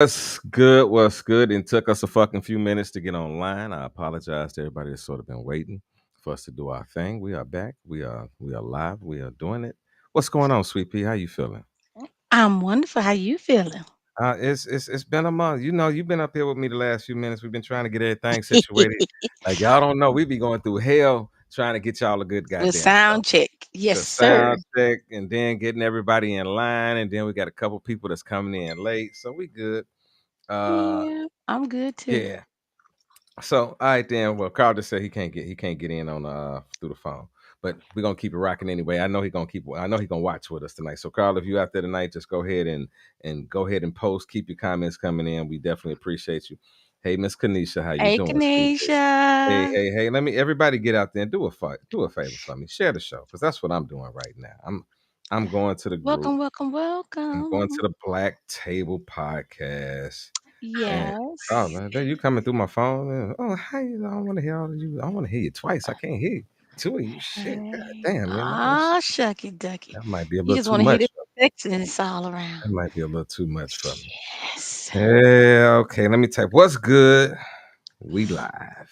What's good? What's good? It took us a fucking few minutes to get online. I apologize to everybody that's sort of been waiting for us to do our thing. We are back. We are live. We are doing it. What's going on, Sweet Pea? How you feeling? I'm wonderful. How you feeling? It's been a month. You know, you've been up here with me the last few minutes. We've been trying to get everything situated. Like y'all don't know, we be going through hell trying to get y'all a good With goddamn show. sound check. Yes, The sir. sound check, and then getting everybody in line, and then we got a couple people that's coming in late, so we good. Uh, Yeah, I'm good too. yeah. So, all right, then. Well, Carl just said he can't get in on through the phone, but we're gonna keep it rocking anyway. I know he gonna watch with us tonight. So, Carl, if you out there tonight, just go ahead and go ahead and post. Keep your comments coming in. We definitely appreciate you. Hey, Miss Kanisha, how you Hey, doing, sweet pea? Hey, Kanisha. hey, hey. Let me everybody get out there and do a favor for me. Share the show because that's what I'm doing right now. I'm going to the group. Welcome, welcome, I'm going to welcome. the Black Table Podcast. And oh Yes. man, you coming through my phone? And, oh, hi, I want to hear all of you. I want to hear you twice. I can't hear two of you. Shit, god Hey. damn, man, Ah, shucky ducky. that might be a You little just too want to hear much. the sexiness all around. That might be a little too much for me. Yes. Yeah, okay. Let me type. What's good? We live.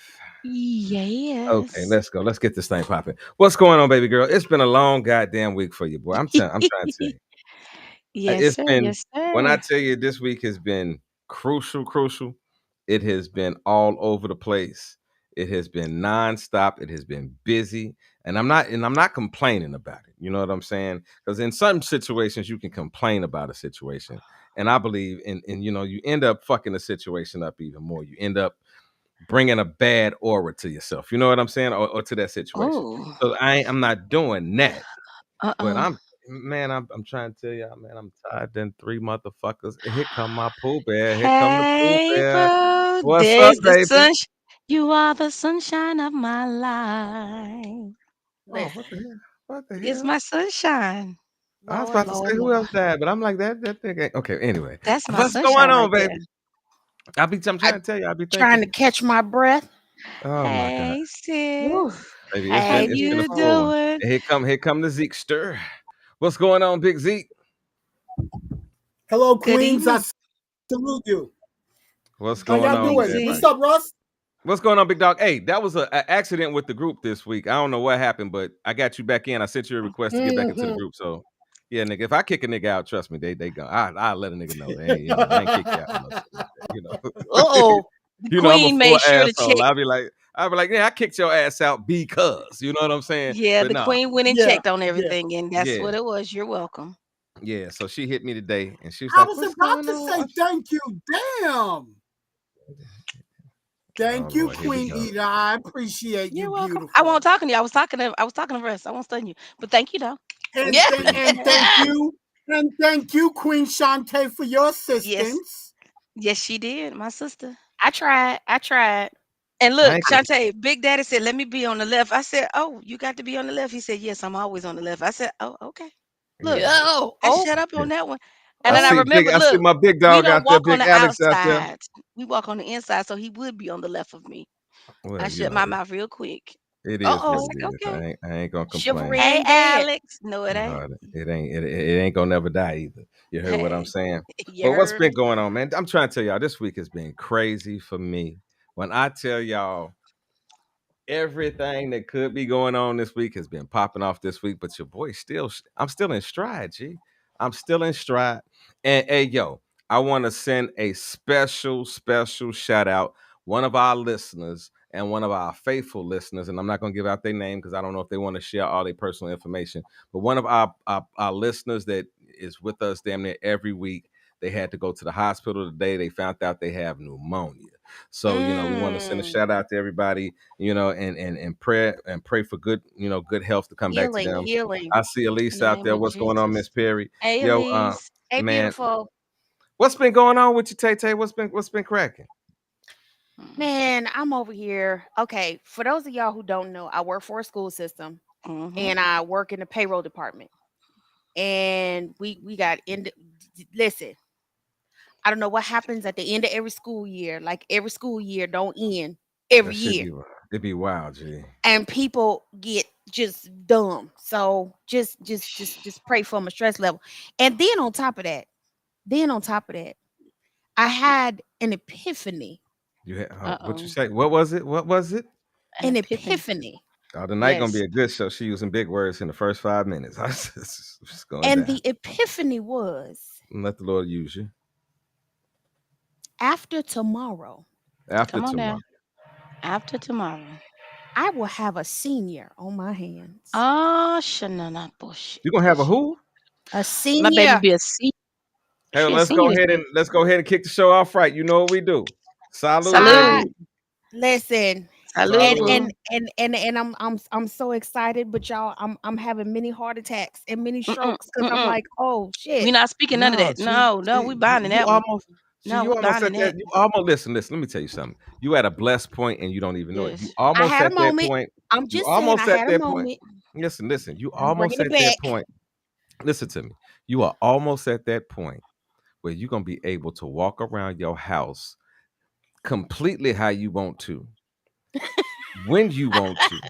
Okay, Yes. let's go. Let's get this thing popping. What's going on, baby girl? It's been a long goddamn week for you, boy. I'm trying to tell you. Yes, It's sir. been Yes, when I sir. tell you this week has been crucial. It has been all over the place. It has been nonstop. It has been busy, and I'm not complaining about it. You know what I'm saying? Because in some situations you can complain about a situation, and I believe in you end up fucking the situation up even more. You end up bringing a bad aura to yourself. You know what I'm saying, or to that situation. Oh. So I'm not doing that. But Uh-uh. I'm trying to tell y'all, man, I'm tired than three motherfuckers. Here come my Pooh Bear. Here come the Pooh Hey, Bear. boo, What's up, there's the baby? sun. You are the sunshine of my life. Oh, what Listen, the hell? What the It's hell? my sunshine. I was Lord, about to Lord, say who else Lord. died, but I'm like that thing ain't okay. Anyway, That's my what's going sunshine on, right there. baby? I'm I trying to tell you, I'll be thinking trying to you. catch my breath. Oh my god, Hey, Woo. sis. baby, it's How been Hey, it's been a you full beautiful. one. doing? And here come the Zeke stir. What's going on, Big Zeke? Hello, Good Queens. I evening. salute you. What's How going y'all on, Thank big doing? you. What's buddy? up, Russ? What's going on, big dog? Hey, that was a accident with the group this week. I don't know what happened, but I got you back in. I sent you a request to get back into the Mm-hmm. group. So, yeah, nigga, if I kick a nigga out, trust me, they go. I let a nigga know. Hey, I ain't kick you out or no shit like that. Uh-oh. The I'm a queen full made sure to asshole. check. I'll be like, yeah, I kicked your ass out because you know what I'm saying. Yeah, But the no, queen went and Yeah, checked on yeah. everything, and that's yeah, what it was. You're welcome. yeah. So she hit me today, and she was I like, was "What's about going to on?" say thank you. Damn. Oh Thank you, Lord, here we Queen go. Eda. I appreciate you, You're welcome. I won't beautiful. talking to you. I was talking to Russ. I won't stun you. But thank you though. And Yeah. thank and thank you. And thank you, Queen Shante, for your Yes. assistance. Yes, she did, my sister. I tried. I tried. And I look, ain't Shantae, Big Daddy said, "Let me be on the left." I said, "Oh, you got to be on the left." He said, "Yes, I'm always on the left." I said, "Oh, okay." Look, yeah. Oh, I oh, shut up Yeah. on that one. And I then I oh. see remember, look, my big we dog don't out there, walk on big the Alex out there. outside. We walk on the inside, so he would be on the left of me. I Well, shut my mouth real quick. it Uh is I what oh. said, it is. "Okay." I ain't gonna complain. Chivalry Hey, ain't hey, dead, Alex. No, it ain't. No, it ain't gonna never die either. You heard what I'm Hey, saying? you But what's heard been him. going on, man? I'm trying to tell y'all this week has been crazy for me. When I tell y'all everything that could be going on this week has been popping off this week, but your boy I'm still in stride, G. I'm still in stride. And hey, yo, I want to send a special shout out. One of our listeners and one of our faithful listeners, and I'm not gonna give out their name because I don't know if they want to share all their personal information, but one of our listeners that is with us damn near every week, they had to go to the hospital today. They found out they have pneumonia. So, we want to send a Mm. shout out to everybody, and pray for good health to come back to Healing, them. healing. I see In Elise the out name there. of What's going on, Miss Jesus. Perry? Hey, Yo, Elise. Hey, man, beautiful. what's been going on with you, Tay Tay? What's been cracking? Man, I'm over here. Okay, for those of y'all who don't know, I work for a school system Mm-hmm. and I work in the payroll department. And we got in. Listen, I don't know what happens at the end of every school year. Like every school year don't end That every should year, be It'd be wild, G. and people get just dumb. So just pray for my stress level. And then on top of that, then on top of that, I had an epiphany. You had, what you Uh-oh. say? What was it? What was it? An An epiphany. epiphany. Oh, the night gonna be Yes. a good show. She using big words in the first 5 minutes. It's going And down. the epiphany was Let the Lord use you. after tomorrow, After Come on tomorrow. now. After tomorrow. I will have a senior on my hands. Oh, shanana bullshit. You gonna have a who? A My baby senior. be a senior. Hey, well, She a let's senior go this ahead year. and kick the show off right. You know what we do. Salute. I Salute. listen. Salute, And boo. I'm so excited, but y'all, I'm having many heart attacks and many Mm-mm, strokes because I'm mm-mm. like, oh We shit. not speaking none of No, that. No, no, we you binding that one. No, we almost binding at that. that. You almost listen. Let me tell you something. You at a blessed point and you don't even know it. You Yes. I almost had a at that moment. point. I'm You just saying I almost at had a that point. moment. Listen. You I'm almost bringing it at that back. point. Listen to me. You are almost at that point where you're gonna be able to walk around your house completely how you want to, when you want to.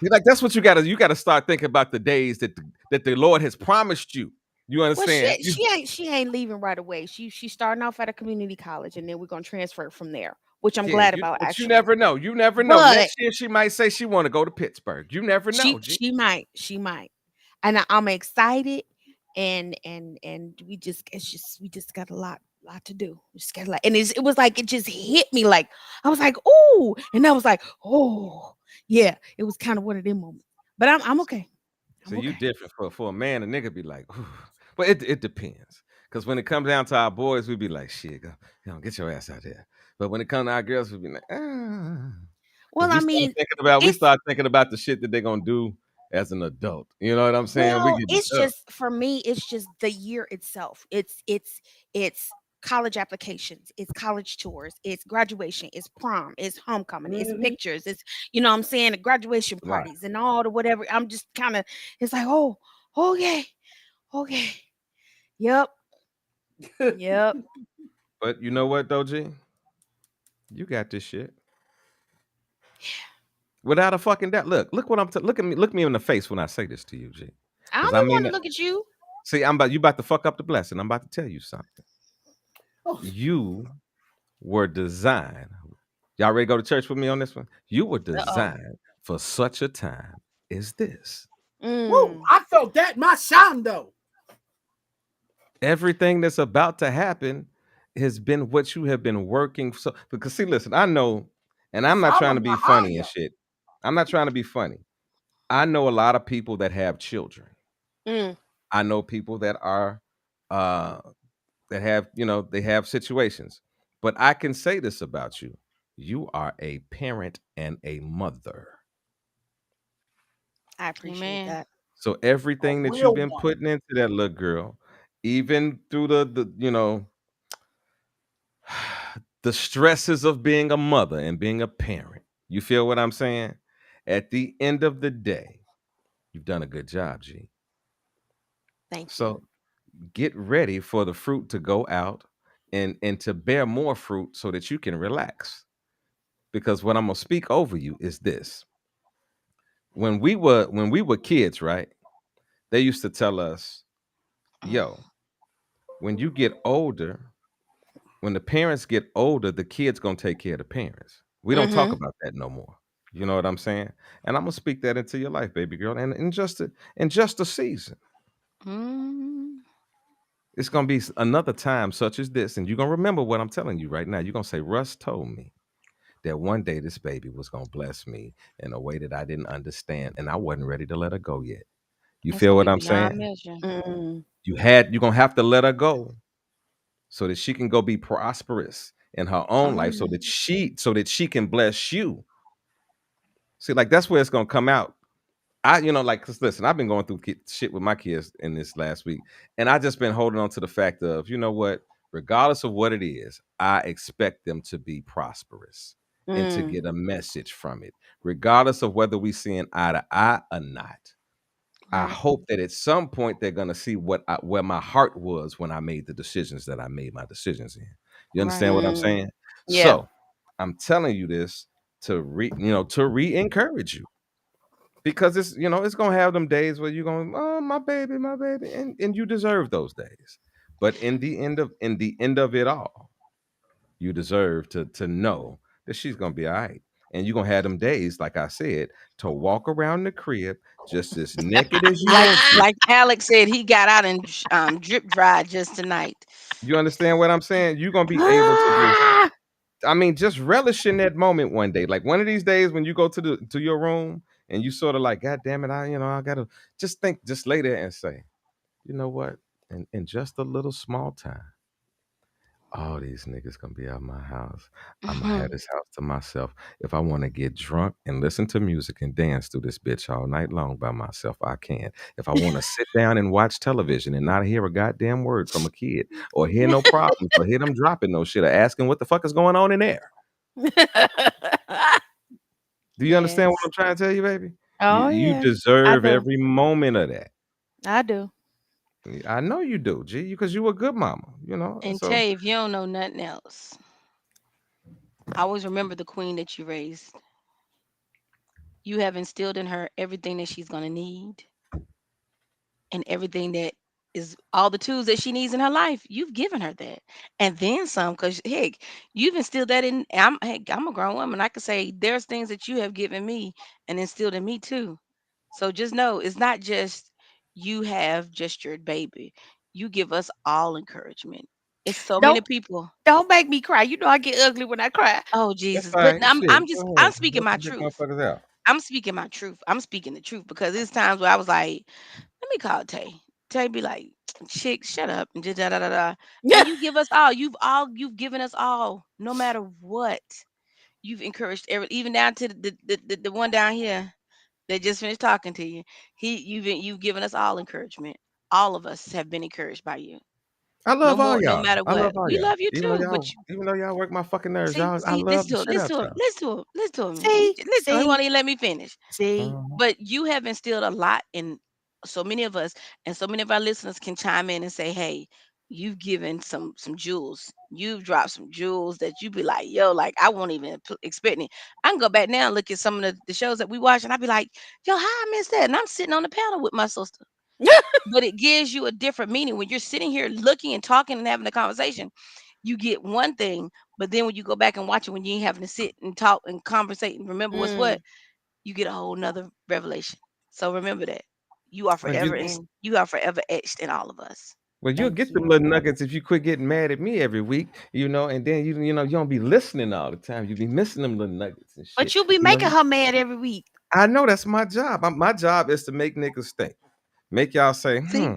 You're like that's what you gotta start thinking about the days that the Lord has promised you. You Well, understand? she ain't leaving right away. She's starting off at a community college, and then we're gonna transfer from there, which I'm Yeah, glad about but you actually. never know. You never know. But Next year she might say she want to go to Pittsburgh. You never know, G. she might, and I'm excited, and we just got a lot to do. We just got a lot, and it was like it just hit me like I was like oh, and I was like oh yeah, it was kind of one of them moments. But I'm okay. So I'm you okay. different for a man. A nigga be like, "Ooh." But it depends. Because when it comes down to our boys, we be like, shit, go, get your ass out there. But when it comes to our girls, we be like, ah. Because Well, I mean, we it's start thinking about the shit that they're gonna do as an adult. You know what I'm saying? We well, get it's up. just for me, it's just the year itself. It's college applications, it's college tours, it's graduation, it's prom, it's homecoming, it's pictures, it's you know what I'm saying, the graduation Right. parties and all the whatever. I'm just kind of it's like, oh, okay, okay. Yep. Yep. But you know what though, G? You got this shit. Without a fucking doubt. Look what look me in the face when I say this to you, G. I Because don't I even mean want to look at you. see, you about to fuck up the blessing. I'm about to tell you something. Oh, You were designed. Y'all ready to go to church with me on this one? You were Uh-oh. designed for such a time as this. woo, Mm. I felt that my shando. Everything that's about to happen has been what you have been working so because see, listen, I know, and I'm not trying to be funny and shit. I'm not trying to be funny. I know a lot of people that have children. Mm. I know people that are uh that have, they have situations. But I can say this about you. You are a parent and a mother. I appreciate Amen. that. So everything A that you've real been one. putting into that little girl, even through the stresses of being a mother and being a parent. You feel what I'm saying? At the end of the day, you've done a good job, G. Thank you. So get ready for the fruit to go out and to bear more fruit so that you can relax. Because what I'm gonna speak over you is this. When we were kids, right? They used to tell us, yo, when you get older, when the parents get older, the kids gonna take care of the parents. We don't talk Mm-hmm. about that no more. You know what I'm saying? And I'm gonna speak that into your life, baby girl. And in just a season, Mm. it's gonna be another time such as this, and you're gonna remember what I'm telling you right now. You're gonna say, Russ told me that one day this baby was gonna bless me in a way that I didn't understand, and I wasn't ready to let her go yet. You It's feel gonna what be I'm beyond saying? measure. Mm. You're gonna have to let her go so that she can go be prosperous in her own Come life, on so now. that she can bless you. See, like that's where it's gonna come out. Cause listen, I've been going through shit with my kids in this last week, and I just been holding on to the fact of, you know what, regardless of what it is, I expect them to be prosperous and to Mm. get a message from it, regardless of whether we seeing eye to eye or not. I Right. hope that at some point they're gonna see where my heart was when I made the decisions that I made my decisions in. You Right. understand what I'm Mm. saying? Yeah. So I'm telling you this to re-encourage you because it's gonna have them days where you're going, oh my baby, and you deserve those days. But in the end of it all, you deserve to know that she's gonna be all right. And you're gonna have them days, like I said, to walk around the crib just as naked as you Like want to. like Alex said, he got out and drip dried just tonight. You understand what I'm saying? You're gonna be able to just, I mean, just relish in that moment one day. Like one of these days when you go to your room and you sort of like, God damn it, I gotta just think, just lay there and say, you know what? In just a little small time, all these niggas gonna be out my house. I'm gonna have this house to myself. If I want to get drunk and listen to music and dance through this bitch all night long by myself, I can. If I want to sit down and watch television and not hear a goddamn word from a kid or hear no problems or hear them dropping no shit or asking what the fuck is going on in there. Do you understand what Yes. I'm trying to tell you, baby? Oh You yeah, I deserve do. every moment of that. I do. I know you do, G, because you a good mama, And so Tay, if you don't know nothing else, always remember the queen that you raised. You have instilled in her everything that she's gonna need and everything that is all the tools that she needs in her life. You've given her that, and then some. Because heck, you've instilled that in. I'm a grown woman. I could say there's things that you have given me and instilled in me too. So just know it's not just you have just your baby. You give us all encouragement. It's so many Don't people. don't make me cry. You know I get ugly when I cry. Oh that's Jesus! But fine. I'm Shit, I'm just go I'm ahead. speaking Let my the big truth. motherfuckers out. I'm speaking my truth. I'm speaking the truth because there's times where I was like, let me call Tay. Tay be like, chick, shut up and da da da da. And you give us all. You've given us all, no matter what. You've encouraged even down to the one down here that just finished talking to you. You've given us all encouragement. All of us have been encouraged by you. I No love all more, no y'all. matter I what. love all We y'all. love you too. But Even though y'all work my fucking nerves, see, y'all, I see, love the shit listen out to him, y'all. listen to him, listen to him. see, Listen to him. He see, won't even let me finish. see. Mhm. But you have instilled a lot in so many of us, and so many of our listeners can chime in and say, "Hey, you've given some jewels. You've dropped some jewels that you be like, yo, like I won't even expect it. I can go back now and look at some of the shows that we watch, and I'd be like, yo, how I missed that? And I'm sitting on the panel with my sister. But it gives you a different meaning when you're sitting here looking and talking and having a conversation. You get one thing, but then when you go back and watch it, when you ain't having to sit and talk and conversate and remember what's what, Mm. you get a whole nother revelation. So remember that. You are Well, forever in you are forever etched in all of us. you'll Thank get them you. little nuggets if you quit getting mad at me every week, and then you don't be listening all the time. You be missing them little nuggets and But shit. you be You know, making her mad every week. I know that's my job. My job is to make niggas think, make y'all say, See,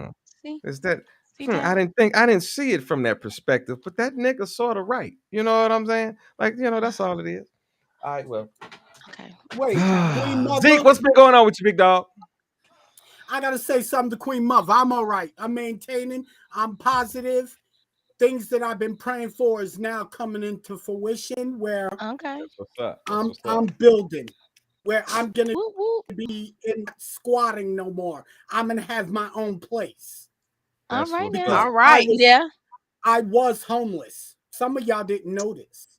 see, is that? see that. I didn't see it from that perspective, but that nigga sort of right. You know what I'm saying? Like, that's all it is. All right, well, Okay. Wait, Queen Zeke, Mother. what's been going on with you, big dog? I gotta say something to Queen Mother. I'm all right. I'm maintaining. I'm positive. Things that I've been praying for is now coming into fruition. Where Okay. That's what's up. That's I'm what's up. I'm building. Where I'm gonna Whoop, whoop. be in squatting no more. I'm gonna have my own place All That's right what's now. because All right. Yeah, I was homeless. Some of y'all didn't notice.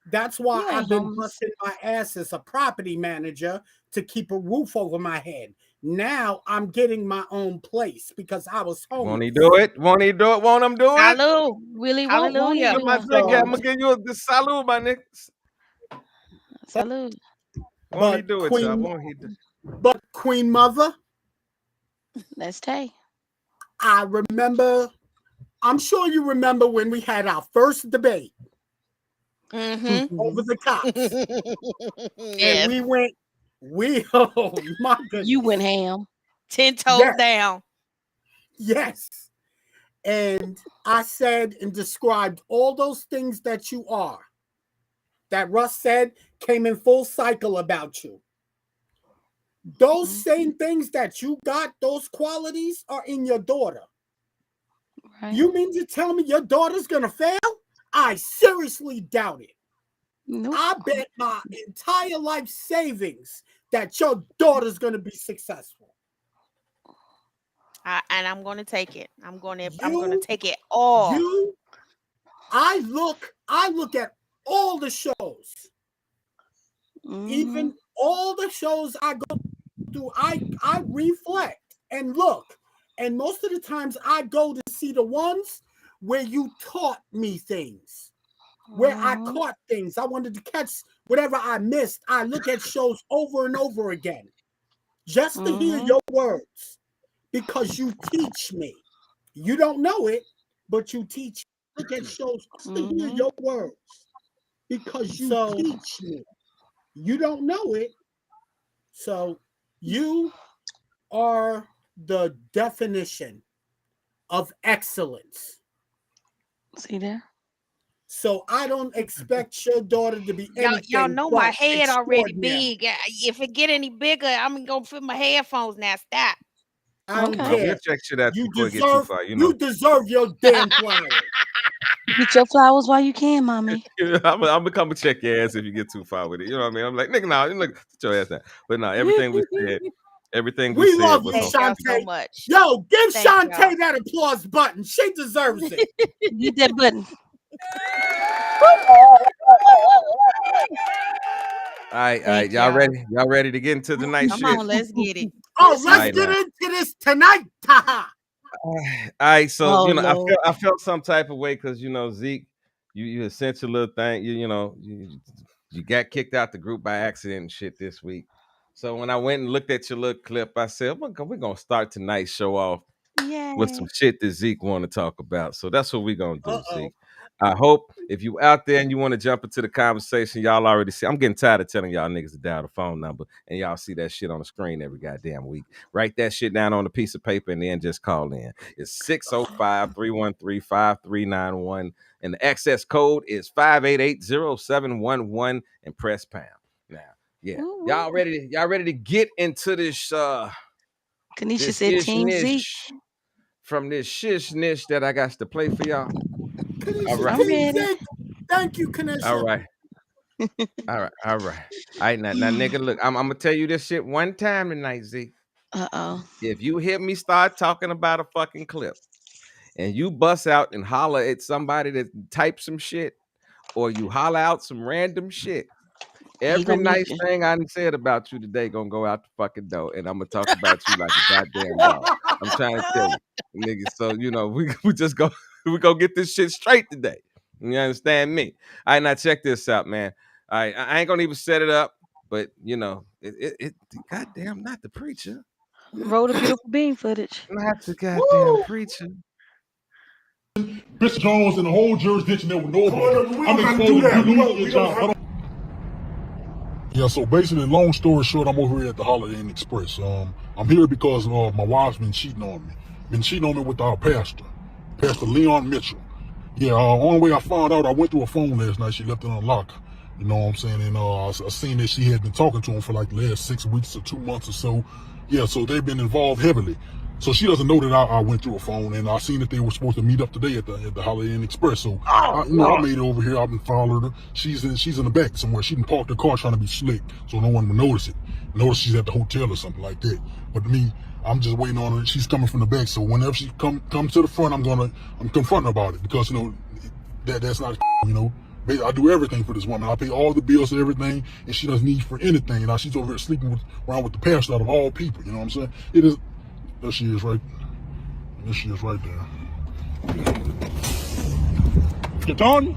That's why you I've ain't been homeless. busting my ass as a property manager to keep a roof over my head. Now I'm getting my own place because I was Won't he homeless. do it? Won't he do it? Won't him do it? Salute. Willie won't he Hallelujah. Where my do it? drink at? I'm So, gonna give you the salute, my nigga. Salute. Won't he but do it, y'all? Queen, Won't he do but Queen Mother, Let's Tay. I remember. I'm sure you remember when we had our first debate Mm-hmm. over the cops, and Yes. oh my You went goodness, ham. 10 toes yes, down. yes. And I said and described all those things that you are, that Russ said came in full cycle about you. Those Mhm. same things that you got, those qualities are in your daughter. Right. You mean to tell me your daughter's gonna fail? I seriously doubt it. Nope. I bet my entire life savings that your daughter's gonna be successful. And I'm going to take it. I'm going to You, take it all. you, I look at all the shows, Mhm. even all the shows I go through. I reflect and look. And most of the times I go to see the ones where you taught me things, where I caught things. I wanted to catch whatever I missed. I look at shows over and over again just to hear your words because you teach me. You don't know it, but you teach me. Look at shows just to hear your words because you teach me. You don't know it. So you are the definition of excellence. See there? So I don't expect your daughter to be anything. Y'all know my but head already extraordinary. big. If it get any bigger, I'm gonna fit my headphones now. Stop. I don't Okay. We'll care. check shit out You before it gets too deserve, far. You you know, deserve your damn flowers. Get your flowers while you can, mommy. I'm gonna come and check your ass if you get too far with it. You know what I mean? I'm like, nigga, no, look, sit your ass down. But no, everything we said We love was you, on Thank y'all Shantae. so much. Yo, give Thank Shantae y'all. that applause button. She deserves it. Get that button. All right, Thank y'all y'all. ready? Y'all ready to get into the night Come shit? on, let's get it. Oh, Let's let's Right get now. into this tonight. Taha. All right, so Oh, you know, Lord. I felt some type of way because you know, Zeke, you essential little thing. You know, you got kicked out the group by accident and shit this week. So when I went and looked at your little clip, I said, we're gonna start tonight's show off with some Yay. shit that Zeke want to talk about. So that's what we're gonna do, Uh-oh. Zeke. I hope if you out there and you want to jump into the conversation, y'all already see. I'm getting tired of telling y'all niggas to dial the phone number, and y'all see that shit on the screen every goddamn week. Write that shit down on a piece of paper and then just call in. It's 605-313-5391, and the access code is 588-0711, and press pound. Now, yeah, y'all ready to get into this Kanisha this said ish Team Zeke. niche from this shish niche that I got to play for y'all. Kanisha, All right. I'm Team ready. Zeke. Thank you, Kanisha. All right. All right, now, nigga, look, I'm gonna tell you this shit one time tonight, Zeke. Uh-oh. If you hear me start talking about a fucking clip and you bust out and holler at somebody that types some shit, or you holler out some random shit, every gonna mute nice you. thing I done said about you today gonna go out the fucking door, and I'm gonna talk about you like a goddamn dog. I'm trying to tell you, nigga. So you know, we just go we go get this shit straight today. You understand me? All right, now check this out, man. All right, I ain't gonna even set it up, but you know, it goddamn not the preacher, Roll the beautiful bean footage. not the goddamn preacher. Bishop Jones and the whole jurisdiction there with nobody. We don't do that. Yeah, so basically, long story short, I'm over here at the Holiday Inn Express. I'm here because my wife's been cheating on me. With our pastor, Pastor Leon Mitchell. Yeah, only way I found out, I went through her phone last night. She left it unlocked. You know what I'm saying? And I seen that she had been talking to him for like the last 6 weeks or 2 months or so. Yeah, so they've been involved heavily. So she doesn't know that I went through her phone, and I seen that they were supposed to meet up today at the Holiday Inn Express. So I made it over here. I've been following her. She's in the back somewhere. She didn't park the car trying to be slick, so no one would notice it. Notice she's at the hotel or something like that. But me, I'm just waiting on her. She's coming from the back, so whenever she comes to the front, I'm confronting her about it, because you know that's not, you know. I do everything for this woman. I pay all the bills and everything, and she doesn't need for anything. Now she's over here sleeping around with the pastor out of all people. You know what I'm saying? It is. There she is right. There she is right there. Yeah, Tony?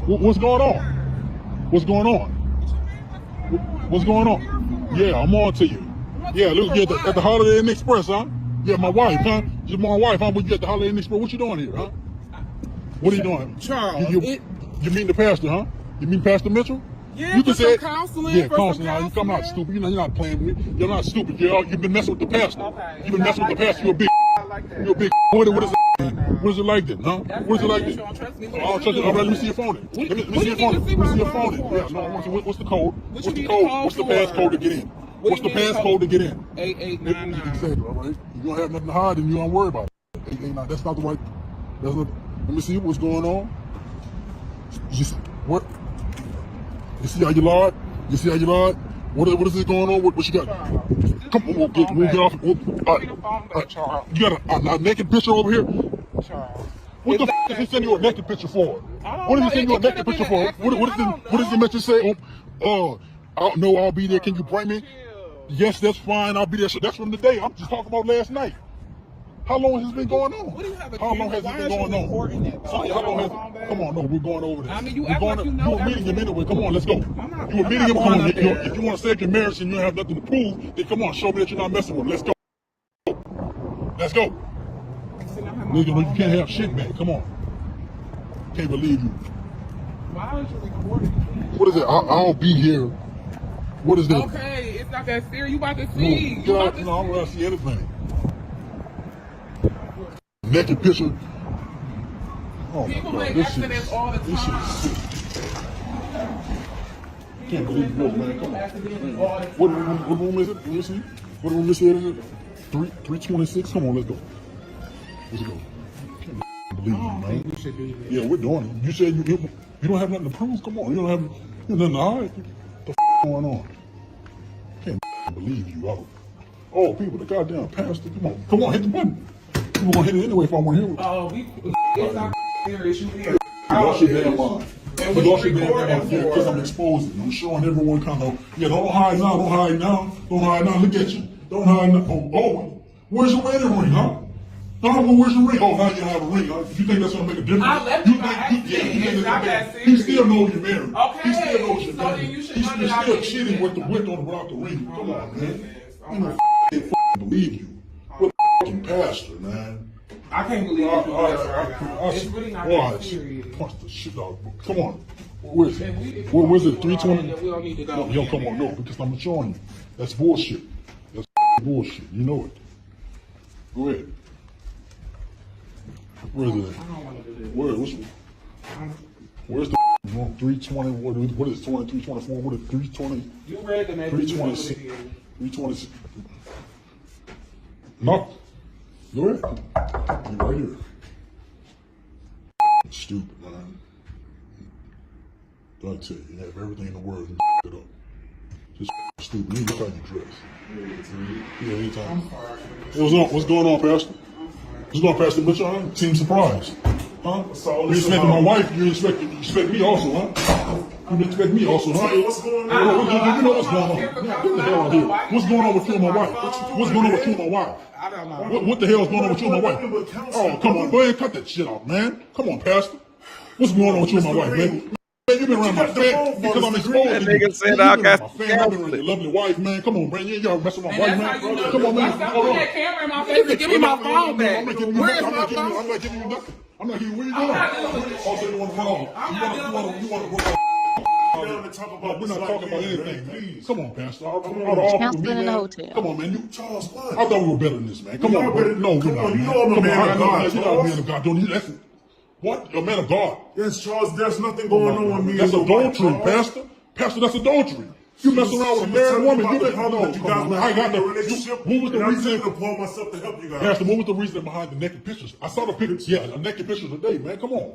What's going on? What's going on? What's going on? Yeah, I'm on to you. Yeah, look, you at the Holiday Inn Express, huh? Yeah, my wife, huh? You're my wife, huh? But you at the Holiday Inn Express. What you doing here, huh? What are you doing? Charles, You mean the pastor, huh? You mean Pastor Mitchell? Yeah, You for just some said, counseling. yeah, for some counseling. Now, you come out stupid. You know, you're not playing with me. You're not stupid. You've been messing with the pastor. Okay. You've been messing with the pastor. You're a big. You're a big. What is it? What is it like this, huh? What is it like this? You don't trust me. I don't trust you. All right, let me see your phone. Let me see your phone. Let me see your phone. Yeah, no, I want to see what's the code? What's the code? What's the passcode to get in? What's the passcode to get in? 8899. Exactly, all right. You don't have nothing to hide and you don't worry about it. 889. That's not the right. That's not. Let me see what's going on. What? You see how you lied? You see how you lied? What is it going on? What you got? Come on, we'll get off. You got a naked picture over here? Charles. What the f is he sending you a naked picture for? What is he sending you a naked picture for? What does the message say? I don't know, I'll be there. Can you bring me? Yes, that's fine. I'll be there. So that's from today. I'm just talking about last night. How long has this been going on? What do you have a How long camera? has Why this is been you going on? recording that? Sonny, how long has come on, no, we're going over this. I mean, you We're act going like to, you know you're meeting him everything. anyway. Come on, let's go. not- You're I'm meeting not him. Come going on. up there. If you want to stay in marriage and you don't have nothing to prove, then come on, show me that you're not messing with him. Let's go. Let's go. Nigga, you can't have shit back. Come on. Can't believe you. Why is you recording? What is it? I'll be here. What is that? Okay, it's not that serious. You about to No, see. get You out. about to No, I don't want to see anything. Naked picture. Oh my People God, make this shit accidents is- all the this shit time. is sick. Can't believe this, man. Come on. Accidents all the time. What room is it? Let me see. What room is it? 326. Come on, let's go. Let's go. Can't believe you, man. You should be there. Yeah, we're doing it. You said you don't have nothing to prove. Come on, you don't have nothing to hide. What the going on? Can't believe you out. Oh, people, the goddamn pastor. Come on, hit the button. People gonna hit it anyway if I want to hear it. Oh, it's not serious. You here. Y'all should damn mind. And what Y'all you should damn recording mind. Yeah, for? because I'm exposing. I'm showing everyone kind of. Yeah, don't hide now. Don't hide now. Don't hide now. Look at you. Don't hide now. Oh, where's your wedding ring, huh? No, where's your ring? Oh, now you have a ring. Huh? You think that's gonna make a difference? I left you you by think, accident. It's not that He serious. still knows you're married. Okay, He still knows you're so married. then you should He's run it out still there. cheating with without the ring. Come on, man. I don't believe you. What a fucking pastor, man. I can't believe you doing this right now. It's really not that Watch. serious. Punch the shit out. Come on. Where is it? If we- Where's it? 320? We don't need to go. Yo, come on, no, because I'm showing you. That's bullshit. That's bullshit. You know it. Go ahead. Where is it? I don't want to do this. Where's the 320? What is 20? 324? What is 320? You read the message. 326. 326. No. Go ahead. You right here. Stupid, man. I tell you, you have everything in the world and it up. Just stupid. You look how you dress. Yeah, anytime. What's going on, Pastor? What's going on, Pastor Mitchell? Seem surprised. Huh? You expecting my wife, you expect me also, huh? You expect me also, huh? What's going on? You know what's going on. Get the hell out of here. What's going on with you and my wife? What's going on with you and my wife? I don't know. What the hell is going on with you and my wife? Oh, come on. Go ahead and cut that shit off, man. Come on, Pastor. What's going on with you and my wife, man? Man, you've been around my family because I'm exposed. That nigga said all kinds of I've been around your lovely wife, man. Come on, man. You ain't messing with my wife, And that's how you man. know. Come on, man. Stop Hold putting on. that camera in my face and give me my phone back. Where's my phone? I'm not giving you nothing. I'm not giving you. What are you I'm doing? not dealing with this Also, you want to run off? I'm not dealing with this. You want to run off? We're not talking about We're this not like talking about this, anything, man. man. Please. Come on, Pastor. Out of all Counseling people, in the man. hotel. Come on, man. Charles, what? I thought we were better than this, man. Come on, not bro. better- No, we're come not. on, you man. know I'm a Come man on, of I know God, that. You're not a Charles. man of God. Don't you? That's what? A man of God. Yes, Charles, there's nothing going on with me. That's and my wife, adultery, Charles. Pastor. Pastor, that's adultery. You messing around with a married woman. You the didn't problem know. that you Come guys on, were man. I got having in a the relationship. What was the and I'm reason? just gonna pour myself to help you guys. Pastor, what was the reason behind the naked pictures? I saw the pictures. Yeah, the naked pictures today, man. Come on.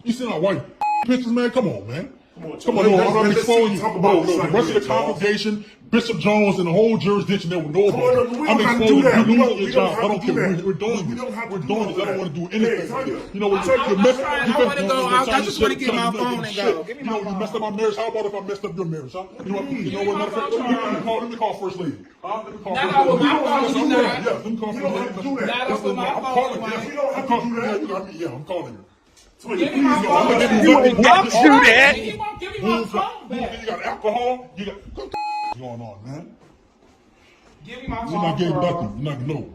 You seen our white pictures, man? Come on, man. Come on, no, I'm let's exposing you. talk No, about this the like rest of the this, Charles. congregation, Bishop Jones, and the whole jurisdiction that would know Come on, about we it. I'm don't have to exposing do that. you We losing your don't job. have I don't to do care. that. We're doing We this. don't have to We're do doing all this. I of don't that. want to do Hey, anything. Tanya. You know what? I wanna go. I just wanna get my phone and go. Give me You my know, you phone. messed up my marriage. How about if I messed up your marriage, huh? You know what? You know me what? my Matter of fact, phone, let me call First Lady. Let me call Not First over Lady. my phone, you not. Yeah, let me call You First don't Lady. have to do that. Not over my I'm phone, calling man. you. You don't have to do that. Yeah, I'm calling you. Twin, Give me please my don't. phone I'm gonna back. give You you ain't got to do that. He won't give me my phone back. You got alcohol. You got what's going on, man? Give me my phone. You're not getting bro. nothing. You're not no.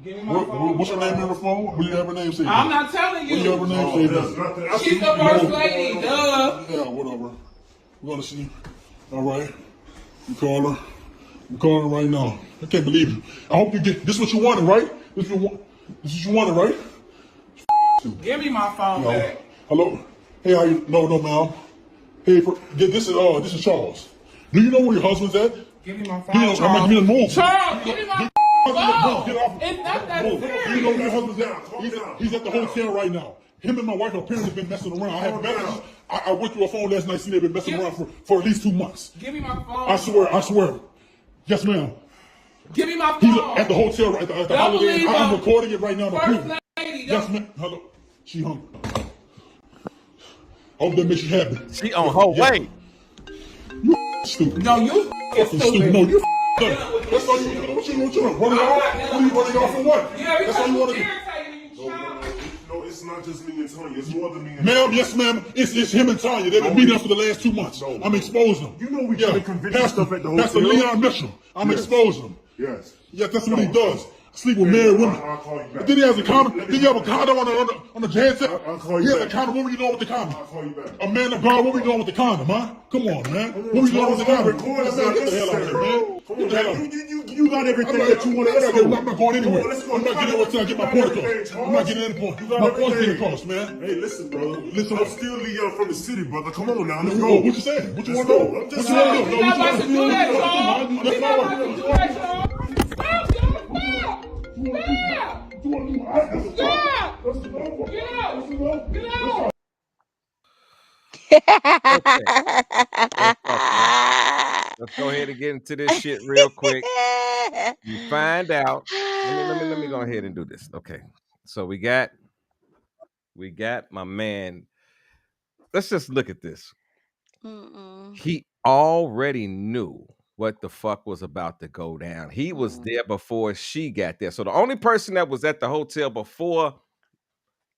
Give me my phone. What's your bro. name on the phone? What do you have her name say? I'm not telling What do you have her you. name say? There's nothing. I She's see the you. first lady. Duh. Yeah, whatever. We're gonna see. All right. You call her. I'm calling her right now. I can't believe you. I hope you get this. Is what you wanted, right? This is what you wanted, right? Give me my phone No. back. Hello. Hey, how you? No, ma'am. Hey, this is Charles. Do you know where your husband's at? Give me my Do you know, phone. I'm gonna give you the move. Charles, give me my phone. Get off. It's not that Move. serious. Do you know where your husband's at? He's at the hotel right now. Him and my wife apparently been messing around. I have messages. I went through a phone last night, seen they've been messing around for at least 2 months. Give me my phone. I swear. Yes, ma'am. Give me my He's phone. at the hotel right at the Don't Holiday Inn. believe I'm her. recording it right now to prove First it. lady. Yes, ma'am. Hello. She hung. I hope that makes you happy. She on her way. Stupid. No, you Fucking stupid. No, you That's all you what you running off? What are you running off for what? That's all you want to do. No, it's not just me and Tanya. It's more than me and Ma'am, yes, ma'am. It's him and Tanya. They've been meeting for the last 2 months. I'm exposing them. You know we got to convince stuff at the hotel. Pastor Leon Mitchell. I'm exposing him. Yes. Yes, that's what he does. Sleep with married women. I'll call you back. But then he has a condom. Then you have a condom on the handset. I'll call you He has back. a condom. What were you doing with the condom? I'll call you back. A man of God, what were you doing with the condom, huh? Come on, man. What were you doing with the condom? Man, get the hell out of here, man. Come Get on, the hell out of man. here. You got everything that you want. I'm not going anywhere. Let's go. I'm not getting until I get my point across. I'm not getting any point. My point's getting across, man. Hey, listen, bro. Listen, I'm still Leon from the city, brother. Come on now. Let's Oh, go. what you saying? What you Let's want to go. do? I'm What just you want saying. to do? You're not about to do that, y'all. That's You're not not what about to you do want. that, y'all. Stop, y'all. Stop. Get out. Let's go ahead and get into this shit real quick. You find out. Let me go ahead and do this. Okay. So we got my man. Let's just look at this. He already knew what the fuck was about to go down. He was there before she got there. So the only person that was at the hotel before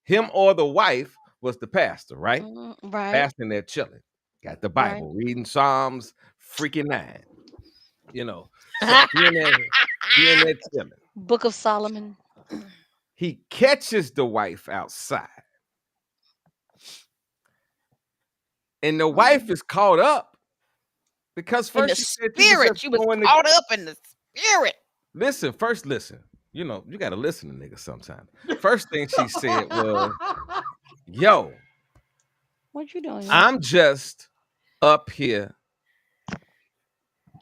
him or the wife was the pastor, right? Right. Pastor in there chilling. Got the Bible, reading Psalms freaking 9. You know. So he in there chilling. Book of Solomon. He catches the wife outside. And the wife is caught up because In first the she said spirit. She was caught up in the spirit. Listen. You know, you got to listen to niggas sometimes. First thing she said was, yo, What you doing? I'm just up here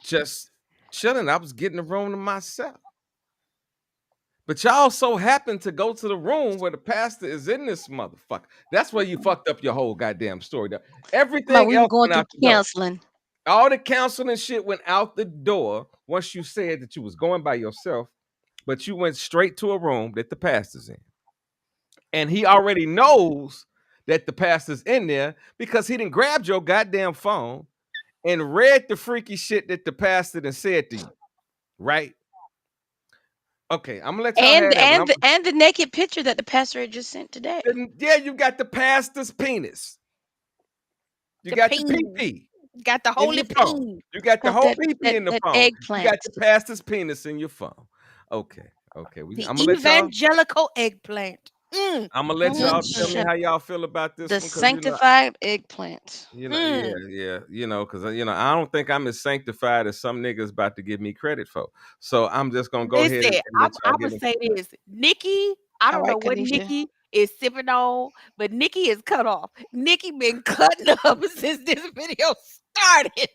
just chilling. I was getting the room to myself. But y'all so happen to go to the room where the pastor is in this motherfucker. That's where you fucked up your whole goddamn story. Everything we were else going went through out the door. counseling. All the counseling shit went out the door once you said that you was going by yourself, but you went straight to a room that the pastor's in. And he already knows that the pastor's in there because he done grabbed your goddamn phone and read the freaky shit that the pastor done said to you, right? Okay, I'm gonna let y'all have that. And the naked picture that the pastor had just sent today. Yeah, you got the pastor's penis. You got the PP. Got the holy peen. You got the whole PP in the phone. Eggplant. You got the pastor's penis in your phone. Okay. The evangelical eggplant. I'm gonna let y'all tell me how y'all feel about this. The sanctified eggplant. You know, yeah. You know, because I don't think I'm as sanctified as some niggas about to give me credit for. So I'm just gonna go ahead. I'm gonna say this, Nikki. I don't know what Nikki is sipping on, but Nikki is cut off. Nikki been cutting up since this video started.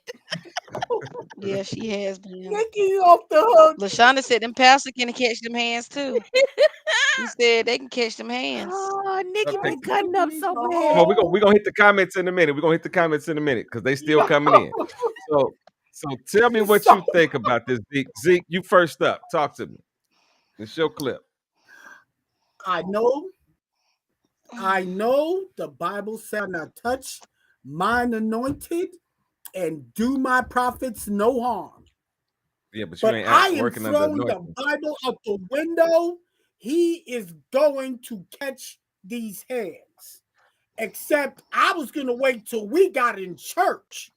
Yeah, she has been. Nikki off the hook. LaShonda said them pastors can catch them hands too. She said they can catch them hands. Oh, Nikki been cutting up so bad. Well, we're gonna hit the comments in a minute. We're gonna hit the comments in a minute because they still coming in. So tell me what you think about this, Zeke. Zeke, you first up. Talk to me. It's your clip. I know the Bible said not touch mine anointed and do my prophets no harm. Yeah, but you ain't I am working under throwing the anointing. Bible out the window. He is going to catch these hands. Except I was going to wait till we got in church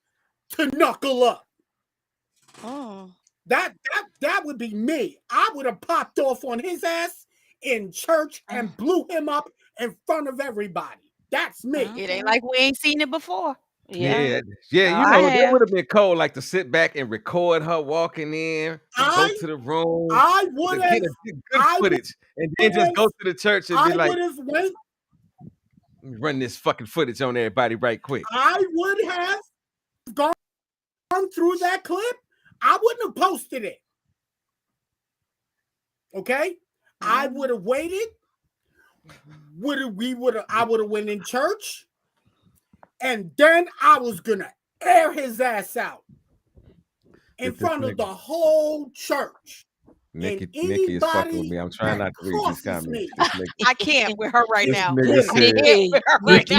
to knuckle up. Oh. That would be me. I would have popped off on his ass in church and blew him up in front of everybody. That's me. It ain't like we ain't seen it before. Yeah. You know, it would have been cold, like to sit back and record her walking in, go to the room, I would have get good footage, and then just go to the church and be like, run this fucking footage on everybody right quick. I would have gone through that clip. I wouldn't have posted it. Okay? I would have waited. I would have went in church, and then I was gonna air his ass out in front of the whole church. Nikki is fucking with me. I'm trying not to read these comments. I can't with her right now. Nikki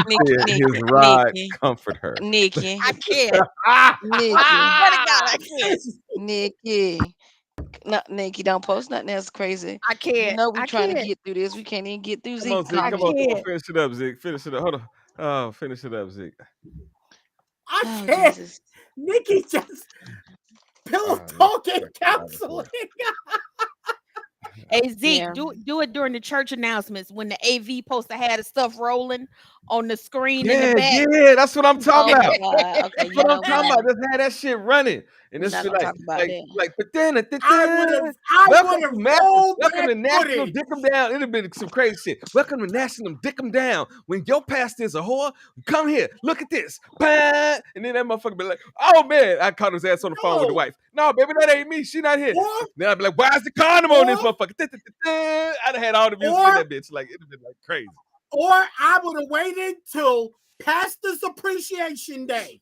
his rod comfort her. Nikki. I can't. Nikki. I can't. Nikki. No, Nikki, don't post nothing else crazy. I You can't. know we I trying to can't. get through this. We can't even get through Come on, Zeke Zeke. I Come comments. on. can't. Finish it up, Zeke. Finish it up. Hold on. Oh, finish it up, Zeke. I Oh can't. Jesus. Nikki just pillow Nikki, talking, fucking out of counseling. Hey Zeke, Yeah. do it during the church announcements when the AV supposed to have the stuff rolling on the screen in the Yeah, back. yeah, that's what I'm talking Oh about. God. Okay, That's you what I'm know we're talking not about. Just have that shit running, and we're this not be gonna talk about that. but then, I welcome would to have rolled welcome that to National footage. Dick 'em Down. It'd have been some crazy shit. Welcome to National Dick 'em Down. When your pastor is a whore, come here, look at this, bah! And then that motherfucker be like, "Oh man," I caught his ass on the phone with the No. wife. No, baby, that ain't me. She not here. Or Then I'd be like, "Why is the condom on this or motherfucker?" I'd have had all the music in or that bitch. Like it'd have been like crazy. or I would have waited till Pastor's Appreciation Day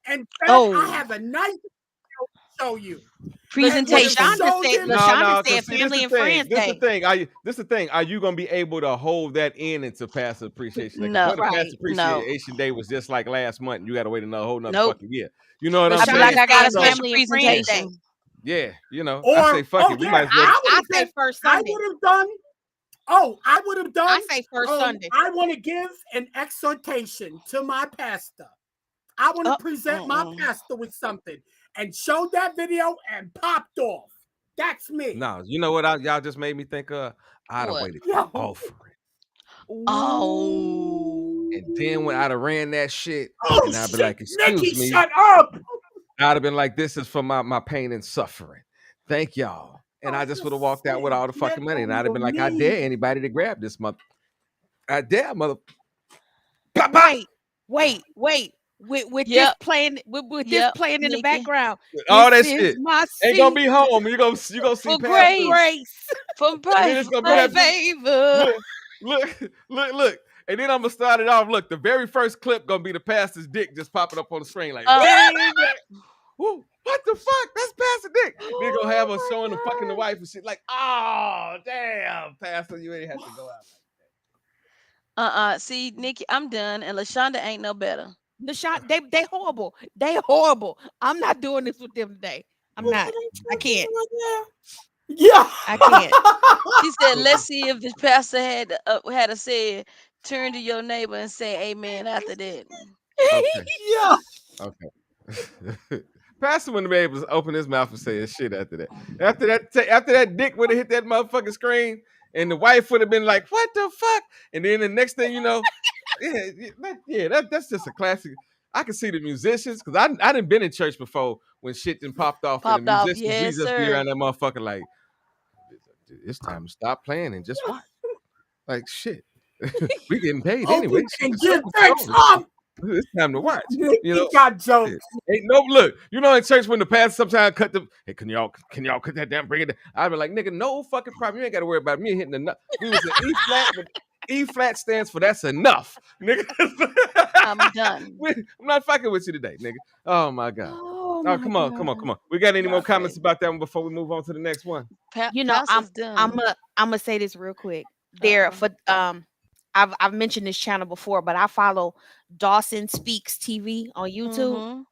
and said I Oh, have a nice video to show you. presentation. LaShonda said him- LaShonda Cause said see, Family and Friends this the Day. thing. This the thing. Are you gonna be able to hold that in into Pastor Appreciation Day? 'Cause No, what if Pastor Right. no. Appreciation Day was just like last month, and you got to wait another whole nother Nope. fucking year? You know what I'm LaShonda I'd be like, saying? I got a said So special Family and Friends Day. presentation. yeah, you know, Or I say fuck it. We might as well. I say first I Sunday. would have done. Oh, I would have done. I say first Sunday. I want to give an exhortation to my pastor. I want to present my pastor with something and showed that video and popped off. That's me. No, you know what? Y'all just made me think of. I'd have What? waited Yo. for offering. Oh. And then when I'd have ran that shit, Oh and I'd be shit, like, "Excuse Nikki, me," shut up. I'd have been like, "This is for my pain and suffering. Thank y'all." And I just would have walked out with all the fucking money, and I'd have been like, "I dare anybody to grab this mother. I dare mother." Pop. Wait. With this Yep. playing with this Yep. playing in the Nikki. background. All that This is shit. my Ain't gonna seat be home. You gonna see For Pastor. grace. For And then it's gonna be that favor. look. And then I'm gonna start it off. Look, the very first clip gonna be the pastor's dick just popping up on the screen like, woo, what the fuck? That's Pastor Dick. Then gonna have us showing him fucking the wife and shit. Like, oh damn, Pastor, you ain't have to go out. See, Nikki, I'm done, and LaShonda ain't no better. LaShonda, they horrible. They horrible. I'm not doing this with them today. I'm not. I can't. Yeah, I can't. She said, "Let's see if the pastor had a say. Turn to your neighbor and say amen after that." Okay. yeah. Okay. Pastor wouldn't be able to open his mouth and say his shit after that. After that dick would have hit that motherfucking screen, and the wife would have been like, "What the fuck?" And then the next thing you know, that's just a classic. I can see the musicians because I done been in church before when shit done popped off, and the musicians we Yes, just be sir. around that motherfucker like, it's time to stop playing and just watch. Like shit, we getting paid anyway. And give thanks up. It's time to watch. Nikki You know, got jokes. ain't no look. You know, in church when the pastor sometimes cut the, hey, can y'all cut that down? Bring it down. I'd be like, nigga, no fucking problem. You ain't got to worry about me hitting the nut. We was an E flat, but E flat stands for that's enough, nigga. I'm done. I'm not fucking with you today, nigga. Oh my god. Oh, come on. We got any more comments about that one before we move on to the next one? You know, Pastor's done. I'm gonna say this real quick. There for I've mentioned this channel before, but I follow Dawson Speaks TV on YouTube, Mhm.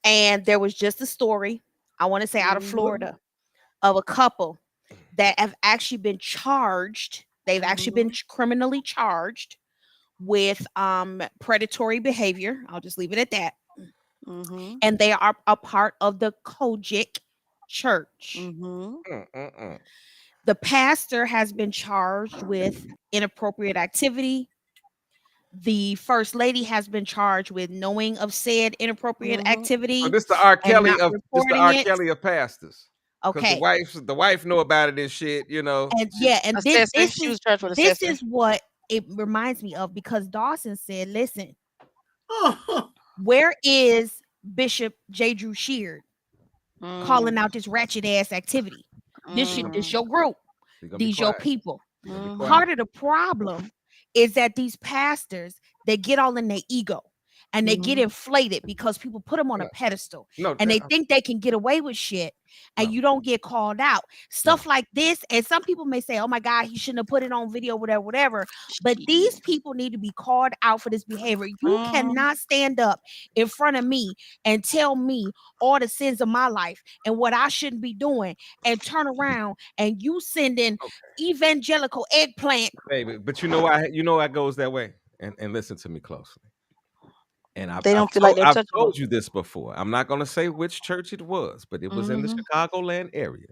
and there was just a story, I want to say out of Florida, of a couple that have actually been charged. They've actually been criminally charged with predatory behavior. I'll just leave it at that. Mhm. And they are a part of the Kojic Church. Mhm. The pastor has been charged with inappropriate activity. The first lady has been charged with knowing of said inappropriate activity. So this the R. Kelly not of reporting it. pastors. 'Cause Okay. the wife know about it and shit, you know. And yeah, and this She was charged with this accessory. is what it reminds me of, because Dawson said, listen, where is Bishop J. Drew Sheard calling out this ratchet ass activity? This shit, this your group. These your people. Part of the problem is that these pastors, they get all in their ego and they get Mhm. inflated because people put them on a No, pedestal no, and they think they can get away with shit and no, you don't get called out. no. Stuff like this. And some people may say, oh my God, he shouldn't have put it on video, whatever. But Shit. these people need to be called out for this behavior. You Mhm. cannot stand up in front of me and tell me all the sins of my life and what I shouldn't be doing and turn around and you sending Okay, evangelical eggplant. baby. But you know why it goes that way. And listen to me closely. And I've They I've don't feel like told they're I've touchable. told you this before. I'm not gonna say which church it was, but it was in the Mhm. Chicagoland area,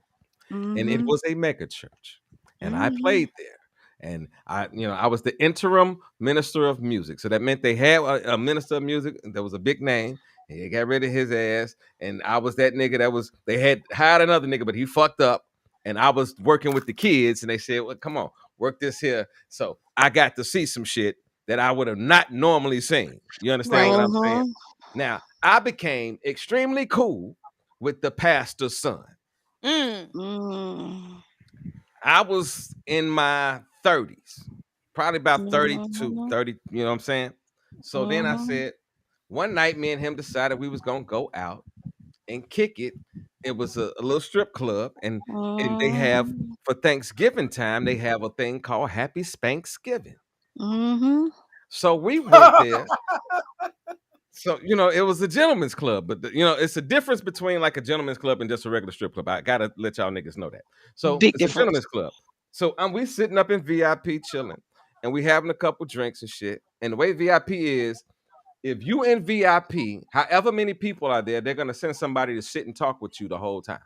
and it Mhm. was a mega church, and I Mhm. played there. And I was the interim minister of music, so that meant they had a minister of music that was a big name. And they got rid of his ass, and I was that nigga that was. They had hired another nigga, but he fucked up, and I was working with the kids, and they said, "Well, come on, work this here." So I got to see some shit that I would have not normally seen. You understand Right. what I'm saying? Mhm. Now, I became extremely cool with the pastor's son. Mm. I was in my 30s, probably about 32, Mhm. 30, you know what I'm saying? So then I Mhm. said, one night me and him decided we was gonna go out and kick it. It was a little strip club, and they have Mhm. for Thanksgiving time, they have a thing called Happy Spanksgiving. Mhm. So we went there. So, it was a gentleman's club, but it's a difference between like a gentleman's club and just a regular strip club. I gotta let y'all niggas know that. So Big it's a difference. gentleman's club. So we sitting up in VIP chilling, and we having a couple drinks and shit. And the way VIP is, if you in VIP, however many people are there, they're gonna send somebody to sit and talk with you the whole time.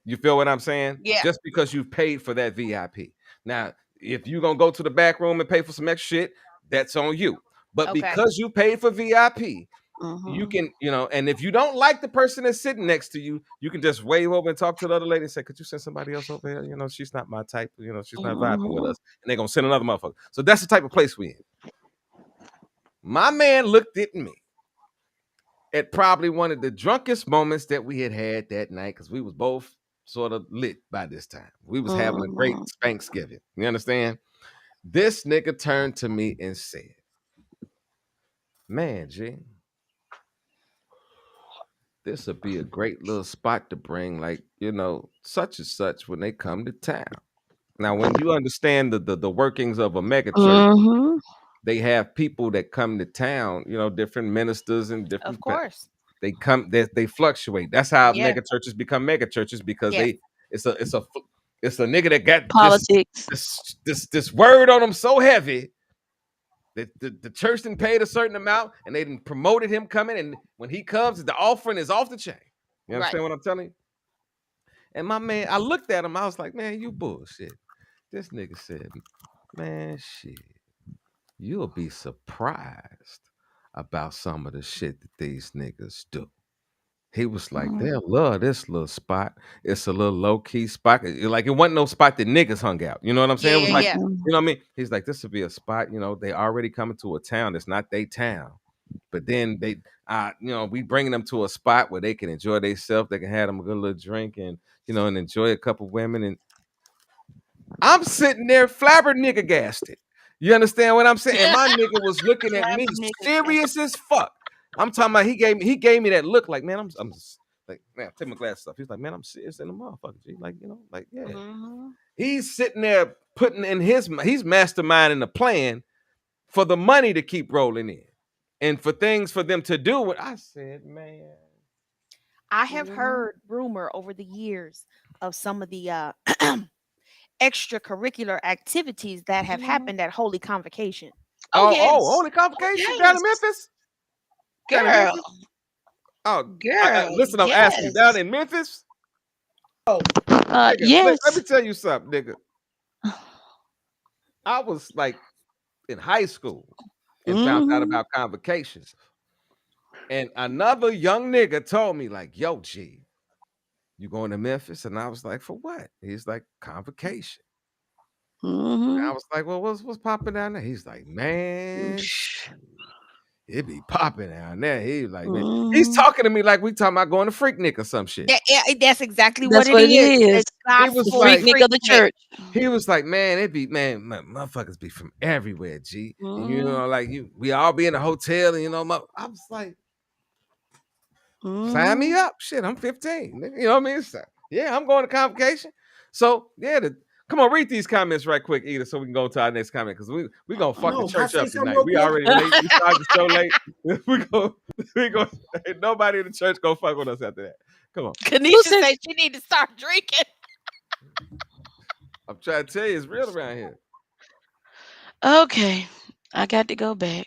You feel what I'm saying? Yeah. Just because you've paid for that VIP. Now, if you're gonna go to the back room and pay for some extra shit, that's on you. But Okay. because you paid for VIP, you Mhm. can, and if you don't like the person that's sitting next to you, you can just wave over and talk to the other lady and say, "Could you send somebody else over here? She's not my type. She's not vibing with Mhm. us." And they're gonna send another motherfucker. So that's the type of place we in. My man looked at me at probably one of the drunkest moments that we had that night because we was both sort of lit by this time. We was having a great Mhm. Thanksgiving. You understand? This nigga turned to me and said, "Man, G, this would be a great little spot to bring, like, such and such when they come to town." Now, when you understand the workings of a mega church, Mhm. they have people that come to town, different ministers and Of different course. they fluctuate. That's how Yeah. mega churches become mega churches because Yes. it's a nigga that got this Politics. this this this word on him so heavy that the church didn't pay a certain amount and they didn't promoted him coming, and when he comes, the offering is off the chain. You Right. understand what I'm telling you? And my man, I looked at him, I was like, "Man, you bullshit." This nigga said, "Man, shit, you'll be surprised about some of the shit that these niggas do." He was like, Mhm. "They'll love this little spot. It's a little low key spot. Like it wasn't no spot that niggas hung out. You know what I'm saying? Yeah, It was yeah, like, yeah. Mhm. you know what I mean? He's like, this would be a spot. They already coming to a town that's not their town, but then we bringing them to a spot where they can enjoy themselves. They can have them a good little drink and enjoy a couple women. And I'm sitting there flabbergasted. You understand what I'm saying? And my nigga was looking at me Flabbergasted. serious as fuck. I'm talking about he gave me that look like, man, I'm just like, man, take my glasses off. He's like, man, I'm serious in the motherfucker. G. Like, like, yeah. Mhm. He's sitting there putting in he's masterminding the plan for the money to keep rolling in and for things for them to do. What I said, man. I have Mhm. heard rumor over the years of some of the extracurricular activities that have Mhm. happened at Holy Convocation. Oh Holy yes. Oh convocation down in yes. Memphis? Down in Girl. Memphis? Oh, Girl. listen, I'm asking you, down Yes. in Memphis? Nigga, let me Yes. tell you something, nigga. I was like in high school and found out Mhm. about convocations. And another young nigga told me, like, "Yo, G, you going to Memphis?" And I was like, "For what?" He's like, "Convocation." And I Mhm. was like, "Well, what's popping down there?" He's like, "Man, Sh- shit. it be popping down there. He like, man, he's Mhm. talking to me like we talking about going to Freaknik or some shit. That's exactly That's what what it it is. is. It's He was The gospel like, Freaknik of the Freaknik. church. he was like, man, it be motherfuckers be from everywhere, G. And you Mhm. know, like we all be in a hotel, and you know, I was like, sign me Mhm. up. Shit, I'm 15. nigga, You know what I mean? So, yeah, I'm going to convocation. So yeah, come on, read these comments right quick, Edith, so we can go to our next comment because we gonna fuck the No, can I church say up something tonight. real We quick? already late. We started the show late. we go. Ain't nobody in the church gonna fuck with us after that. Come on. Kanisha said- said she need to start drinking. I'm trying to tell you, it's real around here. Okay, I got to go back.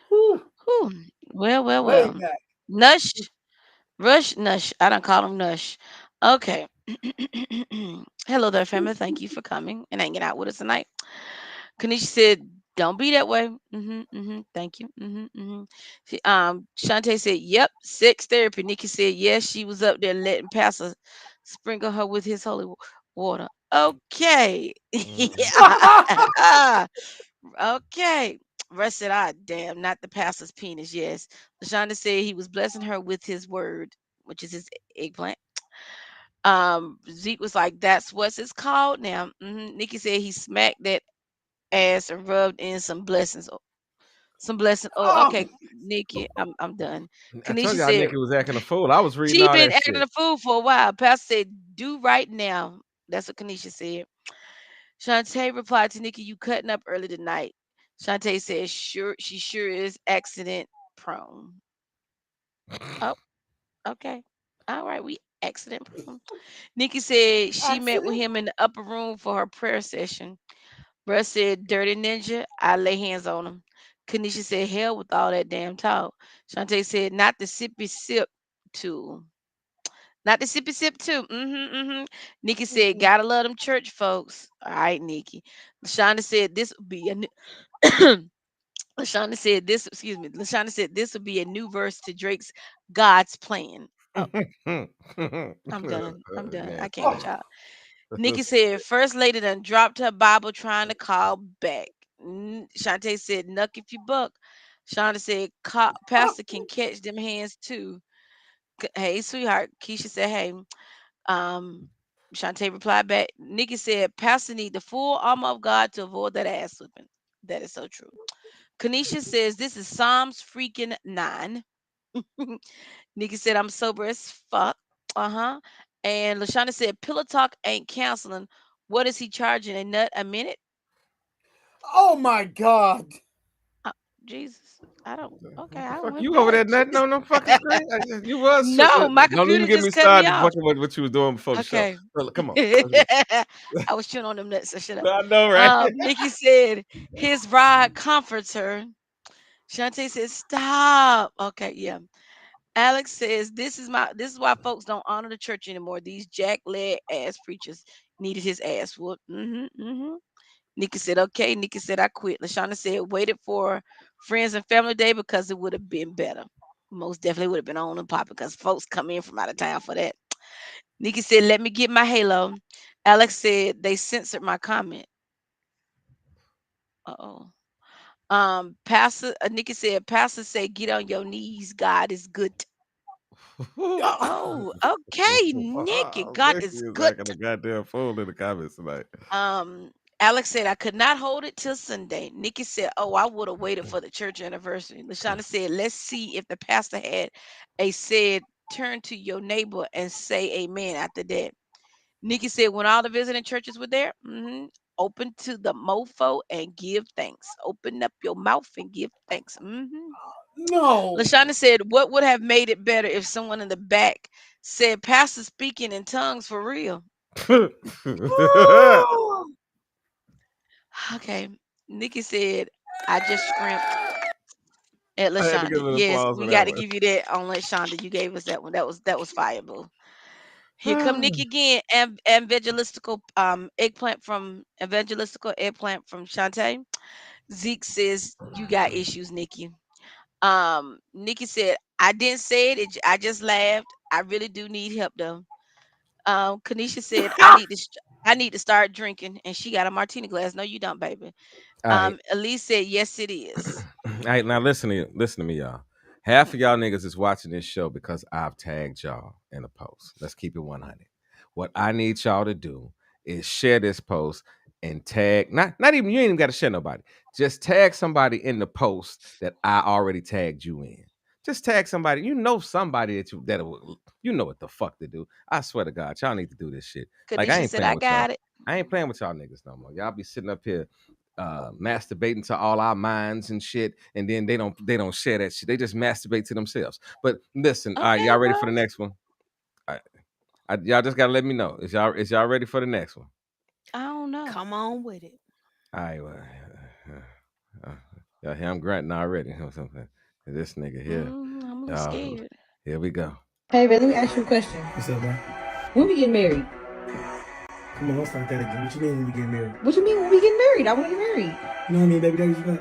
Whew, Whew. Well, well, way well. back. Nush, Rush, Nush. I don't call him Nush. Okay. Hello there, family. Thank you for coming and hanging out with us tonight. Kanisha said, "Don't be that way." Thank you. Shantae said, "Yep, sex therapy." Nikki said, "Yes, she was up there letting Pastor sprinkle her with his holy water." Okay. Okay. Russ said, "Ah, damn, not the pastor's penis." Yes. LaShonda said he was blessing her with his word, which is his eggplant. Zeke was like, "That's what it's called now." Nikki said he smacked that ass and rubbed in some blessings. Some blessing. Oh, okay, Nikki, I'm done. I told Kanisha y'all said Nikki was acting a fool. I was reading she all been that acting shit. a fool for a while. Pastor said, "Do right now." That's what Kanisha said. Shantae replied to Nikki, "You cutting up early tonight." Shantae said, "Sure, she sure is accident prone." Oh, okay. All right, we accident prone. Nikki said she met with Accident? him in the upper room for her prayer session. Russ said, "Dirty ninja, I lay hands on him." Kanisha said, "Hell with all that damn talk." Shantae said, "Not the sippy sip tool. Not the sippy sip too." Nikki said, "Gotta love them church folks." All right, Nikki. Lashonda said this would be a new Lashonda said this, excuse me. Lashonda said this would be a new verse to Drake's God's plan. Oh, I'm done. I'm done. Man. I can't with y'all. Nikki said, "First lady done dropped her Bible trying to call back." Shantae said, "Nuck if you buck." Shonda said, "Pastor can catch them hands too." Hey, sweetheart. Keisha said, "Hey." Um, Shantae replied back. Nikki said, "Pastor need the full armor of God to avoid that ass whipping." That is so true. Kanisha says, "This is Psalms freaking 9." Nikki said, "I'm sober as fuck." Uh-huh. And Lashana said, "Pillow talk ain't counseling. What is he charging? A nut a minute?" Oh my God. Uh, Jesus. I don't. Okay, What the I fuck? went You over back. there nutting on them fucking screen? You was. No, my Don't even computer get me just cut me started off. fucking what you was doing before the show. Okay. Well, come on. Let's go. I was chewing on them nuts, so shut up. I know, right? Nikki said his ride comforts her. Shantae said, "Stop." Okay, yeah. Alex says, this is why folks don't honor the church anymore. These jack leg ass preachers needed his ass whooped." Nikki said, "Okay." Nikki said, "I quit." Lashana said, "Waited for Friends and Family Day because it would have been better." Most definitely would have been on and pop because folks come in from out of town for that. Nikki said, "Let me get my halo." Alex said, "They censored my comment." Uh-oh. Pastor Nikki said, "Pastor said, get on your knees. God is good." Oh, okay, Nikki. God Nikki is is good. acting a goddamn fool in the comments tonight. Alex said, "I could not hold it till Sunday." Nikki said, "Oh, I would have waited for the church anniversary." Lashana said, "Let's see if the pastor had a said, turn to your neighbor and say amen after that." Nikki said, "When all the visiting churches were there, open to the mofo and give thanks. Open up your mouth and give thanks." No. Lashana said, "What would have made it better if someone in the back said, 'Pastor speaking in tongues for real'?" Okay. Nikki said, "I just scrimped at I had to LaShonda." give an Yes, applause for we that got to one. give you that on LaShonda. You gave us that one. That was fireable. Here come Nikki again. Evangelistical eggplant from Shantae. Zeke says, "You got issues, Nikki." Nikki said, "I didn't say it. I just laughed. I really do need help though." Kanisha said, I need to start drinking," and she got a martini glass. No, you don't, baby. All right. Elise said, "Yes, it is." Hey, now listen to me, y'all. Half of y'all niggas is watching this show because I've tagged y'all in a post. Let's keep it 100. What I need y'all to do is share this post and tag. Not even you ain't even got to share nobody. Just tag somebody in the post that I already tagged you in. Just tag somebody. You know somebody you know what the fuck to do. I swear to God, y'all need to do this shit. Like I Kadisha ain't said, playing I with y'all. got it. I ain't playing with y'all niggas no more. Y'all be sitting up here masturbating to all our minds and shit, and then they don't share that shit. They just masturbate to themselves. But listen, all right, Okay, y'all ready bro. for the next one? Y'all just gotta let me know. Is y'all ready for the next one? I don't know. Come on with it. All right, well, y'all hear I'm grunting already. This nigga here, I'm a little y'all. scared. Here we go. Hey, Ray, let me ask you a question. What's up, man? When we get married? Come on, don't start that again. What you mean when we get married? What you mean when we get married? I want to get married. You know how many baby daddies you got?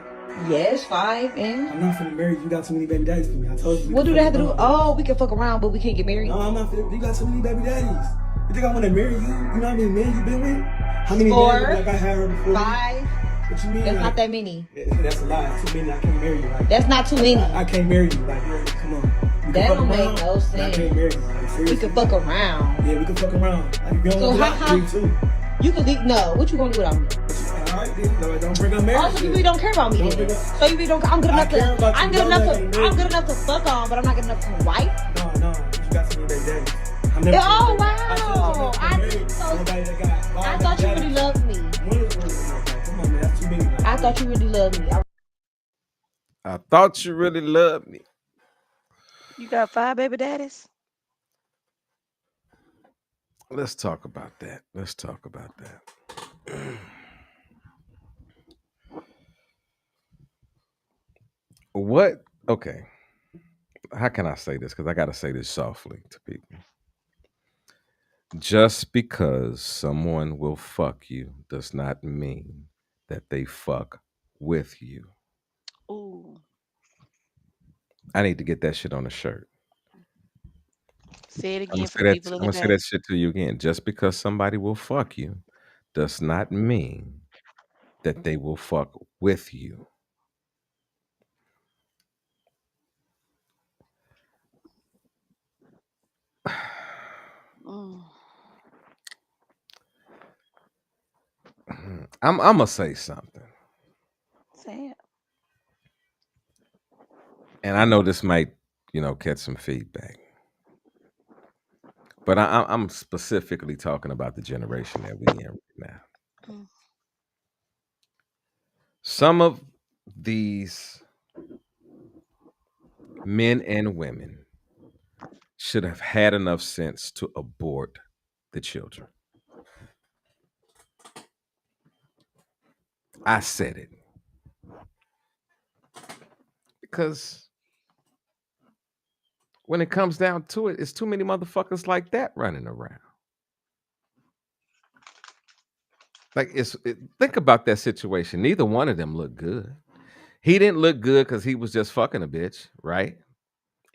Yes, 5 and. I'm not finna marry you. You got too many baby daddies for me. I told you. What do they have to do? Oh, we can fuck around, but we can't get married. No, I'm not finna. You got too many baby daddies. You think I want to marry you? You know how many men you been with? How many 4, men like I had her before? 5. What you mean? That's like, not that many. That's a lie. Too many. I can't marry you. Like, That's not too many. I can't marry you. Like, come on. We can That fuck don't make around, no but I sense. can't marry you. Like, We seriously. can fuck around. Yeah, we can fuck around. Like, you So don't how- me too. You can leave. No, what you gonna do without me? All right, then. No, don't bring up marriage. Also, you really don't care about me. Don't Then. bring up- So you really don't. I'm good I enough care to. about you. I'm good Don't enough let to. me marry I'm good you. enough to fuck on, but I'm not good enough to wife. No, you got too many baby daddies. I'm Yeah, never oh, gonna marry you. wow. I I married think so. nobody that got I five thought you baby really daddies. loved me. One is really enough. Like, come on, man, that's too many. Like, I thought you really loved me. I thought you really loved me. You got 5 baby daddies? Let's talk about that. Let's talk about that. What? Okay. How can I say this? Because I got to say this softly to people. Just because someone will fuck you does not mean that they fuck with you. Ooh. I need to get that shit on a shirt. Say it I'm gonna again for say the that. people in I'm the gonna say back. that shit to you again. Just because somebody will fuck you does not mean that they will fuck with you. Mm. I'm gonna say something, Say it. and I know this might, catch some feedback, but I'm specifically talking about the generation that we in right now. Mm. Some of these men and women should have had enough sense to abort the children. I said it because when it comes down to it, it's too many motherfuckers like that running around. Like think about that situation. Neither one of them looked good. He didn't look good because he was just fucking a bitch, right?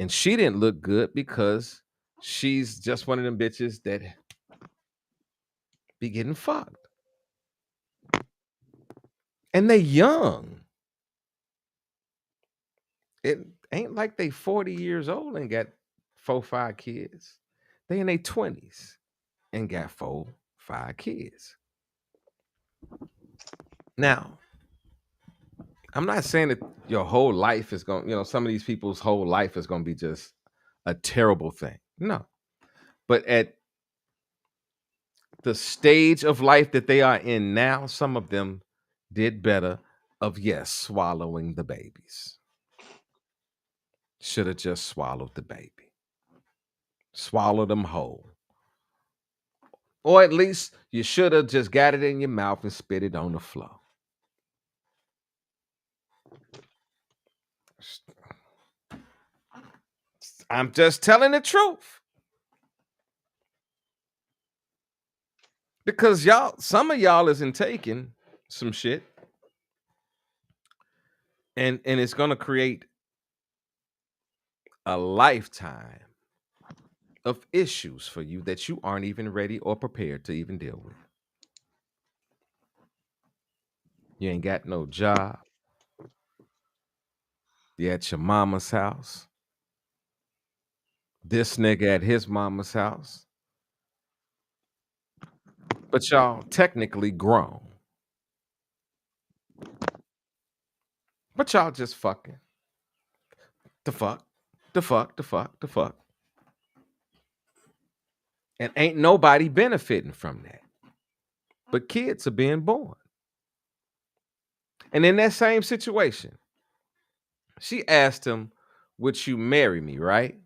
And she didn't look good because she's just one of them bitches that be getting fucked. And they young. It ain't like they 40 years old and got 4, 5 kids. They in their 20s and got 4, 5 kids. Now, I'm not saying that your whole life is going, some of these people's whole life is going to be just a terrible thing. No. But at the stage of life that they are in now, some of them did better of, yes, swallowing the babies. Should have just swallowed the baby. Swallow them whole. Or at least you should have just got it in your mouth and spit it on the floor. I'm just telling the truth. Because some of y'all isn't taking some shit. And it's going to create a lifetime of issues for you that you aren't even ready or prepared to even deal with. You ain't got no job. You at your mama's house. This nigga at his mama's house. But y'all technically grown. But y'all just fucking. The fuck. The fuck. The fuck. The fuck. And ain't nobody benefiting from that. But kids are being born. And in that same situation, she asked him, would you marry me, right?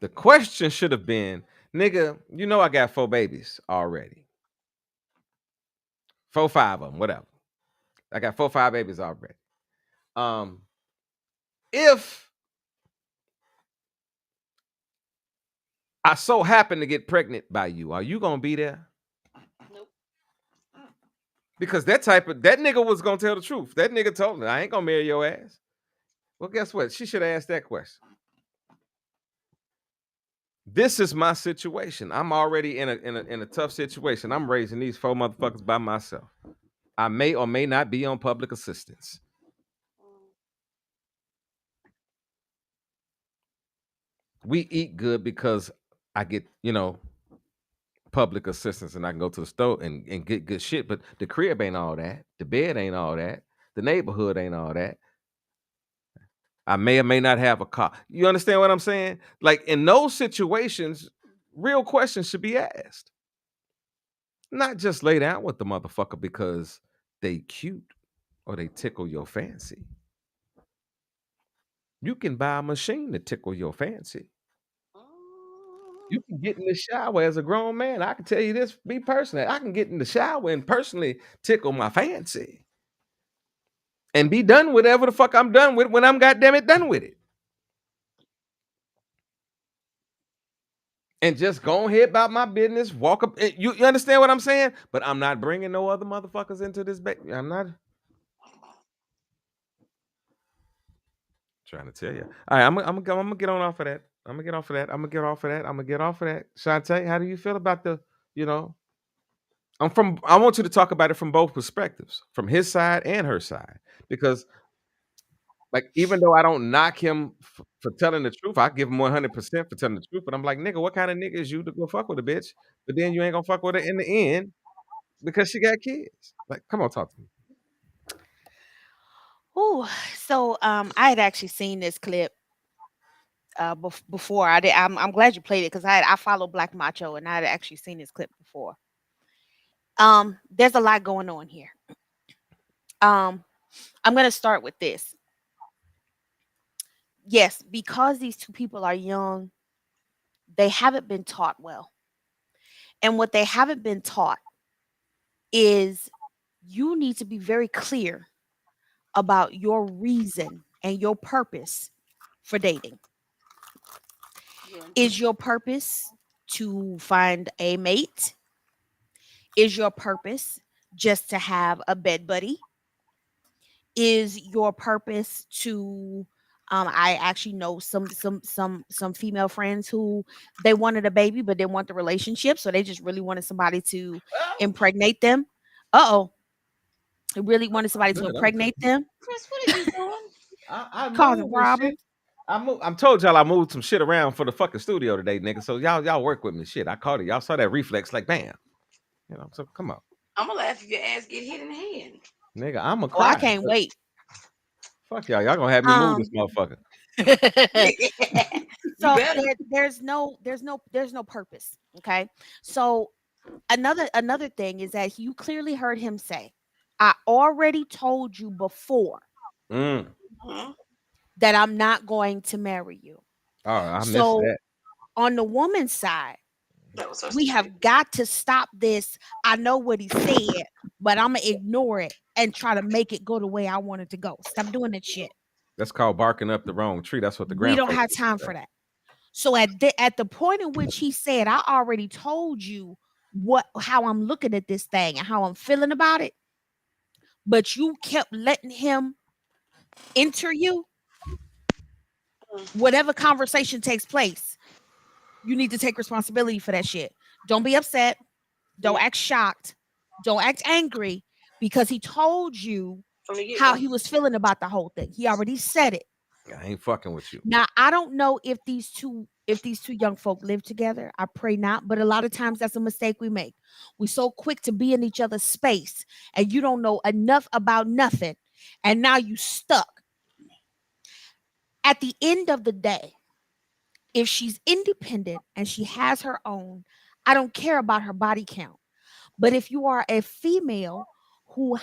The question should have been, nigga, you know I got 4 babies already. 4, 5 of them, whatever. I got 4, 5 babies already. If I so happen to get pregnant by you, are you gonna be there? Nope. Because that nigga was gonna tell the truth. That nigga told me I ain't gonna marry your ass. Well, guess what? She should have asked that question. This is my situation. I'm already in a tough situation. I'm raising these 4 motherfuckers by myself. I may or may not be on public assistance. We eat good because I get, public assistance and I can go to the store and get good shit. But the crib ain't all that. The bed ain't all that. The neighborhood ain't all that. I may or may not have a car. You understand what I'm saying? Like in those situations, real questions should be asked. Not just lay down with the motherfucker because they cute or they tickle your fancy. You can buy a machine to tickle your fancy. You can get in the shower as a grown man. I can tell you this, me personally, I can get in the shower and personally tickle my fancy. And be done with whatever the fuck I'm done with when I'm goddamn it done with it. And just go ahead about my business, walk up. You understand what I'm saying? But I'm not bringing no other motherfuckers into this baby. I'm not trying to tell you. All right, I'm gonna get on off of that. I'm gonna get off of that. Shantae, how do you feel about the, I want you to talk about it from both perspectives, from his side and her side. Because like, even though I don't knock him for telling the truth, I give him 100% for telling the truth. But I'm like, nigga, what kind of nigga is you to go fuck with a bitch? But then you ain't gonna fuck with her in the end because she got kids. Like, come on, talk to me. Ooh, so I had actually seen this clip before. I'm glad you played it because I follow Black Macho and I had actually seen this clip before. There's a lot going on here. I'm gonna start with this. Yes, because these two people are young, they haven't been taught well. And what they haven't been taught is you need to be very clear about your reason and your purpose for dating. Is your purpose to find a mate? Is your purpose just to have a bed buddy? Is your purpose to I actually know some female friends who they wanted a baby but didn't want the relationship, so they just really wanted somebody to impregnate them. They really wanted somebody to impregnate them. Chris, what are you doing? I Causing moved problems. I'm told y'all I moved some shit around for the fucking studio today, nigga. So y'all work with me. Shit, I caught it. Y'all saw that reflex, like bam. So come on. I'm gonna laugh if your ass get hit in the head. Nigga, I'm a Oh, cry. I can't wait. Fuck y'all. Y'all gonna have me move this motherfucker. So there's no purpose. Okay. So another thing is that you clearly heard him say, I already told you before that I'm not going to marry you. Oh, I missed So that. on the woman's side, That was so we have got to stop this. I know what he said, but I'm gonna ignore it and try to make it go the way I want it to go. Stop doing that shit. That's called barking up the wrong tree. That's what the We don't grandfolks have used to time say. for that. So at the point in which he said, I already told you how I'm looking at this thing and how I'm feeling about it, but you kept letting him enter you. Whatever conversation takes place, you need to take responsibility for that shit. Don't be upset. Don't act shocked. Don't act angry because he told you From the how get-go. he was feeling about the whole thing. He already said it. I ain't fucking with you. Now, I don't know if these two young folk live together. I pray not, but a lot of times that's a mistake we make. We so quick to be in each other's space and you don't know enough about nothing and now you stuck. At the end of the day, if she's independent and she has her own, I don't care about her body count. But if you are a female who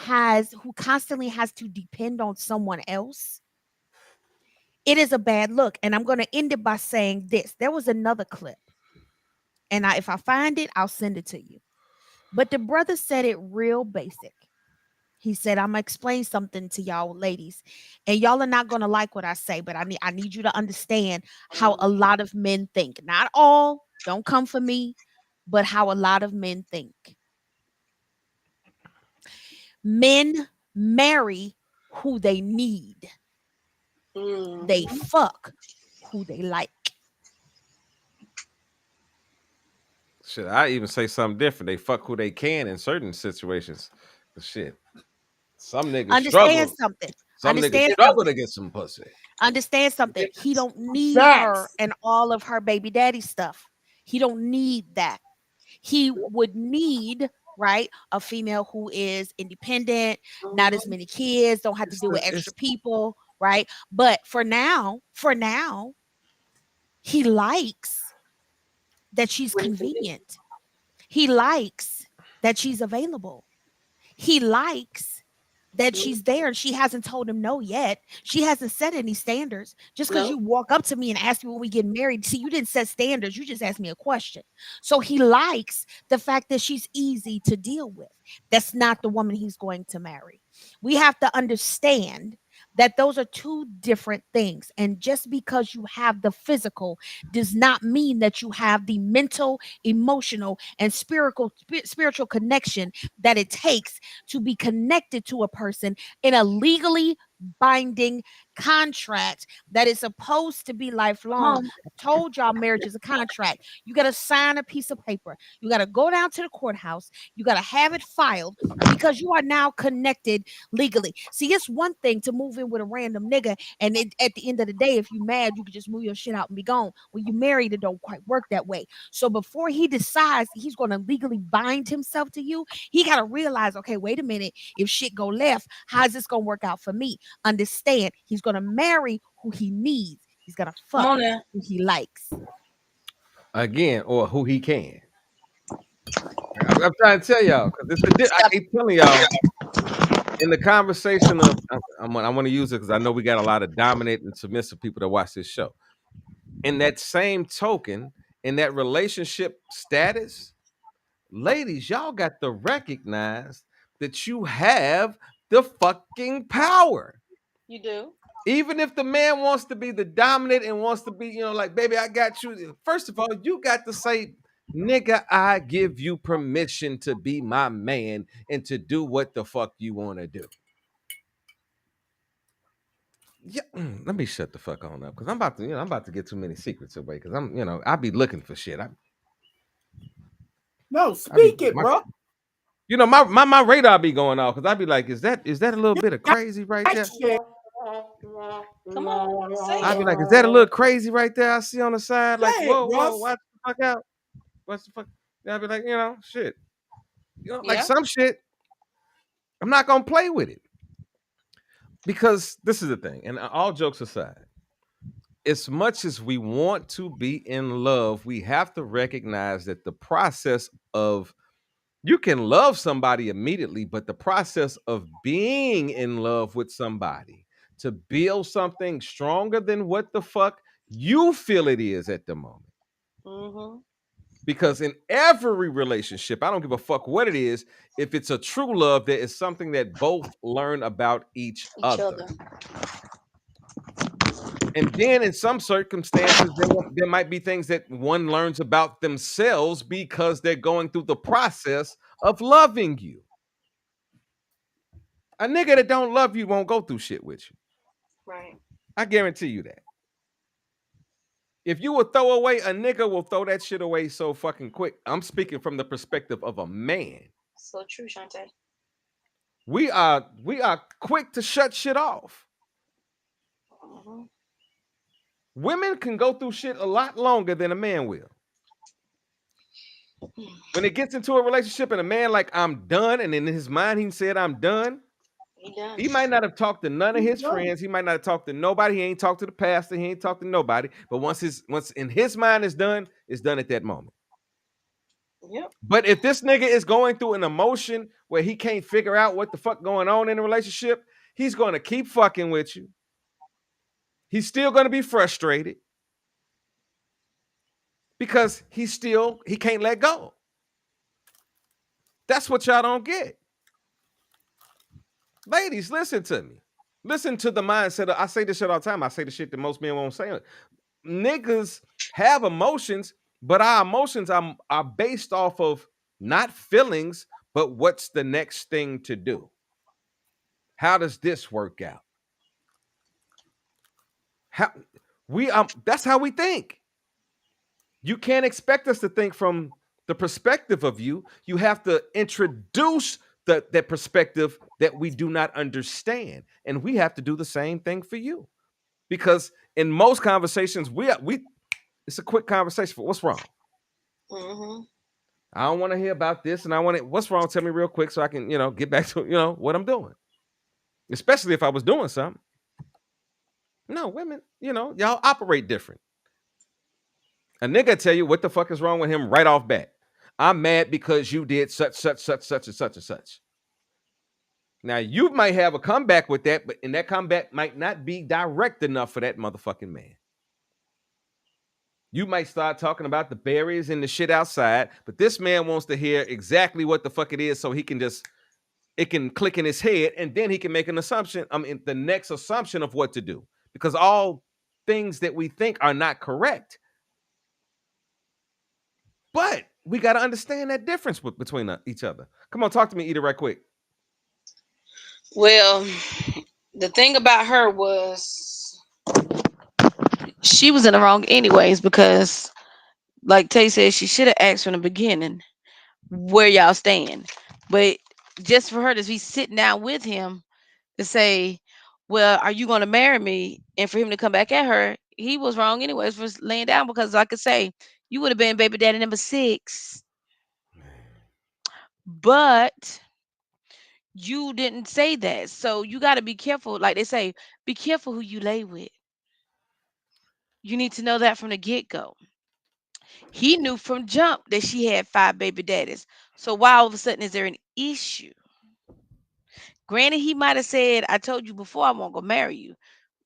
constantly has to depend on someone else, it is a bad look. And I'm going to end it by saying this. There was another clip. And if I find it, I'll send it to you. But the brother said it real basic. He said, I'm going to explain something to y'all ladies. And y'all are not going to like what I say, but I need you to understand how a lot of men think. Not all, don't come for me, but how a lot of men think. Men marry who they need. They fuck who they like. Shit, I even say something different. They fuck who they can in certain situations. But shit, some niggas Understand struggle. something. Some Understand niggas struggle something. to get some pussy. Understand something. He don't need Facts. her and all of her baby daddy stuff. He don't need that. He would need, right, a female who is independent, not as many kids, don't have to deal with extra people, right? But for now, he likes that she's convenient. He likes that she's available. He likes that she's there and she hasn't told him no yet. She hasn't set any standards. Just because you walk up to me and ask me when we get married, see, you didn't set standards. You just asked me a question. So he likes the fact that she's easy to deal with. That's not the woman he's going to marry. We have to understand that those are two different things. And just because you have the physical does not mean that you have the mental, emotional, and spiritual connection that it takes to be connected to a person in a legally binding contract that is supposed to be lifelong. I told y'all marriage is a contract. You got to sign a piece of paper. You got to go down to the courthouse. You got to have it filed because you are now connected legally. See, it's one thing to move in with a random nigga and at the end of the day, if you mad, you can just move your shit out and be gone. When you married, it don't quite work that way. So before he decides he's going to legally bind himself to you, he got to realize, okay, wait a minute. If shit go left, how's this going to work out for me? Understand, he's going to marry who he needs. He's going to fuck who he likes. Again, or who he can. I'm trying to tell y'all, because I keep telling y'all, in the conversation of, I want to use it because I know we got a lot of dominant and submissive people that watch this show. In that same token, in that relationship status, ladies, y'all got to recognize that you have the fucking power. You do. Even if the man wants to be the dominant and wants to be, like, baby, I got you. First of all, you got to say, nigga, I give you permission to be my man and to do what the fuck you want to do. Yeah, let me shut the fuck on up because I'm about to get too many secrets away because I be looking for shit. No, speak it, bro. My radar be going off because I be like, is that a little bit of crazy right there? Come on, say I be it. like, is that a little crazy right there? I see on the side, like, Say it, whoa, Russ. watch the fuck out. What's the fuck? I be like, shit. Like Yeah. some shit, I'm not gonna play with it. Because this is the thing, and all jokes aside, as much as we want to be in love, we have to recognize that the process of you can love somebody immediately, but the process of being in love with somebody to build something stronger than what the fuck you feel it is at the moment. Mm-hmm. Because in every relationship, I don't give a fuck what it is, if it's a true love, there is something that both learn about each other. And then in some circumstances, there might be things that one learns about themselves because they're going through the process of loving you. A nigga that don't love you won't go through shit with you. Right. I guarantee you that. If you will throw away, a nigga will throw that shit away so fucking quick. I'm speaking from the perspective of a man. So true, Shantae. we are quick to shut shit off. Mhm. Women can go through shit a lot longer than a man will. When it gets into a relationship and a man like, I'm done, and in his mind he said, I'm done, He done. he might not have talked to none of He's his done. friends. He might not have talked to nobody. He ain't talked to the pastor. He ain't talked to nobody. But once in his mind is done, it's done at that moment. Yep. But if this nigga is going through an emotion where he can't figure out what the fuck going on in a relationship, he's going to keep fucking with you. He's still going to be frustrated because he can't let go. That's what y'all don't get. Ladies, listen to me. Listen to the mindset. I say this shit all the time. I say the shit that most men won't say. Niggas have emotions, but our emotions are based off of not feelings, but what's the next thing to do? How does this work out? That's how we think. You can't expect us to think from the perspective of you. You have to introduce that perspective that we do not understand. And we have to do the same thing for you. Because in most conversations, it's a quick conversation for what's wrong. Mhm. I don't want to hear about this, and what's wrong? Tell me real quick so I can, get back to, what I'm doing. Especially if I was doing something. No, women, y'all operate different. A nigga tell you what the fuck is wrong with him right off bat. I'm mad because you did such and such. Now, you might have a comeback with that, and that comeback might not be direct enough for that motherfucking man. You might start talking about the berries and the shit outside, but this man wants to hear exactly what the fuck it is so it can click in his head, and then he can make an assumption, the next assumption of what to do. Because all things that we think are not correct. But we got to understand that difference between each other. Come on, talk to me, Eda, right quick. Well, the thing about her was She was in the wrong anyways, because like Tay said, she should have asked from the beginning where y'all stand. But just for her to be sitting down with him to say, well, are you going to marry me? And for him to come back at her, he was wrong anyways for laying down, because like I say, you would have been baby daddy number 6. But you didn't say that. So you got to be careful. Like they say, be careful who you lay with. You need to know that from the get-go. He knew from jump that she had 5 baby daddies. So why all of a sudden is there an issue? Granted, he might have said, I told you before I won't go marry you.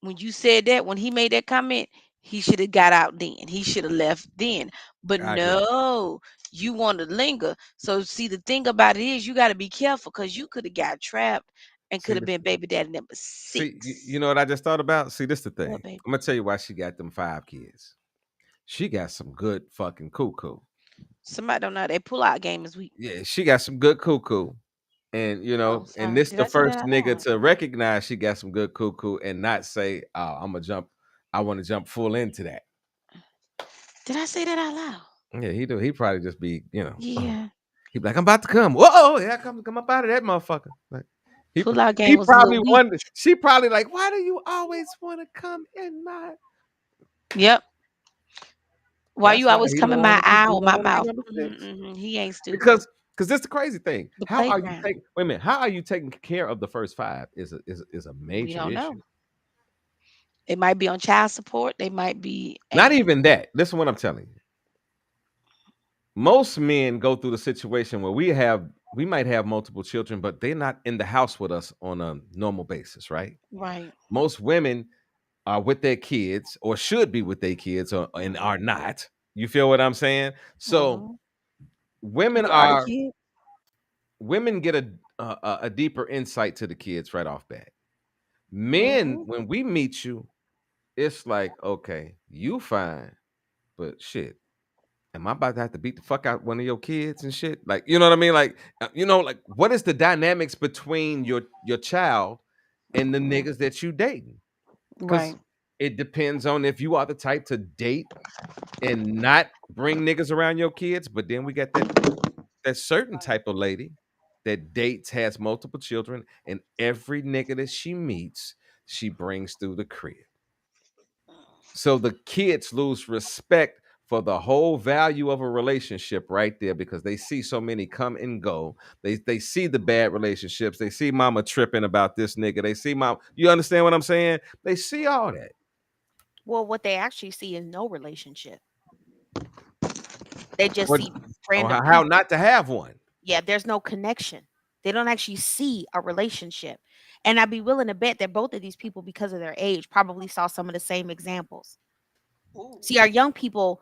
When you said that, when he made that comment, he should have got out then. He should have left then. But I agree. no, you want to linger. So see, the thing about it is you got to be careful, because you could have got trapped and could have been baby daddy number 6. See, you know what I just thought about? See, this is the thing. What, baby? I'm going to tell you why she got them 5 kids. She got some good fucking cuckoo. Somebody don't know how they pull out game is weak. Yeah, she got some good cuckoo. And, Oh, and sorry. this Did the I say that first out nigga loud? to recognize she got some good cuckoo and not say, oh, I want to jump full into that. Did I say that out loud? Yeah, he do. He probably just be, Yeah. he be like, I'm about to come. Whoa, yeah, come up out of that motherfucker. Like, Pull out game he was a probably little weak. wondered. She probably like, why do you always want to come in my? Yep. Why That's you why always he come don't in my wanna be- eye he or don't my wanna be mouth? number 6. He ain't stupid. Because this the crazy thing. The How are you playground. taking? Wait a minute. How are you taking care of the first 5? Is a We major don't issue. know. They might be on child support. They might be. Not even that. Listen, what I'm telling you. Most men go through the situation where we might have multiple children, but they're not in the house with us on a normal basis, right? Right. Most women are with their kids or should be with their kids and are not. You feel what I'm saying? So women You are the are kid. women get a deeper insight to the kids right off bat. Men, when we meet you, it's like, okay, you fine, but shit, am I about to have to beat the fuck out one of your kids and shit? Like, you know what I mean? Like, like what is the dynamics between your child and the niggas that you dating? Because Right. it depends on if you are the type to date and not bring niggas around your kids. But then we got that certain type of lady that dates, has multiple children, and every nigga that she meets, she brings through the crib. So the kids lose respect for the whole value of a relationship right there, because they see so many come and go. They see the bad relationships. They see mama tripping about this nigga. They see mom. You understand what I'm saying? They see all that. Well, what they actually see is no relationship. They just What, see or random how people. not to have one. Yeah, there's no connection. They don't actually see a relationship. And I'd be willing to bet that both of these people, because of their age, probably saw some of the same examples. Ooh. See, our young people,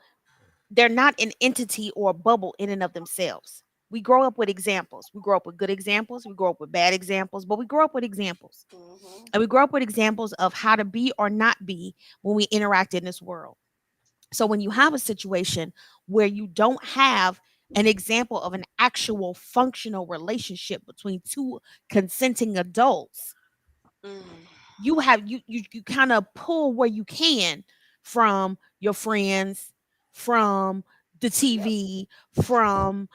they're not an entity or a bubble in and of themselves. We grow up with examples. We grow up with good examples. We grow up with bad examples, but we grow up with examples. Mhm. And we grow up with examples of how to be or not be when we interact in this world. So when you have a situation where you don't have an example of an actual functional relationship between two consenting adults, Mm. you have you kind of pull where you can from your friends, from the TV, from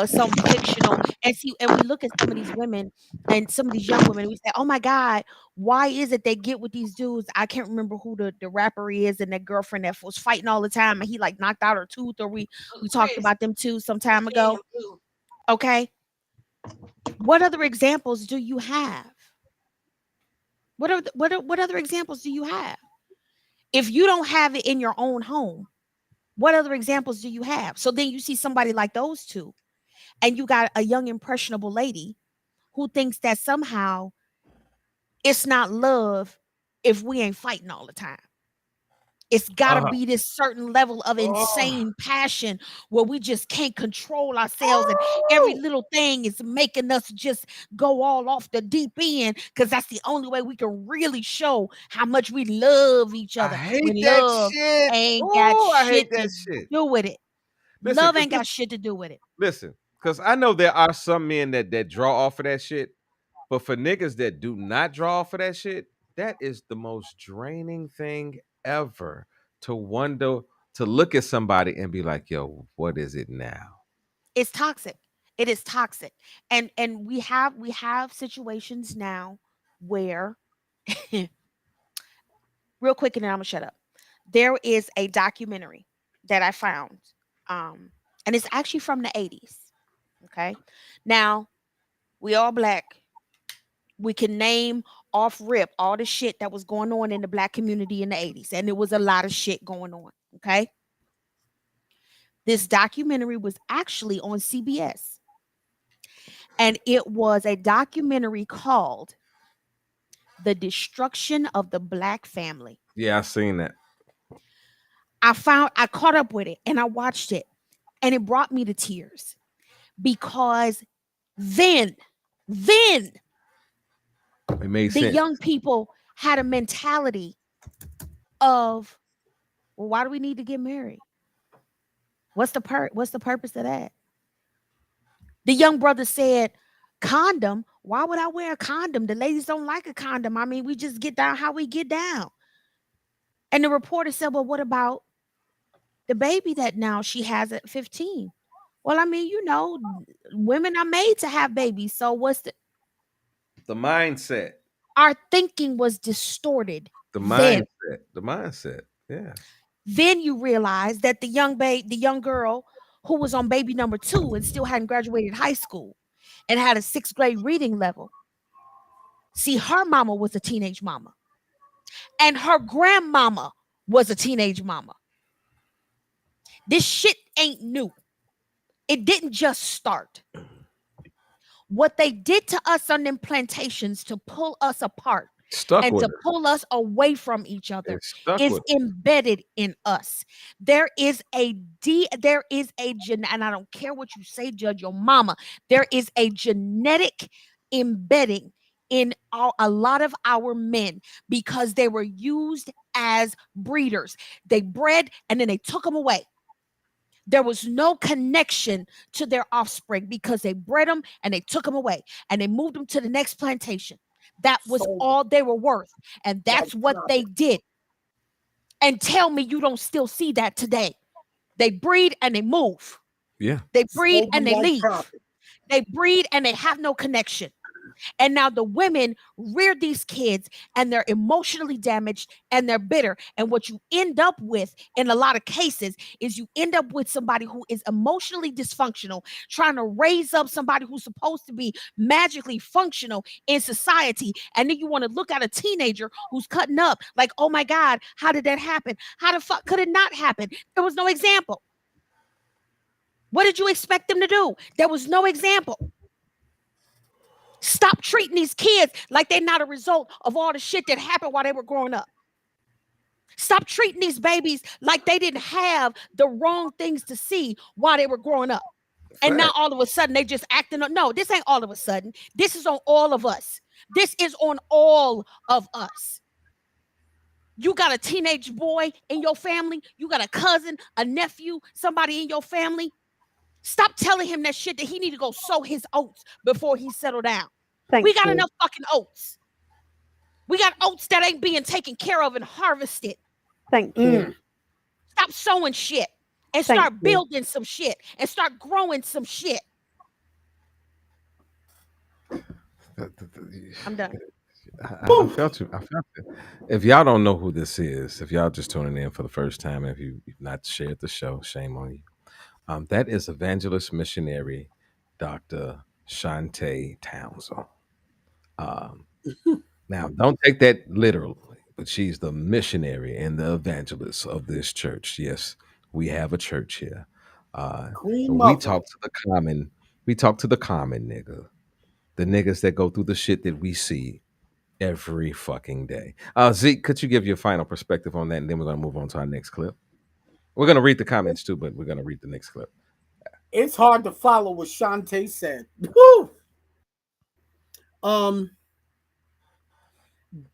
some fictional, and see, and we look at some of these women and some of these young women, and we say, oh my God, why is it they get with these dudes? I can't remember who the rapper is, and that girlfriend that was fighting all the time, and he like knocked out her tooth, or we talked Chris, about them too some time Chris Daniel ago. too. Okay, what other examples do you have? What other examples do you have? If you don't have it in your own home, what other examples do you have? So then you see somebody like those two, and you got a young impressionable lady who thinks that somehow it's not love if we ain't fighting all the time. It's got to Uh, be this certain level of oh, insane passion where we just can't control ourselves, and every little thing is making us just go all off the deep end, because that's the only way we can really show how much we love each I other. When hate that love shit. ain't got Oh, I hate shit to that shit. do with it. Listen, Love ain't got shit to do with it. because I know there are some men that draw off of that shit, but for niggas that do not draw off of that shit, that is the most draining thing ever. To wonder, to look at somebody and be like, "Yo, what is it now?" It's toxic. It is toxic. And we have situations now where real quick, and then I'm gonna shut up. There is a documentary that I found, um, and it's actually from the 80s. Okay, now we all black. We can name off rip all the shit that was going on in the black community in the 80s, and there was a lot of shit going on. Okay, this documentary was actually on CBS, and it was a documentary called "The Destruction of the Black Family." Yeah, I seen that. I caught up with it and I watched it, and it brought me to tears, because then It made the sense. young people had a mentality of, well, why do we need to get married? What's the purpose of that? The young brother said, condom, why would I wear a condom? The ladies don't like a condom. I mean, we just get down how we get down. And the reporter said, well, what about the baby that now she has at 15? Well, I mean, women are made to have babies. So what's The mindset. our thinking was distorted. The Then mindset. The mindset. Yeah. then you realize that the young girl who was on baby number 2 and still hadn't graduated high school and had a 6th grade reading level. See, her mama was a teenage mama, and her grandmama was a teenage mama. This shit ain't new. It didn't just start. What they did to us on them plantations to pull us apart Stuck and with to it. pull us away from each other It's stuck is with it. embedded in us. There is a and I don't care what you say, judge your mama. There is a genetic embedding in a lot of our men, because they were used as breeders. They bred and then they took them away. There was no connection to their offspring because they bred them and they took them away and they moved them to the next plantation. That was Sold all they were worth. And that's like what they profit. did. And tell me you don't still see that today. They breed and they move. Yeah. They breed Sold and them they like leave. profit. They breed and they have no connection. And now the women rear these kids and they're emotionally damaged and they're bitter. And what you end up with in a lot of cases is you end up with somebody who is emotionally dysfunctional, trying to raise up somebody who's supposed to be magically functional in society. And then you want to look at a teenager who's cutting up like, oh my God, how did that happen? How the fuck could it not happen? There was no example. What did you expect them to do? There was no example. Stop treating these kids like they're not a result of all the shit that happened while they were growing up. Stop treating these babies like they didn't have the wrong things to see while they were growing up. And now all of a sudden they just acting up. No, this ain't all of a sudden. This is on all of us. This is on all of us. You got a teenage boy in your family. You got a cousin, a nephew, somebody in your family. Stop telling him that shit that he need to go sow his oats before he settle down. We got enough fucking oats. We got oats that ain't being taken care of and harvested. Thank you. Stop sowing shit and start building some shit and start growing some shit. I'm done. I felt you. I felt it. If y'all don't know who this is, if y'all just tuning in for the first time, if you've not shared the show, shame on you. That is evangelist missionary Dr. Shantae Townsend. Now, don't take that literally, but she's the missionary and the evangelist of this church. Yes, we have a church here. Queen We Mother. talk to the common. We talk to the common nigga, the niggas that go through the shit that we see every fucking day. Zeke, could you give your final perspective on that, and then we're gonna move on to our next clip. We're gonna read the comments too, but we're gonna read the next clip. It's hard to follow what Shantae said. Woo!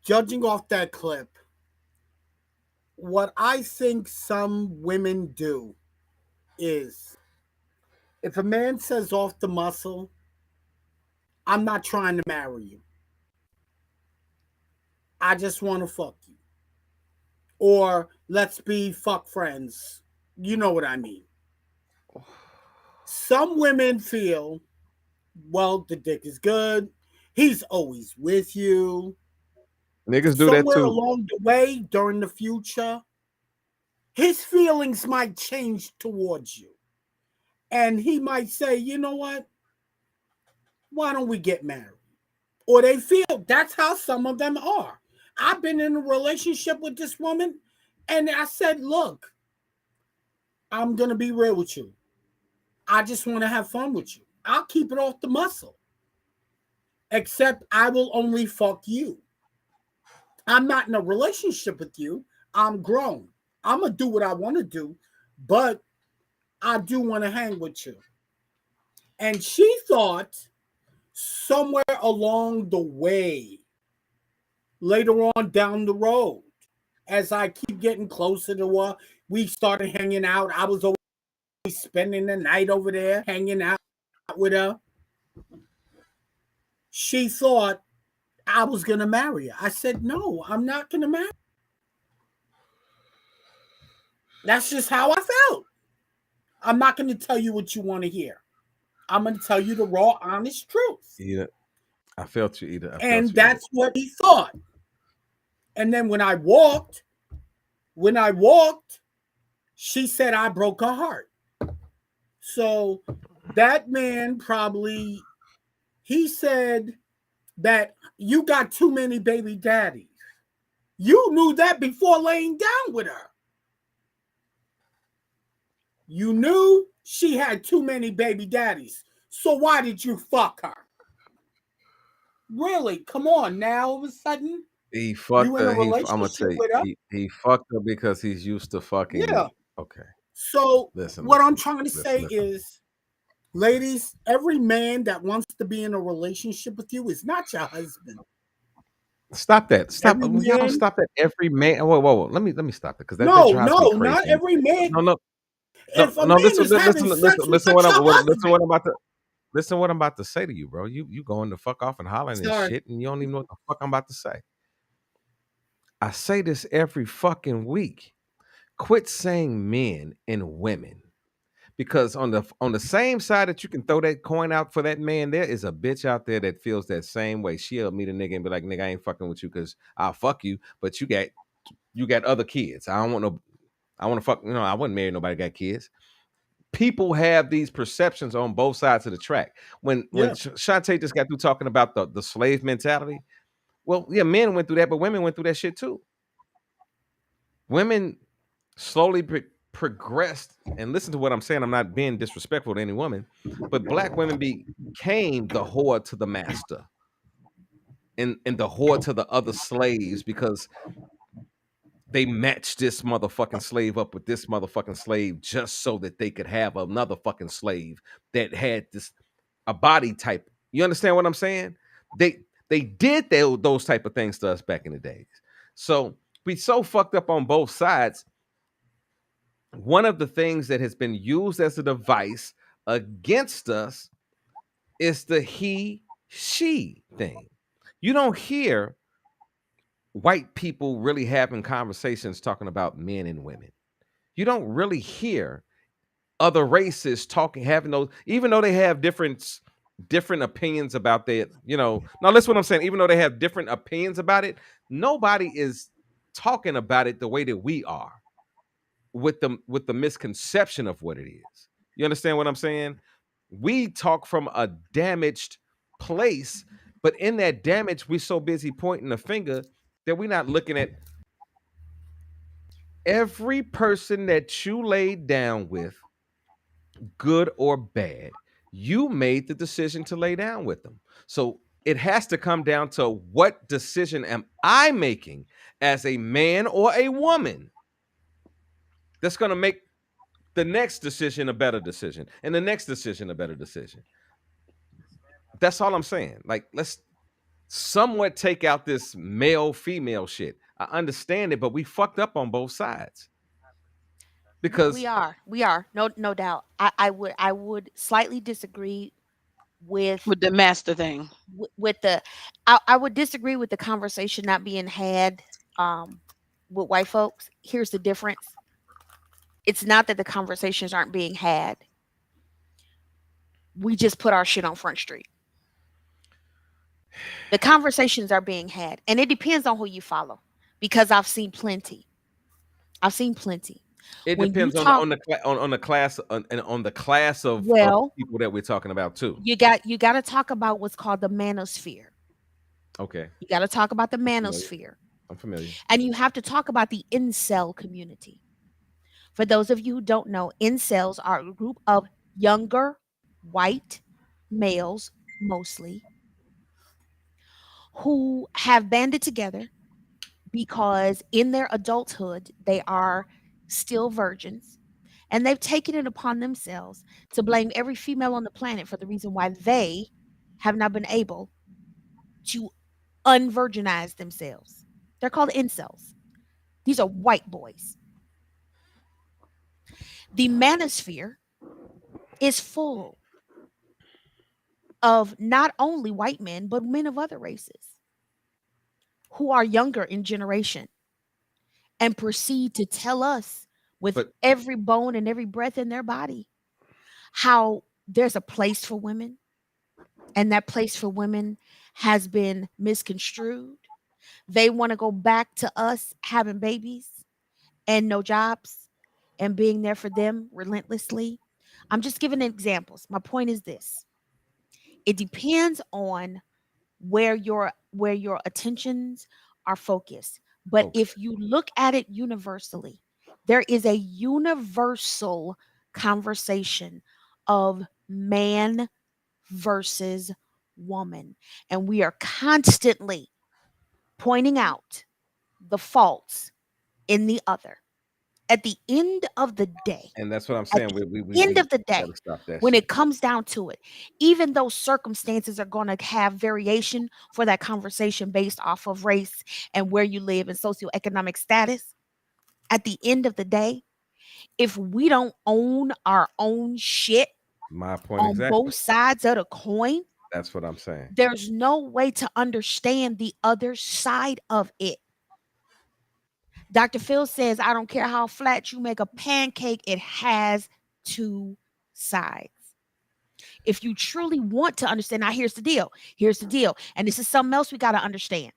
Judging off that clip, what I think some women do is if a man says off the muscle, I'm not trying to marry you. I just want to fuck you. Or let's be fuck friends. You know what I mean. Some women feel, well, the dick is good. He's always with you. Niggas do that Somewhere too. along the way, during the future, his feelings might change towards you. And he might say, you know what? Why don't we get married? Or they feel that's how some of them are. I've been in a relationship with this woman, and I said, look, I'm going to be real with you. I just want to have fun with you. I'll keep it off the muscle. Except I will only fuck you. I'm not in a relationship with you. I'm grown. I'm going to do what I want to do, but I do want to hang with you. And she thought somewhere along the way, later on down the road, as I keep getting closer to her, we started hanging out. I was always spending the night over there, hanging out with her. She thought I was going to marry her. I said, no, I'm not going to marry her. That's just how I felt. I'm not going to tell you what you want to hear. I'm going to tell you the raw, honest truth. Eda, I felt you, Eda. And that's what he thought. And then when I walked, she said I broke her heart. So that man probably, he said that you got too many baby daddies. You knew that before laying down with her. You knew she had too many baby daddies. So why did you fuck her? Really? Come on now, all of a sudden. He fucked You in a her. I'm gonna relationship tell you, with her? he fucked her because he's used to fucking. Yeah. Okay. So Listen, what I'm listen, trying to listen, say listen. is, ladies, every man that wants to be in a relationship with you is not your husband. Stop that. Stop. Every Y'all don't man- stop that. Every man. Whoa. Let me stop it because that No, drives me no, crazy. not every man. No. If a No. man Listen. is having sex with Listen. your Listen. husband, Listen. What I'm about to say to you, bro. You going to fuck off and hollering and Sorry. shit, and you don't even know what the fuck I'm about to say. I say this every fucking week. Quit saying men and women. Because on the same side that you can throw that coin out for that man, there is a bitch out there that feels that same way. She'll meet a nigga and be like, nigga, I ain't fucking with you because I'll fuck you, but you got other kids. I don't want no, I want to fuck, I wouldn't marry nobody got kids. People have these perceptions on both sides of the track. When Shantae just got through talking about the slave mentality, well, yeah, men went through that, but women went through that shit too. Women slowly progressed, and listen to what I'm saying. I'm not being disrespectful to any woman, but black women became the whore to the master and the whore to the other slaves because they matched this motherfucking slave up with this motherfucking slave just so that they could have another fucking slave that had a body type. You understand what I'm saying? They did those type of things to us back in the days. So we so fucked up on both sides. One of the things that has been used as a device against us is the he-she thing. You don't hear white people really having conversations talking about men and women. You don't really hear other races having those, even though they have different opinions about that. Now listen what I'm saying. Even though they have different opinions about it, nobody is talking about it the way that we are. With the misconception of what it is. You understand what I'm saying? We talk from a damaged place, but in that damage, we're so busy pointing the finger that we're not looking at every person that you laid down with, good or bad. You made the decision to lay down with them. So it has to come down to what decision am I making as a man or a woman that's going to make the next decision a better decision, and the next decision a better decision. That's all I'm saying. Like, let's somewhat take out this male-female shit. I understand it, but we fucked up on both sides. Because we are no doubt. I would slightly disagree with the master thing. I would disagree with the conversation not being had with white folks. Here's the difference. It's not that the conversations aren't being had. We just put our shit on Front Street. The conversations are being had, and it depends on who you follow, because I've seen plenty. It depends on the class of people that we're talking about too. You got to talk about what's called the manosphere. Okay. You got to talk about the manosphere. I'm familiar. And you have to talk about the incel community. For those of you who don't know, incels are a group of younger white males, mostly, who have banded together because in their adulthood, they are still virgins, and they've taken it upon themselves to blame every female on the planet for the reason why they have not been able to unvirginize themselves. They're called incels. These are white boys. The manosphere is full of not only white men, but men of other races who are younger in generation and proceed to tell us with every bone and every breath in their body how there's a place for women, and that place for women has been misconstrued. They want to go back to us having babies and no jobs and being there for them relentlessly. I'm just giving examples. My point is this. It depends on where your attentions are focused. But if you look at it universally, there is a universal conversation of man versus woman. And we are constantly pointing out the faults in the other. At the end of the day, and that's what I'm saying. End of the day, when it comes down to it, even though circumstances are going to have variation for that conversation based off of race and where you live and socioeconomic status, at the end of the day, if we don't own our own shit, my point on exactly. both sides of the coin, that's what I'm saying. There's no way to understand the other side of it. Dr. Phil says, I don't care how flat you make a pancake, it has to sides. If you truly want to understand, now here's the deal. Here's the deal. And this is something else we got to understand.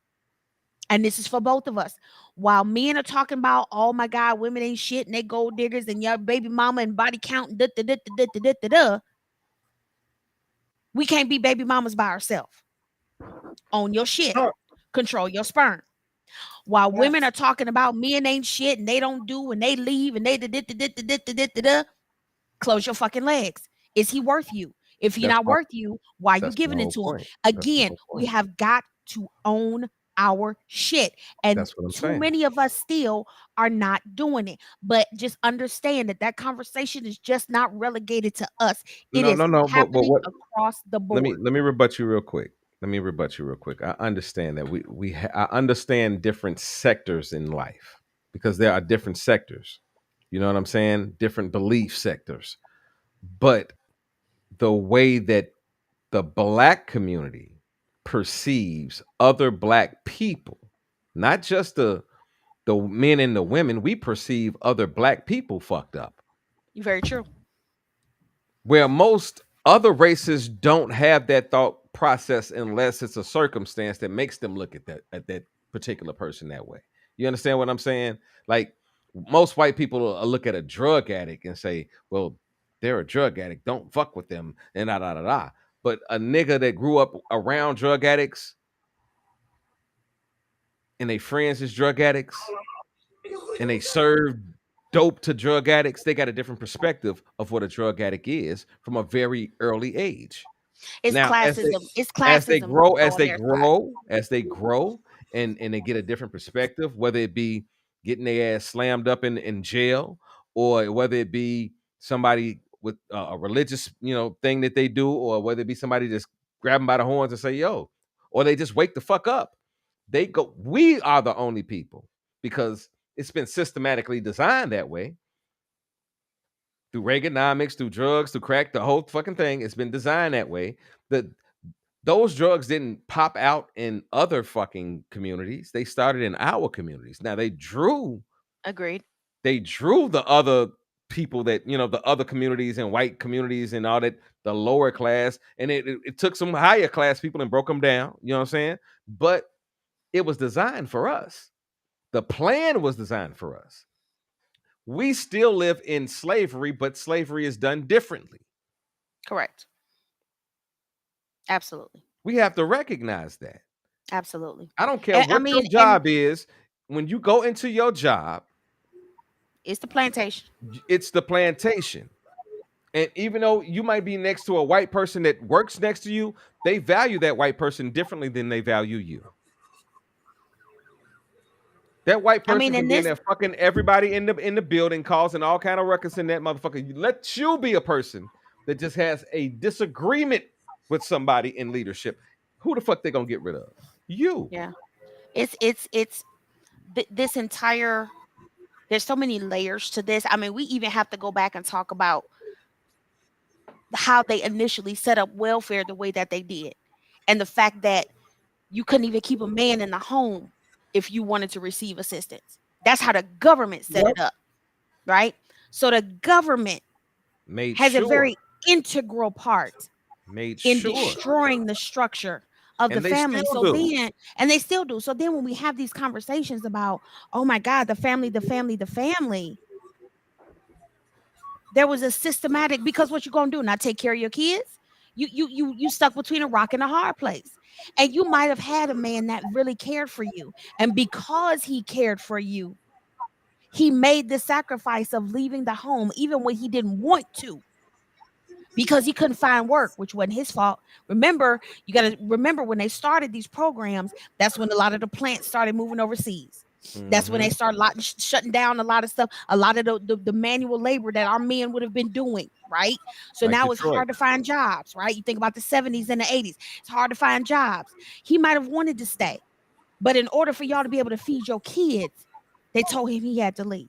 And this is for both of us. While men are talking about, oh my God, women ain't shit and they gold diggers and your baby mama and body count, we can't be baby mamas by ourselves. Own your shit. Control your sperm. While women are talking about men ain't shit and they don't do and they leave and they close your fucking legs. Is he worth you? If he's not worth you, why are you giving it to him? Again, we have got to own our shit. And too many of us still are not doing it. But just understand that conversation is just not relegated to us. It is happening across the board. Let me rebut you real quick. I understand that I understand different sectors in life because there are different sectors. You know what I'm saying? Different belief sectors. But the way that the Black community perceives other Black people, not just the men and the women, we perceive other Black people fucked up. Very true. Where most other races don't have that thought process unless it's a circumstance that makes them look at that particular person that way. You understand what I'm saying? Like most white people will look at a drug addict and say, well, they're a drug addict, don't fuck with them, and da. But a nigga that grew up around drug addicts and they friends is drug addicts and they serve dope to drug addicts, they got a different perspective of what a drug addict is from a very early age. It's now, classism. It's classism. As they grow and they get a different perspective, whether it be getting their ass slammed up in jail or whether it be somebody with a religious, thing that they do, or whether it be somebody just grab them by the horns and say, yo, or they just wake the fuck up. They go, we are the only people because it's been systematically designed that way. Through Reaganomics, through drugs, through crack, the whole fucking thing, it's been designed that way. Those drugs didn't pop out in other fucking communities. They started in our communities. Now they drew the other people that, the other communities and white communities and all that, the lower class, and it took some higher class people and broke them down. You know what I'm saying? But it was designed for us. The plan was designed for us. We still live in slavery, but slavery is done differently. Correct. Absolutely. We have to recognize that. Absolutely. I don't care what your job is. When you go into your job, it's the plantation. It's the plantation. And even though you might be next to a white person that works next to you, they value that white person differently than they value you. That white person can be in there fucking everybody in the building, causing all kind of ruckus in that motherfucker. Let you be a person that just has a disagreement with somebody in leadership. Who the fuck they gonna get rid of? You. Yeah. It's this entire. There's so many layers to this. I mean, we even have to go back and talk about how they initially set up welfare the way that they did, and the fact that you couldn't even keep a man in the home if you wanted to receive assistance. That's how the government set it up, right? So the government has a very integral part in destroying the structure of the family. And they still do. So then when we have these conversations about, oh my God, the family, there was a systematic, because what you gonna do? Not take care of your kids? You stuck between a rock and a hard place. And you might have had a man that really cared for you. And because he cared for you, he made the sacrifice of leaving the home, even when he didn't want to, because he couldn't find work, which wasn't his fault. Remember, you got to remember when they started these programs, that's when a lot of the plants started moving overseas. Mm-hmm. That's when they started shutting down a lot of stuff, a lot of the manual labor that our men would have been doing, right? So now it's hard to find jobs, right? You think about the 70s and the 80s. It's hard to find jobs. He might have wanted to stay, but in order for y'all to be able to feed your kids, they told him he had to leave.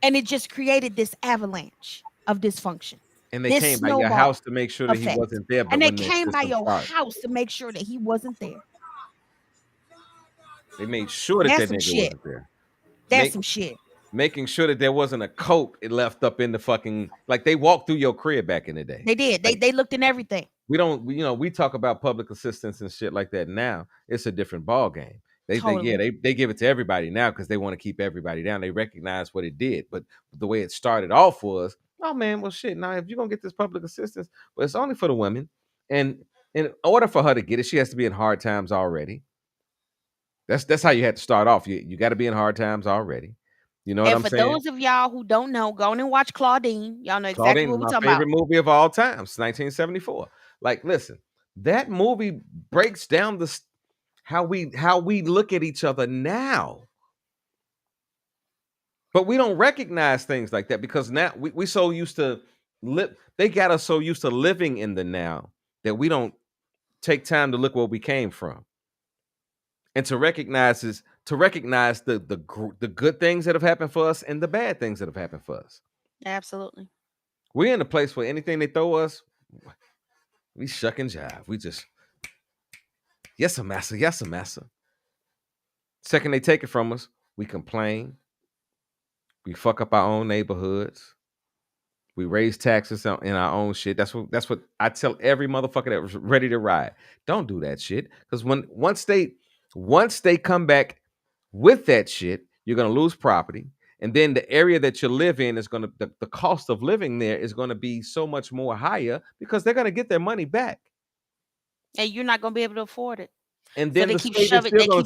And it just created this avalanche of dysfunction. And they came by your house to make sure that he wasn't there. And they came by your house to make sure that he wasn't there. They made sure that nigga wasn't there. That's some shit. making sure that there wasn't a coat it left up in the fucking, like they walked through your crib back in the day. They did. They looked in everything. We don't, we talk about public assistance and shit like that now. It's a different ball game. They give it to everybody now because they want to keep everybody down. They recognize what it did, but the way it started off was, oh man, well shit. Now if you're gonna get this public assistance, but it's only for the women, and in order for her to get it, she has to be in hard times already. That's how you had to start off. You got to be in hard times already. You know what I'm saying? And for those of y'all who don't know, go on and watch Claudine. Y'all know exactly Claudine, what we're my talking favorite about. movie of all time, 1974. Like, listen, that movie breaks down how we look at each other now. But we don't recognize things like that because now we so used to live. They got us so used to living in the now that we don't take time to look where we came from, and to recognize the good things that have happened for us and the bad things that have happened for us. Absolutely. We're in a place where anything they throw us, we shuck and jive. We just, yes, sir, massa. Yes, sir, massa. Second they take it from us, we complain. We fuck up our own neighborhoods. We raise taxes in our own shit. That's what I tell every motherfucker that was ready to ride. Don't do that shit. Because once they come back with that shit, you're gonna lose property. And then the area that you live in is gonna the cost of living there is gonna be so much more higher because they're gonna get their money back. And you're not gonna be able to afford it. And then So they keep shoving you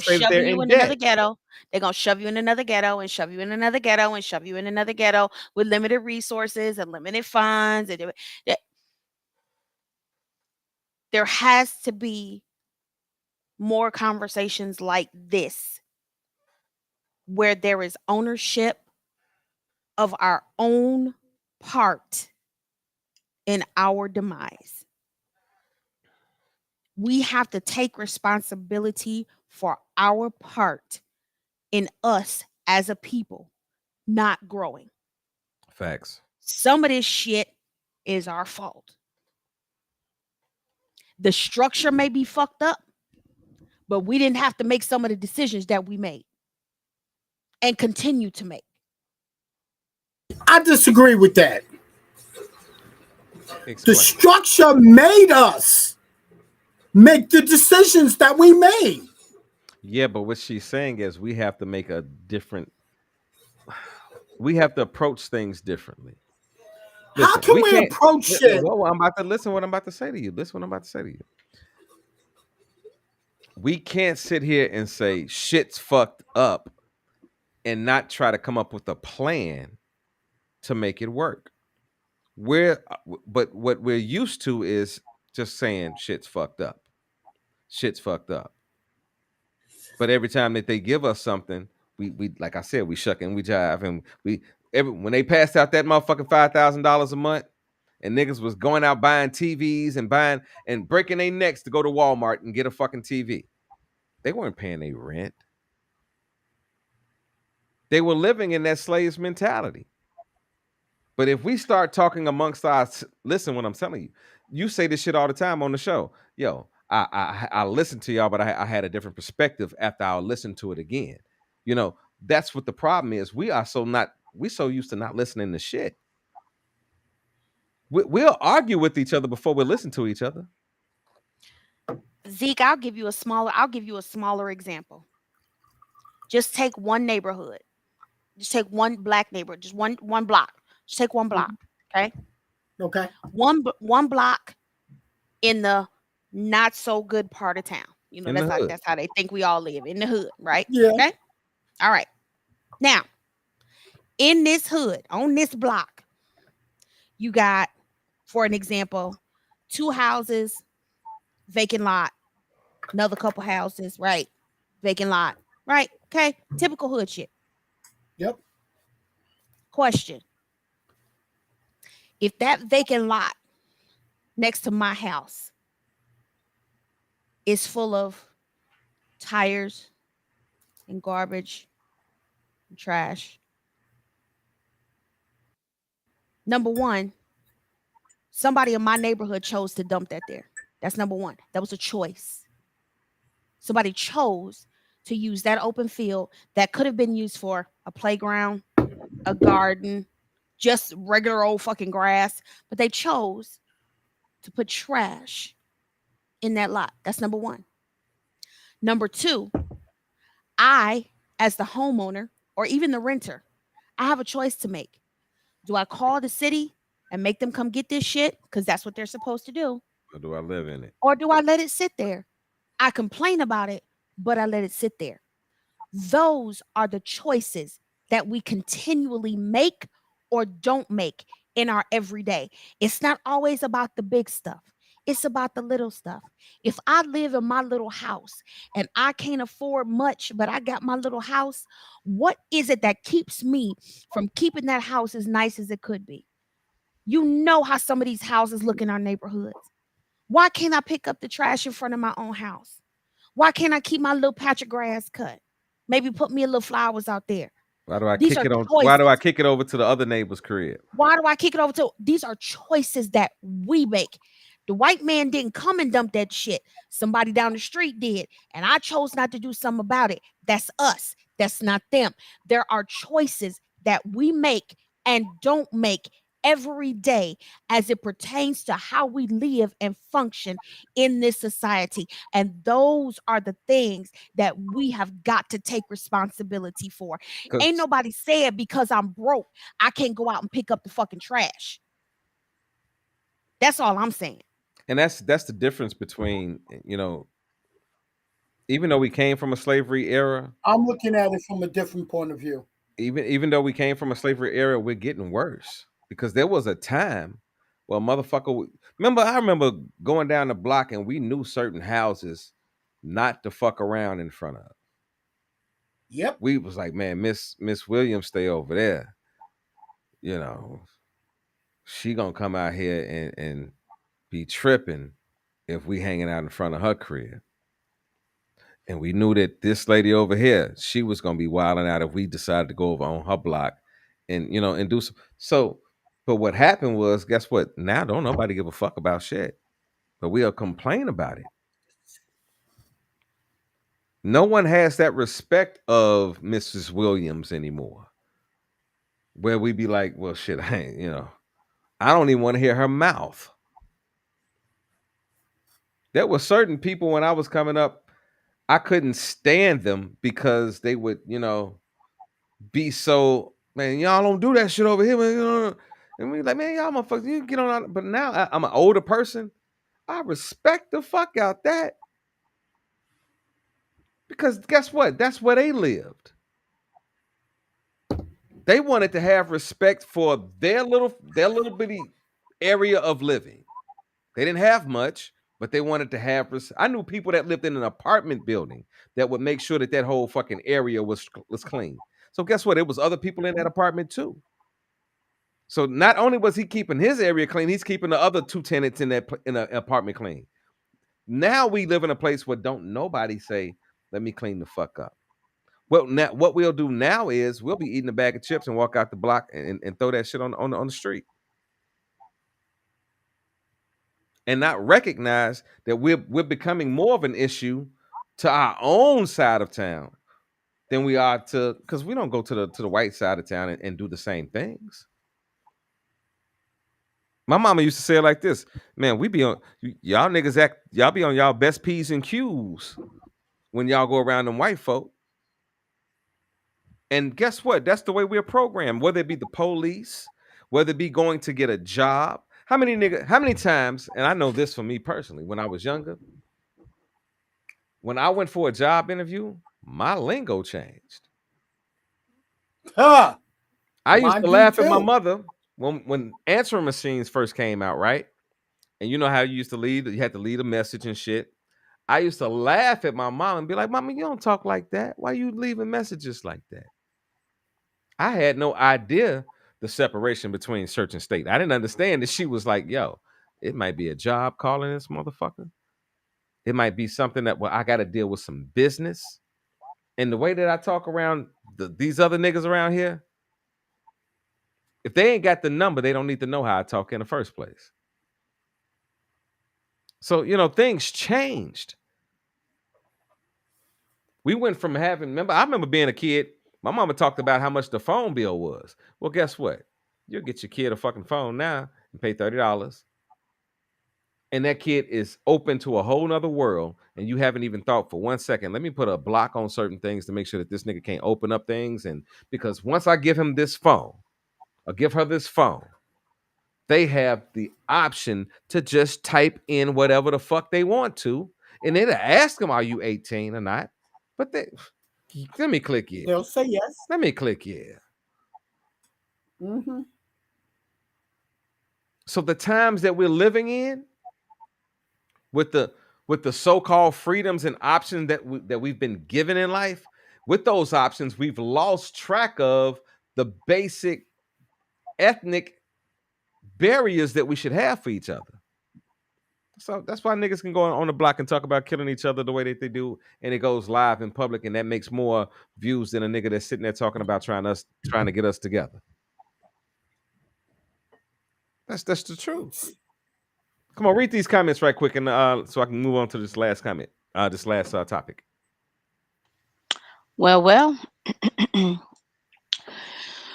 in another ghetto. They're gonna shove you in another ghetto and shove you in another ghetto and shove you in another ghetto with limited resources and limited funds. And there has to be more conversations like this where there is ownership of our own part in our demise. We have to take responsibility for our part in us as a people not growing. Facts. Some of this shit is our fault. The structure may be fucked up, but we didn't have to make some of the decisions that we made and continue to make. I disagree with that. Explain. The structure made us make the decisions that we made. Yeah, but what she's saying is we have to approach things differently. How can we approach shit? Well, I'm about to listen what I'm about to say to you. We can't sit here and say shit's fucked up and not try to come up with a plan to make it work. But what we're used to is just saying shit's fucked up. Shit's fucked up. But every time that they give us something, we like I said, we shuck and we jive, and when they passed out that motherfucking $5,000 a month, and niggas was going out buying TVs and breaking their necks to go to Walmart and get a fucking TV. They weren't paying their rent. They were living in that slave's mentality. But if we start talking amongst us, listen what I'm telling you. You say this shit all the time on the show. Yo, I listened to y'all, but I had a different perspective after I listened to it again. You know, that's what the problem is. We so used to not listening to shit. We'll argue with each other before we listen to each other. Zeke, I'll give you a smaller example. Just take one neighborhood. Just take one black neighborhood. Just one block. Just take one block. Okay. Okay. One block in the not so good part of town. You know, that's how they think we all live, in the hood, right? Yeah. Okay. All right. Now, in this hood, on this block, you got, for an example, 2 houses, vacant lot, another couple houses, right? Vacant lot, right? Okay. Typical hood shit. Yep. Question. If that vacant lot next to my house is full of tires and garbage and trash, number one, somebody in my neighborhood chose to dump that there. That's number one. That was a choice. Somebody chose to use that open field that could have been used for a playground, a garden, just regular old fucking grass, but they chose to put trash in that lot. That's number one. Number two, I, as the homeowner or even the renter, I have a choice to make. Do I call the city and make them come get this shit? Because that's what they're supposed to do. Or do I live in it? Or do I let it sit there? I complain about it, but I let it sit there. Those are the choices that we continually make or don't make in our everyday. It's not always about the big stuff. It's about the little stuff. If I live in my little house and I can't afford much, but I got my little house, what is it that keeps me from keeping that house as nice as it could be? You know how some of these houses look in our neighborhoods. Why can't I pick up the trash in front of my own house? Why can't I keep my little patch of grass cut? Maybe put me a little flowers out there. Why do I These kick are it on? Why do I choices. kick it over to the other neighbor's crib? Why do I kick it over to? These are choices that we make. The white man didn't come and dump that shit. Somebody down the street did. And I chose not to do something about it. That's us. That's not them. There are choices that we make and don't make every day as it pertains to how we live and function in this society. And those are the things that we have got to take responsibility for. Ain't 'Cause- nobody said because I'm broke, I can't go out and pick up the fucking trash. That's all I'm saying. and that's the difference between, even though we came from a slavery era, I'm looking at it from a different point of view. even though we came from a slavery era, we're getting worse because there was a time where motherfucker. I remember going down the block and we knew certain houses not to fuck around in front of. Yep. We was like, man, Miss Williams, stay over there. She gonna come out here and be tripping if we hanging out in front of her crib. And we knew that this lady over here, she was gonna be wilding out if we decided to go over on her block and and do so. But what happened was, guess what? Now don't nobody give a fuck about shit. But we'll complain about it. No one has that respect of Mrs. Williams anymore. Where we be like, well, shit, I ain't, I don't even want to hear her mouth. There were certain people when I was coming up, I couldn't stand them because they would, be so, man, y'all don't do that shit over here, man. And we like, man, y'all motherfuckers, you get on out. But now I'm an older person. I respect the fuck out that. Because guess what? That's where they lived. They wanted to have respect for their little bitty area of living. They didn't have much, but they wanted to have. I knew people that lived in an apartment building that would make sure that whole fucking area was clean. So guess what? It was other people in that apartment too. So not only was he keeping his area clean, he's keeping the other two tenants in the apartment clean. Now we live in a place where don't nobody say, "Let me clean the fuck up." Well, now what we'll do now is we'll be eating a bag of chips and walk out the block and throw that shit on the street. And not recognize that we're becoming more of an issue to our own side of town than we are to, because we don't go to the white side of town and do the same things. My mama used to say it like this, man, we be on y'all niggas y'all be on y'all best P's and Q's when y'all go around them white folk. And guess what? That's the way we're programmed, whether it be the police, whether it be going to get a job. How many times, and I know this for me personally, when I was younger, when I went for a job interview, my lingo changed. Huh. I used Mine to do laugh at too. my mother when answering machines first came out, right? And you know how you used to you had to leave a message and shit. I used to laugh at my mom and be like, "Mama, you don't talk like that. Why you leaving messages like that?" I had no idea the separation between church and state. I didn't understand that she was like, yo, it might be a job calling this motherfucker. It might be something that, I got to deal with some business. And the way that I talk around these other niggas around here, if they ain't got the number, they don't need to know how I talk in the first place. So, things changed. We went from I remember being a kid My mama talked about how much the phone bill was. Well, guess what? You'll get your kid a fucking phone now and pay $30. And that kid is open to a whole nother world, and you haven't even thought for 1 second, let me put a block on certain things to make sure that this nigga can't open up things. And because once I give him this phone, or give her this phone, they have the option to just type in whatever the fuck they want to. And then to ask them, are you 18 or not? But let me click yeah. They'll say yes. Let me click yeah. Mm-hmm. So the times that we're living in, with the so-called freedoms and options that we've been given in life, with those options, we've lost track of the basic ethnic barriers that we should have for each other. So that's why niggas can go on the block and talk about killing each other the way that they do, and it goes live in public, and that makes more views than a nigga that's sitting there talking about trying to get us together. That's the truth. Come on, read these comments right quick, and so I can move on to this last comment, this last topic. Well.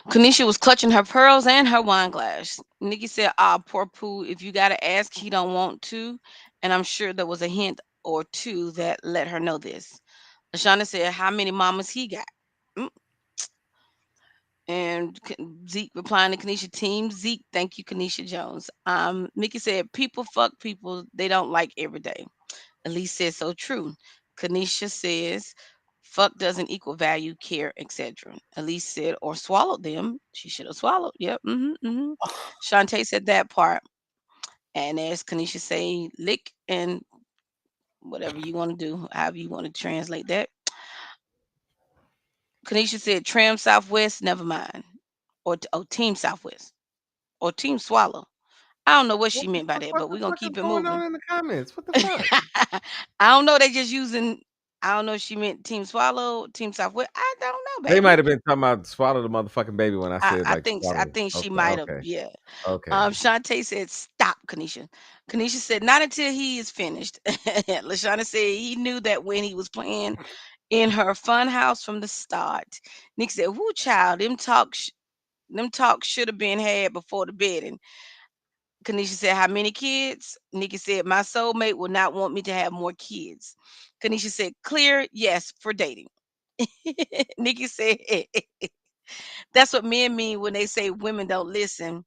Kanisha was clutching her pearls and her wine glass. Nikki said, poor Pooh, if you got to ask, he don't want to. And I'm sure there was a hint or two that let her know this. Lashana said, how many mamas he got? And Zeke replying to Kanisha, team Zeke, thank you, Kanisha Jones. Mickey said, people fuck people they don't like every day. Elise said, so true. Kanisha says, fuck doesn't equal value, care, etc. Elise said, or swallowed them. She should have swallowed. Yep. Shantae said that part. And as Kanisha say, lick and whatever you want to do, however you want to translate that. Kanisha said, Tram Southwest, never mind. Or Team Southwest. Or Team Swallow. I don't know what she meant by that, but we're going to keep it moving. What's going on in the comments? What the fuck? I don't know. They just using, I don't know if she meant Team Swallow, Team Southwest. I don't know, baby. They might have been talking about swallow the motherfucking baby when I said I think she might have, yeah. Okay. Shantae said, stop, Kanisha. Kanisha said, not until he is finished. LaShawna said he knew that when he was playing in her fun house from the start. Nick said, whoo, child, them talks should have been had before the bedding. Kanisha said, how many kids? Nikki said, my soulmate will not want me to have more kids. Kanisha said, clear, yes, for dating. Nikki said, that's what men mean when they say women don't listen.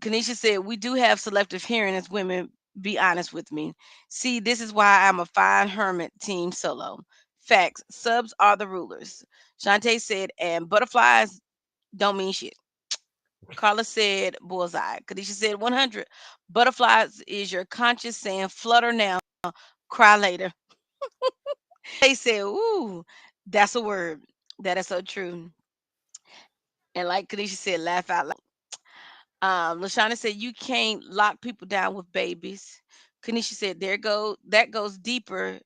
Kanisha said, we do have selective hearing as women. Be honest with me. See, this is why I'm a fine hermit, team solo. Facts. Subs are the rulers. Shantae said, and butterflies don't mean shit. Carla said, bullseye. Kadisha said, 100. Butterflies is your conscience saying, flutter now, cry later. They said, ooh, that's a word. That is so true. And like Kadisha said, laugh out loud. Lashana said, you can't lock people down with babies. Kanisha said, that goes deeper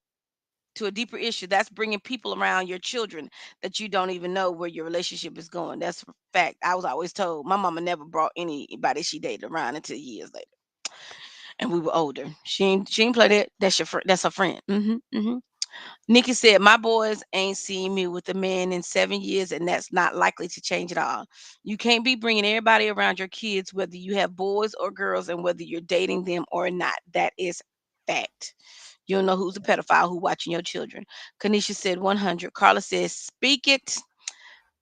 to a deeper issue. That's bringing people around your children that you don't even know where your relationship is going. That's a fact. I was always told my mama never brought anybody she dated around until years later, and we were older. She ain't play that. That's your friend. That's her friend. Nikki said, my boys ain't seen me with a man in 7 years, and that's not likely to change at all. You can't be bringing everybody around your kids, whether you have boys or girls, and whether you're dating them or not. That is fact. You don't know who's a pedophile who watching your children. Kanisha said 100. Carla says, speak it.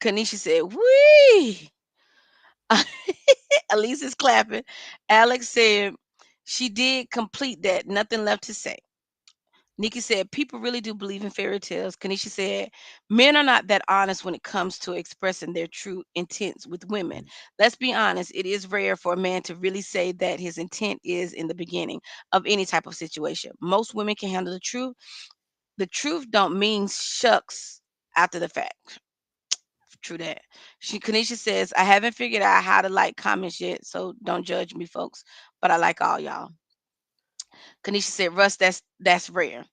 Kanisha said, wee. Elise is clapping. Alex said, she did complete that. Nothing left to say. Nikki said, people really do believe in fairy tales. Kanisha said, men are not that honest when it comes to expressing their true intents with women. Let's be honest, it is rare for a man to really say that his intent is in the beginning of any type of situation. Most women can handle the truth. The truth don't mean shucks after the fact. True that. Kanisha says, I haven't figured out how to like comments yet, so don't judge me, folks. But I like all y'all. Kanisha said, Russ, that's rare.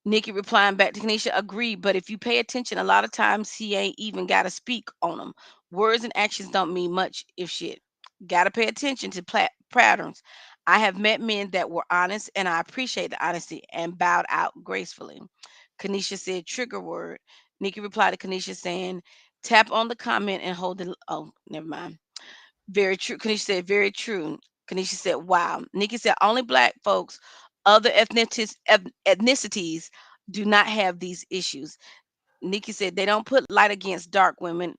Nikki replying back to Kanisha, agree, but if you pay attention, a lot of times he ain't even got to speak on them. Words and actions don't mean much if shit. Got to pay attention to patterns. I have met men that were honest, and I appreciate the honesty and bowed out gracefully. Kanisha said, trigger word. Nikki replied to Kanisha saying, tap on the comment and hold the. Oh, never mind. Very true. Kanisha said, very true. Kanisha said, wow. Nikki said, only black folks, other ethnicities do not have these issues. Nikki said, they don't put light against dark women.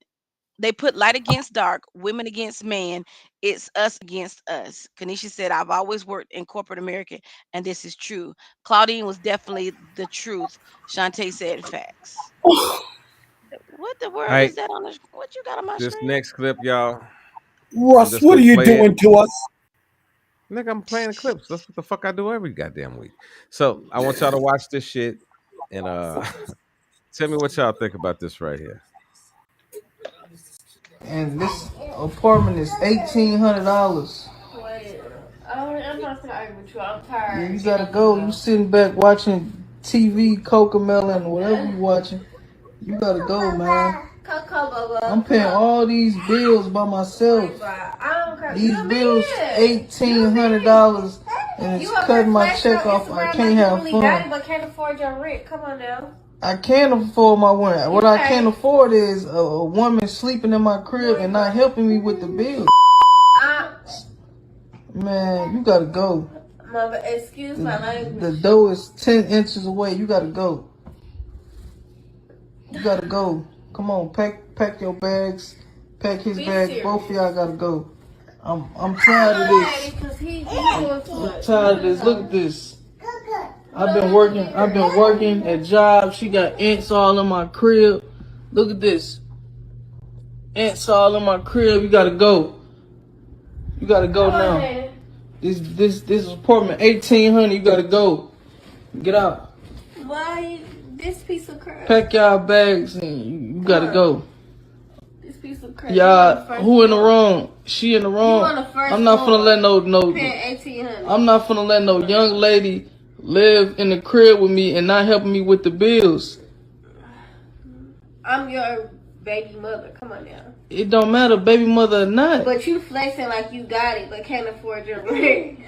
They put light against dark, women against man. It's us against us. Kanisha said, I've always worked in corporate America, and this is true. Claudine was definitely the truth. Shantae said, facts. What the world Hey, is that on the? What you got on my this screen? next clip, y'all. I'm Russ, just what are gonna you play it. doing to us? Nigga, I'm playing the clips. That's what the fuck I do every goddamn week. So I want y'all to watch this shit and tell me what y'all think about this right here. And this apartment is $1,800. I'm not gonna argue with you. I'm tired. Yeah, you gotta go. You sitting back watching TV, Cocomelon, whatever you watching. You gotta go, man. I'm paying all these bills by myself. I don't care. These bills $1,800, and it's cutting my check off. I can't have fun. But can't afford your rent. Come on now. I can't afford my rent. What I can't afford is a woman sleeping in my crib and not helping me with the bills. Man, you gotta go. Excuse my language. The door is 10 inches away. You gotta go. You gotta go. Come on, pack your bags. Pack his bag. Both of y'all gotta go. I'm tired of this. I'm tired of this. Look at this. I've been working at jobs. She got ants all in my crib. Look at this. Ants all in my crib. You gotta go. You gotta go now. This apartment, 1,800. You gotta go. Get out. Why this piece of crap? Pack y'all bags and you gotta go. This piece of crap. Y'all, who in the wrong? She in the wrong. I'm not finna let no. I'm not finna let no young lady live in the crib with me and not helping me with the bills. I'm your baby mother. Come on now. It don't matter, baby mother or not. But you flexing like you got it, but can't afford your rent.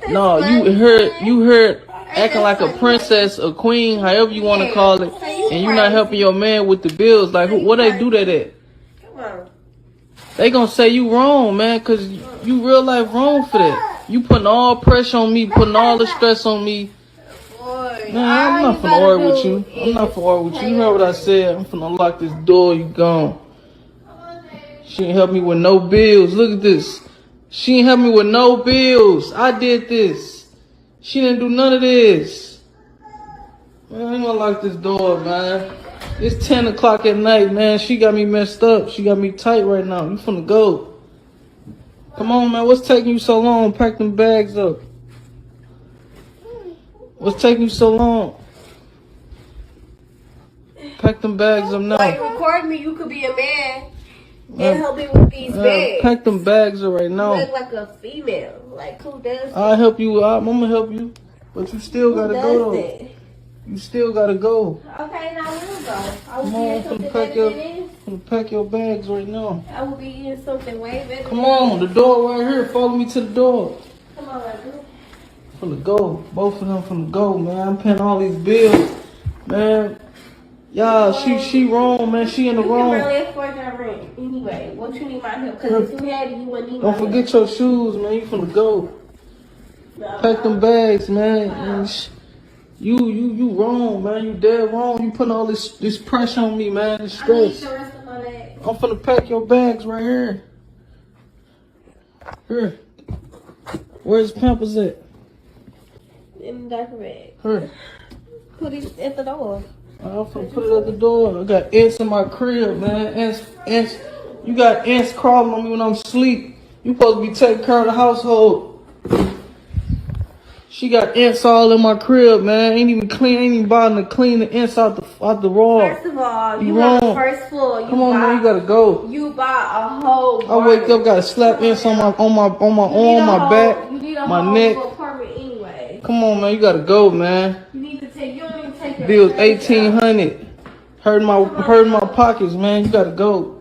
No, you heard acting like a princess, a queen, however you want to call it, and you not helping your man with the bills. Like, what they do that at? Come on. They gonna say you wrong, man, cause you real life wrong for that. You putting all pressure on me, putting all the stress on me. Man, I'm not finna argue with you. I'm not finna argue with you. You heard what I said. I'm finna unlock this door. You gone. She ain't help me with no bills. Look at this. She ain't help me with no bills. I did this. She didn't do none of this. Man, I ain't gonna lock this door, man. It's 10 o'clock at night, man. She got me messed up. She got me tight right now. You finna go. Come on, man. What's taking you so long? Pack them bags up. What's taking you so long? Pack them bags up now. Like, record me. You could be a man. And help me with these bags. Pack them bags up right now. You look like a female. Like, who does that? I'll help you. I'm gonna help you. But you still gotta go, though. You still gotta go. Okay, now I will go. I will Come be on, in something better than this. pack your bags right now. I will be in something way better. Come on, the door right here. Follow me to the door. Come on, Michael. Finna go. Both of them finna go, man. I'm paying all these bills, man. Y'all, she wrong, man. She in the wrong. You can barely afford your rent. Anyway, what you need my help? Because if you had it, you wouldn't need my help. Don't forget your shoes, man. You finna go. Pack them bags, man. And you wrong, man. You dead wrong. You putting all this pressure on me, man. This stress. I need the rest of my bags. I'm finna pack your bags right here. Here. Where's Pampers at? In the diaper bag. Here. Put it at the door. I'm finna put it at the door. I got ants in my crib, man. Ants. You got ants crawling on me when I'm asleep. You supposed to be taking care of the household. She got ants all in my crib, man. Ain't even bothering to clean the ants out the raw. First of all, you on the first floor. Come on, man, you gotta go. You buy a whole. I wake up, gotta slap ants on my arm, my back, my neck. Apartment anyway. Come on, man, you gotta go, man. You need to take. You don't even take your Bills $1,800. Hurting my pockets, man. You gotta go.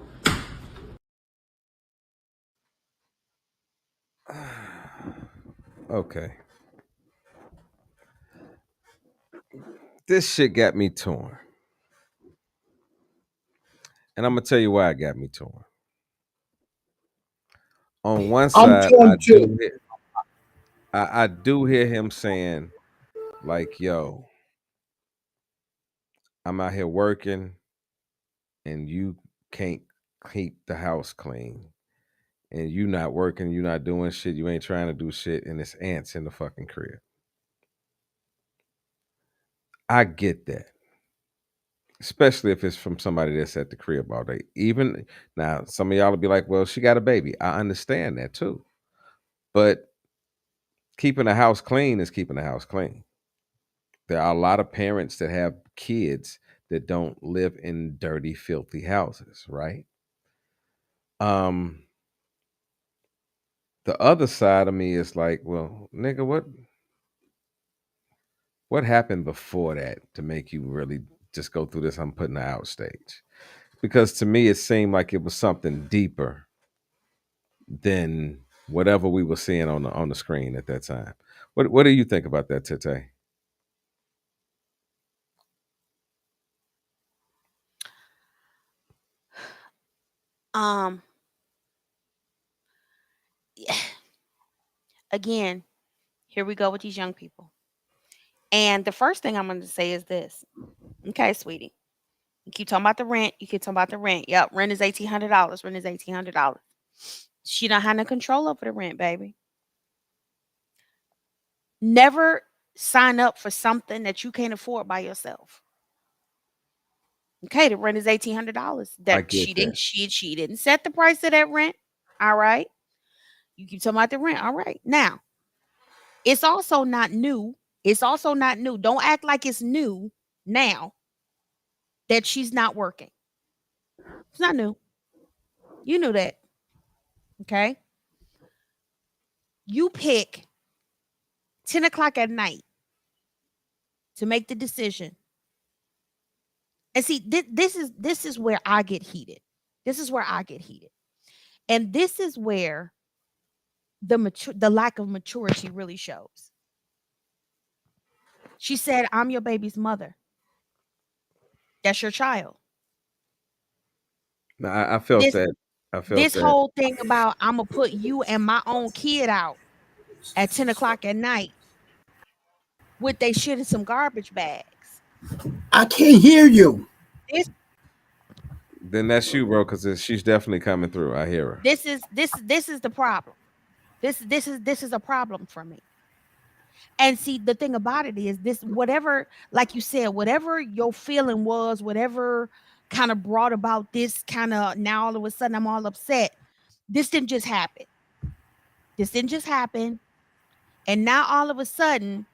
Okay. This shit got me torn. And I'm gonna tell you why it got me torn. On one I'm side, torn too. I do hear him saying, like, yo, I'm out here working and you can't keep the house clean. And you not working, you not doing shit, you ain't trying to do shit, and it's ants in the fucking crib. I get that. Especially if it's from somebody that's at the crib all day. Even now, some of y'all will be like, well, she got a baby. I understand that too. But keeping the house clean is keeping the house clean. There are a lot of parents that have kids that don't live in dirty, filthy houses, right? The other side of me is like, well, nigga, what happened before that to make you really just go through this I'm putting her out stage? Because to me it seemed like it was something deeper than whatever we were seeing on the screen at that time. What do you think about that, Tete? Again, here we go with these young people. And the first thing I'm going to say is this. Okay, sweetie. You keep talking about the rent. You keep talking about the rent. Yep, rent is $1,800. Rent is $1,800. She don't have no control over the rent, baby. Never sign up for something that you can't afford by yourself. Okay, the rent is $1,800. That she didn't set the price of that rent. All right. You keep talking about the rent. All right. Now, it's also not new. Don't act like it's new now that she's not working. It's not new. You knew that. Okay. You pick 10 o'clock at night to make the decision. And see, this is where I get heated. And this is where the lack of maturity really shows. She said, I'm your baby's mother. That's your child. No, I felt that. This whole thing about I'm going to put you and my own kid out at 10 o'clock at night with they shit in some garbage bags. I can't hear you. Then that's you, bro, because she's definitely coming through. I hear her. This is the problem. This is a problem for me. And see, the thing about it is this, whatever, like you said, whatever your feeling was, whatever kind of brought about this kind of, now all of a sudden I'm all upset. This didn't just happen. And now all of a sudden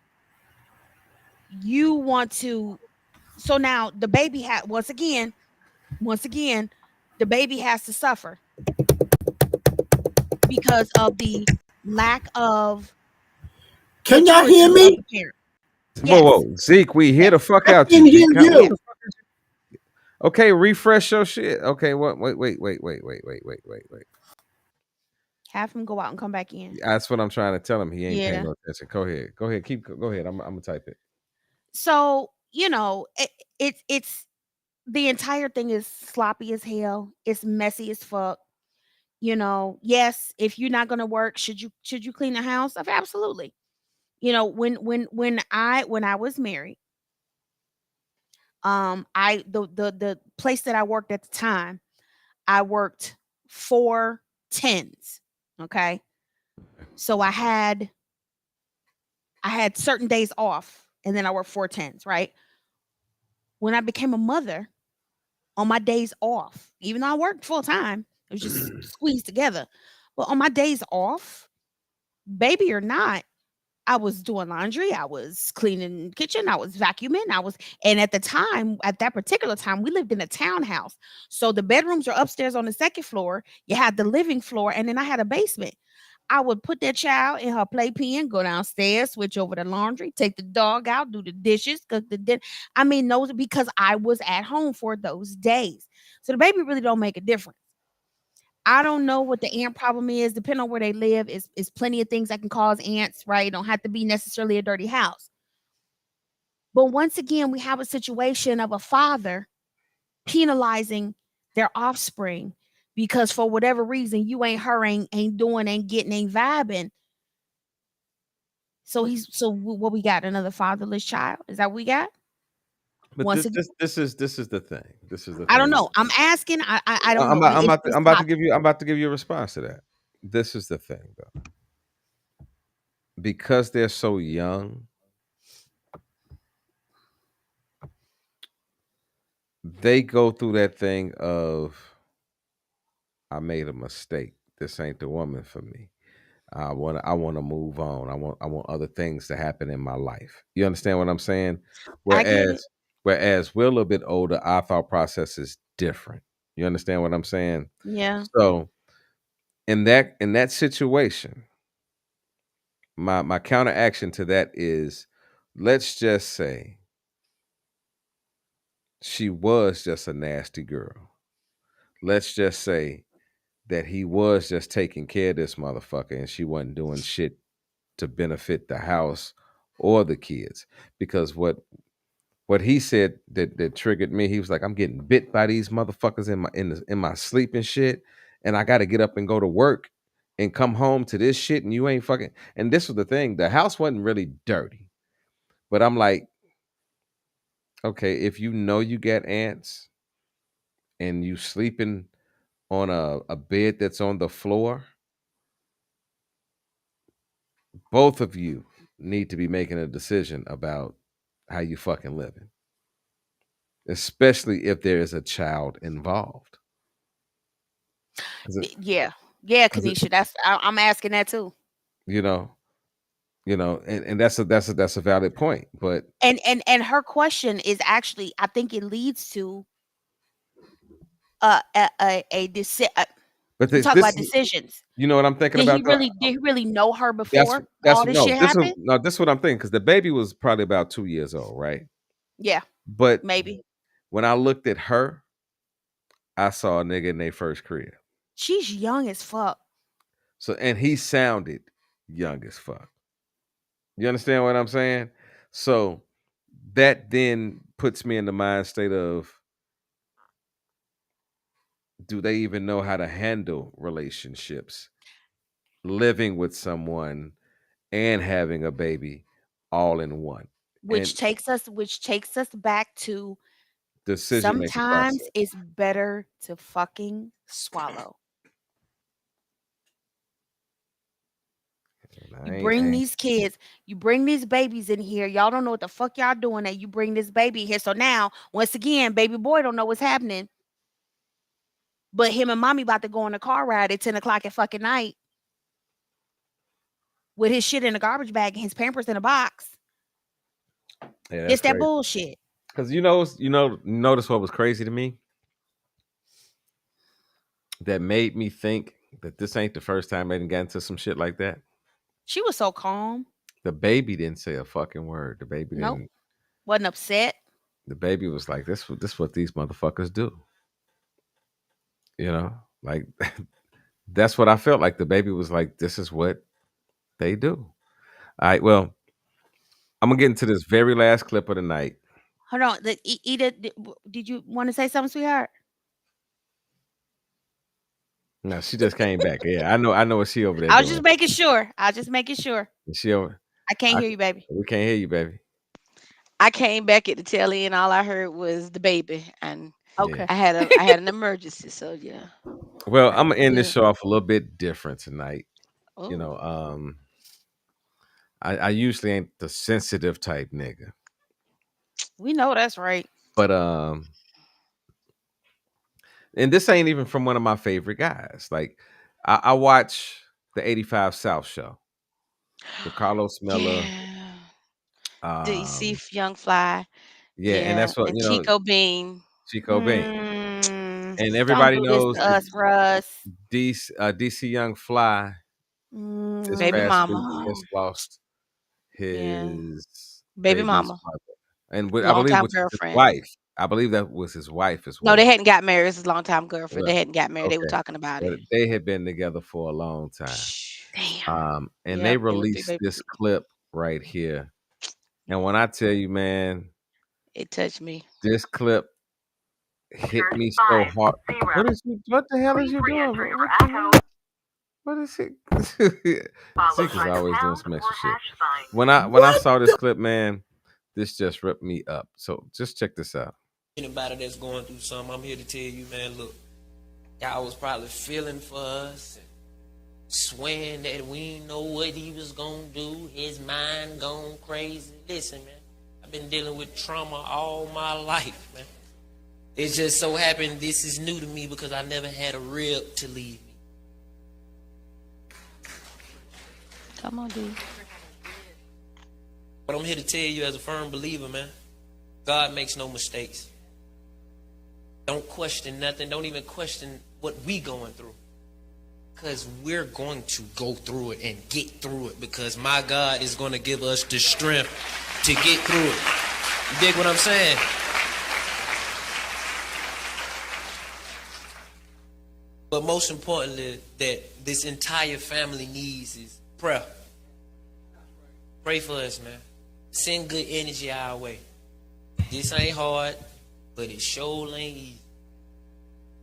you want to, so now the baby once again, the baby has to suffer because of the lack of. Can y'all hear me? Whoa, Zeke, we hear the fuck out. I can hear you. Okay, refresh your shit. Okay, what? Wait. Have him go out and come back in. That's what I'm trying to tell him. He ain't paying no attention. Go ahead. Go ahead. I'm gonna type it. So it's the entire thing is sloppy as hell. It's messy as fuck. Yes, if you're not gonna work, should you clean the house? Absolutely. When I was married, the place that I worked at the time, I worked 4 10s. Okay. So I had certain days off and then I worked 4 10s, right? When I became a mother, on my days off, even though I worked full time, it was just squeezed together. But on my days off, baby or not, I was doing laundry, I was cleaning the kitchen, I was vacuuming, and at that particular time, we lived in a townhouse. So the bedrooms are upstairs on the second floor. You had the living floor, and then I had a basement. I would put that child in her playpen, go downstairs, switch over the laundry, take the dog out, do the dishes, cook the dinner. Those because I was at home for those days. So the baby really don't make a difference. I don't know what the ant problem is. Depending on where they live, is plenty of things that can cause ants, right? It don't have to be necessarily a dirty house. But once again, we have a situation of a father penalizing their offspring, because for whatever reason you ain't doing, ain't getting, ain't vibing. So what we got? Another fatherless child? Is that what we got? But Once this again, this is the thing. This is the I don't thing. know. I'm asking. I don't I'm know. about, I'm It's about to, this I'm about to topic. give you a response to that. This is the thing, though. Because they're so young, they go through that thing of, I made a mistake. This ain't the woman for me. I want to move on. I want other things to happen in my life. You understand what I'm saying? I get it. Whereas we're a little bit older, our thought process is different. You understand what I'm saying? Yeah. So in that situation, my counteraction to that is, let's just say she was just a nasty girl. Let's just say that he was just taking care of this motherfucker and she wasn't doing shit to benefit the house or the kids. Because what he said that triggered me, he was like, I'm getting bit by these motherfuckers in my sleep and shit, and I got to get up and go to work and come home to this shit, and you ain't fucking. And this was the thing, the house wasn't really dirty, but I'm like, okay, if you know you got ants and you sleeping on a bed that's on the floor, both of you need to be making a decision about how you fucking living, especially if there is a child involved. Yeah, Cause it, Kanisha. I'm asking that too. you know, and that's a valid point. But And her question is actually, I think it leads to but we talk this about decisions. you know what I'm thinking Did about he though? really know her That's before that's all this no, shit happened? this is what I'm thinking, because the baby was probably about 2 years old, right? Yeah, But maybe. when I looked at her, I saw a nigga in their first crib. She's young as fuck. So, and he sounded young as fuck. You understand what I'm saying? So that then puts me in the mind state of, do they even know how to handle relationships, living with someone and having a baby all in one? Which And takes us back to, decision making sometimes process. it's better to fucking swallow. You bring these kids, you bring these babies in here. Y'all don't know what the fuck y'all doing, and you bring this baby here. So now, once again, baby boy don't know what's happening. But him and mommy about to go on a car ride at 10 o'clock at fucking night with his shit in a garbage bag and his Pampers in a box. Yeah, It's that bullshit. Because notice what was crazy to me? That made me think that this ain't the first time they done got into some shit like that. She was so calm. The baby didn't say a fucking word. The baby Nope. didn't. Wasn't upset. The baby was like, this what these motherfuckers do. Like that's what I felt like. The baby was like, this is what they do. All right, well, I'm gonna get into this very last clip of the night. Hold on. Did you want to say something, sweetheart? No, she just came back. Yeah, I know what she over there I was doing. just making sure. She over. I can't hear you, baby. We can't hear you, baby. I came back at the tail end. All I heard was the baby, and Okay. I had an emergency. So yeah. Well, I'm gonna end this show off a little bit different tonight. Oh. I usually ain't the sensitive type nigga, We know that's right. but and this ain't even from one of my favorite guys. Like, I watch the 85 South show with Carlos Miller. Yeah. DC Young Fly. Yeah, and that's what and Chico Bean. Chico Bean. And everybody knows DC Young Fly. This Baby past mama. week just lost his baby mama, mother. And I long believe time was his girlfriend. wife. I believe that was his wife as well. No, they hadn't got married. It's his long time girlfriend. Well, They hadn't got married. They were okay. talking about But it. they had been together for a long time. Damn. And Yep, they it was released big baby. this clip right here. And when I tell you, man, It touched me. this clip hit me so hard. What the hell is you doing? What is it? Zeke is always doing some extra shit. When I saw this clip, man, this just ripped me up. So just check this out. Anybody that's going through something, I'm here to tell you, man, look, y'all was probably feeling for us, and swearing that we didn't know what he was gonna do, his mind gone crazy. Listen, man, I've been dealing with trauma all my life, man. It just so happened this is new to me because I never had a rib to leave me. Come on, dude. But I'm here to tell you as a firm believer, man, God makes no mistakes. Don't question nothing. Don't even question what we going through. Because we're going to go through it and get through it. Because my God is going to give us the strength to get through it. You dig what I'm saying? But most importantly, that this entire family needs is prayer. Pray for us, man. Send good energy our way. This ain't hard, but it sure ain't easy.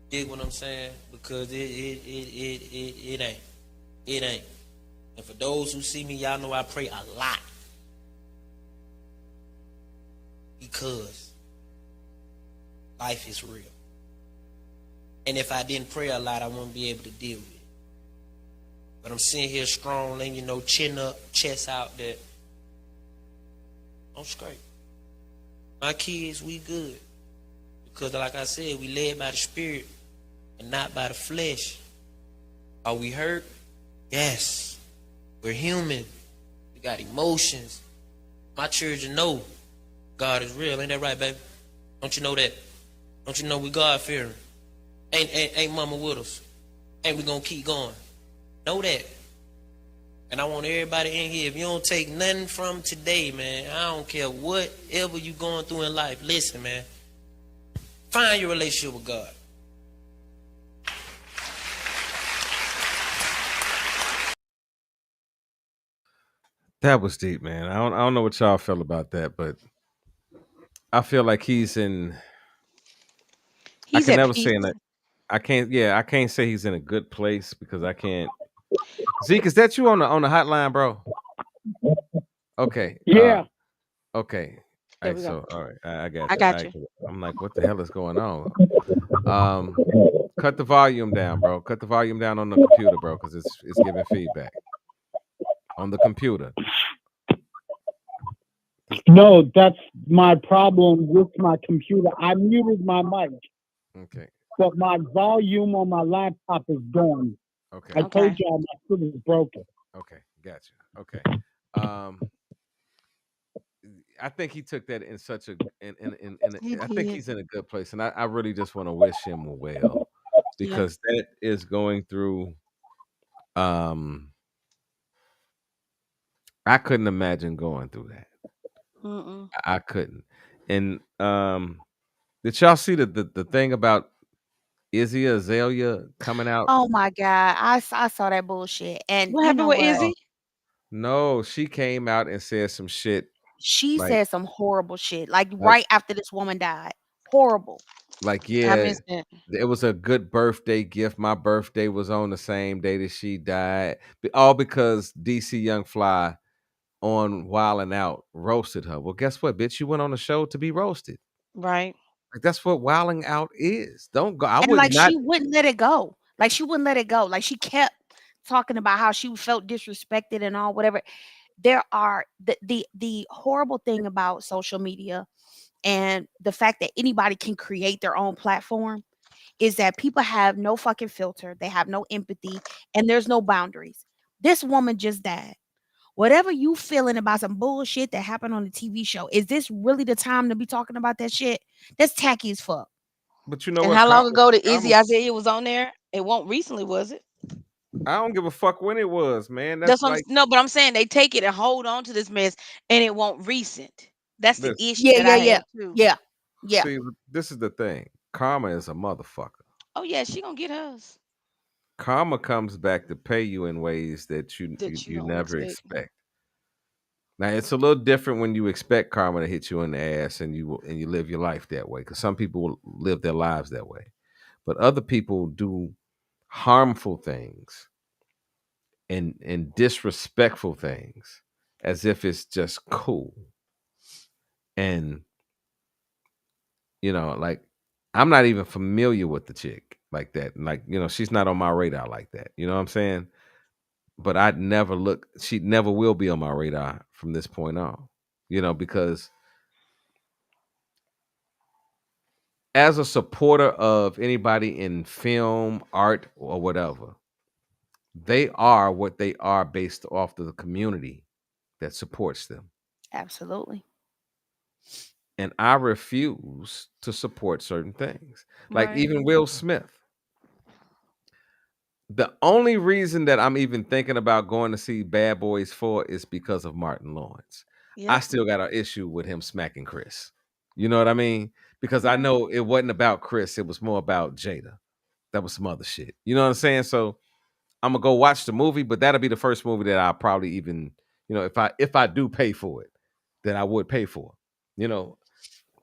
Dig what I'm saying? Because it ain't. It ain't. And for those who see me, y'all know I pray a lot. Because life is real. And if I didn't pray a lot, I wouldn't be able to deal with it. But I'm sitting here strong, and chin up, chest out there. I'm straight. My kids, we good. Because like I said, we led by the Spirit and not by the flesh. Are we hurt? Yes. We're human. We got emotions. My children know God is real. Ain't that right, baby? Don't you know that? Don't you know we God-fearing? Ain't mama with us? Ain't we gonna keep going? Know that. And I want everybody in here, if you don't take nothing from today, man, I don't care whatever you going through in life, listen, man. Find your relationship with God. That was deep, man. I don't know what y'all feel about that, but I feel like he's in. I can at never peace. say that. I can't say he's in a good place because I can't. Zeke, is that you on the hotline, bro? Okay. Yeah. Okay. There All right, we so go. all right, I got I you. got you. I'm like, what the hell is going on? Cut the volume down, bro. Cut the volume down on the computer, bro, because it's giving feedback on the computer. No, that's my problem with my computer. I muted my mic, Okay. but my volume on my laptop is gone. Okay. I told y'all my foot is broken. Okay, gotcha. Okay. I think he took that in such a I think he's in a good place, and I really just want to wish him well because that is going through. I couldn't imagine going through that. I couldn't. And did y'all see the thing about Izzy Azalea coming out? Oh my God. I saw that bullshit. And What you happened know with what? Izzy? No, she came out and said some shit. She like, said some horrible shit. Like right after this woman died. Horrible. Like, I yeah, missed it. it was a good birthday gift. My birthday was on the same day that she died. All because DC Young Fly on Wildin' Out roasted her. Well, guess what, bitch? You went on the show to be roasted. Right. Like, that's what Wilding Out is. Don't go. I And would like not. she wouldn't let it go. Like she wouldn't let it go. Like she kept talking about how she felt disrespected and all whatever. There are the horrible thing about social media and the fact that anybody can create their own platform is that people have no fucking filter. They have no empathy and there's no boundaries. This woman just died. Whatever you feeling about some bullshit that happened on the TV show, is this really the time to be talking about that shit? That's tacky as fuck. But you know And what? how long ago did Izzy Azalea was on there? It won't recently, was it? I don't give a fuck when it was, man. That's That's what like, no, but I'm saying they take it and hold on to this mess, and it won't recent. That's the listen, issue that I have too. Yeah. see, this is the thing. Karma is a motherfucker. Oh yeah, she gonna get hers. Karma comes back to pay you in ways that you That you don't never expect. expect. Now it's a little different when you expect karma to hit you in the ass and you live your life that way, because some people will live their lives that way, but other people do harmful things and disrespectful things as if it's just cool. And like, I'm not even familiar with the chick like that. Like, she's not on my radar like that. You know what I'm saying? But I'd never look. She never will be on my radar from this point on. Because as a supporter of anybody in film, art, or whatever, they are what they are based off of the community that supports them. Absolutely. And I refuse to support certain things. Like Right. even Will Smith. The only reason that I'm even thinking about going to see Bad Boys 4 is because of Martin Lawrence. I Yep. still got an issue with him smacking Chris. You know what I mean? Because I know it wasn't about Chris. It was more about Jada. That was some other shit. You know what I'm saying? So I'm gonna go watch the movie, but that'll be the first movie that I'll probably even, if I do pay for it, then I would pay for.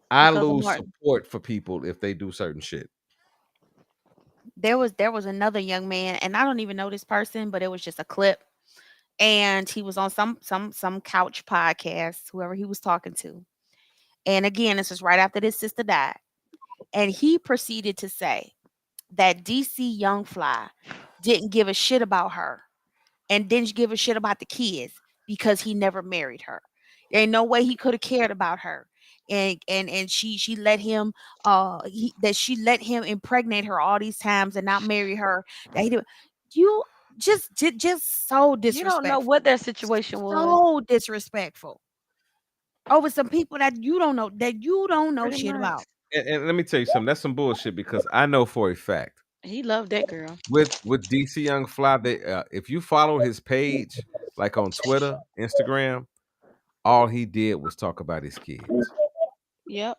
I Because of lose Martin. support for people if they do certain shit. There was another young man, and I don't even know this person, but it was just a clip, and he was on some couch podcast, whoever he was talking to. And again, this is right after this sister died, and he proceeded to say that DC Young Fly didn't give a shit about her and didn't give a shit about the kids because he never married her. There ain't no way he could have cared about her. And she let him she let him impregnate her all these times and not marry her. That he did. You just so You disrespectful. don't know what their situation was. So disrespectful over some people that you don't know Pretty shit much. about. And let me tell you something. That's some bullshit, because I know for a fact He loved that girl. with DC Young Fly, they, if you follow his page, like on Twitter, Instagram, all he did was talk about his kids. Yep.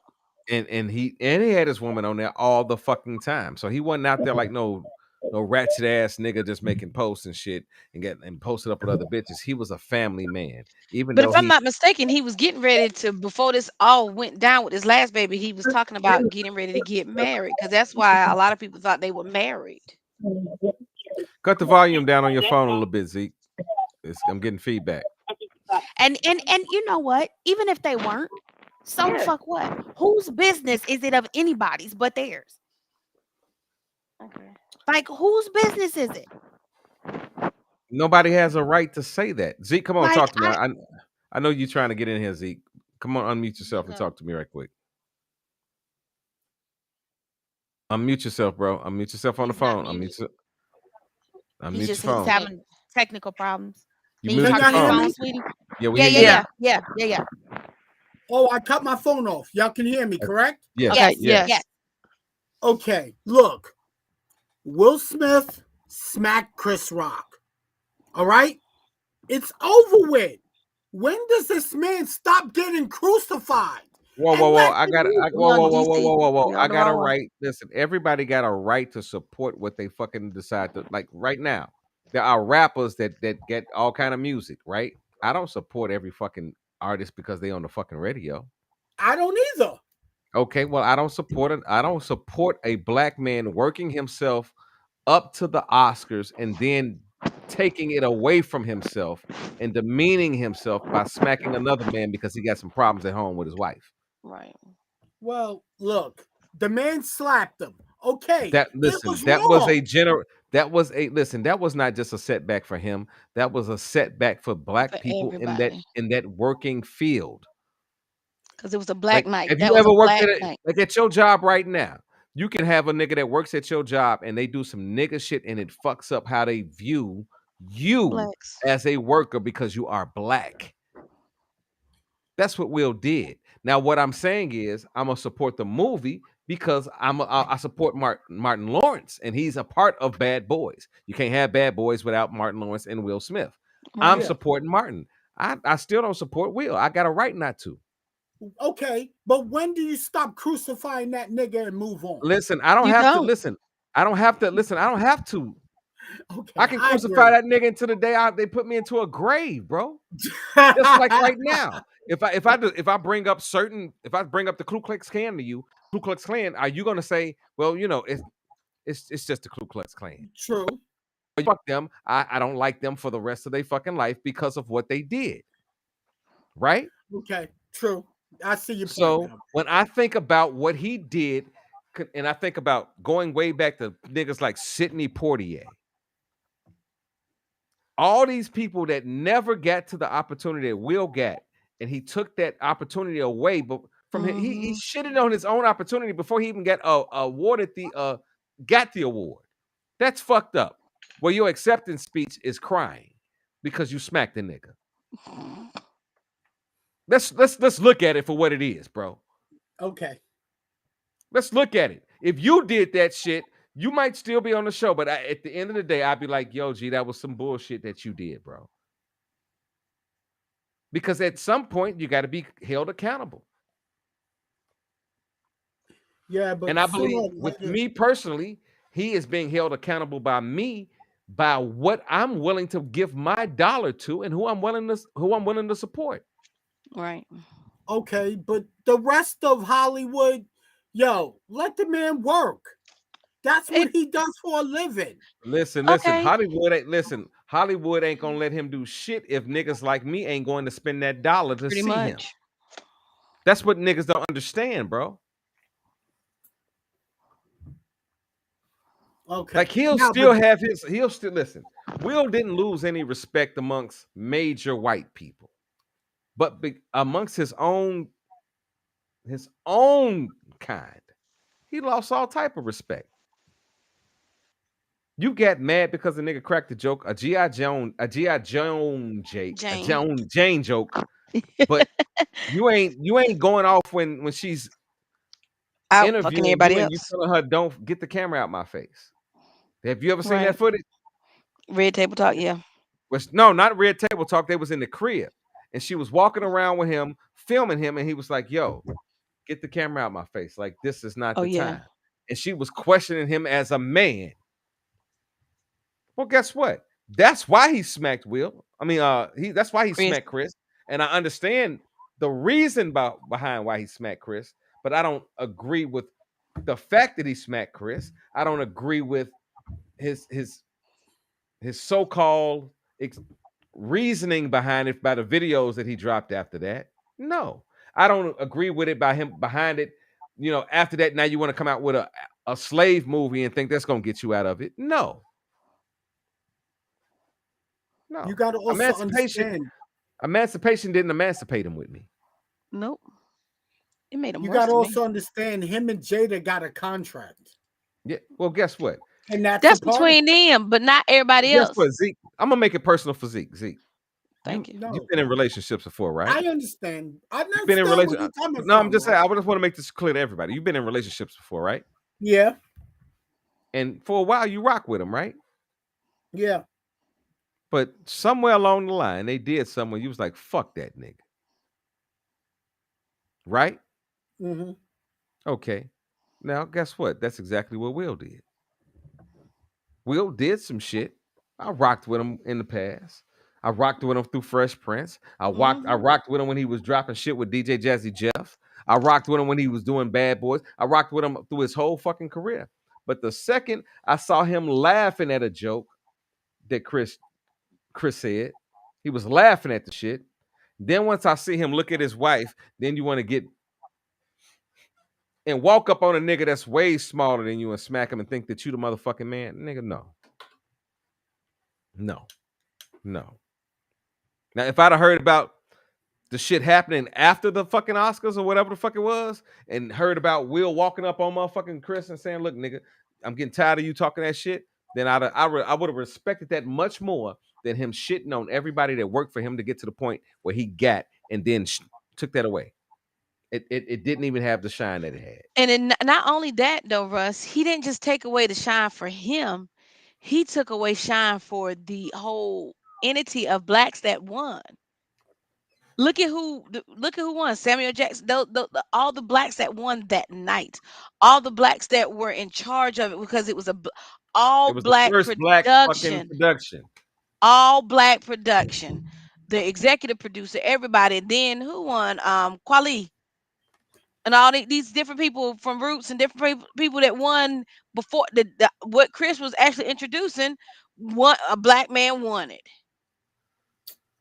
And he had his woman on there all the fucking time. So he wasn't out there like no ratchet ass nigga just making posts and shit and posted up with other bitches. He was a family man. Even But though if I'm not mistaken, he was getting ready to, before this all went down with his last baby, he was talking about getting ready to get married, because that's why a lot of people thought they were married. cut the volume down on your phone a little bit, Zeke. I'm getting feedback. And you know what? Even if they weren't, so the fuck what? Whose business is it of anybody's but theirs? Okay. Like, whose business is it? Nobody has a right to say that. Zeke, come on, Like, talk to me. I know you're trying to get in here, Zeke. Come on, unmute yourself and No. talk to me right quick. Unmute yourself, bro. Unmute yourself on the He's not phone. muted. Unmute He's your he's phone. having technical problems. You Can you muted talk your to your phone. phone, sweetie? Yeah, we Yeah, hear you. yeah. Oh, I cut my phone off. Y'all can hear me, correct? Yes. Okay, Yes. yes. Okay, look. Will Smith smacked Chris Rock. All right? It's over with. When does this man stop getting crucified? Whoa. And let I got the whoa. DC. You're I on the got a wrong one. right. Listen, everybody got a right to support what they fucking decide to like right now. There are rappers that get all kind of music, right? I don't support every fucking artist because they on the fucking radio. I don't either. Okay, well, I don't support it. I don't support a black man working himself up to the Oscars and then taking it away from himself and demeaning himself by smacking another man because he got some problems at home with his wife. Right. Well, look, the man slapped him. Okay, That it listen, was that wrong. was that was not just a setback for him. That was a setback for black For people everybody. in that working field. Because it was a black Like, night. have That you was ever a worked black at night. like at your job right now? You can have a nigga that works at your job and they do some nigga shit and it fucks up how they view you Blacks. as a worker because you are black. That's what Will did. Now, what I'm saying is I'm gonna support the movie because I support Martin Lawrence and he's a part of Bad Boys. You can't have Bad Boys without Martin Lawrence and Will Smith. I'm Right. supporting Martin. I still don't support Will. I got a right not to. Okay, but when do you stop crucifying that nigga and move on? Listen, I don't You have to don't. listen. I don't have to listen. I don't have to. Okay, I can I crucify agree. that nigga until the day they put me into a grave, bro. Just like right now. If I bring up the Ku Klux Klan to you, Ku Klux Klan, are you gonna say, well, it's just the Ku Klux Klan? True. Fuck them. I don't like them for the rest of their fucking life because of what they did. Right? Okay, true. I see your point So now. when I think about what he did, and I think about going way back to niggas like Sidney Poitier, all these people that never got to the opportunity that Will got, and he took that opportunity away, but from him, he shitted on his own opportunity before he even got awarded got the award. That's fucked up. Well, your acceptance speech is crying because you smacked the nigga. Let's look at it for what it is, bro. Okay. Let's look at it. If you did that shit, you might still be on the show, but at the end of the day, I'd be like, yo, G, that was some bullshit that you did, bro. Because at some point, you got to be held accountable. Yeah, but and I believe with me personally, he is being held accountable by me by what I'm willing to give my dollar to and who I'm willing to support. Right. Okay, but the rest of Hollywood, yo, let the man work. That's what he does for a living. Listen, Okay. Hollywood ain't gonna let him do shit if niggas like me ain't going to spend that dollar to Pretty see him. much. That's what niggas don't understand, bro. Okay. Like he'll still listen. Will didn't lose any respect amongst major white people, but amongst his own kind, he lost all type of respect. You get mad because the nigga cracked the joke, a G.I. Jane joke, but you ain't going off when she's out fucking interviewing everybody you and you else. telling her, don't get the camera out my face. Have you ever seen Right. that footage? Red Table Talk, yeah. No, not Red Table Talk. They was in the crib, and she was walking around with him, filming him, and he was like, "Yo, get the camera out my face. Like this is not the time." And she was questioning him as a man. Well, guess what? That's why he smacked Will. I mean, that's why he smacked Chris. And I understand the reason behind why he smacked Chris, but I don't agree with the fact that he smacked Chris. I don't agree with his so-called reasoning behind it by the videos that he dropped after that. No, I don't agree with it by him behind it. After that, now you want to come out with a slave movie and think that's gonna get you out of it. No. You got to also understand. Emancipation didn't emancipate him with me. Nope. It made him You worse. got to also understand him and Jada got a contract. Yeah. Well, guess what? And that's between them, but not everybody else. Guess what, Zeke? I'm gonna make it personal for Zeke. Thank you. You've been in relationships before, right? I understand. You've been in relationships. No, I'm just saying. I just want to make this clear to everybody. You've been in relationships before, right? Yeah. And for a while, you rock with them, right? Yeah. But somewhere along the line, they did something. You was like, "Fuck that nigga," right? Mm-hmm. Okay. Now, guess what? That's exactly what Will did. Will did some shit. I rocked with him in the past. I rocked with him through Fresh Prince. I rocked with him when he was dropping shit with DJ Jazzy Jeff. I rocked with him when he was doing Bad Boys. I rocked with him through his whole fucking career. But the second I saw him laughing at a joke that Chris said, he was laughing at the shit. Then once I see him look at his wife, then you want to get and walk up on a nigga that's way smaller than you and smack him and think that you the motherfucking man. Nigga, no. Now, if I'd have heard about the shit happening after the fucking Oscars or whatever the fuck it was, and heard about Will walking up on motherfucking Chris and saying, "Look, nigga, I'm getting tired of you talking that shit," then I would have respected that much more than him shitting on everybody that worked for him to get to the point where he got and then took that away. It didn't even have the shine that it had. And then not only that though, Russ, he didn't just take away the shine for him. He took away shine for the whole entity of blacks that won. Look at who won. Samuel Jackson. All the blacks that won that night. All the blacks that were in charge of it because it was all It was the black first black fucking production. production. All black production. The executive producer, everybody. And then who won? Kweli. And all these different people from Roots and different people that won before what Chris was actually introducing. A black man won it.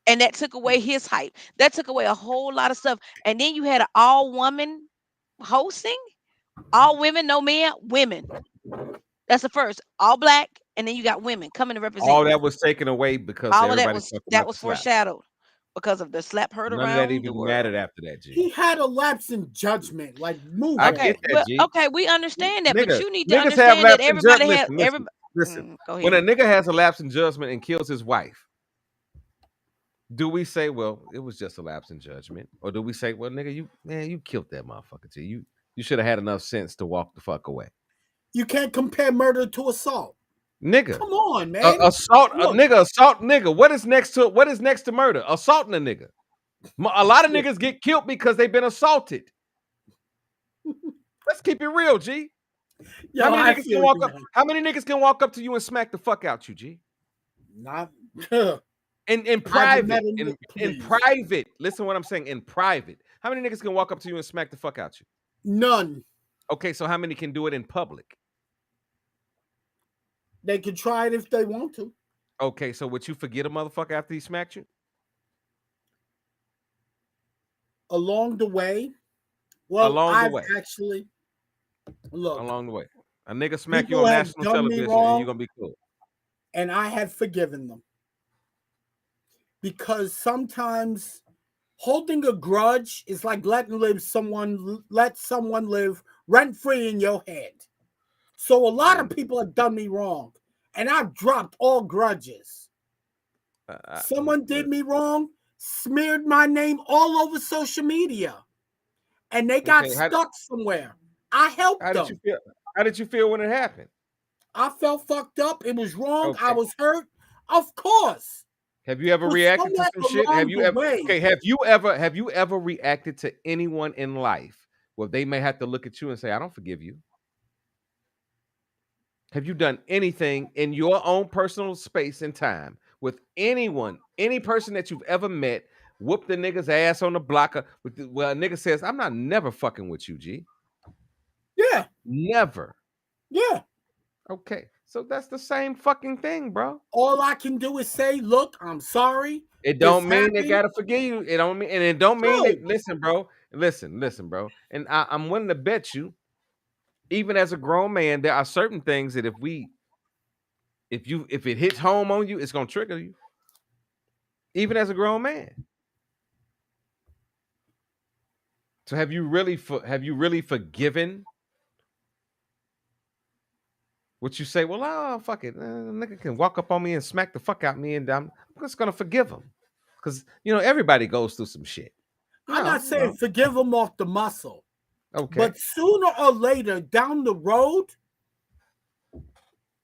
And that took away his hype. That took away a whole lot of stuff. And then you had an all woman hosting, all women, no men, women. That's the first, all black, and then you got women coming to represent. All that was taken away because all of that everybody was talked about the slap. foreshadowed because of the slap heard None around of that the even world. mattered after that, G. He had a lapse in judgment. Like, move I on. get that, G. Okay, we understand that, but Nigga, you need to niggas have understand that lapse in everybody judgment. has Listen. Go When a ahead. nigga has a lapse in judgment and kills his wife, do we say, well, it was just a lapse in judgment? Or do we say, well, nigga, you killed that motherfucker, G. You should have had enough sense to walk the fuck away. You can't compare murder to assault. Nigga. Come on, man. Assault Look. assault nigga. What is next to murder? Assaulting a nigga. A lot of niggas get killed because they've been assaulted. Let's keep it real, G. Yo, how many I niggas feel can walk you, up? man. How many niggas can walk up to you and smack the fuck out you, G? Not In private. met him, In please. private. Listen to what I'm saying. In private. How many niggas can walk up to you and smack the fuck out you? none. Okay, so how many can do it in public? They can try it if they want to. Okay, so would you forget a motherfucker after he smacked you? Along the way, well, Along the I've way. actually look, Along the way. A nigga smack you people on have national done me television and wrong, you're gonna be cool. and I have forgiven them because sometimes holding a grudge is like let someone live rent free in your head. So a lot of people have done me wrong, and I've dropped all grudges. Someone did me wrong, smeared my name all over social media, and they got Okay, stuck somewhere. I helped How them. did you feel? How did you feel when it happened? I felt fucked up. It was wrong. Okay. I was hurt. Of course. Have you ever But reacted to somewhere some shit? Have along you the ever? way- Okay, have you ever reacted to anyone in life where they may have to look at you and say, "I don't forgive you"? Have you done anything in your own personal space and time with anyone, any person that you've ever met, whoop the nigga's ass on the block? Well, a nigga says, "I'm not never fucking with you, G." Yeah. Never. Yeah. Okay, so that's the same fucking thing, bro. All I can do is say, look, I'm sorry. It don't This mean they happened. gotta forgive you. It don't mean, and it don't mean that. No. Listen, bro. Listen, bro. And I'm willing to bet you, even as a grown man, there are certain things that if it hits home on you, it's gonna trigger you. Even as a grown man. So have you really forgiven? What you say? Well, oh fuck it, nigga can walk up on me and smack the fuck out me, and I'm just gonna forgive him, because everybody goes through some shit. I'm No, not saying no. forgive them off the muscle. Okay. But sooner or later, down the road,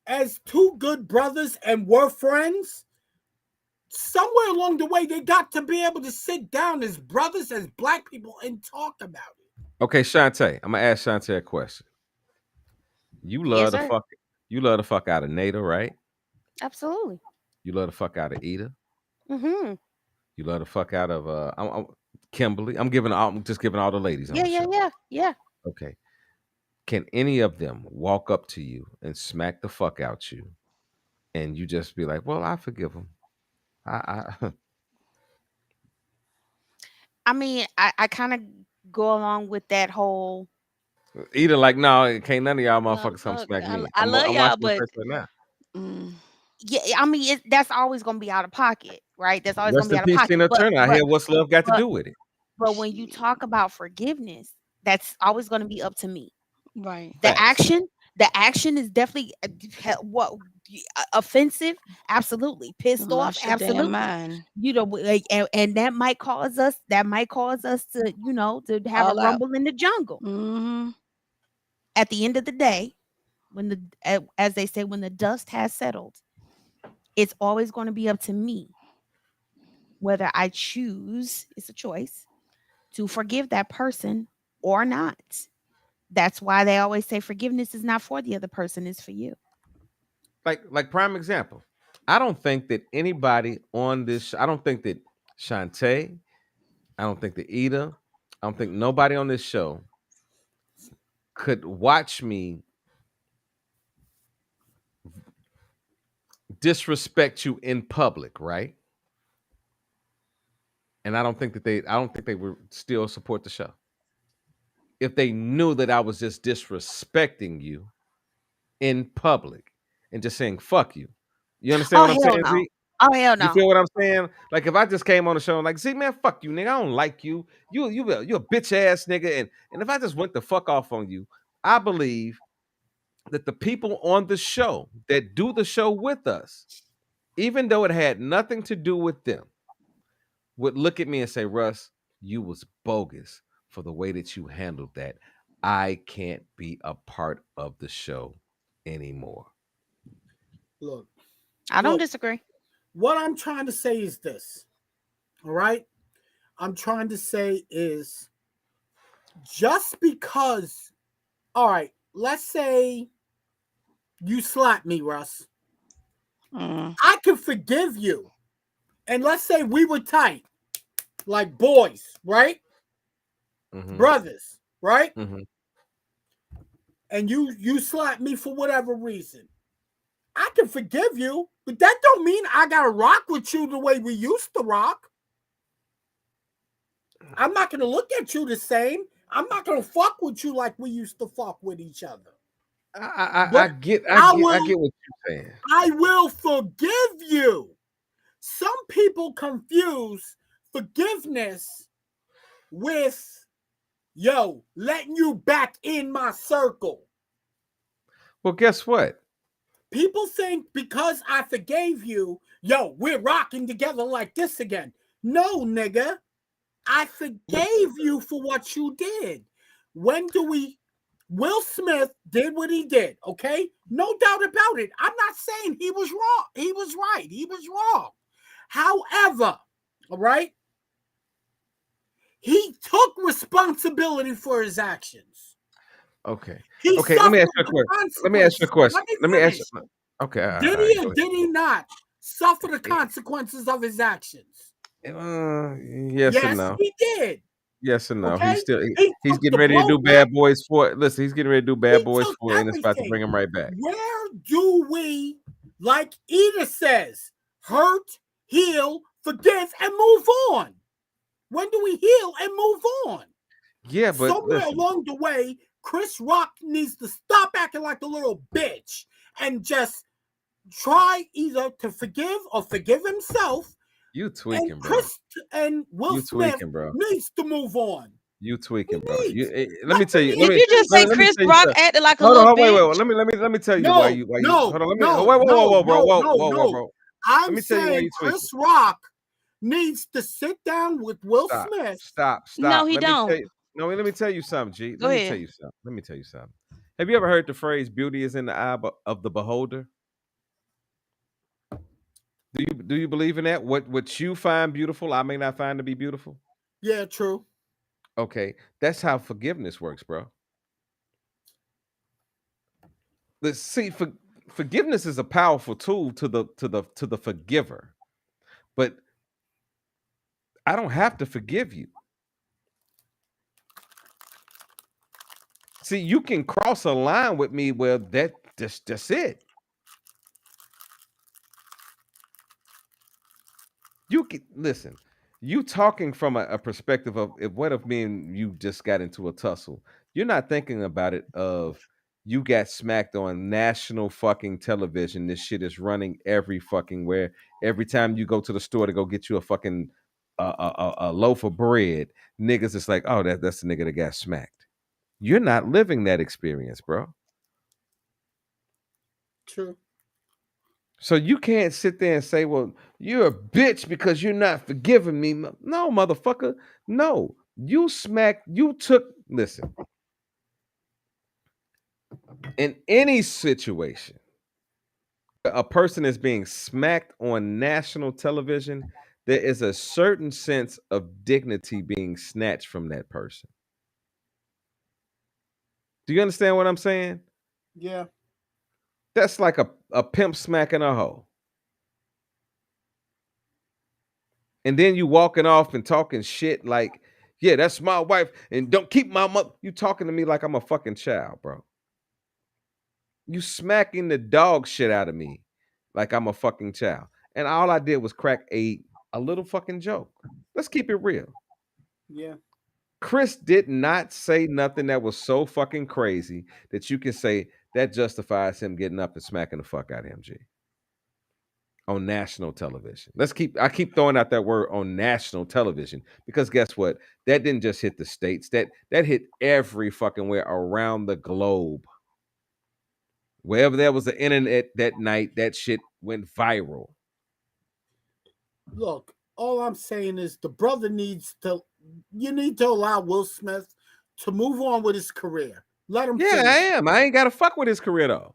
as two good brothers and were friends, somewhere along the way, they got to be able to sit down as brothers, as black people, and talk about it. Okay, Shantae, I'm gonna ask Shantae a question. You love Yes, sir. you love the fuck out of Nada, right? Absolutely. You love the fuck out of Ida. Mm-hmm. You love the fuck out of Kimberly. I'm just giving all the ladies on Yeah, the yeah, show. yeah. Okay. Can any of them walk up to you and smack the fuck out you, and you just be like, "Well, I forgive them." I mean, I kind of go along with that whole. Either like, no, can't none of y'all motherfuckers come Look, smack me. I love I'm y'all, watching but this right now. Yeah, I mean, that's always gonna be out of pocket, right? That's always Rest gonna be in out of peace, pocket. Tina Turner. I hear what's love got to do with it. But when you talk about forgiveness, that's always gonna be up to me. right. The action is definitely offensive, absolutely. Pissed off, Lost your damn absolutely. mind. Like, and that might cause us to to have All a out. rumble in the jungle. Mm-hmm. At the end of the day, as they say, when the dust has settled, it's always going to be up to me whether I choose, it's a choice, to forgive that person or not. That's why they always say forgiveness is not for the other person, it's for you. Like prime example. I don't think that anybody on this. I don't think that Shantae. I don't think that Ida. I don't think nobody on this show could watch me disrespect you in public, right? And I don't think they would still support the show if they knew that I was just disrespecting you in public and just saying fuck you. You understand Oh what I'm hell saying, no. Z? Oh hell You no. feel what I'm saying? Like if I just came on the show and like, Z man, fuck you, nigga. I don't like you. You a bitch ass nigga. And if I just went the fuck off on you, I believe that the people on the show that do the show with us, even though it had nothing to do with them, would look at me and say, Russ, you was bogus for the way that you handled that. I can't be a part of the show anymore. Look, I don't look, disagree. what I'm trying to say is this. All right? I'm trying to say is just because, all right, let's say you slap me, Russ. I can forgive you. And let's say we were tight, like boys, right? Brothers, right? And you slap me for whatever reason. I can forgive you, but that don't mean I gotta rock with you the way we used to rock. I'm not gonna look at you the same. I'm not gonna fuck with you like we used to fuck with each other. I get what you're saying. I will forgive you. Some people confuse forgiveness with, yo, letting you back in my circle. Well, guess what? People think because I forgave you, yo, we're rocking together like this again. No, nigga. I forgave you for what you did. When do we? Will Smith did what he did, okay? No doubt about it. I'm not saying he was wrong. He was right. He was wrong. However, all right, he took responsibility for his actions. Okay. He Okay, let me ask you a suffered question. the Let me ask you a question. consequences. Let me ask you. Okay. all Did right, he go or ahead. did he not suffer the consequences of his actions? Yes and Yes, no. he did. Yes and no. Okay? He's still He he's took getting the ready to do blowback. Bad Boys 4. Listen, he's getting ready to do Bad Boys took 4, and it's about to bring everything. him right back. Where do we, like Ida says, hurt, heal, forgive, and move on? When do we heal and move on? Yeah, but Somewhere listen. along the way, Chris Rock needs to stop acting like a little bitch and just try either to forgive or forgive himself. You tweaking, And bro. Chris and Will You Smith tweaking, bro. needs to move on. You tweaking, bro. Let me tell you. Did you just say Chris Rock acted like a Hold on, little wait. bitch? Let me tell you No, why you. no, Hold on. Let me. no, Whoa, no, bro. no, Whoa, no. bro. I'm Let me tell you why saying you tweaking. Chris Rock needs to sit down with Will Stop. Smith. Stop. No, he Let me tell don't. you. No, wait, let me tell you something, G. Go Let me ahead. tell you something. Let me tell you something. Have you ever heard the phrase "beauty is in the eye of the beholder"? Do you believe in that? What you find beautiful, I may not find to be beautiful. Yeah, true. Okay, that's how forgiveness works, bro. Let's see. Forgiveness is a powerful tool to the forgiver, but I don't have to forgive you. See, you can cross a line with me where that's it. You can listen. You talking from a perspective of what if me and you just got into a tussle? You're not thinking about it of you got smacked on national fucking television. This shit is running every fucking where. Every time you go to the store to go get you a fucking a loaf of bread, niggas is like, oh, that's the nigga that got smacked. You're not living that experience, bro. True. So you can't sit there and say, well, you're a bitch because you're not forgiving me. No, motherfucker. No. You listen. In any situation, a person is being smacked on national television, there is a certain sense of dignity being snatched from that person. Do you understand what I'm saying? Yeah. That's like a pimp smacking a hoe. And then you walking off and talking shit like, yeah, that's my wife, and don't keep my mother. You talking to me like I'm a fucking child, bro. You smacking the dog shit out of me like I'm a fucking child. And all I did was crack a little fucking joke. Let's keep it real. Yeah. Chris did not say nothing that was so fucking crazy that you can say that justifies him getting up and smacking the fuck out of MG on national television. I keep throwing out that word on national television because guess what? That didn't just hit the States. That hit every fucking where around the globe. Wherever there was the internet that night, that shit went viral. Look, all I'm saying is the brother you need to allow Will Smith to move on with his career. Let him finish. I am. I ain't got to fuck with his career though.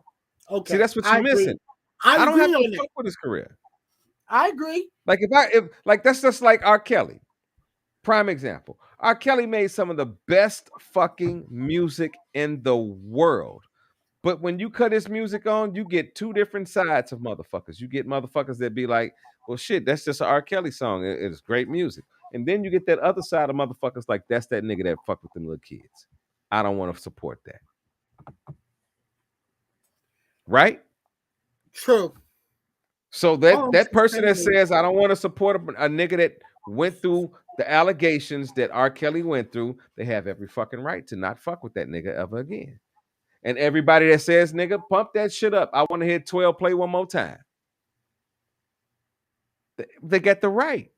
Okay. See, that's what you're missing. I don't have agree to fuck with his career. I agree. Like if that's just like R. Kelly. Prime example. R. Kelly made some of the best fucking music in the world. But when you cut his music on, you get two different sides of motherfuckers. You get motherfuckers that be like, well, shit, that's just an R. Kelly song. It's great music. And then you get that other side of motherfuckers like, that's that nigga that fuck with them little kids. I don't want to support that. Right? True. So that person that says, I don't want to support a nigga that went through the allegations that R. Kelly went through, they have every fucking right to not fuck with that nigga ever again. And everybody that says, nigga, pump that shit up. I want to hear 12 play one more time. They get the right.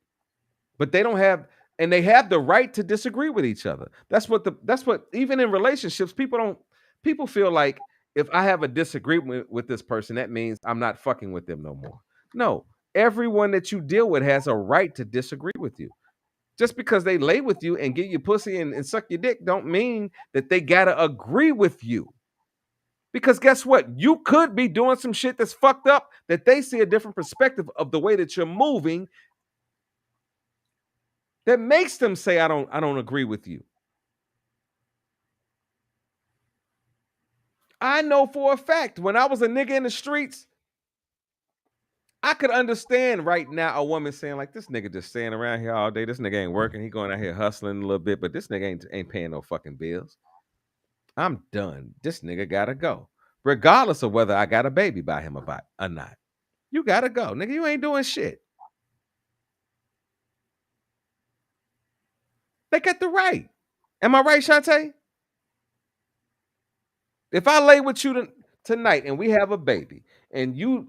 But they don't have, and they have the right to disagree with each other. That's what even in relationships, people feel like if I have a disagreement with this person, that means I'm not fucking with them no more. No, everyone that you deal with has a right to disagree with you. Just because they lay with you and get you pussy and suck your dick don't mean that they gotta agree with you. Because guess what? You could be doing some shit that's fucked up that they see a different perspective of the way that you're moving that makes them say, I don't agree with you. I know for a fact when I was a nigga in the streets, I could understand right now a woman saying like, this nigga just staying around here all day. This nigga ain't working. He going out here hustling a little bit, but this nigga ain't paying no fucking bills. I'm done. This nigga gotta go. Regardless of whether I got a baby by him or not. You gotta go. Nigga, you ain't doing shit. They got the right. Am I right, Shantae? If I lay with you tonight and we have a baby and you,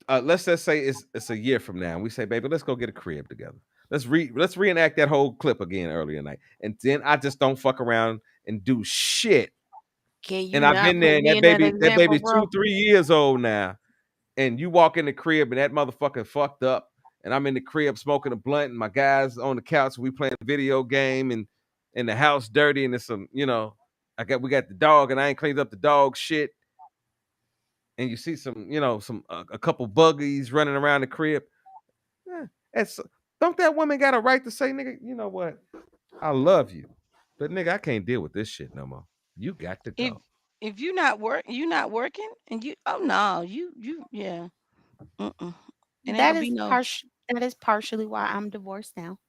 let's just say it's a year from now and we say, baby, let's go get a crib together. Let's reenact that whole clip again earlier tonight. And then I just don't fuck around and do shit. And I've been there, and that baby 2-3 years old now. And you walk in the crib and that motherfucker fucked up. And I'm in the crib smoking a blunt, and my guys on the couch, and we playing a video game, and the house dirty, and it's some, we got the dog, and I ain't cleaned up the dog shit. And you see some, a couple buggies running around the crib. Don't that woman got a right to say, nigga, you know what? I love you, but nigga, I can't deal with this shit no more. You got to go. If you're not working, and yeah. That is partially why I'm divorced now.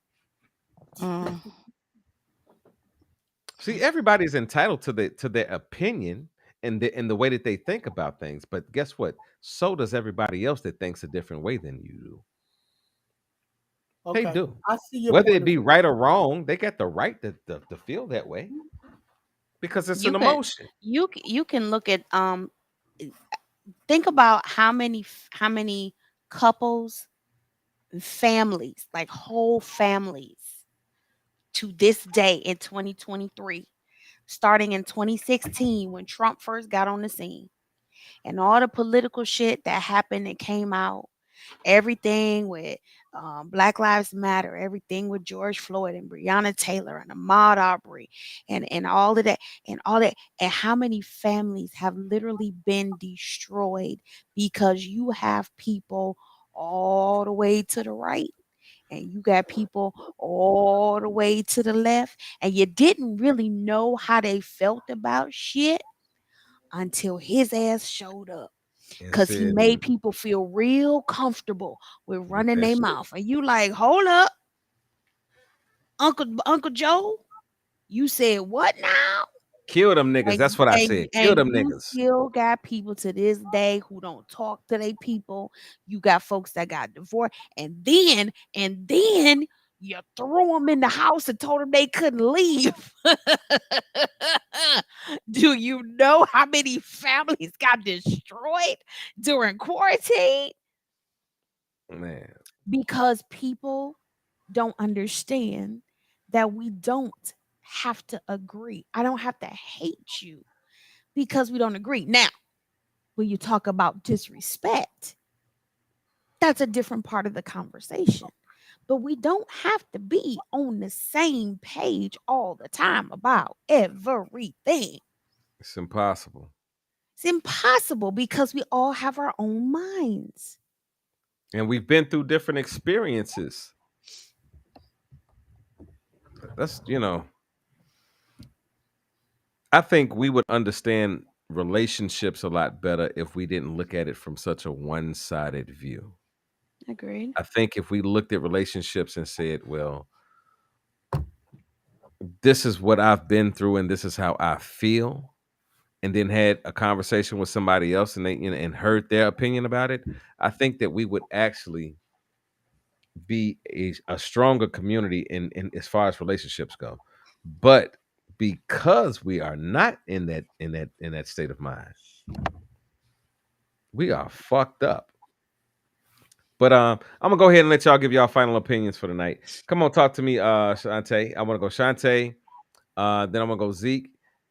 See, everybody's entitled to their opinion and the way that they think about things, but guess what? So does everybody else that thinks a different way than you do. Okay. They do. I see your whether it be right or wrong, they got the right to feel that way because it's an emotion. You can look at think about how many couples, families, like whole families, to this day in 2023, starting in 2016 when Trump first got on the scene, and all the political shit that happened and came out, everything with Black Lives Matter, everything with George Floyd and Breonna Taylor and Ahmaud Arbery and all of that, and how many families have literally been destroyed because you have people all the way to the right and you got people all the way to the left, and you didn't really know how they felt about shit until his ass showed up. And Because he said made people feel real comfortable with with running that their shit. mouth. And you like, hold up, Uncle Joe, you said what now? Kill them niggas. And, That's what I and, said. Kill and them you niggas. still got people to this day who don't talk to their people. You got folks that got divorced, and then you threw them in the house and told them they couldn't leave. Do you know how many families got destroyed during quarantine? Man. Because people don't understand that we don't have to agree. I don't have to hate you because we don't agree. Now, when you talk about disrespect, that's a different part of the conversation. But we don't have to be on the same page all the time about everything. It's impossible. It's impossible because we all have our own minds. And we've been through different experiences. That's, I think we would understand relationships a lot better if we didn't look at it from such a one-sided view. Agreed. I think if we looked at relationships and said, well, this is what I've been through and this is how I feel, and then had a conversation with somebody else and they and heard their opinion about it, I think that we would actually be a stronger community in as far as relationships go. But because we are not in that state of mind, we are fucked up. But I'm gonna go ahead and let y'all give y'all final opinions for the night. Come on, talk to me, Shantae. I want to go Shantae. Then I'm gonna go Zeke.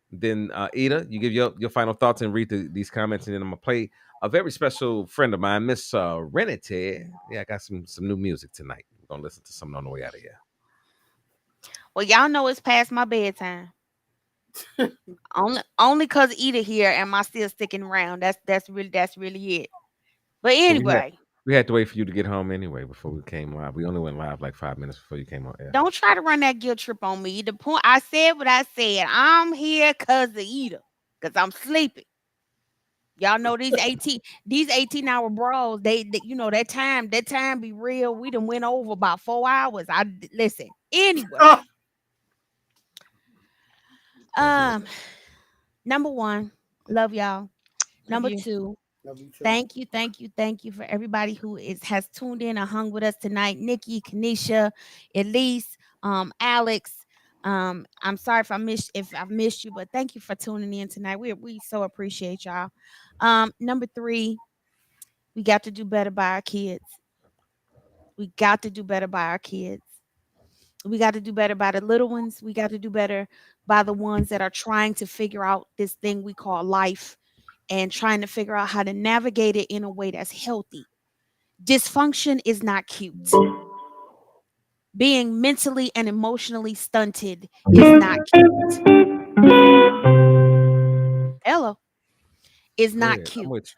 Then Ida, you give your final thoughts and read these comments, and then I'm gonna play a very special friend of mine, Miss Renate. Yeah, I got some new music tonight. We're gonna listen to something on the way out of here. Well, y'all know it's past my bedtime. only cause Ida here am I still sticking around. That's really it. But anyway, we had to wait for you to get home anyway before we came live. We only went live like 5 minutes before you came on air. Don't try to run that guilt trip on me. The point I said what I said. I'm here cause of Ida, cause I'm sleeping. Y'all know these 18-hour brawls. They that time be real. We done went over about 4 hours. Listen anyway. Number one, love y'all. Number two, thank you for everybody who has tuned in and hung with us tonight. Nikki, Kanisha, Elise, Alex. I'm sorry if I've missed you, but thank you for tuning in tonight. We so appreciate y'all. Number three, we got to do better by our kids. We got to do better by our kids. We got to do better by the little ones. We got to do better by the ones that are trying to figure out this thing we call life and trying to figure out how to navigate it in a way that's healthy. Dysfunction is not cute. Being mentally and emotionally stunted is not cute. Hello. Is not cute.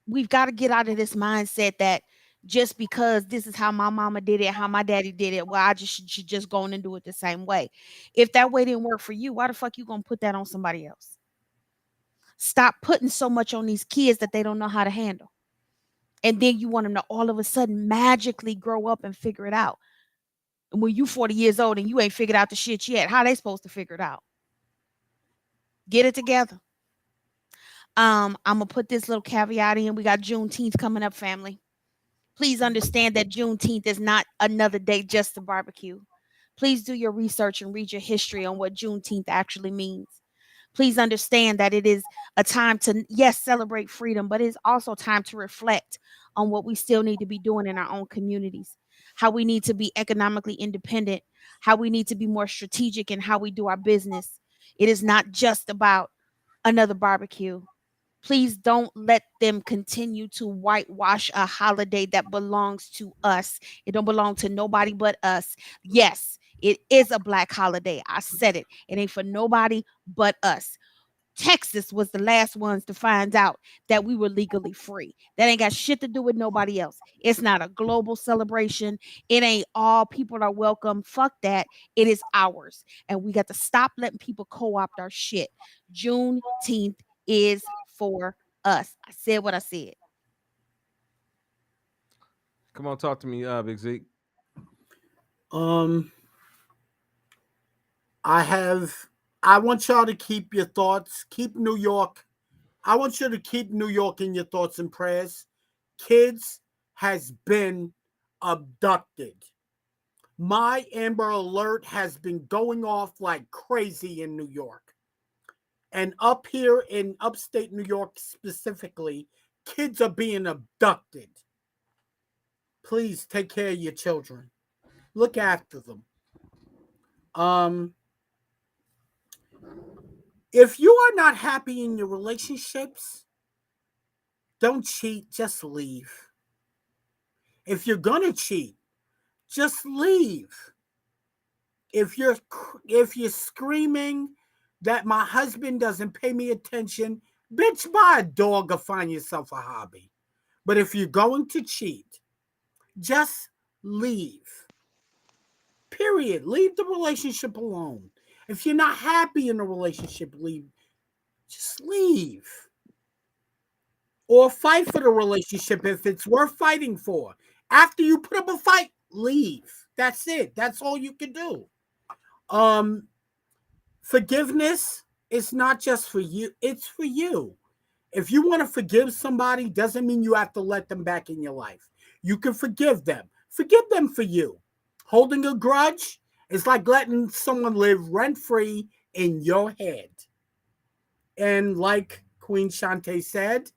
We've got to get out of this mindset that just because this is how my mama did it, how my daddy did it, well, I should just go on and do it the same way. If that way didn't work for you, why the fuck you gonna put that on somebody else? Stop putting so much on these kids that they don't know how to handle. And then you want them to all of a sudden magically grow up and figure it out. And when you 40 years old and you ain't figured out the shit yet, how they supposed to figure it out? Get it together. I'm gonna put this little caveat in. We got Juneteenth coming up, family. Please understand that Juneteenth is not another day just to barbecue. Please do your research and read your history on what Juneteenth actually means. Please understand that it is a time to, yes, celebrate freedom, but it's also time to reflect on what we still need to be doing in our own communities, how we need to be economically independent, how we need to be more strategic in how we do our business. It is not just about another barbecue. Please don't let them continue to whitewash a holiday that belongs to us. It don't belong to nobody but us. Yes, it is a Black holiday. I said it. It ain't for nobody but us. Texas was the last ones to find out that we were legally free. That ain't got shit to do with nobody else. It's not a global celebration. It ain't all people are welcome. Fuck that. It is ours. And we got to stop letting people co-opt our shit. Juneteenth is for us. I said what I said. Come on, talk to me, Big Zeke. I want y'all to keep your thoughts, keep New York. I want you to keep New York in your thoughts and prayers. Kids has been abducted. My Amber Alert has been going off like crazy in New York. And up here in upstate New York specifically, kids are being abducted. Please take care of your children. Look after them. If you are not happy in your relationships, don't cheat, just leave. If you're gonna cheat, just leave. If you're screaming that my husband doesn't pay me attention, bitch, buy a dog or find yourself a hobby. But if you're going to cheat, just leave. Period. Leave the relationship alone. If you're not happy in a relationship, leave. Just leave. Or fight for the relationship if it's worth fighting for. After you put up a fight, leave. That's it. That's all you can do. Forgiveness is not just for you. It's for you. If you want to forgive somebody, doesn't mean you have to let them back in your life. You can forgive them. Forgive them for you. Holding a grudge is like letting someone live rent-free in your head. And like Queen Shante said,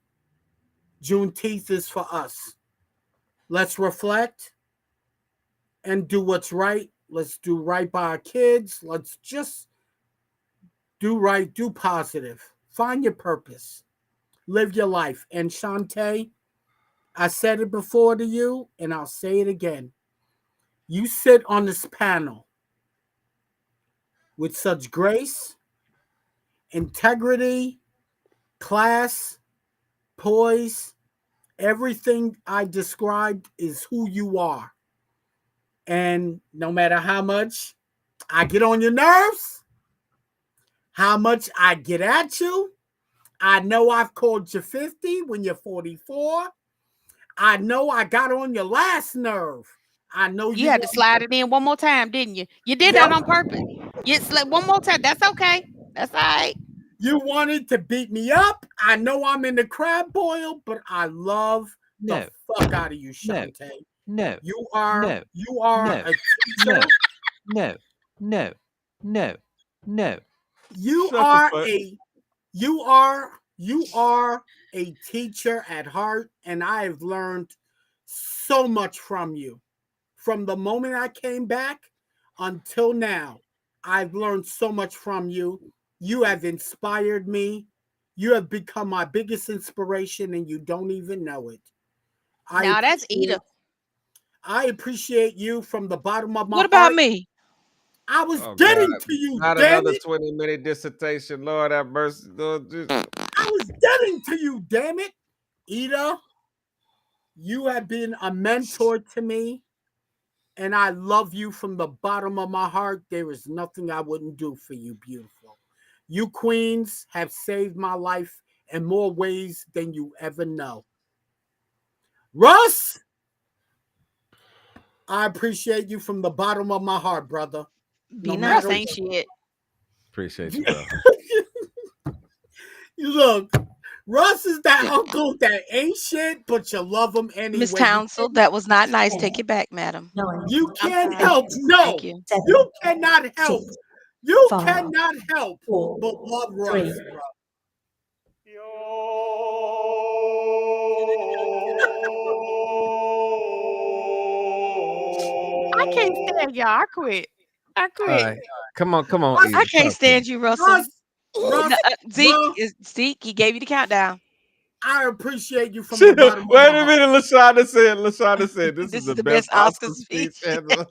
Juneteenth is for us. Let's reflect and do what's right. Let's do right by our kids. Let's just do right, do positive. Find your purpose. Live your life. And Shante, I said it before to you, and I'll say it again. You sit on this panel with such grace, integrity, class, poise. Everything I described is who you are. And no matter how much I get on your nerves, how much I get at you, I know I've called you 50 when you're 44. I know I got on your last nerve. I know you had to slide it in one more time, didn't you? You did that on purpose. You slid one more time. That's okay. That's all right. You wanted to beat me up. I know I'm in the crab boil, but I love the fuck out of you, Shante. No. You are a teacher. No. You are a teacher at heart, and I have learned so much from you. From the moment I came back until now, I've learned so much from you. You have inspired me. You have become my biggest inspiration, and you don't even know it. Now that's Ida. I appreciate you from the bottom of my heart. What about me? I was getting to you, Not damn another it. 20-minute dissertation. Lord have mercy. Lord Jesus. I was getting to you, damn it. Ida, you have been a mentor to me, and I love you from the bottom of my heart. There is nothing I wouldn't do for you, beautiful. You queens have saved my life in more ways than you ever know. Russ, I appreciate you from the bottom of my heart, brother. Be nice, ain't shit. Appreciate you, bro. You look, Russ is that uncle that ain't shit, but you love him anyway. Miss Townsend, that was not nice. Take it back, madam. You can't help. No, you cannot help. You cannot help but love Russ, bro. I can't stand y'all. I quit. All right. Come on. I can't stand you, Russell. Russ, Zeke, he gave you the countdown. I appreciate you from the bottom. Wait a minute, Lashonda said, this is the best Oscar speech ever.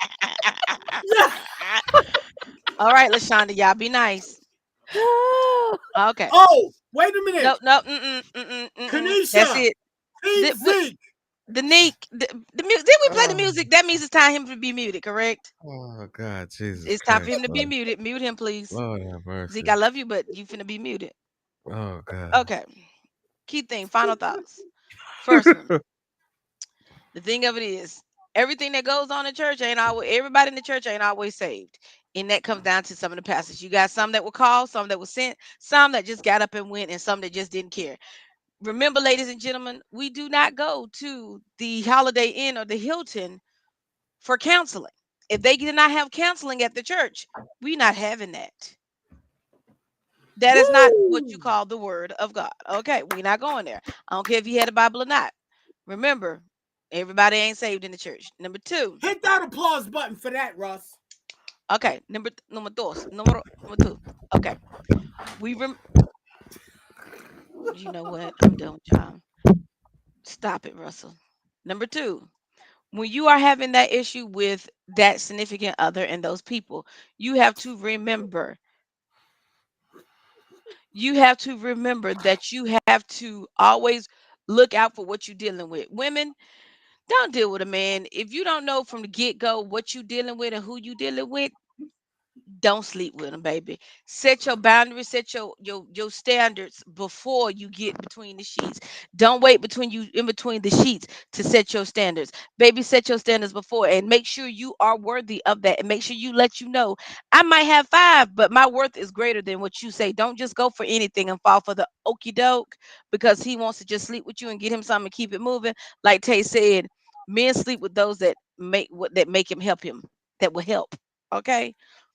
All right, Lashonda, y'all be nice. Okay. Oh, wait a minute. No. Kanisha. That's it. Team Zeke. The music. Did we play the music? That means it's time him to be muted, correct? Oh God, Jesus It's time for Christ, him to be Lord. muted. Mute him, please. Lord have mercy. Zeke, I love you, but you finna be muted. Oh God. Okay. Key thing, final thoughts. First one. The thing of it is, everything that goes on in church ain't always, everybody in the church ain't always saved. And that comes down to some of the pastors. You got some that were called, some that were sent, some that just got up and went, and some that just didn't care. Remember, ladies and gentlemen, we do not go to the Holiday Inn or the Hilton for counseling. If they did not have counseling at the church, we're not having that. That is not what you call the word of God. Okay, we're not going there. I don't care if you had a Bible or not. Remember, everybody ain't saved in the church. Number two. Hit that applause button for that, Russ. Okay, number two. Okay, you know what? I'm done with y'all. Stop it, Russell. Number two. When you are having that issue with that significant other and those people, you have to remember that you have to always look out for what you're dealing with. Women, don't deal with a man if you don't know from the get-go what you're dealing with and who you dealing with. Don't sleep with them, baby. Set your boundaries, set your standards before you get between the sheets. Don't wait in between the sheets to set your standards. Baby, set your standards before and make sure you are worthy of that. And make sure you know, I might have 5, but my worth is greater than what you say. Don't just go for anything and fall for the okey doke because he wants to just sleep with you and get him something and keep it moving. Like Tay said, men sleep with those that make him help him, that will help. Okay,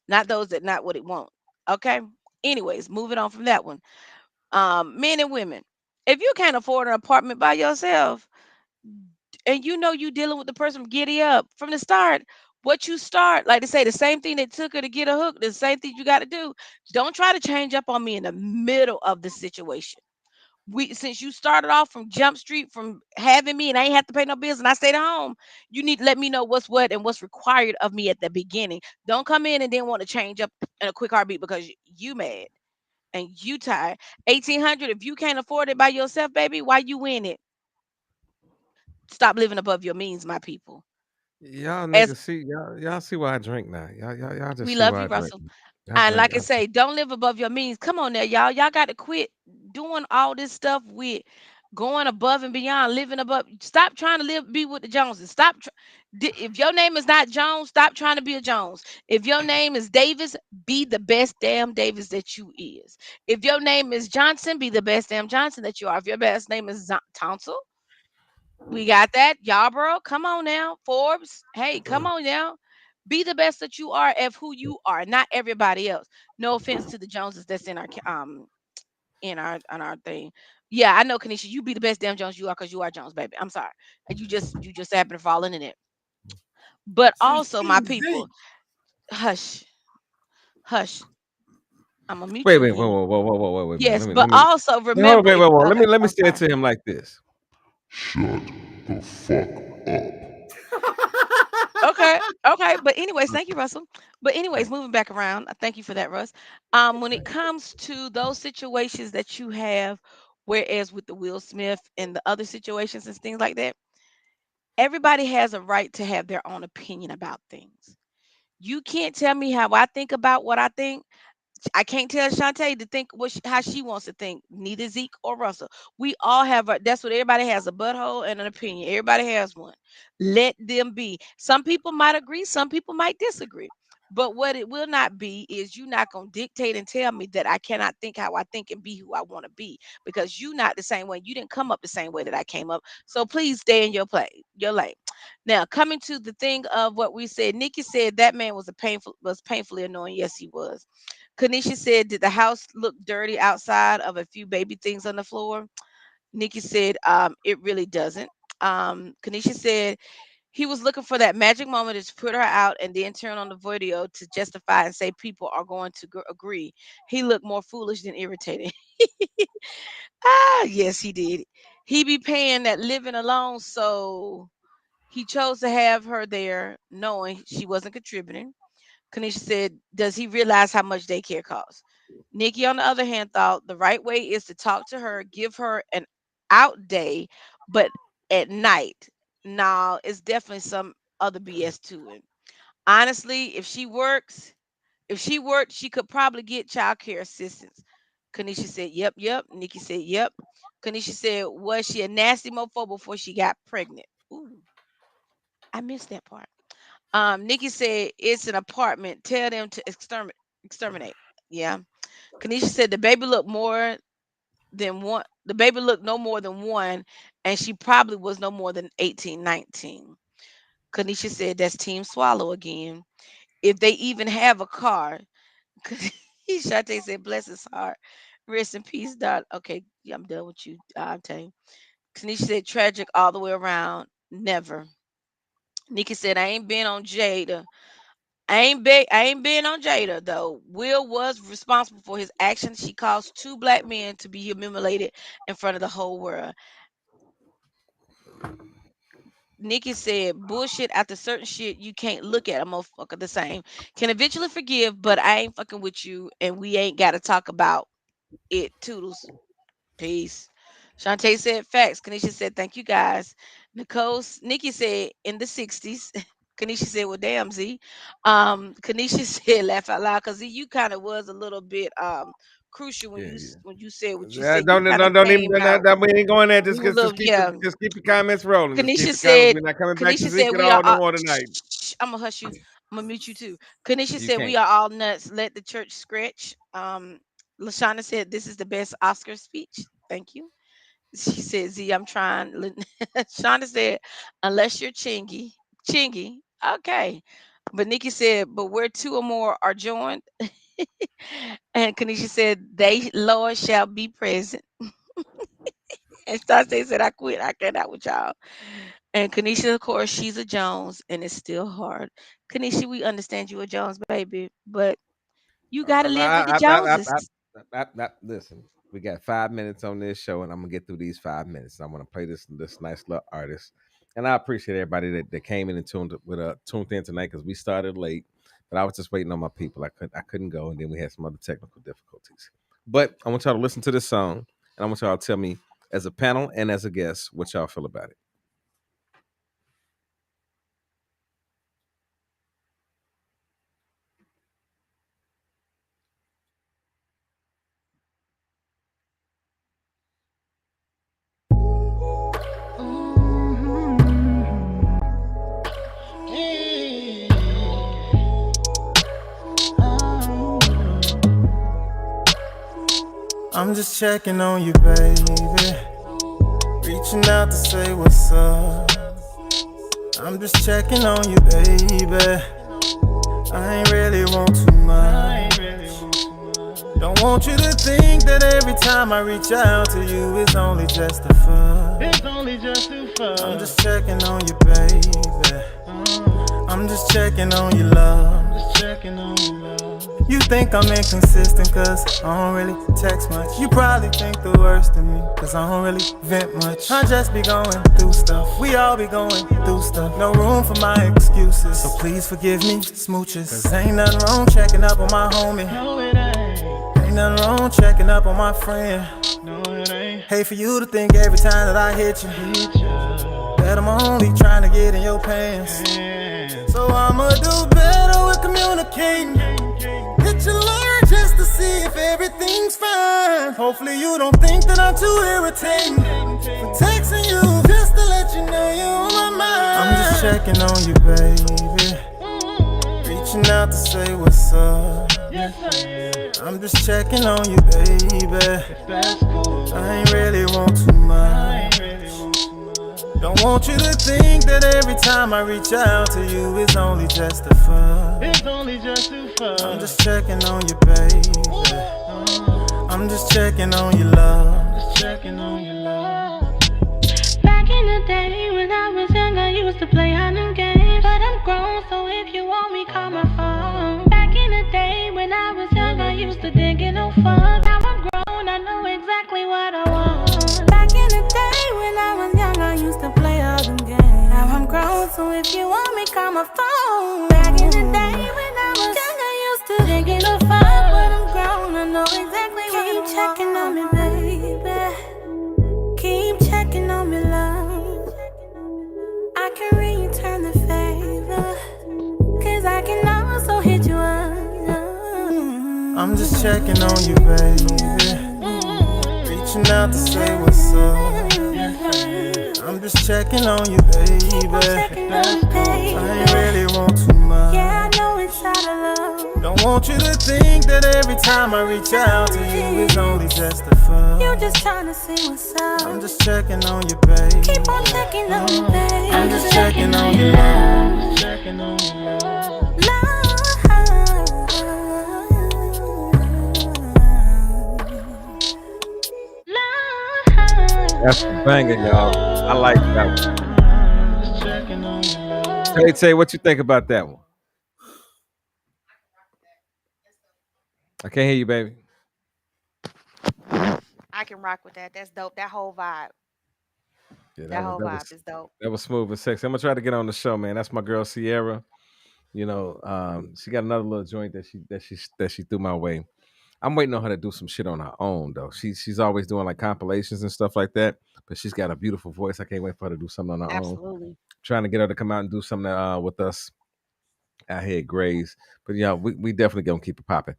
not those that not what it want. Okay. Anyways, moving on from that one. Men and women, if you can't afford an apartment by yourself, and you know you dealing with the person from giddy up from the start, what you start, like they say, the same thing that took her to get a hook, the same thing you got to do. Don't try to change up on me in the middle of the situation. Since you started off from Jump Street from having me and I ain't have to pay no bills and I stayed at home, you need to let me know what's what and what's required of me at the beginning. Don't come in and then want to change up in a quick heartbeat because you mad and you tired. 1800, if you can't afford it by yourself, baby, why you in it? Stop living above your means, my people. Y'all As niggas see y'all see why I drink now. Y'all just we see love why you, I drink. Russell. I And drink. like I say, don't live above your means. Come on there, y'all. Y'all got to quit doing all this stuff with going above and beyond, living above. Stop trying to be with the Joneses. If your name is not Jones, stop trying to be a Jones. If your name is Davis, be the best damn Davis that you is. If your name is Johnson, be the best damn Johnson that you are. If your best name is Tonsil, we got that. Yarborough, come on now. Forbes, hey, come on now. Be the best that you are of who you are, not everybody else. No offense to the Joneses that's in our on our thing. Yeah, I know, Kanisha. You be the best damn Jones you are because you are Jones, baby. I'm sorry. You just happen to fall in it. But also, my people, hush, hush. I'm gonna mute Wait, you wait, whoa, again. whoa, whoa, whoa, whoa, whoa, wait a minute. Yes, Let me but let me also hold on, remember. wait, wait, whoa. Okay, Let me I'm say it sorry. to him like this. Shut the fuck up. Okay, okay. But anyways, thank you, Russell. But anyways, moving back around, thank you for that, Russ. When it comes to those situations that you have, whereas with the Will Smith and the other situations and things like that, everybody has a right to have their own opinion about things. You can't tell me how I think about what I think. I can't tell Shantae to think how she wants to think. Neither Zeke or Russell. We all have that's what everybody has, a butthole and an opinion. Everybody has one. Let them be. Some people might agree, some people might disagree. But what it will not be is you not gonna dictate and tell me that I cannot think how I think and be who I want to be because you not the same way. You didn't come up the same way that I came up. So please stay in your lane. Now coming to the thing of what we said, Nikki said that man was painfully annoying. Yes, he was. Kanisha said, did the house look dirty outside of a few baby things on the floor? Nikki said, it really doesn't. Kanisha said he was looking for that magic moment to put her out and then turn on the video to justify and say people are going to agree. He looked more foolish than irritating. Yes, he did. He be paying that living alone, so he chose to have her there knowing she wasn't contributing. Kanisha said, does he realize how much daycare costs? Nikki, on the other hand, thought the right way is to talk to her, give her an out day, but at night. Now, it's definitely some other BS to it. Honestly, if she worked, she could probably get child care assistance. Kanisha said, yep, yep. Nikki said, yep. Kanisha said, was she a nasty mofo before she got pregnant? Ooh, I missed that part. Nikki said, it's an apartment. Tell them to exterminate. Yeah. Kanisha said the baby looked more than one. The baby looked no more than one, and she probably was no more than 18, 19. Kanisha said that's Team Swallow again. If they even have a car. Shante said, bless his heart. Rest in peace, Dot. Okay, yeah, I'm done with you. I'm telling you. Kanisha said tragic all the way around. Never. Nikki said, I ain't been on Jada. I ain't been on Jada though. Will was responsible for his actions. She caused 2 black men to be humiliated in front of the whole world. Nikki said, bullshit after certain shit, you can't look at a motherfucker the same. Can eventually forgive, but I ain't fucking with you, and we ain't got to talk about it. Toodles. Peace. Shantae said facts. Kanisha said, thank you guys. Nikki said in the 60s. Kanisha said, well, damn, Z. Kanisha said, laugh out loud, because you kind of was a little bit crucial when you said what you said. Don't even we ain't going there. Just keep your comments rolling. Kanisha said, we're not coming back to Kanisha Zeke said at we all are no more tonight. I'm gonna hush you. I'm gonna mute you too. Kanisha You said can't. we are all nuts. Let the church scratch. Lashana said this is the best Oscar speech. Thank you. She said, Z, I'm trying. Shonda said, unless you're chingy. Okay. But Nikki said, but where 2 or more are joined. And Kanisha said, they, Lord, shall be present. And State said, I quit. I cannot with y'all. And Kanisha, of course, she's a Jones, and it's still hard. Kanisha, we understand you a Jones, baby, but you got to live with the Joneses. Listen, we got 5 minutes on this show, and I'm gonna get through these 5 minutes. I'm gonna play this nice little artist, and I appreciate everybody that came in and tuned in tonight because we started late, but I was just waiting on my people. I couldn't go, and then we had some other technical difficulties. But I want y'all to listen to this song, and I want y'all to tell me, as a panel and as a guest, what y'all feel about it. I'm just checking on you, baby. Reaching out to say what's up. I'm just checking on you, baby. I ain't really want too much. Don't want you to think that every time I reach out to you, it's only just a fuck. I'm just checking on you, baby. I'm just checking on your love. You think I'm inconsistent cause I don't really text much. You probably think the worst of me cause I don't really vent much. I just be going through stuff. We all be going through stuff. No room for my excuses. So please forgive me, smooches. Cause ain't nothing wrong checking up on my homie. No, it ain't. Ain't nothing wrong checking up on my friend. No, it ain't. Hate for you to think every time that I hit you that I'm only trying to get in your pants. So I'ma do better with communicating. Hit your line just to see if everything's fine. Hopefully you don't think that I'm too irritating for texting you just to let you know you're on my mind. I'm just checking on you, baby. Reaching out to say what's up. I'm just checking on you, baby. I ain't really want too much. Don't want you to think that every time I reach out to you, it's only just a fuck. I'm just checking on you, baby. I'm just checking on your love. Back in the day when I was young, I used to play all them games. But I'm grown, so if you want me, call my phone. Back in the day when I was young, I used to dig in no fuck. Now I'm grown, I know exactly what I want. Back in the day when I was young, I used to play all them games. Now I'm grown, so if you want me, call my phone. Back in the day when I was young, I used to dig in no fuck. But I'm grown, I know I'm just checking on you, baby. Reaching out to say what's up. I'm just checking on you, baby. I ain't really want too much. Yeah, I know it's out of love. Don't want you to think that every time I reach out to you, it's only just a fun. You just trying to see what's up. I'm just checking on you, baby. Keep on checking on me, baby. I'm just checking on you, love. Checking on you, love. That's a banger, y'all. I like that one. Tay, what you think about that one? I can't hear you, baby. I can rock with that. That's dope. That whole vibe. Yeah, That whole vibe is dope. That was smooth and sexy. I'm gonna try to get on the show, man. That's my girl Sierra. You know, she got another little joint that she threw my way. I'm waiting on her to do some shit on her own though. She's always doing like compilations and stuff like that, but she's got a beautiful voice. I can't wait for her to do something on her own. Absolutely. Trying to get her to come out and do something with us out here at Grays. But yeah, we definitely gonna keep it popping.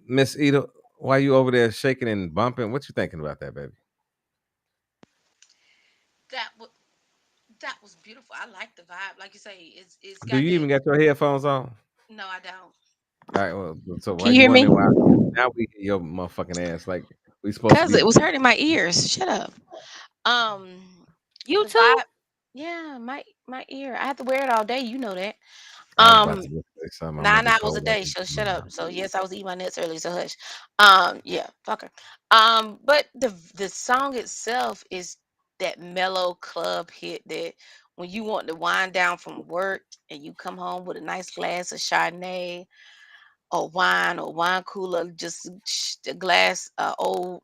Miss Ida, why you over there shaking and bumping? What you thinking about that, baby? That was beautiful. I like the vibe. Like you say, it's got Do you even got your headphones on? No, I don't. All right, well, so Can you hear me? Now we hear your motherfucking ass like we supposed to Because be. it was hurting my ears. Shut up. You the too? vibe- yeah, my ear. I have to wear it all day. You know that. I was about to say something. 9 hours a day. So shut up. So yes, I was eating my nuts early. So hush. Yeah, fuck her. But the song itself is that mellow club hit that when you want to wind down from work and you come home with a nice glass of Chardonnay or wine cooler, just a glass, old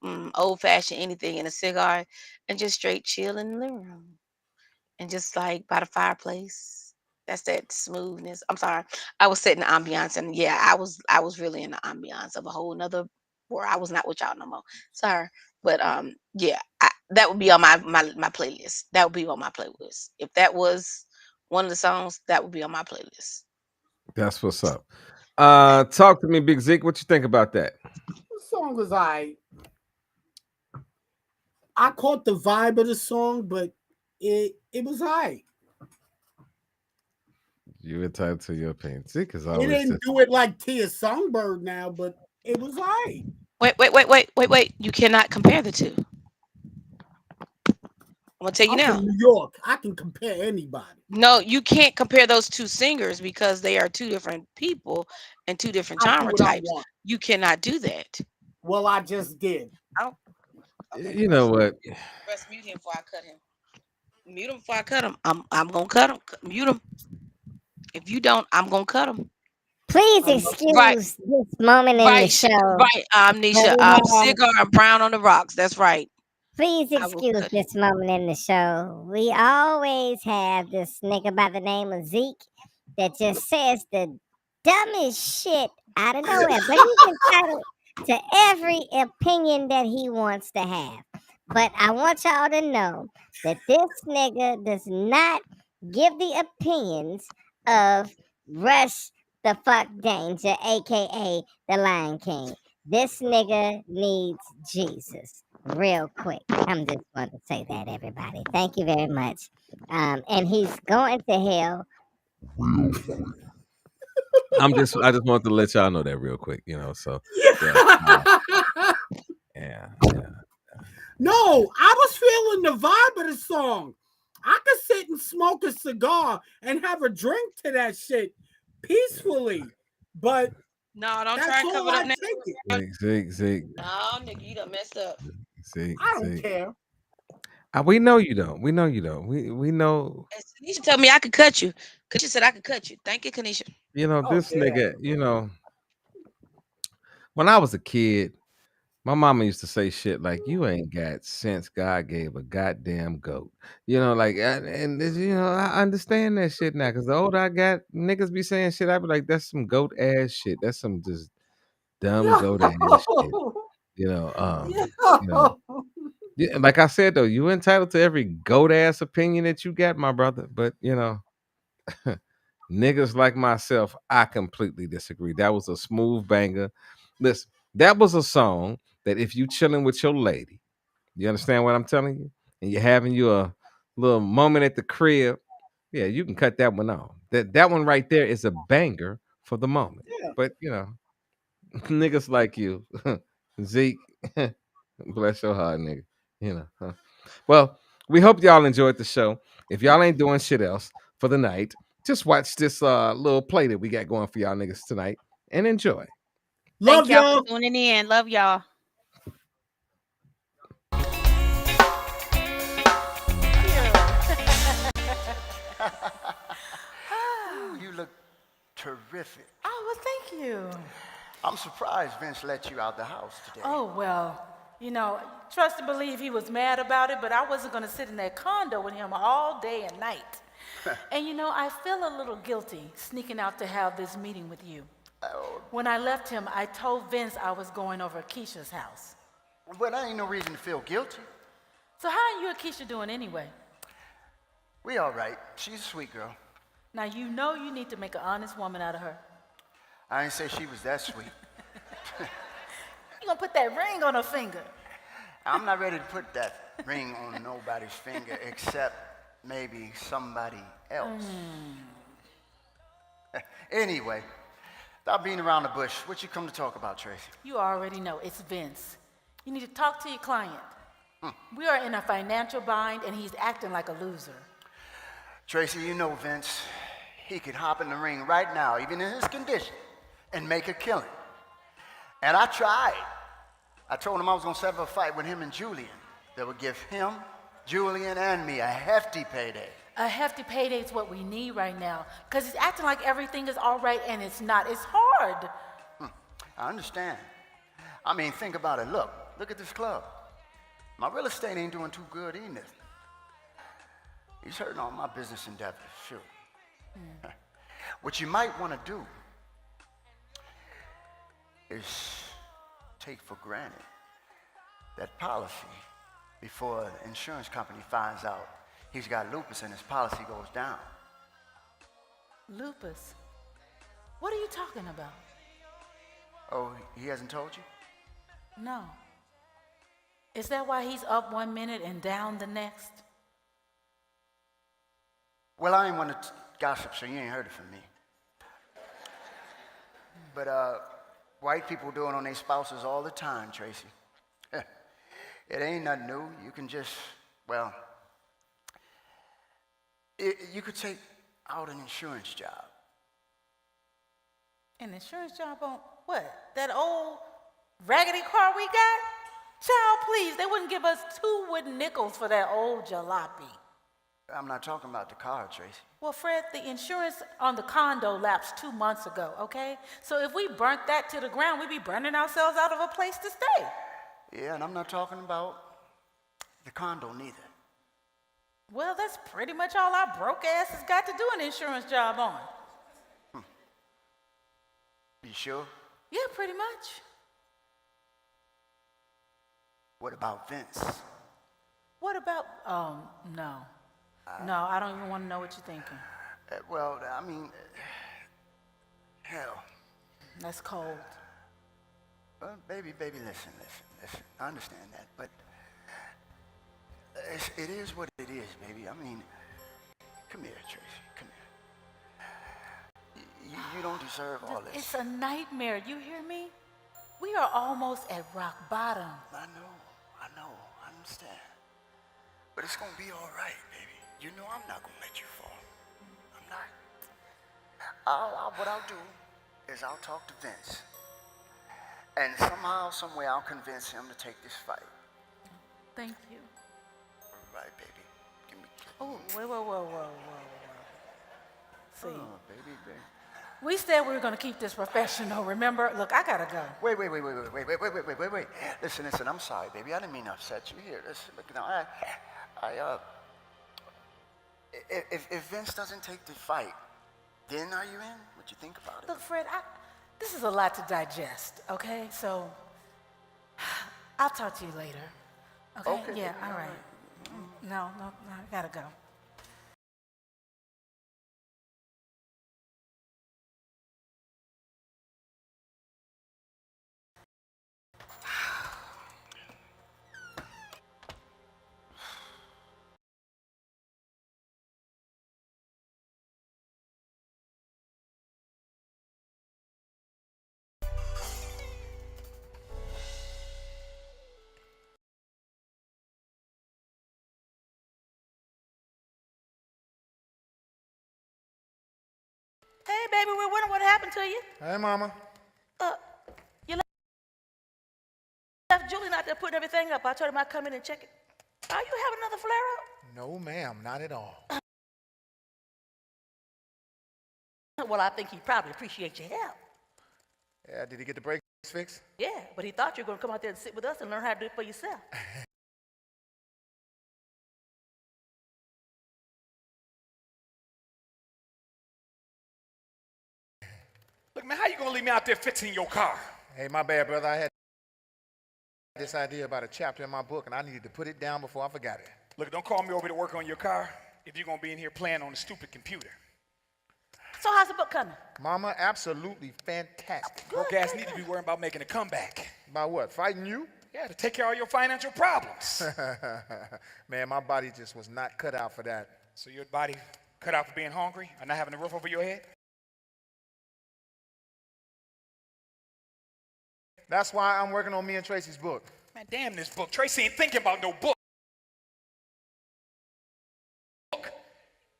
fashioned anything and a cigar, and just straight chill in the living room and just like by the fireplace. That's that smoothness. I'm sorry. I was setting the ambiance and yeah, I was really in the ambiance of a whole nother where I was not with y'all no more. Sorry. But yeah, that would be on my playlist. That would be on my playlist. If that was one of the songs, that would be on my playlist. That's what's up. Talk to me, Big Zeke. What you think about that? The song was I caught the vibe of the song, but it was I. You entitled to your opinion. See, because I It didn't do it like Tia Songbird now, but it was I. Wait. You cannot compare the two. I'm gonna tell you now. From New York, I can compare anybody. No, you can't compare those two singers because they are two different people and two different genre types. You cannot do that. Well, I just did. You know what? Let's mute him before I cut him. Mute him before I cut him. I'm gonna cut him. Mute him. If you don't, I'm gonna cut him. Please excuse this moment in the show. Right, Amnesia. Cigar and Brown on the Rocks. That's right. Please excuse this moment in the show. We always have this nigga by the name of Zeke that just says the dumbest shit out of nowhere. But he's entitled to every opinion that he wants to have. But I want y'all to know that this nigga does not give the opinions of Rush the Fuck Danger, aka the Lion King. This nigga needs Jesus. Real quick. I'm just going to say that, everybody. Thank you very much. And he's going to hell. I just wanted to let y'all know that real quick, you know. So yeah. No, I was feeling the vibe of the song. I could sit and smoke a cigar and have a drink to that shit peacefully, but no, don't try and cover it up now. Zeke. No, nigga, you done messed up. Zeke, I don't care. We know you don't. We know you don't. We know. Kanisha told me I could cut you. Kanisha said I could cut you. Thank you, Kanisha. You know, this nigga, you know, when I was a kid, my mama used to say shit like, "You ain't got sense. God gave a goddamn goat." You know, like, and you know, I understand that shit now because the older I got, niggas be saying shit. I be like, "That's some goat ass shit. That's some just dumb goat ass shit." You know, yeah, like I said though, you entitled to every goat ass opinion that you got, my brother. But you know, niggas like myself, I completely disagree. That was a smooth banger. Listen, that was a song that if you chilling with your lady, you understand what I'm telling you, and you're having you a little moment at the crib, yeah, you can cut that one on. That one right there is a banger for the moment. Yeah. But you know, niggas like you, Zeke, bless your heart, nigga. You know. Huh? Well, we hope y'all enjoyed the show. If y'all ain't doing shit else for the night, just watch this little play that we got going for y'all niggas tonight and enjoy. Love Thank y'all y'all. for tuning in. Love y'all. Ooh, you look terrific. Oh, well, thank you. I'm surprised Vince let you out the house today. Oh, well, you know, trust and believe he was mad about it, but I wasn't going to sit in that condo with him all day and night. And, you know, I feel a little guilty sneaking out to have this meeting with you. When I left him, I told Vince I was going over to Keisha's house. Well, there ain't no reason to feel guilty. So how are you and Keisha doing anyway? We all right. She's a sweet girl. Now, you know you need to make an honest woman out of her. I didn't say she was that sweet. You gonna put that ring on her finger. I'm not ready to put that ring on nobody's finger except maybe somebody else. Anyway, stop being around the bush. What you come to talk about, Tracy? You already know, it's Vince. You need to talk to your client. We are in a financial bind and he's acting like a loser. Tracy, you know Vince, he could hop in the ring right now, even in his condition, and make a killing. And I tried. I told him I was gonna set up a fight with him and Julian that would give him, Julian, and me a hefty payday. A hefty payday is what we need right now, because he's acting like everything is all right and it's not. It's hard. I understand. I mean, think about it. Look at this club. My real estate ain't doing too good either. He's hurting all my business endeavors, sure. What you might want to do is take for granted that policy before the insurance company finds out he's got lupus and his policy goes down. Lupus? What are you talking about? Oh, he hasn't told you? No. Is that why he's up 1 minute and down the next? Well, I ain't want to gossip, so you ain't heard it from me. But white people do it on their spouses all the time, Tracy. It ain't nothing new. You can just, well, you could take out an insurance job. An insurance job on what? That old raggedy car we got? Child, please, they wouldn't give us 2 wooden nickels for that old jalopy. I'm not talking about the car, Tracy. Well, Fred, the insurance on the condo lapsed 2 months ago, okay? So if we burnt that to the ground, we'd be burning ourselves out of a place to stay. Yeah, and I'm not talking about the condo neither. Well, that's pretty much all our broke asses got to do an insurance job on. You sure? Yeah, pretty much. What about Vince? What about, no. No, I don't even want to know what you're thinking. Well, I mean, hell. That's cold. Well, baby, listen. I understand that, but it is what it is, baby. I mean, come here, Tracy, come here. You don't deserve all this. It's a nightmare, you hear me? We are almost at rock bottom. I know, I understand. But it's gonna be all right, baby. You know I'm not gonna let you fall. I'm not. What I'll do is I'll talk to Vince. And somehow, some way, I'll convince him to take this fight. Thank you. All right, baby. Give me. Oh, whoa. See. Oh, baby. We said we were going to keep this professional, remember? Look, I got to go. Wait. Listen, I'm sorry, baby. I didn't mean to upset you. Here, listen, look, now, if Vince doesn't take the fight, then are you in? What you think about it? Look, Fred, this is a lot to digest, okay? So, I'll talk to you later. Okay? Yeah, all right. No, I got to go. Hey, baby, we're wondering what happened to you. Hey, Mama. You left Julian out there putting everything up. I told him I'd come in and check it. Are you having another flare-up? No, ma'am, not at all. Well, I think he probably appreciates your help. Yeah, did he get the brakes fixed? Yeah, but he thought you were going to come out there and sit with us and learn how to do it for yourself. Look, man, how you gonna leave me out there fixing your car? Hey, my bad, brother. I had this idea about a chapter in my book, and I needed to put it down before I forgot it. Look, don't call me over to work on your car if you're gonna be in here playing on a stupid computer. So how's the book coming? Mama, absolutely fantastic. Broke ass need to be worrying about making a comeback. About what, fighting you? Yeah, to take care of all your financial problems. Man, my body just was not cut out for that. So your body cut out for being hungry and not having a roof over your head? That's why I'm working on me and Tracy's book. Man, damn this book. Tracy ain't thinking about no book.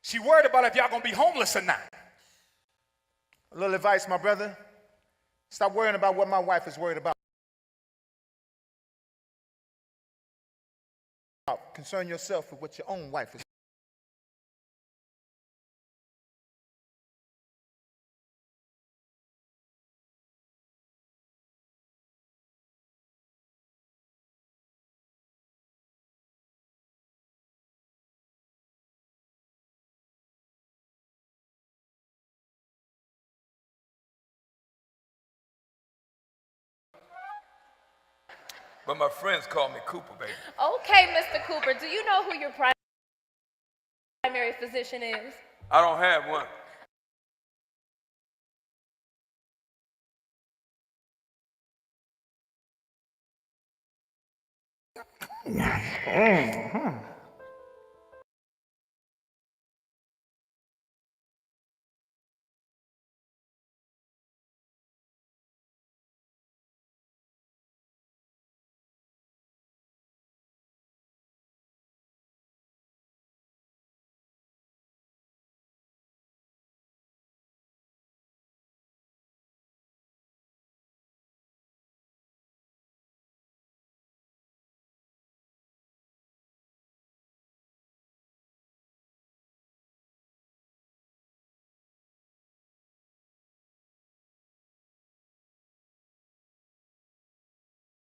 She worried about if y'all gonna be homeless or not. A little advice, my brother. Stop worrying about what my wife is worried about. Concern yourself with what your own wife is. But my friends call me Cooper, baby. Okay, Mr. Cooper, do you know who your primary physician is? I don't have one.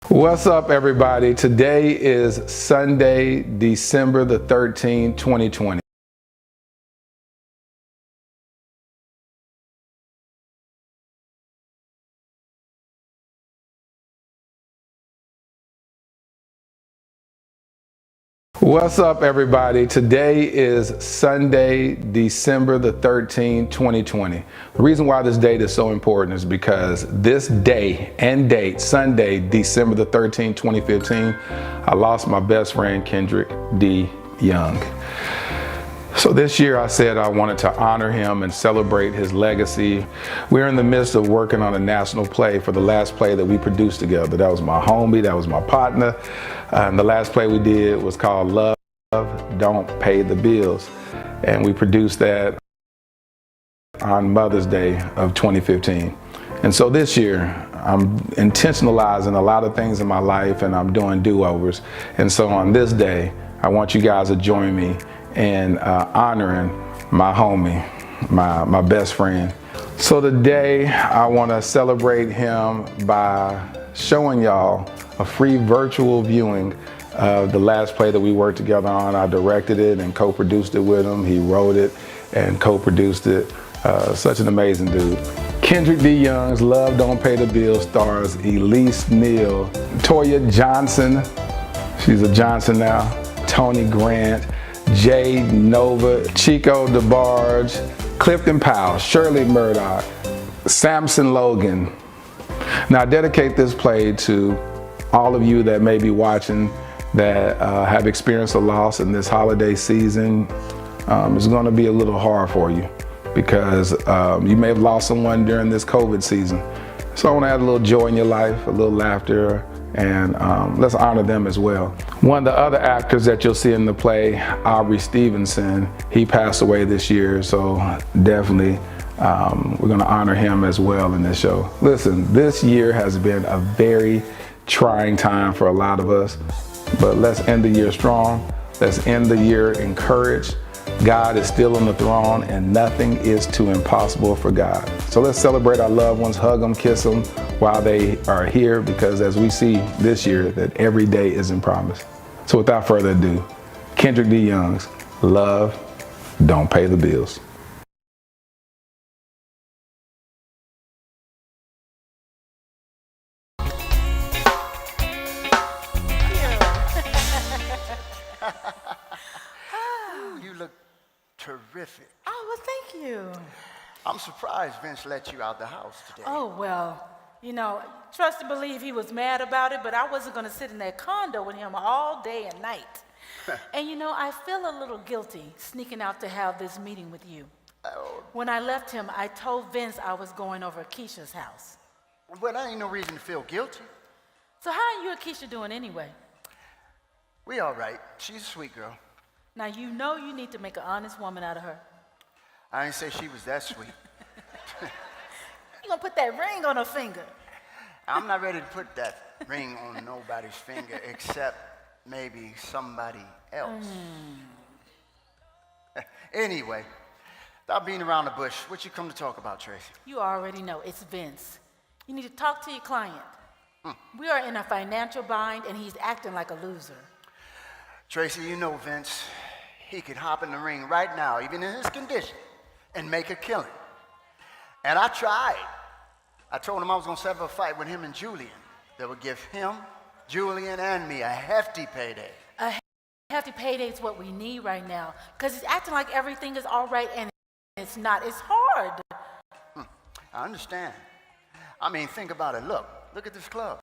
What's up, everybody? Today is Sunday, December the 13th, 2020. What's up, everybody? Today is Sunday, December the 13th, 2020. The reason why this date is so important is because this day and date, Sunday, December the 13th, 2015, I lost my best friend, Kendrick D. Young. So this year I said I wanted to honor him and celebrate his legacy. We're in the midst of working on a national play for the last play that we produced together. That was my homie, that was my partner. And the last play we did was called Love Don't Pay the Bills. And we produced that on Mother's Day of 2015. And so this year, I'm intentionalizing a lot of things in my life and I'm doing do-overs. And so on this day, I want you guys to join me in honoring my homie, my best friend. So today I want to celebrate him by showing y'all a free virtual viewing of the last play that we worked together on. I directed it and co-produced it with him. He wrote it and co-produced it. Such an amazing dude. Kendrick D. Young's Love Don't Pay the Bills stars Elise Neal, Toya Johnson, she's a Johnson now, Tony Grant, Jay Nova, Chico DeBarge, Clifton Powell, Shirley Murdoch, Samson Logan. Now I dedicate this play to all of you that may be watching that have experienced a loss in this holiday season. It's going to be a little hard for you because you may have lost someone during this COVID season. So I want to add a little joy in your life, a little laughter, and let's honor them as well. One of the other actors that you'll see in the play, Aubrey Stevenson, he passed away this year, so definitely We're going to honor him as well in this show. Listen, this year has been a very trying time for a lot of us, but let's end the year strong. Let's end the year encouraged. God is still on the throne and nothing is too impossible for God. So let's celebrate our loved ones, hug them, kiss them while they are here, because as we see this year that every day isn't promised. So without further ado, Kendrick D. Young's Love Don't Pay the Bills. You look terrific. Oh, well, thank you. I'm surprised Vince let you out the house today. Oh, well, you know, trust and believe he was mad about it, but I wasn't going to sit in that condo with him all day and night. And, you know, I feel a little guilty sneaking out to have this meeting with you. When I left him, I told Vince I was going over to Keisha's house. Well, that ain't no reason to feel guilty. So how are you and Keisha doing anyway? We all right. She's a sweet girl. Now, you know you need to make an honest woman out of her. I ain't say she was that sweet. You gonna put that ring on her finger. I'm not ready to put that ring on nobody's finger except maybe somebody else. Anyway, stop being around the bush. What you come to talk about, Tracy? You already know, it's Vince. You need to talk to your client. We are in a financial bind and he's acting like a loser. Tracy, you know Vince. He could hop in the ring right now, even in his condition, and make a killing. And I tried. I told him I was going to set up a fight with him and Julian that would give him, Julian, and me a hefty payday. A hefty payday is what we need right now, because he's acting like everything is all right and it's not. It's hard. I understand. I mean, think about it. Look at this club.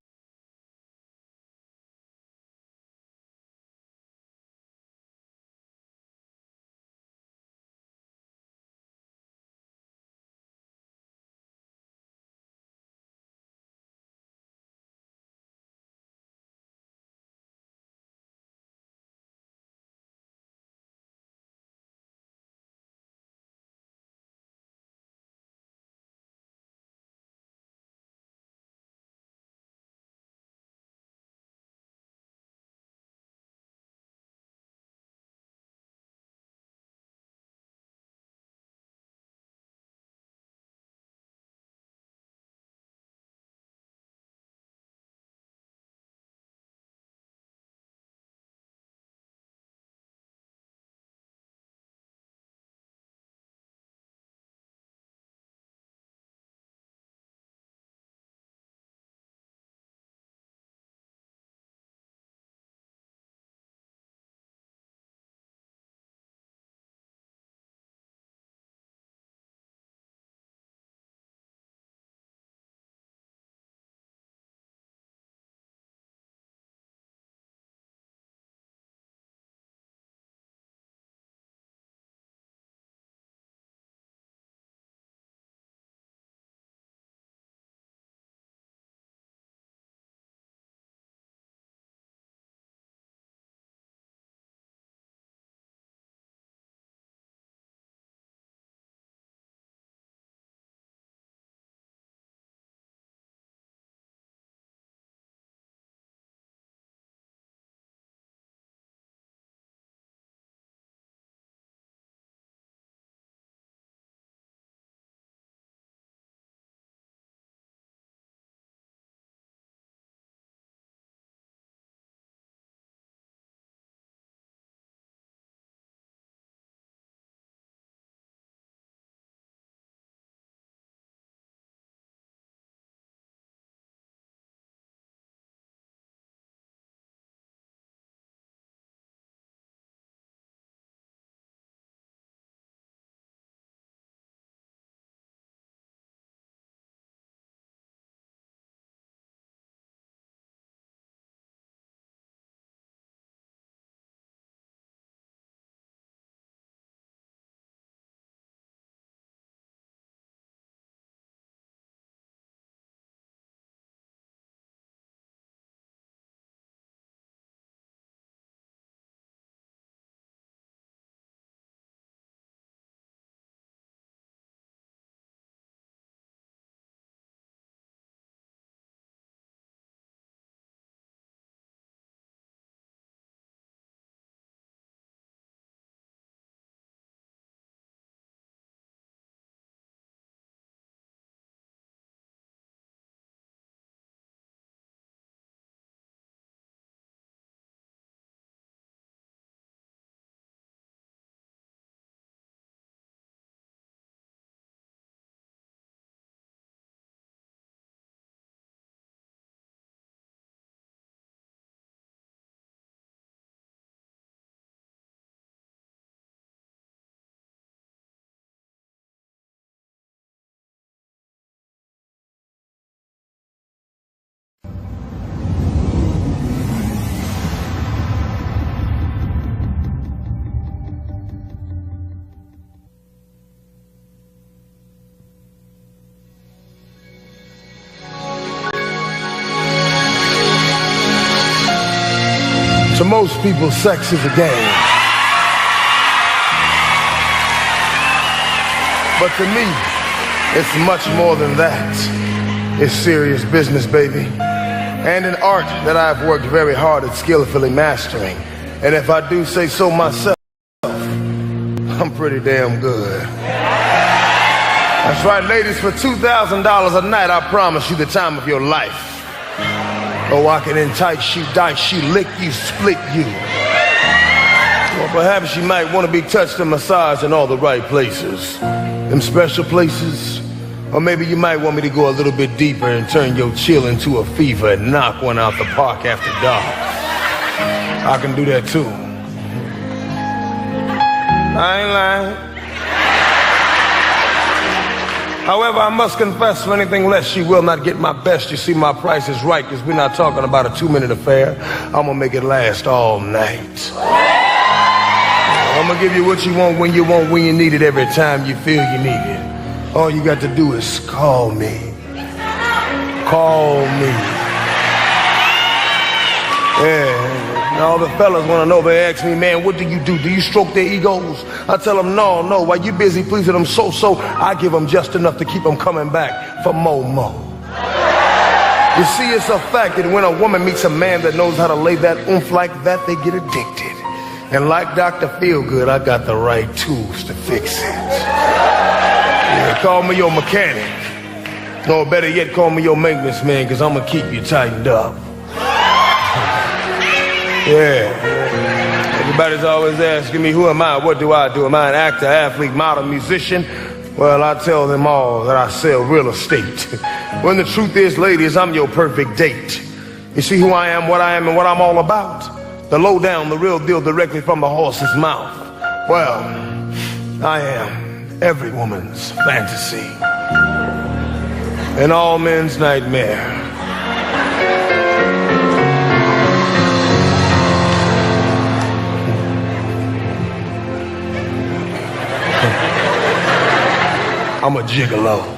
To most people, sex is a game. But to me, it's much more than that. It's serious business, baby. And an art that I've worked very hard at skillfully mastering. And if I do say so myself, I'm pretty damn good. That's right, ladies, for $2,000 a night, I promise you the time of your life. Oh, I can entice you, dice you, lick you, split you. Or perhaps you might want to be touched and massaged in all the right places. Them special places. Or maybe you might want me to go a little bit deeper and turn your chill into a fever and knock one out the park after dark. I can do that too. I ain't lying. However, I must confess, for anything less, you will not get my best. You see, my price is right, because we're not talking about a 2-minute affair. I'm gonna make it last all night. I'm gonna give you what you want, when you need it, every time you feel you need it. All you got to do is call me. Call me. Yeah. And all the fellas want to know, they ask me, man, what do? Do you stroke their egos? I tell them, no. While you busy pleasing them so, I give them just enough to keep them coming back for more. You see, it's a fact that when a woman meets a man that knows how to lay that oomph like that, they get addicted. And like Dr. Feelgood, I got the right tools to fix it. Yeah, call me your mechanic. Or better yet, call me your maintenance man, because I'm going to keep you tightened up. Yeah. Everybody's always asking me, who am I? What do I do? Am I an actor, athlete, model, musician? Well, I tell them all that I sell real estate. When the truth is, ladies, I'm your perfect date. You see who I am, and what I'm all about? The lowdown, the real deal, directly from the horse's mouth. Well, I am every woman's fantasy and all men's nightmare. I'm a gigolo.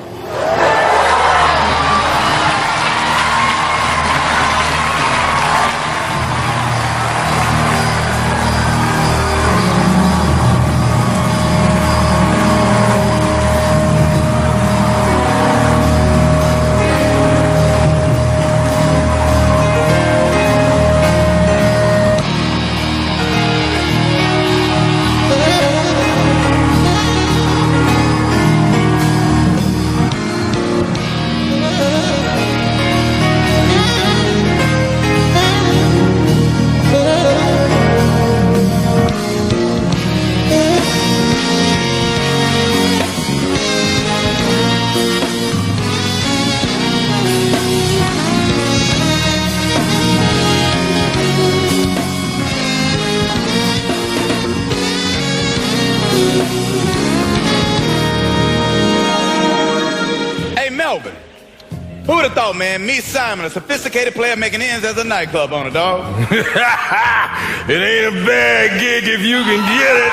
Who would have thought, man, me, Simon, a sophisticated player making ends as a nightclub owner, dog? It ain't a bad gig if you can get it.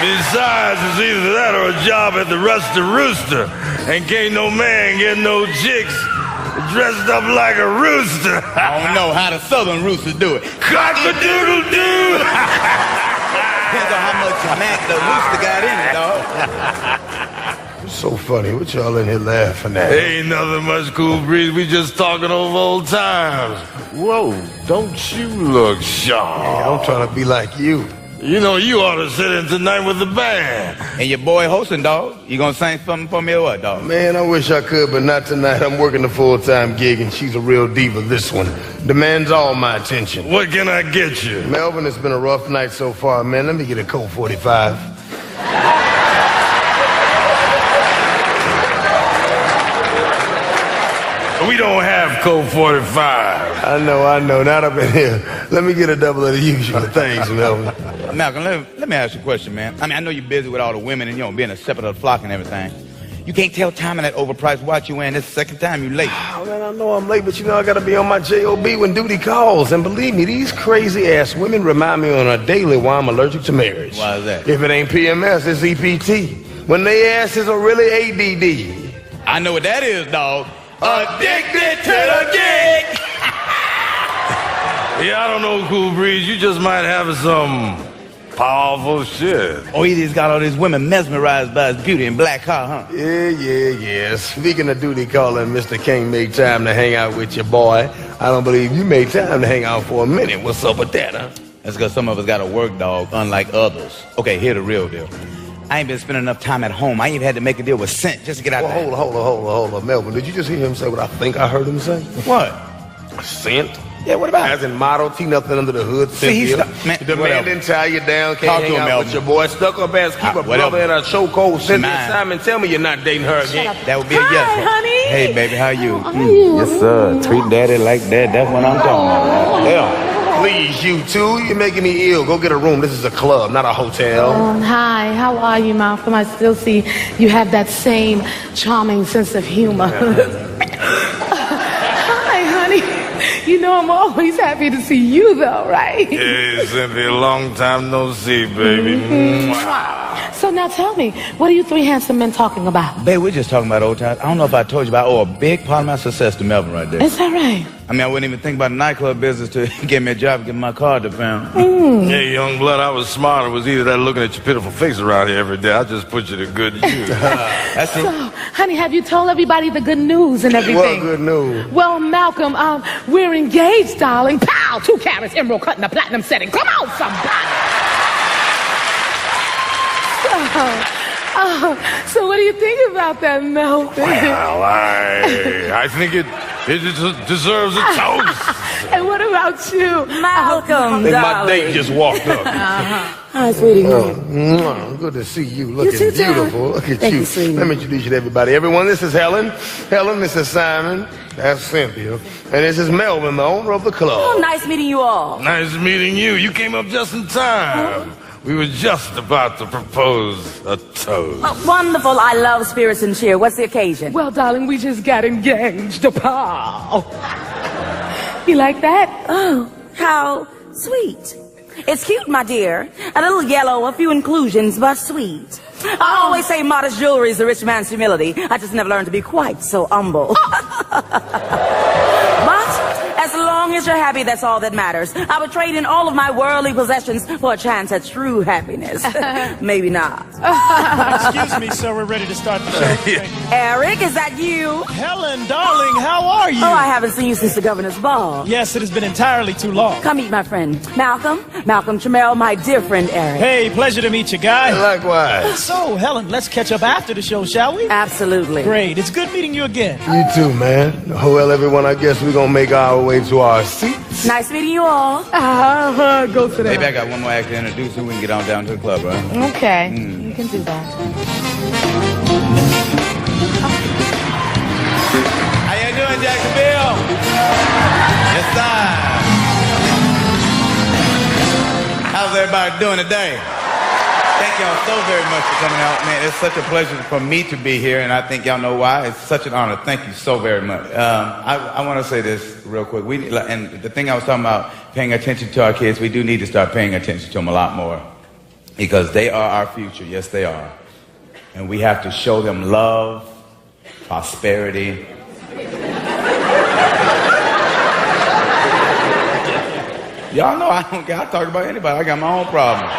Besides, it's either that or a job at the Rusty Rooster. And can't no man get no chicks dressed up like a rooster. I don't know how the Southern roosters do it. Cock-a-doodle-doo! Depends on how much Mac the rooster got in it, dog. So funny. What y'all in here laughing at? Ain't nothing much, Cool Breeze. We just talking over old times. Whoa, don't you look sharp. Hey, I'm trying to be like you. You know, you ought to sit in tonight with the band. And your boy hosting, dog. You gonna sing something for me or what, dog? Man, I wish I could, but not tonight. I'm working a full-time gig, and she's a real diva, this one. Demands all my attention. What can I get you? Melvin, it's been a rough night so far, man. Let me get a Colt 45. We don't have Colt 45. I know, not up in here. Let me get a double of the usual. Thanks, Melvin. Malcolm, let me ask you a question, man. I mean, I know you're busy with all the women and, you know, being a shepherd of the flock and everything. You can't tell time in that overpriced watch you wearing. This is the second time you late. Oh, man, I know I'm late, but you know I gotta be on my J.O.B. when duty calls. And believe me, these crazy-ass women remind me on a daily why I'm allergic to marriage. Why is that? If it ain't PMS, it's EPT. When they asses are really ADD. I know what that is, dog. Addicted to the gig. Yeah, I don't know, Cool Breeze. You just might have some powerful shit. Oh, he just got all these women mesmerized by his beauty and black car, huh? Yeah. Speaking of duty calling, Mr. King made time to hang out with your boy. I don't believe you made time to hang out for a minute. What's up with that, huh? That's because some of us got to work, dog, unlike others. Okay, here the real deal. I ain't been spending enough time at home. I even had to make a deal with Cent just to get out there. Hold on. Melvin, did you just hear him say what I think I heard him say? What? Cent? Yeah, what about As in Model T, nothing under the hood. See, Cynthia. man, The man didn't tie you down, can't hang out with your boy. Stuck up ass, keep a brother in a chokehold. Cynthia Simon, tell me you're not dating her again. That would be a yes. honey. Hey, baby, how you? Yes, sir. Treat daddy like that. That's what I'm talking about. Yeah. Please, you two, you're making me ill. Go get a room. This is a club, not a hotel. Hi, how are you, Malcolm? I still see you have that same charming sense of humor. Hi, honey. You know I'm always happy to see you, though, right? Hey, Cynthia, long time no see, baby. So now tell me, what are you three handsome men talking about? Babe, we're just talking about old times. I don't know if I told you, but I owe a big part of my success to Melvin right there. Is that right? I mean, I wouldn't even think about the nightclub business to get me a job and get my card to pound. Hey, young blood, I was smart. It was either that looking at your pitiful face around here every day. I just put you to good use. That's So, honey, have you told everybody the good news and everything? What good news? Well, Malcolm, we're engaged, darling. Pow! 2 carats, emerald cut in a platinum setting. Come on, somebody! So what do you think about that, Malcolm? Well, I think it deserves a toast. And what about you? I Malcolm, think my date just walked up. Hi, sweetie. Good to see you. Looking too, darling. beautiful. Look at Thank you. you, sweetie. Let me introduce you to everybody. Everyone, this is Helen. Helen, this is Simon. That's Cynthia. And this is Melvin, the owner of the club. Nice meeting you all. Nice meeting you. You came up just in time. We were just about to propose a toast. Wonderful. I love spirits and cheer. What's the occasion? Well, darling, we just got engaged. Pow! You like that? Oh, how sweet. It's cute, my dear. A little yellow, a few inclusions, but sweet. I always say modest jewelry is a rich man's humility. I just never learned to be quite so humble. But as long as you're happy, that's all that matters. I would trade in all of my worldly possessions for a chance at true happiness. Maybe not. Excuse me, sir. We're ready to start the show. Eric, is that you? Helen, darling, how are you? Oh, I haven't seen you since the governor's ball. Yes, it has been entirely too long. Come meet my friend, Malcolm. Malcolm Trammell, my dear friend Eric. Hey, pleasure to meet you, guy. Likewise. So, Helen, let's catch up after the show, shall we? Absolutely. Great. It's good meeting you again. You too, man. Well, everyone, I guess we're going to make our way to our seats. Nice meeting you all. Go sit Maybe down. I got one more act to introduce so we can get on down to the club, right? Okay, you can do that. How you doing, Jacksonville? Yes, sir. How's everybody doing today? Thank y'all so very much for coming out, man. It's such a pleasure for me to be here, and I think y'all know why. It's such an honor. Thank you so very much. I want to say this real quick. And the thing I was talking about, paying attention to our kids, we do need to start paying attention to them a lot more because they are our future. Yes, they are. And we have to show them love, prosperity. Y'all know I don't care. I talk about anybody. I got my own problem.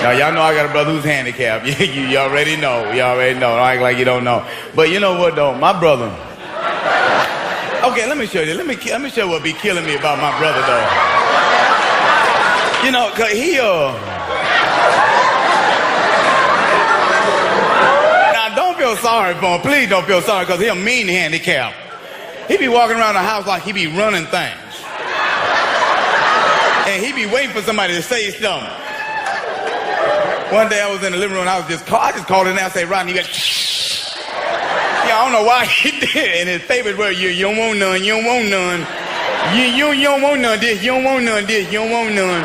Y'all know I got a brother who's handicapped. You already know. You already know. Don't act like you don't know. But you know what, though? My brother. Okay, let me show you. Let me show you what be killing me about my brother, though. You know, 'cause he Now, don't feel sorry for him. Please don't feel sorry, because he a mean handicap. He be walking around the house like he be running things. And he be waiting for somebody to say something. One day I was in the living room and I just called in there and said, Rodney, you got yeah, I don't know why he did. And his favorite word, you don't want none, you don't want none. You don't want none this, you don't want none this, you don't want none.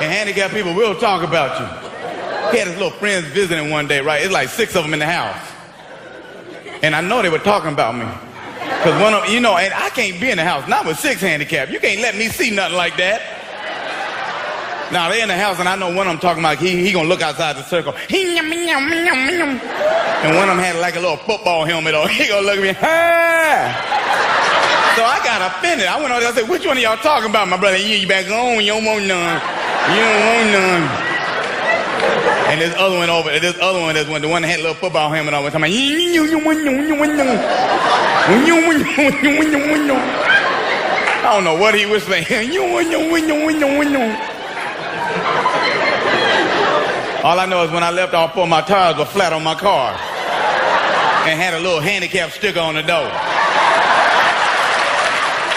And handicapped people will talk about you. He had his little friends visiting one day, right? It's like 6 of them in the house. And I know they were talking about me. Because one of, you know, and I can't be in the house, not with 6 handicapped. You can't let me see nothing like that. Now, they in the house, and I know one of them talking about he gonna look outside the circle. And one of them had like a little football helmet on. He gonna look at me, hey! So I got offended. I went over there and said, which one of y'all talking about? My brother, you back home, you don't want none. You don't want none. And this other one, the one that had a little football helmet on, was talking about, I don't know what he was saying. All I know is when I left, all four of my tires were flat on my car and had a little handicap sticker on the door.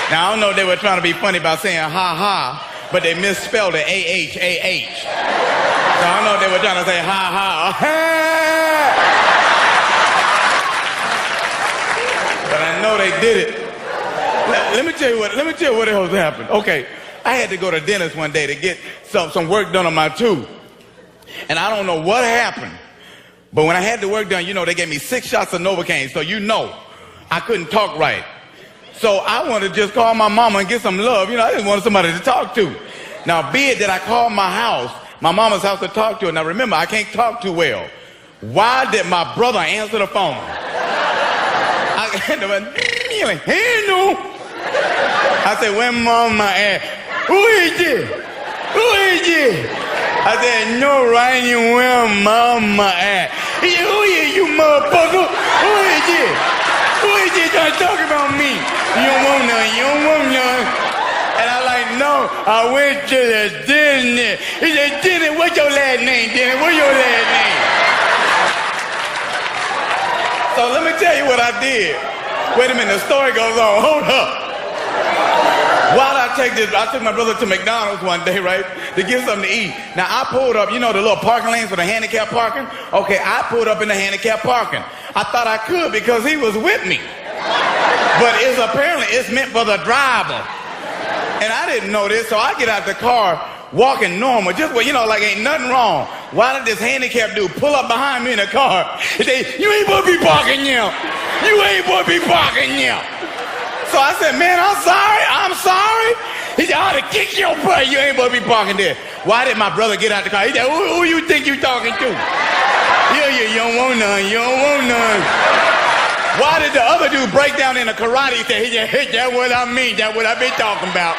Now, I don't know if they were trying to be funny by saying ha-ha, but they misspelled it A-H-A-H. So I don't know if they were trying to say ha-ha. But I know they did it. Let me tell you what else happened. Okay, I had to go to the dentist one day to get some work done on my tooth. And I don't know what happened. But when I had the work done, you know, they gave me 6 shots of Novocaine. So you know, I couldn't talk right. So I wanted to just call my mama and get some love. You know, I just wanted somebody to talk to. Now, be it that I called my house, my mama's house, to talk to her. Now, remember, I can't talk too well. Why did my brother answer the phone? I said, where mama at? Who is this? Who is this? I said, no, Ryan, where mama at? He said, who is you, motherfucker? Who is this? Who is this trying to talk about me? You don't want none, you don't want none. And I like, no, I went to the dentist. He said, dentist, what's your last name, dentist? What's your last name? So let me tell you what I did. Wait a minute, the story goes on. Hold up. I took my brother to McDonald's one day, right, to get something to eat. Now, I pulled up, you know, the little parking lanes for the handicap parking? Okay, I pulled up in the handicap parking. I thought I could because he was with me. But apparently it's meant for the driver. And I didn't know this, so I get out the car walking normal, just, you know, like ain't nothing wrong. Why did this handicap dude pull up behind me in the car and say, you ain't supposed to be parking here. You ain't supposed to be parking here. So I said, man, I'm sorry. He said, I ought to kick your butt. You ain't supposed to be parking there. Why did my brother get out the car? He said, who you think you talking to? Yeah, you don't want none. You don't want none. Why did the other dude break down in a karate? He said, hey, that's what I mean. That's what I've been talking about.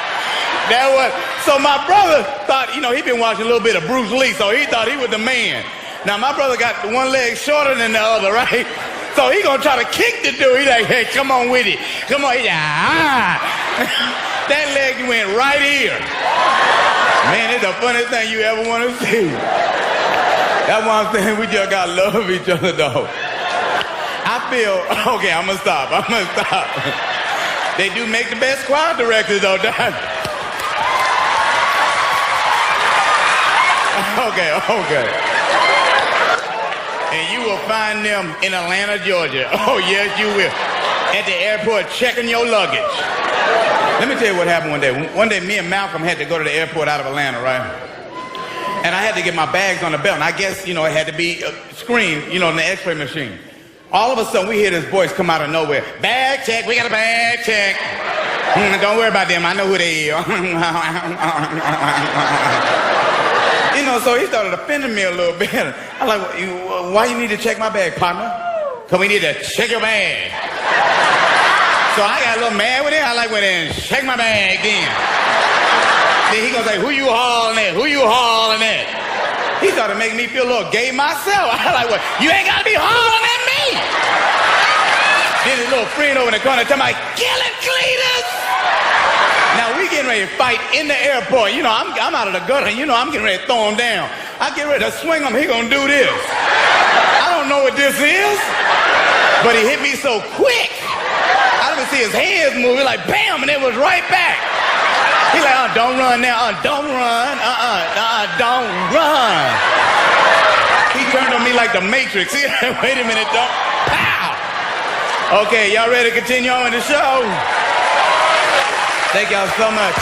So my brother thought, you know, he'd been watching a little bit of Bruce Lee, so he thought he was the man. Now, my brother got one leg shorter than the other, right? So he gonna try to kick the dude. He like, hey, come on with it. Come on. He like, That leg went right here. Man, it's the funniest thing you ever want to see. That's why I'm saying we just gotta love each other, though. I feel, okay, I'm gonna stop. They do make the best choir directors, though, Dad. Okay. And you will find them in Atlanta, Georgia. Oh, yes, you will. At the airport checking your luggage. Let me tell you what happened one day. One day, me and Malcolm had to go to the airport out of Atlanta, right? And I had to get my bags on the belt. And I guess, you know, it had to be screened, you know, in the x-ray machine. All of a sudden, we hear this voice come out of nowhere. Bag check, we got a bag check. Don't worry about them, I know who they are. You know, so he started offending me a little bit. I'm like, why you need to check my bag, partner? Because we need to check your bag. So I got a little mad with him. I like went in and check my bag then. Then he gonna say, who you hauling at? Who you hauling at? He started making me feel a little gay myself. I like, well, you ain't gotta be hauling at me. Then his little friend over in the corner tell me, kill it, Cletus. Now we getting ready to fight in the airport. You know, I'm out of the gutter. You know, I'm getting ready to throw him down. I get ready to swing him. He gonna do this. I don't know what this is, but he hit me so quick. I didn't see his hands moving, like bam, and it was right back. He like, don't run now. Don't run. Don't run. He turned on me like the Matrix. Wait a minute, don't. Pow. Okay, y'all ready to continue on with the show? Thank y'all so much.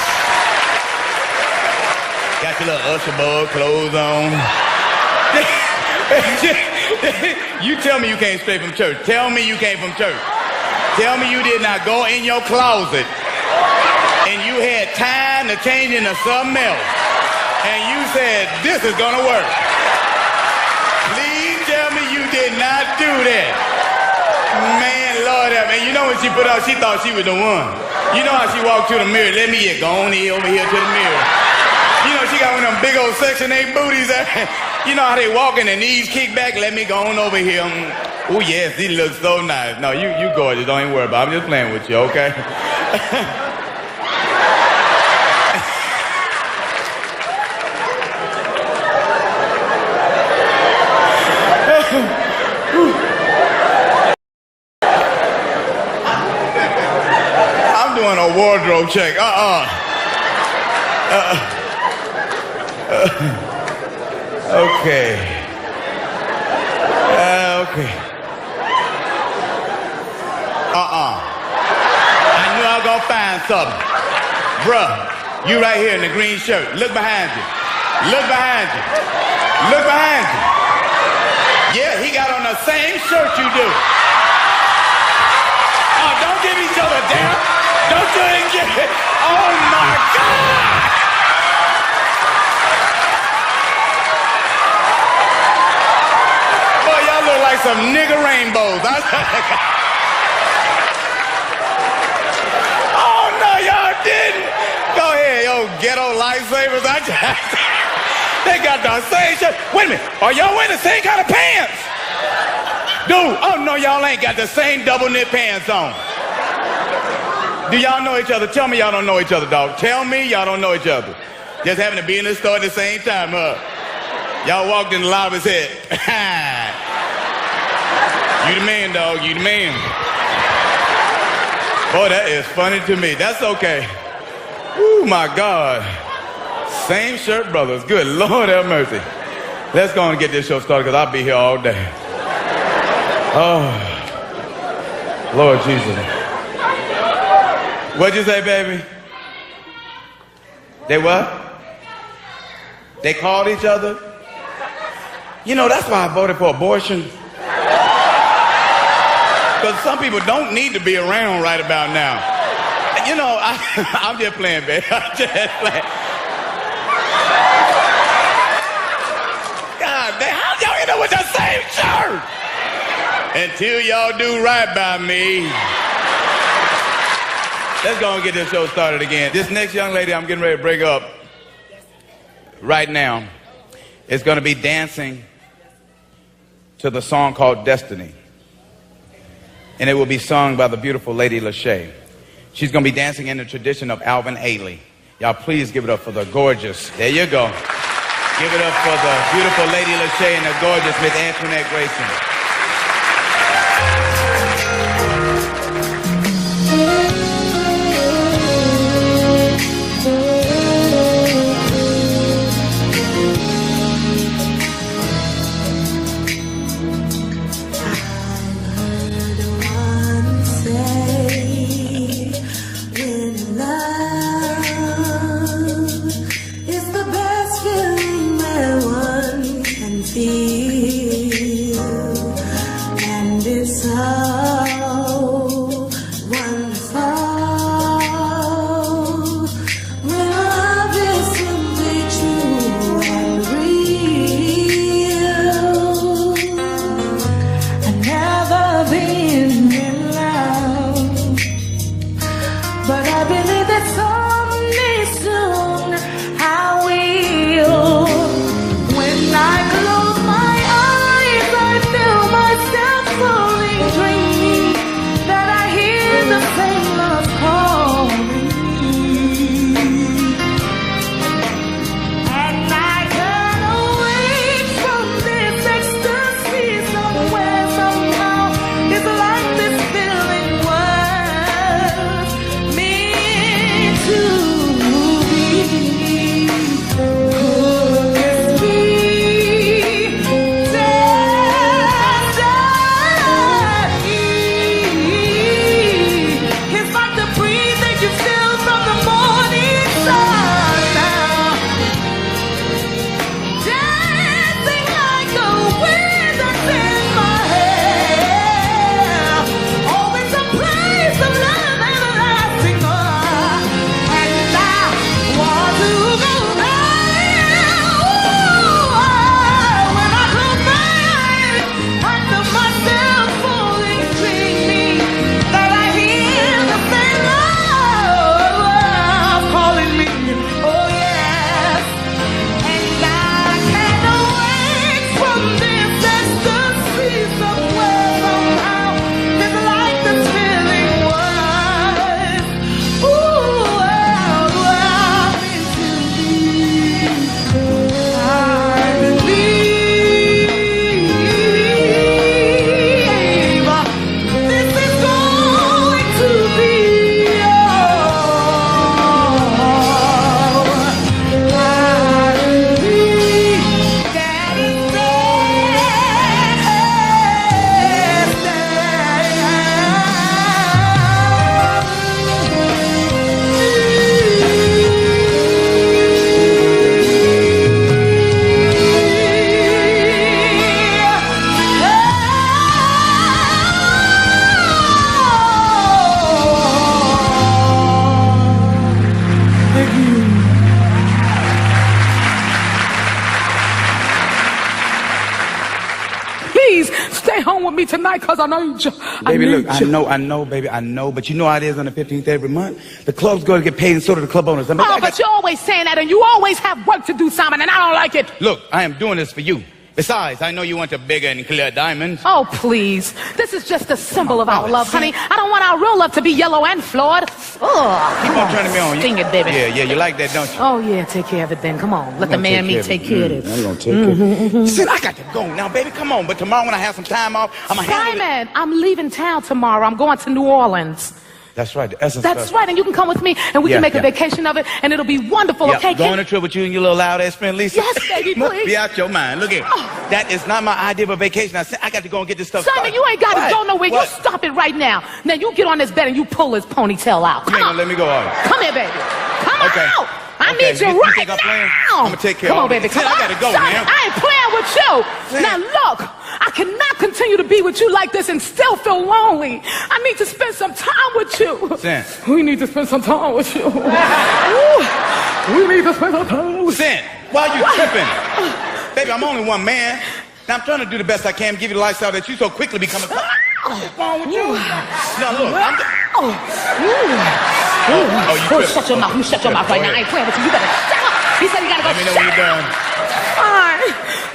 Got your little Usher Boy clothes on. You tell me you came straight from church. Tell me you came from church. Tell me you did not go in your closet and you had time to change into something else. and you said, this is gonna work. Please tell me you did not do that. Man, Lord help me. You know when she put out, she thought she was the one. You know how she walked to the mirror, let me get go on here, over here to the mirror. You know she got one of them big old Section 8 booties. You know how they walk and their knees kick back, let me go on over here. Oh yes, he looks so nice. No, you gorgeous, don't even worry about it. I'm just playing with you, okay? I'm doing a wardrobe check. Okay. Okay. I knew I was gonna find something. Bruh, you right here in the green shirt. Look behind you. Look behind you. Look behind you. Yeah, he got on the same shirt you do. Oh, don't give each other down. Don't do it again. Oh my God. Boy, y'all look like some nigga rainbows. Oh no, y'all didn't. Go ahead, yo, ghetto lifesavers. They got the same shirt. Wait a minute, are y'all wearing the same kind of pants? Dude, oh no, y'all ain't got the same double knit pants on. Do y'all know each other? Tell me y'all don't know each other, dog. Tell me y'all don't know each other. Just having to be in the store at the same time, huh? Y'all walked in the lobby and said, you the man, dog, you the man. Boy, that is funny to me. That's okay. Oh my God. Same shirt, brothers. Good Lord have mercy. Let's go and get this show started because I'll be here all day. Oh, Lord Jesus. What'd you say, baby? They what? They called each other? You know, that's why I voted for abortion. Because some people don't need to be around right about now. You know, I'm just playing, baby. I'm just playing. God damn, how y'all end up with the same shirt? Until y'all do right by me. Let's go and get this show started again. This next young lady I'm getting ready to break up right now is going to be dancing to the song called Destiny. And it will be sung by the beautiful Lady Lachey. She's going to be dancing in the tradition of Alvin Ailey. Y'all please give it up for the gorgeous. There you go. Give it up for the beautiful Lady Lachey and the gorgeous Miss Antoinette Grayson. When I close my eyes, I feel myself falling, dreaming. me tonight because I need you. Baby, look, need you. I know, baby, I know, but you know how it is on the 15th every month. The clubs go to get paid and so do the club owners. I mean, But you're always saying that and you always have work to do, Simon, and I don't like it. Look, I am doing this for you. Besides, I know you want a bigger and clear diamonds. Oh, please. This is just a symbol of our love, honey. I don't want our real love to be yellow and flawed. Ugh. Keep on turning me on. Sing it, baby. Yeah, you like that, don't you? Oh, yeah, take care of it then. Come on. Let the man me take care of it. I'm gonna take care of it. Shit, I got to go now, baby. Come on. But tomorrow when I have some time off, I'm gonna handle it. Simon, I'm leaving town tomorrow. I'm going to New Orleans. That's right. The essence That's right, and you can come with me, and we can make a vacation of it, and it'll be wonderful, okay? Go on a trip with you and your little loud ass friend, Lisa. Yes, baby, please. Be out your mind. Look here. That is not my idea of a vacation. I got to go and get this stuff Simon, started. you ain't got to What? go nowhere. What? You stop it right now. Now, you get on this bed and you pull his ponytail out. You ain't gonna let me go, are you? Come here, baby. Come Okay. on. I Okay, need you you right think I'm playing? now. I'm gonna take care Come of on, all baby. this. Come I on. gotta go, Simon, man. I ain't playing with you. Now, look, I cannot continue to be with you like this and still feel lonely. I need to spend some time with you. Sin. We need to spend some time with you. Ooh, we need to spend some time with you. Sin, why are you tripping? Baby, I'm only one man. Now, I'm trying to do the best I can, give you the lifestyle that you so quickly become a... What's wrong with you? Now, look, I'm... You shut your mouth. You shut your mouth right now. I ain't playing with you. You better shut up. He said you gotta go. Let me know when you're done. Fine.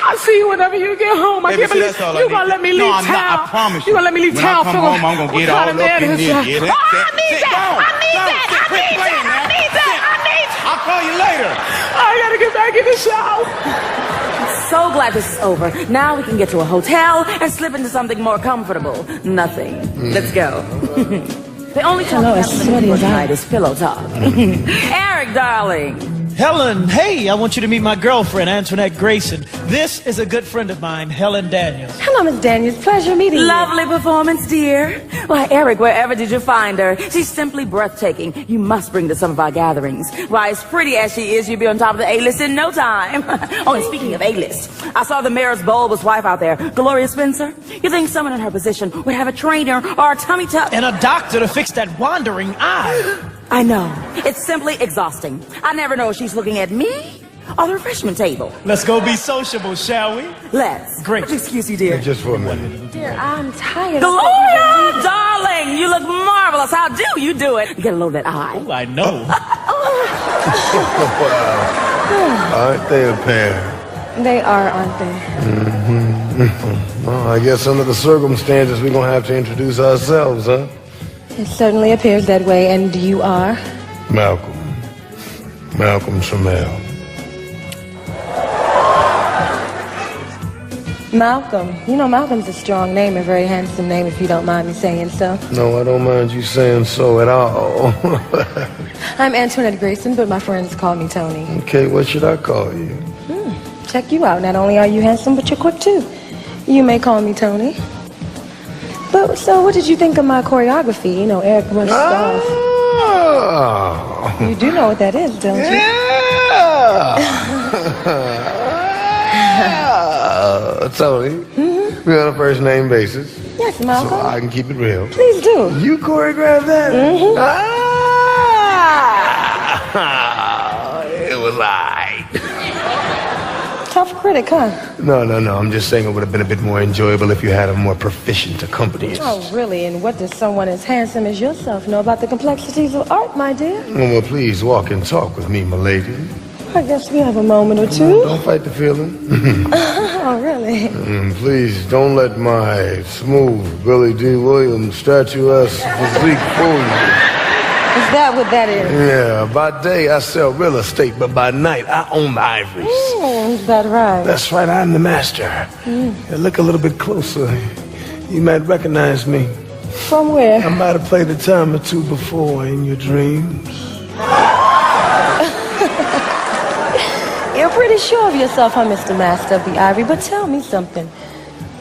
I'll see you whenever you get home. I Baby, can't see, believe that's all I you need. gonna let me leave No, I'm town. not. I promise You gonna let me leave When town I come home, I'm gonna get all up in there. Get it. I need that. I need that. I need that. I need that. I need that. I'll call you later. I gotta get back in the shower. So glad this is over. Now we can get to a hotel and slip into something more comfortable. Nothing. Let's go. The only talk Hello, we as have sweaty as I tonight is pillow talk. Eric, darling. Helen, hey, I want you to meet my girlfriend, Antoinette Grayson. This is a good friend of mine, Helen Daniels. Hello, Miss Daniels. Pleasure meeting you. Lovely performance, dear. Why, Eric, wherever did you find her? She's simply breathtaking. You must bring to some of our gatherings. Why, as pretty as she is, you'll be on top of the A-list in no time. Oh, and speaking of A-list, I saw the mayor's bulbous wife out there, Gloria Spencer. You think someone in her position would have a trainer or a tummy tuck? And a doctor to fix that wandering eye. I know. It's simply exhausting. I never know if she's looking at me or the refreshment table. Let's go be sociable, shall we? Let's. Great. Excuse you, dear. Just for a minute. Dear, I'm tired. Gloria, darling, you look marvelous. How do you do it? Get a load of that eye. Oh, I know. Aren't they a pair? They are, aren't they? Well, I guess under the circumstances, we're going to have to introduce ourselves, huh? It certainly appears that way, and you are? Malcolm. Malcolm Trammell. Malcolm. You know, Malcolm's a strong name, a very handsome name, if you don't mind me saying so. No, I don't mind you saying so at all. I'm Antoinette Grayson, but my friends call me Tony. Okay, what should I call you? Check you out. Not only are you handsome, but you're quick, too. You may call me Tony. But, so what did you think of my choreography? You know, Eric rushed off. You do know what that is, don't you? Tony, we're on a first name basis. Yes, Malcolm. So I can keep it real. Please do. You choreographed that? It was Tough critic, huh? No. I'm just saying it would have been a bit more enjoyable if you had a more proficient accompanist. Oh, really? And what does someone as handsome as yourself know about the complexities of art, my dear? Well, please walk and talk with me, my lady. I guess we have a moment or two. Don't fight the feeling. Oh, really? Please don't let my smooth Billy D. Williams statuesque physique fool you. Is that what that is? Yeah, by day I sell real estate, but by night I own the ivories. Is that right? That's right, I'm the master. Yeah, look a little bit closer. You might recognize me. From where? I might have played a time or two before in your dreams. You're pretty sure of yourself, huh, Mr. Master of the Ivory? But tell me something.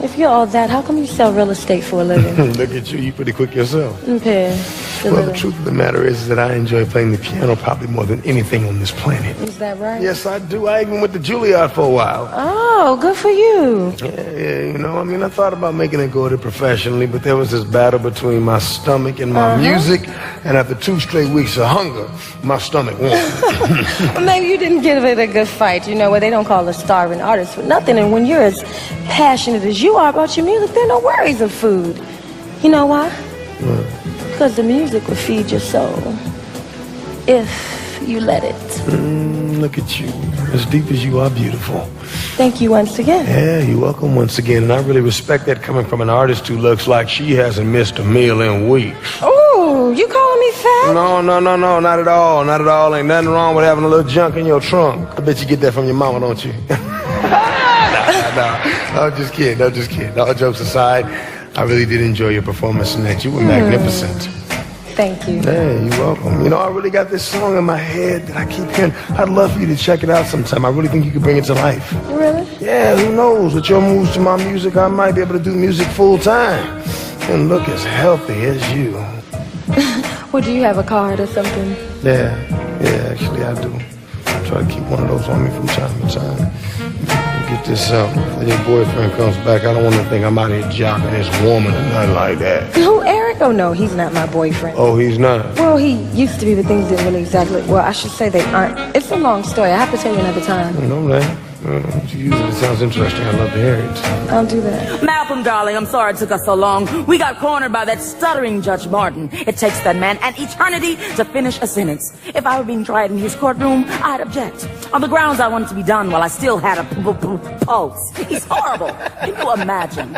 If you're all that, how come you sell real estate for a living? Look at you pretty quick yourself. Okay. just a Well, little. the truth of the matter is that I enjoy playing the piano probably more than anything on this planet. Is that right? Yes, I do. I even went to Juilliard for a while. Oh, good for you. Yeah, you know, I mean, I thought about making it go to professionally, but there was this battle between my stomach and my music, and after 2 straight weeks of hunger, my stomach won. Well, maybe you didn't give it a good fight, you know, where they don't call a starving artist for nothing. And when you're as passionate as you are about your music, there are no worries of food. You know why? Because the music will feed your soul if you let it. Look at you. As deep as you are beautiful. Thank you once again. Yeah, you're welcome once again. And I really respect that coming from an artist who looks like she hasn't missed a meal in weeks. Oh, you calling me fat? No, not at all. Not at all. Ain't nothing wrong with having a little junk in your trunk. I bet you get that from your mama, don't you? No, I'm just kidding. I'm just kidding. All jokes aside, I really did enjoy your performance tonight. You were magnificent. Thank you. Yeah, you're welcome. You know, I really got this song in my head that I keep hearing. I'd love for you to check it out sometime. I really think you could bring it to life. Really? Yeah, who knows? With your moves to my music, I might be able to do music full time and look as healthy as you. Well, do you have a card or something? Yeah, actually I do. I try to keep one of those on me from time to time. Get this out. If your boyfriend comes back, I don't want to think I'm out here jocking this woman or nothing like that. Who, Eric? Oh, no, he's not my boyfriend. Oh, he's not? Well, he used to be, but things didn't really exactly... Well, I should say they aren't. It's a long story. I have to tell you another time. I know that. Usually it sounds interesting. I'd love to hear it. I'll do that. Malcolm, darling, I'm sorry it took us so long. We got cornered by that stuttering Judge Martin. It takes that man an eternity to finish a sentence. If I were being tried in his courtroom, I'd object. On the grounds I wanted to be done while I still had a pulse. He's horrible. Can you imagine?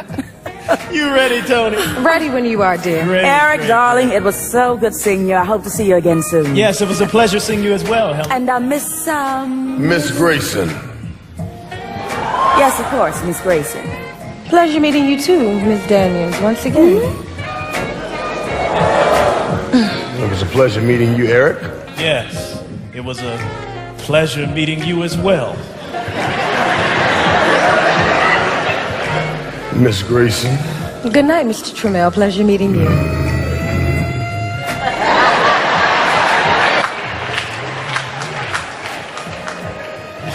You ready, Tony? Ready when you are, dear. Eric, darling, it was so good seeing you. I hope to see you again soon. Yes, it was a pleasure seeing you as well, Helen. And Miss, Miss Grayson. Yes, of course, Miss Grayson. Pleasure meeting you too, Miss Daniels, once again. It was a pleasure meeting you, Eric. Yes, it was a pleasure meeting you as well. Miss Grayson. Good night, Mr. Trammell. Pleasure meeting you.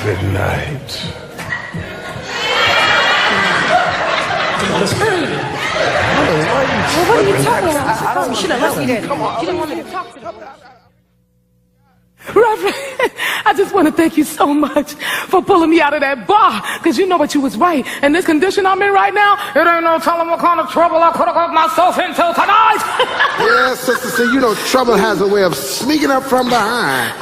Good night. Well, what are you talking about? You should have left me there. You didn't want me to talk to them. Reverend, I just want to thank you so much for pulling me out of that bar, because you know what, you was right. In this condition I'm in right now, it ain't no telling what kind of trouble I could have got myself into tonight. Yes, sister, see, you know, trouble has a way of sneaking up from behind.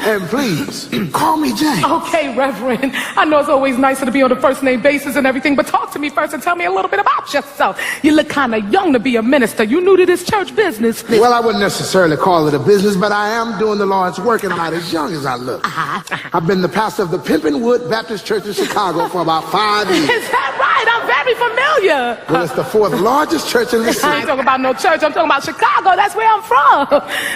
And please, call me Jane. Okay, Reverend, I know it's always nicer to be on a first name basis and everything, but talk to me first and tell me a little bit about yourself. You look kind of young to be a minister. You new to this church business. Well, I wouldn't necessarily call it a business, but I am doing the Lord's work and I'm not as young as I look. I've been the pastor of the Pimpin' Wood Baptist Church in Chicago for about 5 years. Is that right? I'm very familiar. Well, it's the 4th largest church in the city. I ain't talking about no church. I'm talking about Chicago. That's where I'm from.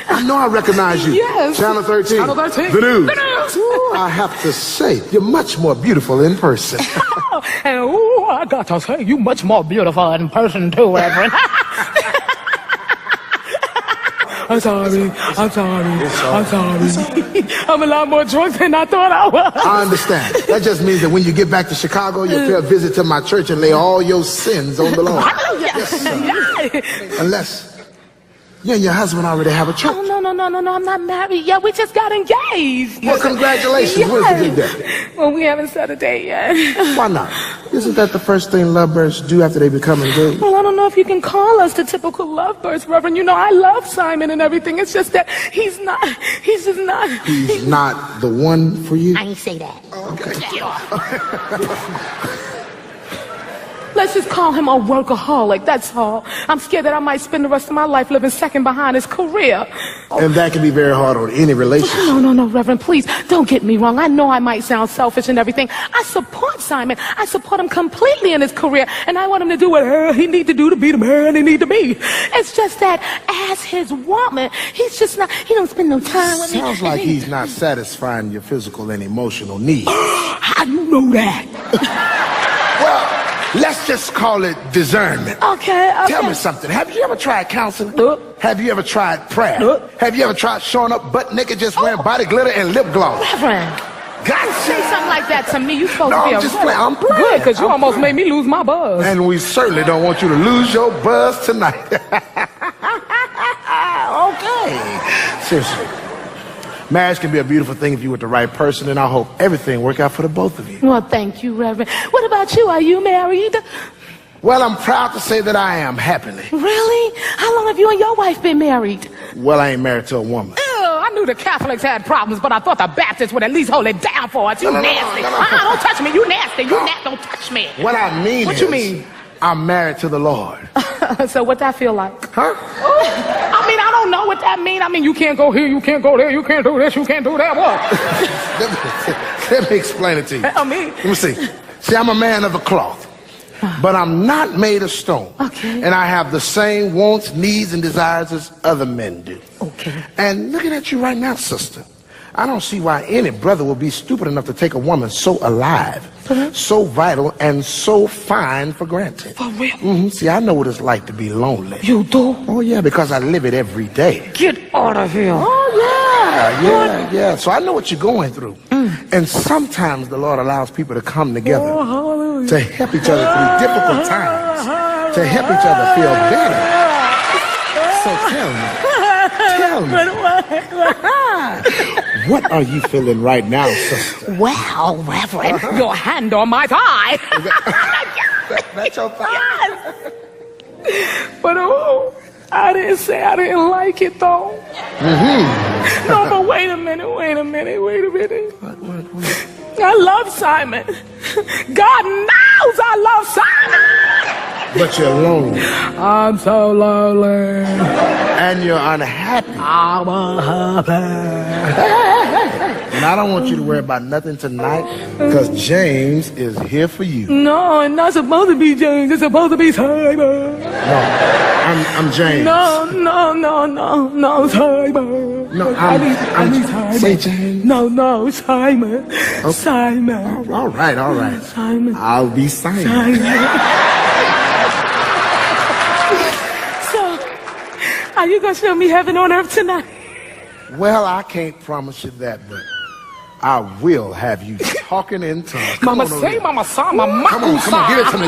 I know I recognize you. Yes. Channel 13. Channel 13. The news. The news. Ooh, I have to say, you're much more beautiful in person. And ooh, I got to say, you much more beautiful in person too, Reverend. I'm sorry. I'm a lot more drunk than I thought I was. I understand. That just means that when you get back to Chicago, you'll pay a visit to my church and lay all your sins on the Lord. Yes, sir. Unless you and your husband already have a church. Oh, no, I'm not married yet. We just got engaged. Well, congratulations. Yes. Where's the big day? Well, we haven't set a date yet. Why not? Isn't that the first thing lovebirds do after they become engaged? Well, I don't know if you can call us the typical lovebirds, Reverend. You know, I love Simon and everything. It's just that he's just not. He's not the one for you? I ain't say that. Let's just call him a workaholic, that's all. I'm scared that I might spend the rest of my life living second behind his career. And that can be very hard on any relationship. No, Reverend, please, don't get me wrong. I know I might sound selfish and everything. I support Simon. I support him completely in his career, and I want him to do what he need to do to be the man he need to be. It's just that as his woman, he's just not, he don't spend no time with me. Sounds like he's not satisfying your physical and emotional needs. How do you know that? Well, let's just call it discernment. Okay. Tell me something. Have you ever tried counseling? Have you ever tried prayer? Have you ever tried showing up butt naked just wearing body glitter and lip gloss? Reverend. Gotcha. Say something like that to me. You supposed No, to be I'm just playing. I'm playing. Good, because you almost made me lose my buzz. And we certainly don't want you to lose your buzz tonight. Okay. Seriously. Marriage can be a beautiful thing if you're with the right person, and I hope everything work out for the both of you. Well, thank you, Reverend. What about you? Are you married? Well, I'm proud to say that I am happily. Really? How long have you and your wife been married? Well, I ain't married to a woman. I knew the Catholics had problems, but I thought the Baptists would at least hold it down for us. You nasty. Don't touch me. You nasty. Don't touch me. What I mean What is, you mean? I'm married to the Lord. So what that feel like? Huh? I mean, I don't know what that mean. I mean, you can't go here, you can't go there, you can't do this, you can't do that. What? Let me explain it to you. Tell me. Let me see. See, I'm a man of the cloth, but I'm not made of stone. Okay. And I have the same wants, needs, and desires as other men do. Okay. And looking at you right now, sister, I don't see why any brother will be stupid enough to take a woman so alive, so vital, and so fine for granted. For real? See, I know what it's like to be lonely. You do? Oh, yeah, because I live it every day. Get out of here. Oh, yeah. So I know what you're going through. And sometimes the Lord allows people to come together to help each other through difficult times, to help each other feel better. So tell me, what are you feeling right now, sister? Well, Reverend, your hand on my thigh. That's your thigh? Yes. But I didn't say I didn't like it though. No, but wait a minute. What? I love Simon. God knows I love Simon. But you're lonely. I'm so lonely. And you're unhappy. I'm unhappy. And I don't want you to worry about nothing tonight, because James is here for you. No, it's not supposed to be James. It's supposed to be Simon. No, I'm James. No, Simon. No, I need Simon. Say James. No, Simon. Okay. Simon. All right. Simon. I'll be Simon. So, are you going to show me heaven on earth tonight? Well, I can't promise you that, but I will have you talking in tongues. Mama say, Mama sa, Mama Come on, give it to me.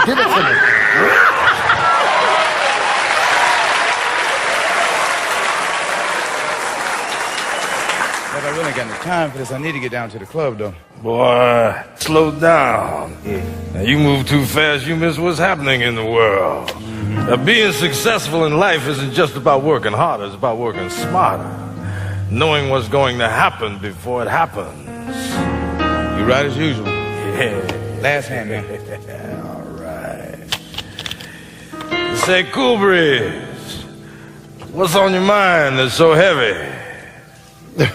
But I really got no time for this. I need to get down to the club, though. Boy, slow down. Now, you move too fast, you miss what's happening in the world. Now, being successful in life isn't just about working harder, it's about working smarter. Knowing what's going to happen before it happens. You right as usual. Yeah. Last hand, man. All right. Say, Cool Breeze, what's on your mind that's so heavy?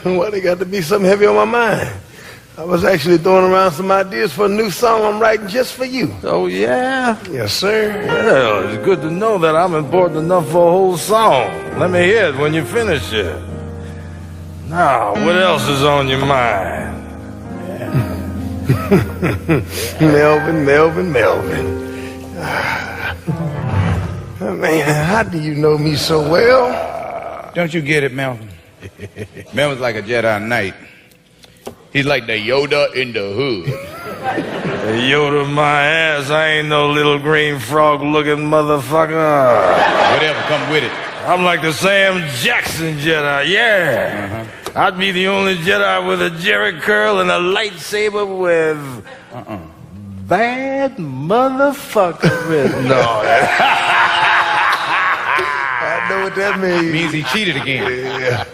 Why they got to be something heavy on my mind? I was actually throwing around some ideas for a new song I'm writing just for you. Oh, yeah? Yes, sir. Well, it's good to know that I'm important enough for a whole song. Let me hear it when you finish it. Now, what else is on your mind? Melvin. Man, how do you know me so well? Don't you get it, Melvin? Melvin's like a Jedi Knight. He's like the Yoda in the hood. The Yoda my ass, I ain't no little green frog looking motherfucker. Whatever, come with it. I'm like the Sam Jackson Jedi, yeah. I'd be the only Jedi with a Jerry curl and a lightsaber with bad motherfucker written on it. I know what that means. Means he cheated again.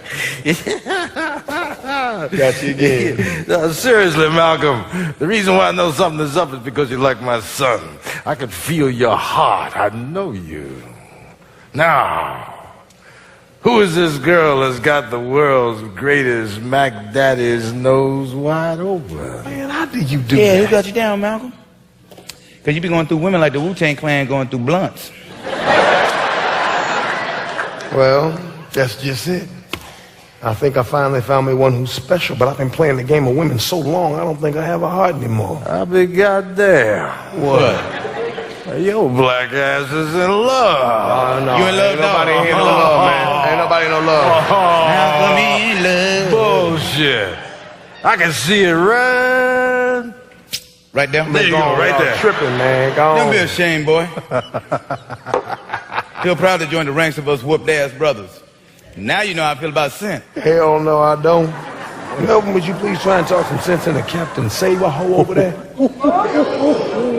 Got you again. No, seriously, Malcolm, the reason why I know something is up is because you're like my son. I can feel your heart. I know you. Now, who is this girl that's got the world's greatest Mac Daddy's nose wide open? Man, how do you do Yeah, that? who got you down, Malcolm? Because you be going through women like the Wu-Tang Clan going through blunts. Well, that's just it. I think I finally found me one who's special, but I've been playing the game of women so long, I don't think I have a heart anymore. I'll be goddamn. What? Your black ass is in love. Oh, no. You in love, Ain't nobody dog? here no love, man. Ain't nobody no love. Malcolm in love. Bullshit. I can see it right there. There you go, right there. Tripping, man. Go Don't on. be ashamed, boy. Feel proud to join the ranks of us whooped ass brothers. Now you know how I feel about sin. Hell no, I don't. Melvin, would you please try and talk some sense into Captain Save-A-Ho over there?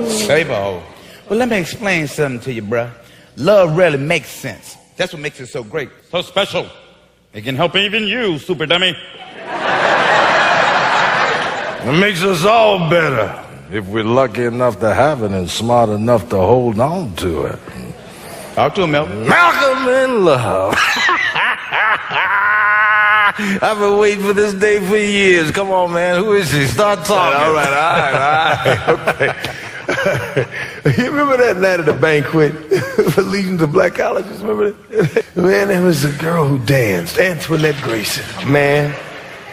Save-A-Ho. Well, let me explain something to you, bruh. Love really makes sense. That's what makes it so great. So special. It can help even you, super dummy. It makes us all better if we're lucky enough to have it and smart enough to hold on to it. Talk to him, Malcolm. Malcolm in love. I've been waiting for this day for years. Come on, man. Who is he? Start talking. All right. Okay. You remember that night at the banquet for Legions of Black Colleges? Remember that? Man, there was a girl who danced, Antoinette Grayson. Man,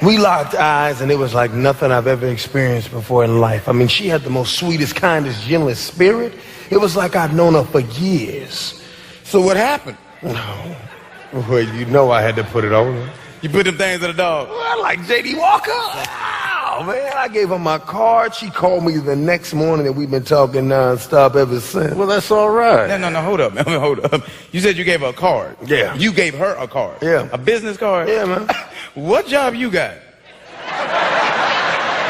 we locked eyes, and it was like nothing I've ever experienced before in life. I mean, she had the most sweetest, kindest, gentlest spirit. It was like I'd known her for years. So what happened? No. Well, you know I had to put it on her. You put them things in the dog. Well, like J.D. Walker. Oh, man, I gave her my card. She called me the next morning, and we've been talking nonstop ever since. Well, that's all right. No, hold up, man. Hold up. You said you gave her a card. Yeah. You gave her a card. Yeah. A business card? Yeah, man. What job you got?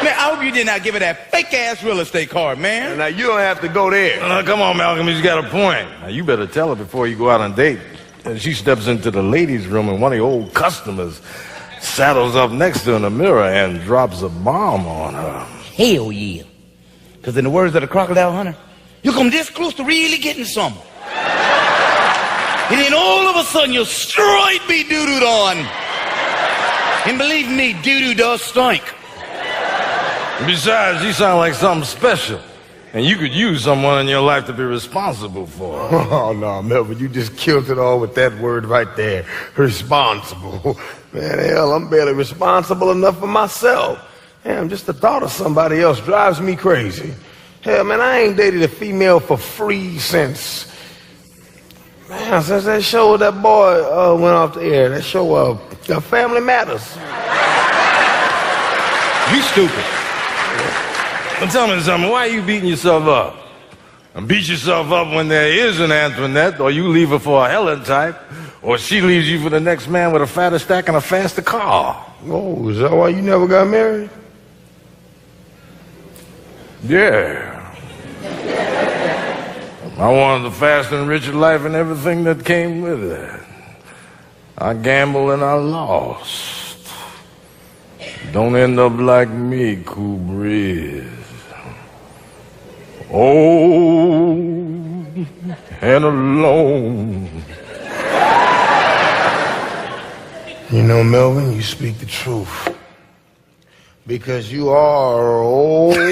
Man, I hope you did not give her that fake-ass real estate card, man. Now, you don't have to go there. Come on, Malcolm. He's got a point. Now, you better tell her before you go out on a date. And she steps into the ladies' room, and one of your old customers saddles up next to her in the mirror and drops a bomb on her. Hell yeah. Because in the words of the crocodile hunter, you come this close to really getting some. And then all of a sudden you'll straight be doo-dooed on. And believe me, doo-doo does stink. Besides, you sound like something special. And you could use someone in your life to be responsible for. Oh, no, Melvin, you just killed it all with that word right there. Responsible. Man, hell, I'm barely responsible enough for myself. Damn, just the thought of somebody else drives me crazy. Hell, man, I ain't dated a female for free since that show that boy went off the air. That show, Family Matters. You stupid. Well, tell me something, why are you beating yourself up? And beat yourself up when there is an Antoinette, or you leave her for a Helen type, or she leaves you for the next man with a fatter stack and a faster car. Oh, is that why you never got married? Yeah. I wanted the faster and richer life and everything that came with it. I gambled and I lost. Don't end up like me, Cool Breeze. Old and alone. You know, Melvin, you speak the truth. Because you are old. But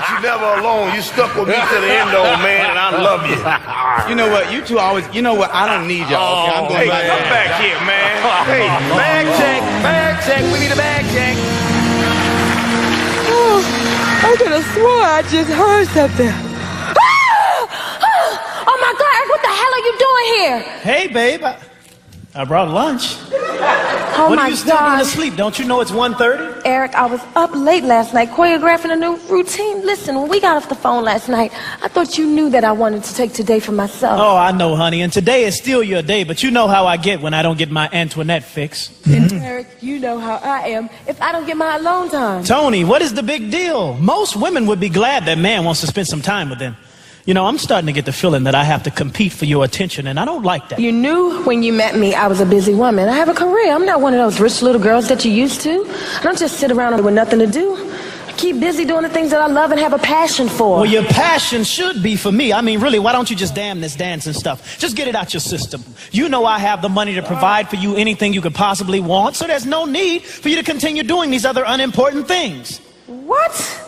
you never alone. You stuck with me to the end, old man, and I love you. You know what? You two always, you know what? I don't need y'all. Okay, I'm going hey, come back here, man. Hey, bag check. We need a bag check. I could have swore I just heard something. Oh my God, Eric, what the hell are you doing here? Hey, babe, I brought lunch. Oh What my are you still God. going to sleep? Don't you know it's 1:30? Eric, I was up late last night choreographing a new routine. Listen, when we got off the phone last night, I thought you knew that I wanted to take today for myself. Oh, I know, honey. And today is still your day, but you know how I get when I don't get my Antoinette fix. Eric, you know how I am if I don't get my alone time. Tony, what is the big deal? Most women would be glad that man wants to spend some time with them. You know, I'm starting to get the feeling that I have to compete for your attention, and I don't like that. You knew when you met me I was a busy woman. I have a career. I'm not one of those rich little girls that you used to. I don't just sit around with nothing to do. I keep busy doing the things that I love and have a passion for. Well, your passion should be for me. I mean, really, why don't you just damn this dancing stuff? Just get it out your system. You know I have the money to provide for you anything you could possibly want, so there's no need for you to continue doing these other unimportant things. What?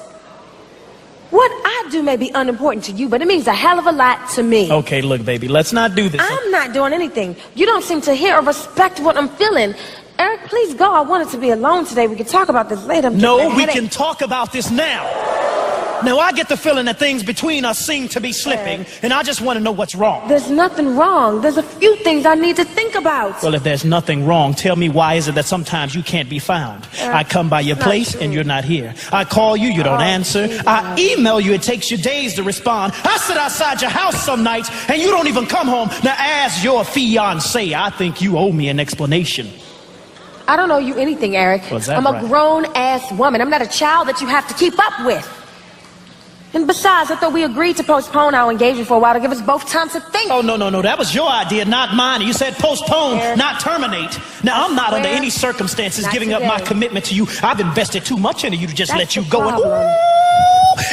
What I do may be unimportant to you, but it means a hell of a lot to me. Okay, look, baby, let's not do this. I'm not doing anything. You don't seem to hear or respect what I'm feeling. Eric, please go. I wanted to be alone today. We can talk about this later. No, we can talk about this now. Now, I get the feeling that things between us seem to be slipping, and I just want to know what's wrong. There's nothing wrong. There's a few things I need to think about. Well, if there's nothing wrong, tell me why is it that sometimes you can't be found? I come by your place and you're not here. I call you, you don't answer. I email you, it takes you days to respond. I sit outside your house some nights and you don't even come home. Now, as your fiancé, I think you owe me an explanation. I don't owe you anything, Eric. Was that I'm right? a grown-ass woman. I'm not a child that you have to keep up with. And besides, I thought we agreed to postpone our engagement for a while to give us both time to think. Oh, no, that was your idea, not mine. You said postpone, not terminate. Now, I'm not under any circumstances giving up my commitment to you. I've invested too much into you to just let you go. And,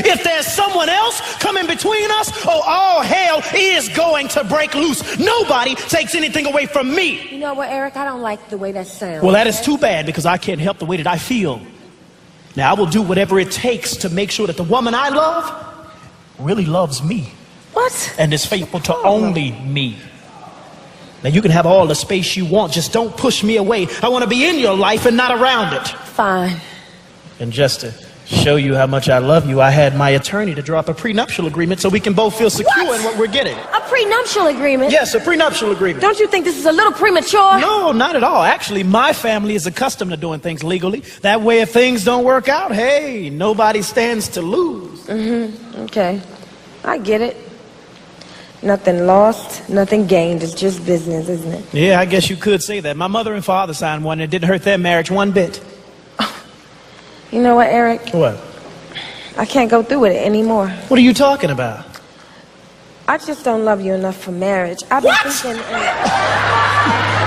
if there's someone else coming between us, oh, all hell is going to break loose. Nobody takes anything away from me. You know what, Eric? I don't like the way that sounds. Well, that is too bad because I can't help the way that I feel. Now, I will do whatever it takes to make sure that the woman I love really loves me. What? And is faithful to only me. Now, you can have all the space you want. Just don't push me away. I want to be in your life and not around it. Fine. And just to show you how much I love you, I had my attorney to draw up a prenuptial agreement so we can both feel secure in what we're getting. A prenuptial agreement? Yes, a prenuptial agreement. Don't you think this is a little premature? No, not at all. Actually, my family is accustomed to doing things legally. That way, if things don't work out, hey, nobody stands to lose. Mm-hmm. Okay. I get it. Nothing lost, nothing gained. It's just business, isn't it? Yeah, I guess you could say that. My mother and father signed one, and it didn't hurt their marriage one bit. You know what, Eric? What? I can't go through with it anymore. What are you talking about? I just don't love you enough for marriage. I've been thinking...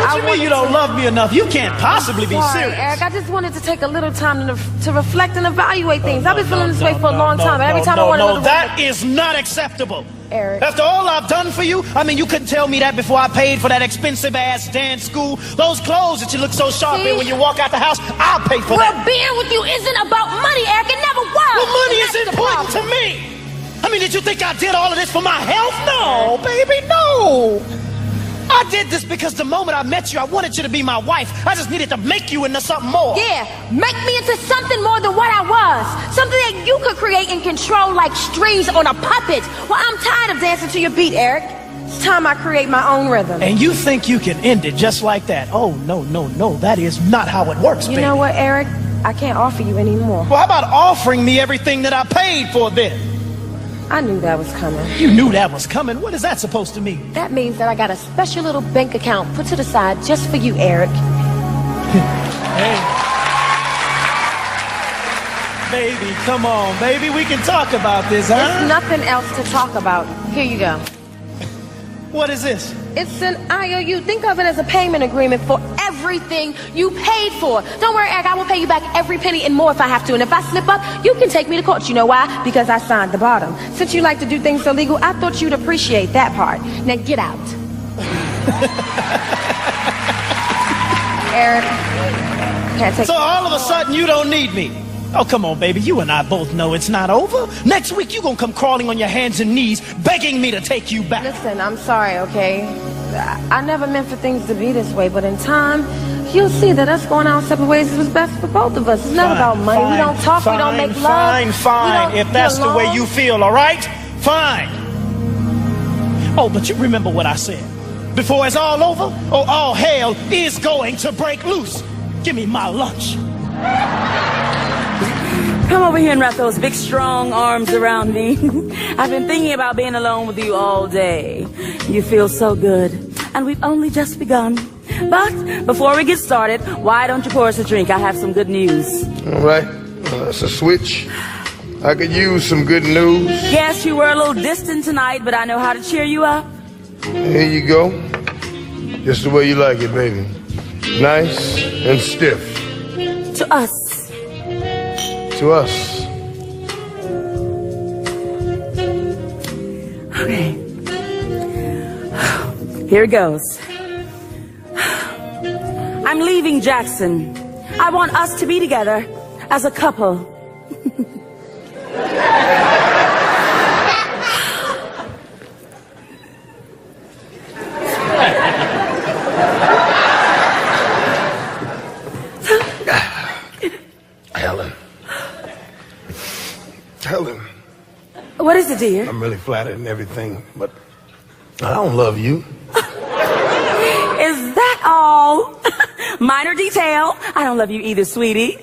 What you mean you don't love me enough? You can't possibly be Sorry, serious. Eric. I just wanted to take a little time to reflect and evaluate things. I've been feeling this way for a long time. Every time I want to... that is not acceptable. Eric. After all I've done for you, I mean, you couldn't tell me that before I paid for that expensive-ass dance school. Those clothes that you look so sharp in when you walk out the house, I'll pay for that. Well, being with you isn't about money, Eric. It never was. Well, money is important to me. I mean, did you think I did all of this for my health? No, baby, no. I did this because the moment I met you, I wanted you to be my wife. I just needed to make you into something more. Yeah, make me into something more than what I was. Something that you could create and control like strings on a puppet. Well, I'm tired of dancing to your beat, Eric. It's time I create my own rhythm. And you think you can end it just like that? Oh, no. That is not how it works, baby. You know what, Eric? I can't offer you any more. Well, how about offering me everything that I paid for then? I knew that was coming. You knew that was coming? What is that supposed to mean? That means that I got a special little bank account put to the side just for you, Eric. Hey. Baby, come on, baby. We can talk about this, huh? There's nothing else to talk about. Here you go. What is this? It's an IOU. Think of it as a payment agreement for everything you paid for. Don't worry, Eric. I will pay you back every penny and more if I have to. And if I slip up, you can take me to court. You know why? Because I signed the bottom. Since you like to do things illegal, I thought you'd appreciate that part. Now get out. Eric. Can't take So all of a sudden, you don't need me. Oh, come on, baby. You and I both know it's not over. Next week, you're going to come crawling on your hands and knees, begging me to take you back. Listen, I'm sorry, okay? I never meant for things to be this way, but in time, you'll see that us going our separate ways is what's best for both of us. It's not about money. We don't talk, we don't make love. Fine. If that's the way you feel, all right? Fine. Oh, but you remember what I said. Before it's all over, oh, all hell is going to break loose. Give me my lunch. Come over here and wrap those big, strong arms around me. I've been thinking about being alone with you all day. You feel so good. And we've only just begun. But before we get started, why don't you pour us a drink? I have some good news. All right. That's a switch. I could use some good news. Yes, you were a little distant tonight, but I know how to cheer you up. Here you go. Just the way you like it, baby. Nice and stiff. To us. To us. Okay. Here it goes. I'm leaving Jackson. I want us to be together as a couple. it, dear? I'm really flattered and everything, but I don't love you. Is that all? Minor detail. I don't love you either, sweetie.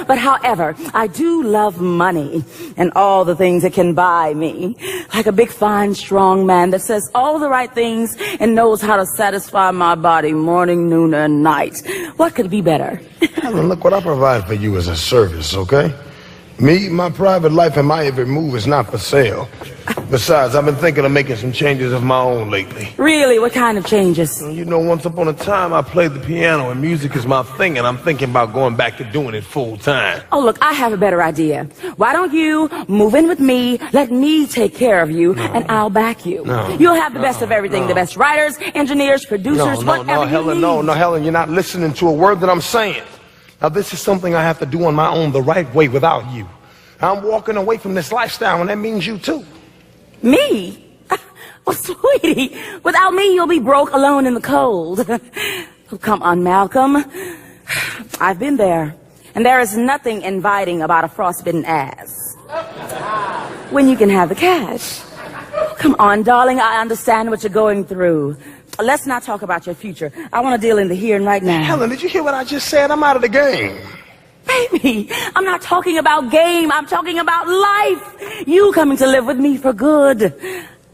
But however, I do love money and all the things it can buy me. Like a big, fine, strong man that says all the right things and knows how to satisfy my body morning, noon, and night. What could be better? Helen, look, what I provide for you is a service, okay? Me, my private life, and my every move is not for sale. Besides, I've been thinking of making some changes of my own lately. Really? What kind of changes? You know, once upon a time, I played the piano, and music is my thing, and I'm thinking about going back to doing it full time. Oh, look, I have a better idea. Why don't you move in with me, let me take care of you, and I'll back you. You'll have the best of everything, the best writers, engineers, producers, whatever Helen, you need. no, Helen, you're not listening to a word that I'm saying. Now, this is something I have to do on my own the right way without you. I'm walking away from this lifestyle, and that means you, too. Me? Well, sweetie, without me, you'll be broke alone in the cold. Oh, come on, Malcolm. I've been there, and there is nothing inviting about a frostbitten ass when you can have the cash. Oh, come on, darling, I understand what you're going through. Let's not talk about your future. I want to deal in the here and right now. Helen, did you hear what I just said? I'm out of the game. Baby, I'm not talking about game. I'm talking about life. You coming to live with me for good.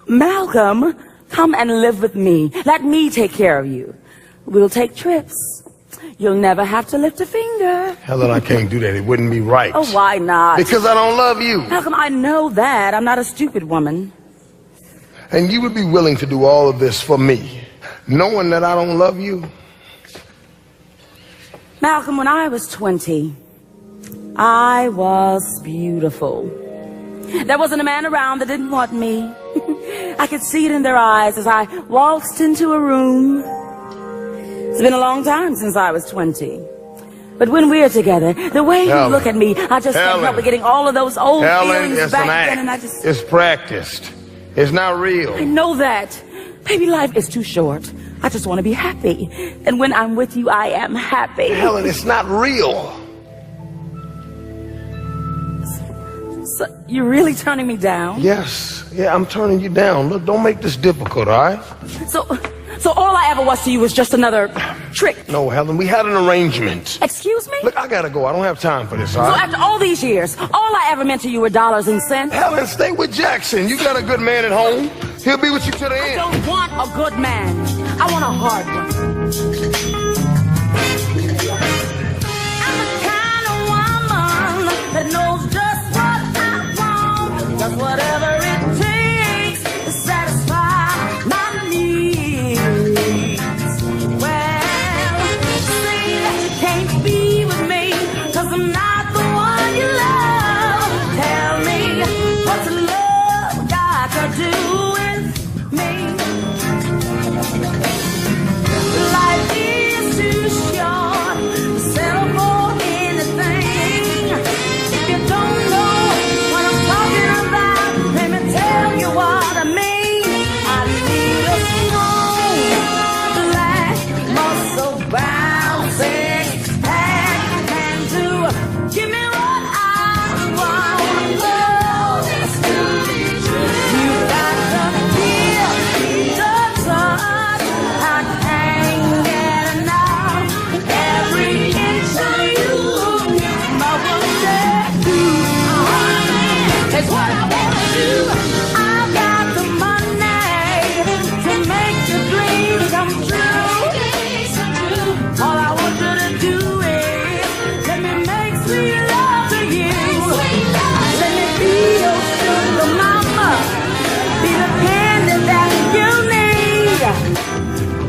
Malcolm, come and live with me. Let me take care of you. We'll take trips. You'll never have to lift a finger. Helen, I can't do that. It wouldn't be right. Oh, why not? Because I don't love you. Malcolm, I know that. I'm not a stupid woman. And you would be willing to do all of this for me, knowing that I don't love you? Malcolm, when I was 20, I was beautiful. There wasn't a man around that didn't want me. I could see it in their eyes as I waltzed into a room. It's been a long time since I was 20. But when we're together, the way you look at me, I just can't help but getting all of those old feelings back again, and I just... It's practiced. It's not real. I know that. Baby, life is too short. I just want to be happy. And when I'm with you, I am happy. Helen, it's not real. So, you're really turning me down? Yes. Yeah, I'm turning you down. Look, don't make this difficult, all right? So all I ever was to you was just another trick? No, Helen, we had an arrangement. Excuse me? Look, I gotta go. I don't have time for this, all So right? after all these years, all I ever meant to you were dollars and cents? Helen, stay with Jackson. You got a good man at home. He'll be with you to the end. I don't want a good man. I want a hard one. I'm the kind of woman that knows just what I want. Does whatever it takes to satisfy my needs. Well, say that you can't be with me, 'cause I'm not the one you love. Tell me what's love got to do with me. Life is too short to settle for anything. If you don't know what I'm talking about, let me tell you what I mean. I need a strong, black, muscle-bound, six-pack man to give me what I want. Oh, you got to feel the touch. I can't get enough. Every inch of you, my is what I wanna do. I've got the money to make your dreams come true. All I want you to do is let me make sweet love to you. Let me be your sugar mama, be the candy that you need.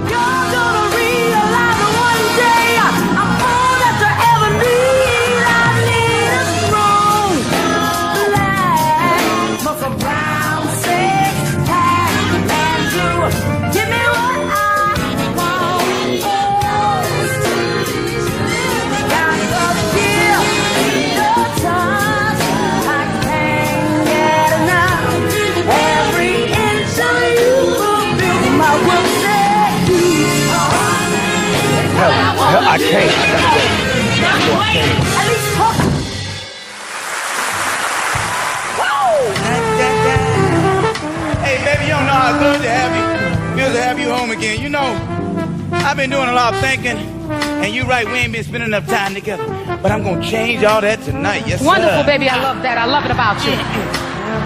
You're gonna realize one day I'm all that you ever need. I need a strong, black, muscle-bound, six-pack man to give me what I want. Got to feel your touch. I can't get enough. Every inch of you will be my world. Helen, I can't. At least talk. Whoa! again. You know, I've been doing a lot of thinking, and you're right, we ain't been spending enough time together. But I'm gonna change all that tonight, yes, Wonderful, sir. baby. I love that. I love it about you.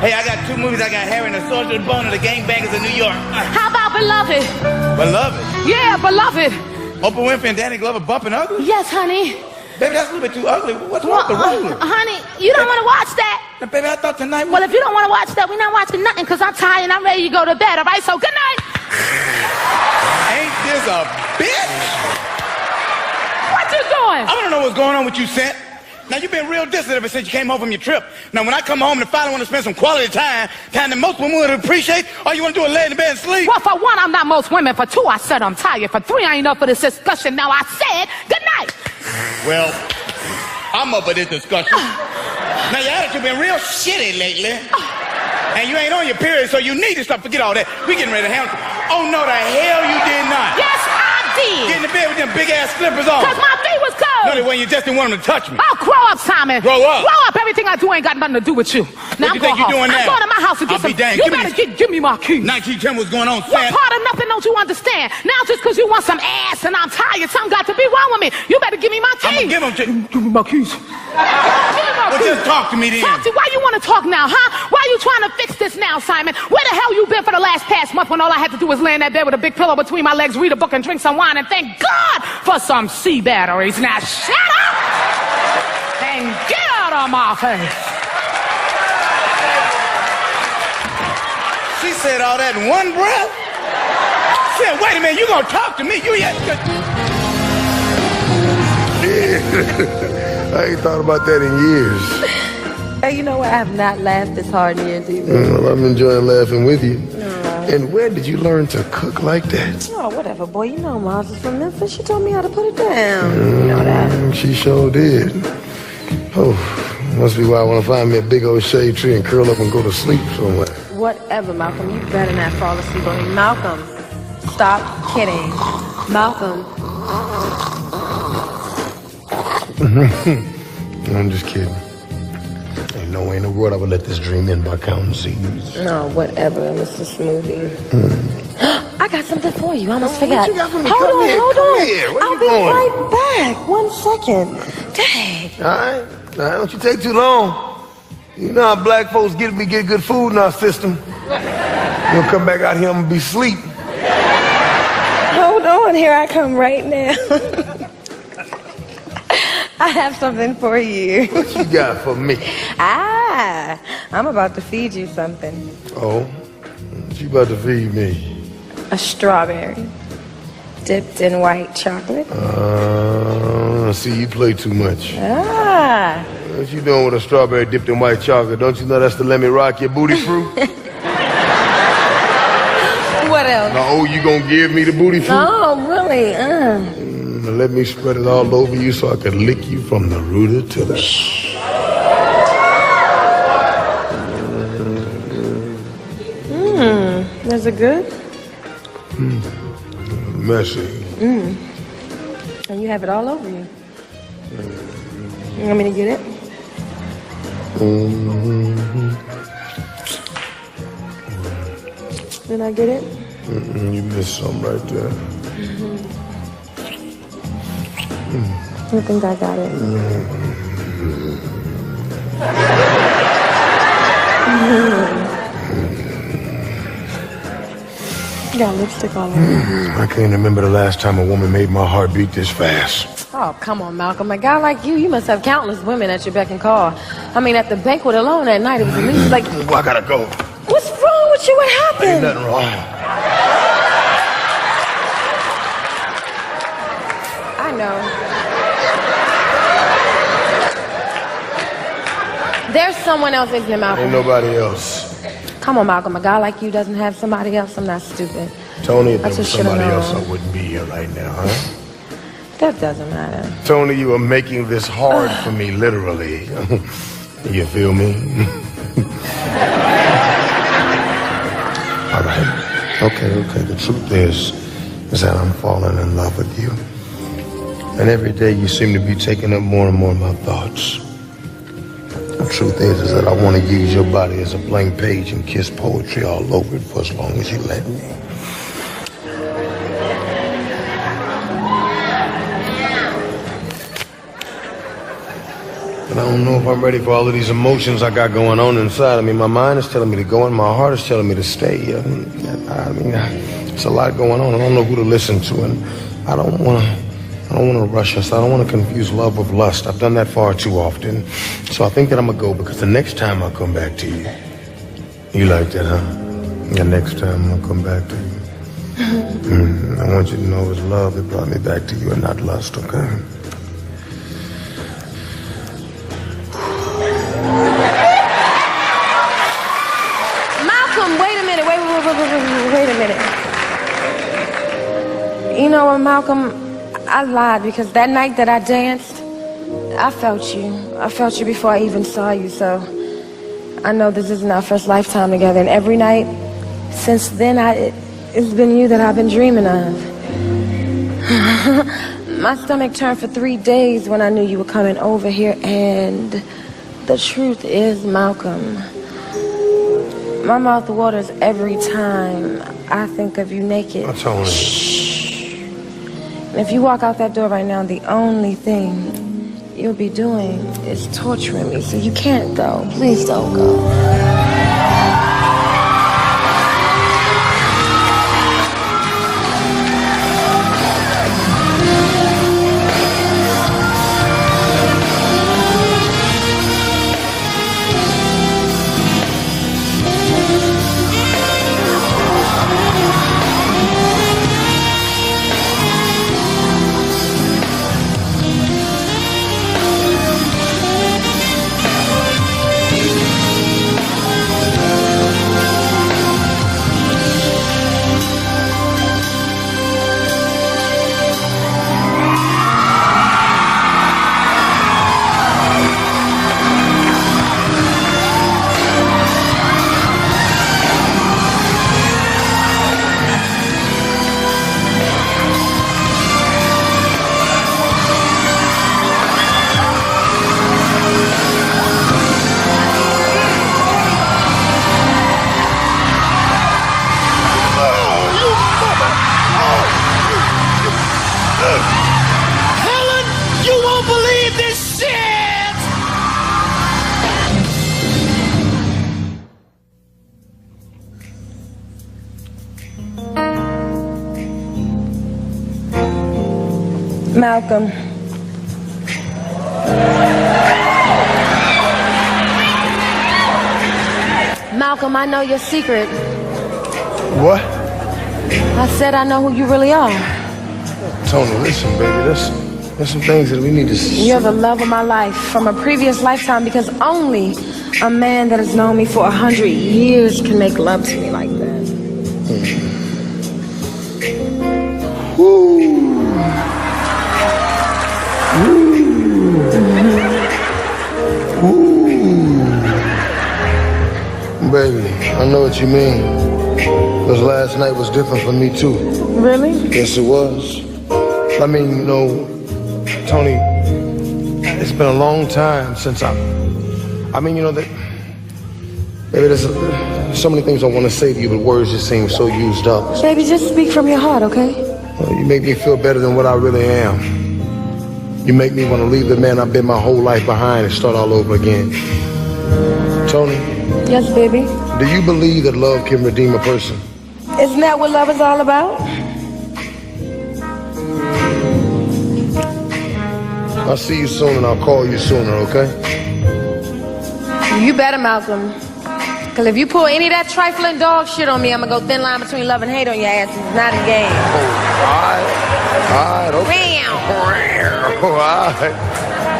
Hey, I got 2 movies. I got Harry and the Soldier of the Bone and the Gangbangers of New York. How about Beloved? Beloved? Yeah, Beloved. Oprah Winfrey and Danny Glover bumping ugly? Yes, honey. Baby, that's a little bit too ugly. What's wrong with the roller? Honey, you don't want to watch that. Now, baby, I thought tonight was... Well, if you don't want to watch that, we're not watching nothing because I'm tired and I'm ready to go to bed, all right? So, good night. Ain't this a bitch? What you doing? I want to know what's going on with you, Scent. Now, you've been real distant ever since you came home from your trip. Now, when I come home and finally want to spend some quality time that most women would appreciate, all you want to do is lay in the bed and sleep. Well, for one, I'm not most women. For two, I said I'm tired. For three, I ain't up for this discussion. Now, I said good night. Well, I'm up for this discussion. Now, your attitude been real shitty lately. And you ain't on your period, so you need to stop. Forget all that. We getting ready to handle it. Oh, no, the hell you did not. Yes, I did. Get in the bed with them big-ass slippers on. Because my feet was cold. No, when you just didn't want them to touch me. Oh, grow up, Simon. Grow up. Grow up. Everything I do ain't got nothing to do with you. Now, What you think you doing I'm now? going to my house to get I'll some... be dang. You better give me my keys. Now, you tell me what's going on, What Sam. part of nothing don't you understand? Now, just because you want some ass and I'm tired, something got to be wrong with me. You better give me my keys. I'm gonna give them to... Give me my keys. Well, just talk to me then. Talk to you. Why you want to talk now, huh? Why you trying to fix this now, Simon? Where the hell you been for the past month when all I had to do was lay in that bed with a big pillow between my legs, read a book, and drink some wine, and thank God for some C batteries. Now shut up and get out of my face. She said all that in one breath? She said, wait a minute, you gonna talk to me? You yet... I ain't thought about that in years. Hey, you know what? I have not laughed this hard in years either. Well, I'm enjoying laughing with you. And where did you learn to cook like that? Oh, whatever, boy. You know Miles is from Memphis. She told me how to put it down. You know that. She sure did. Oh, must be why I want to find me a big old shade tree and curl up and go to sleep somewhere. Whatever, Malcolm. You better not fall asleep on me. Malcolm, stop kidding. Malcolm. I'm just kidding. Ain't no way in the world I would let this dream end by counting seeds. No, whatever, Mr. Smoothie. I got something for you. I almost forgot. What you got for me? Hold Come on, here, hold come on. here. Where I'll you be going? right back. 1 second. Dang. All right, don't you take too long. You know how black folks get good food in our system. You'll come back out here and be asleep. Hold on, here I come right now. I have something for you. What you got for me? I'm about to feed you something. Oh, what you about to feed me? A strawberry dipped in white chocolate. See, you play too much. Ah. What you doing with a strawberry dipped in white chocolate? Don't you know that's the let me rock your booty fruit? What else? Now, oh, you gonna give me the booty fruit? Oh, really? Let me spread it all over you so I can lick you from the rooter to the... Is it good? Messy. And you have it all over you. You want me to get it? Did I get it? You missed some right there. I think I got it. You got lipstick all over. I can't remember the last time a woman made my heart beat this fast. Oh, come on, Malcolm. A guy like you must have countless women at your beck and call. I mean, at the banquet alone that night, it was at least like... Well, I gotta go. What's wrong with you? What happened? Ain't nothing wrong. I know. There's someone else, isn't it, Malcolm? Ain't nobody else. Come on, Malcolm. A guy like you doesn't have somebody else. I'm not stupid. Tony, if I there was just should've somebody else, known. I wouldn't be here right now, huh? That doesn't matter. Tony, you are making this hard for me, literally. You feel me? All right. Okay. The truth is that I'm falling in love with you. And every day you seem to be taking up more and more of my thoughts. The truth is that I want to use your body as a blank page and kiss poetry all over it for as long as you let me. don't know if I'm ready for all of these emotions I got going on inside of me. My mind is telling me to go and my heart is telling me to stay. I mean, it's a lot going on. I don't know who to listen to, and I don't want to rush us. I don't want to confuse love with lust. I've done that far too often. So I think that I'm going to go, because the next time I'll come back to you. You like that, huh? The next time I'll come back to you. I want you to know it's love that brought me back to you and not lust, okay? Malcolm, wait a minute. Wait a minute. You know what, Malcolm? I lied, because that night that I danced, I felt you. I felt you before I even saw you, so I know this isn't our first lifetime together, and every night since then, it's been you that I've been dreaming of. My stomach turned for 3 days when I knew you were coming over here, and the truth is, Malcolm, my mouth waters every time I think of you naked. That's all. And if you walk out that door right now, the only thing you'll be doing is torturing me, so you can't go. Please don't go. Malcolm. Malcolm, I know your secret. What? I said I know who you really are. Tony, listen, baby, there's some things that we need to see. You're the love of my life from a previous lifetime, because only a man that has known me for 100 years can make love to me like that. Woo. Baby, I know what you mean. Because last night was different for me too. Really? Yes, it was. I mean, you know, Tony, it's been a long time since I mean, you know, that, baby, there's so many things I want to say to you, but words just seem so used up. Baby, just speak from your heart, okay? Well, you make me feel better than what I really am. You make me want to leave the man I've been my whole life behind and start all over again. Tony? Yes, baby? Do you believe that love can redeem a person? Isn't that what love is all about? I'll see you soon and I'll call you sooner, okay? You better, Malcolm. Because if you pull any of that trifling dog shit on me, I'm going to go thin line between love and hate on your ass. It's not a game. All right, okay. All right.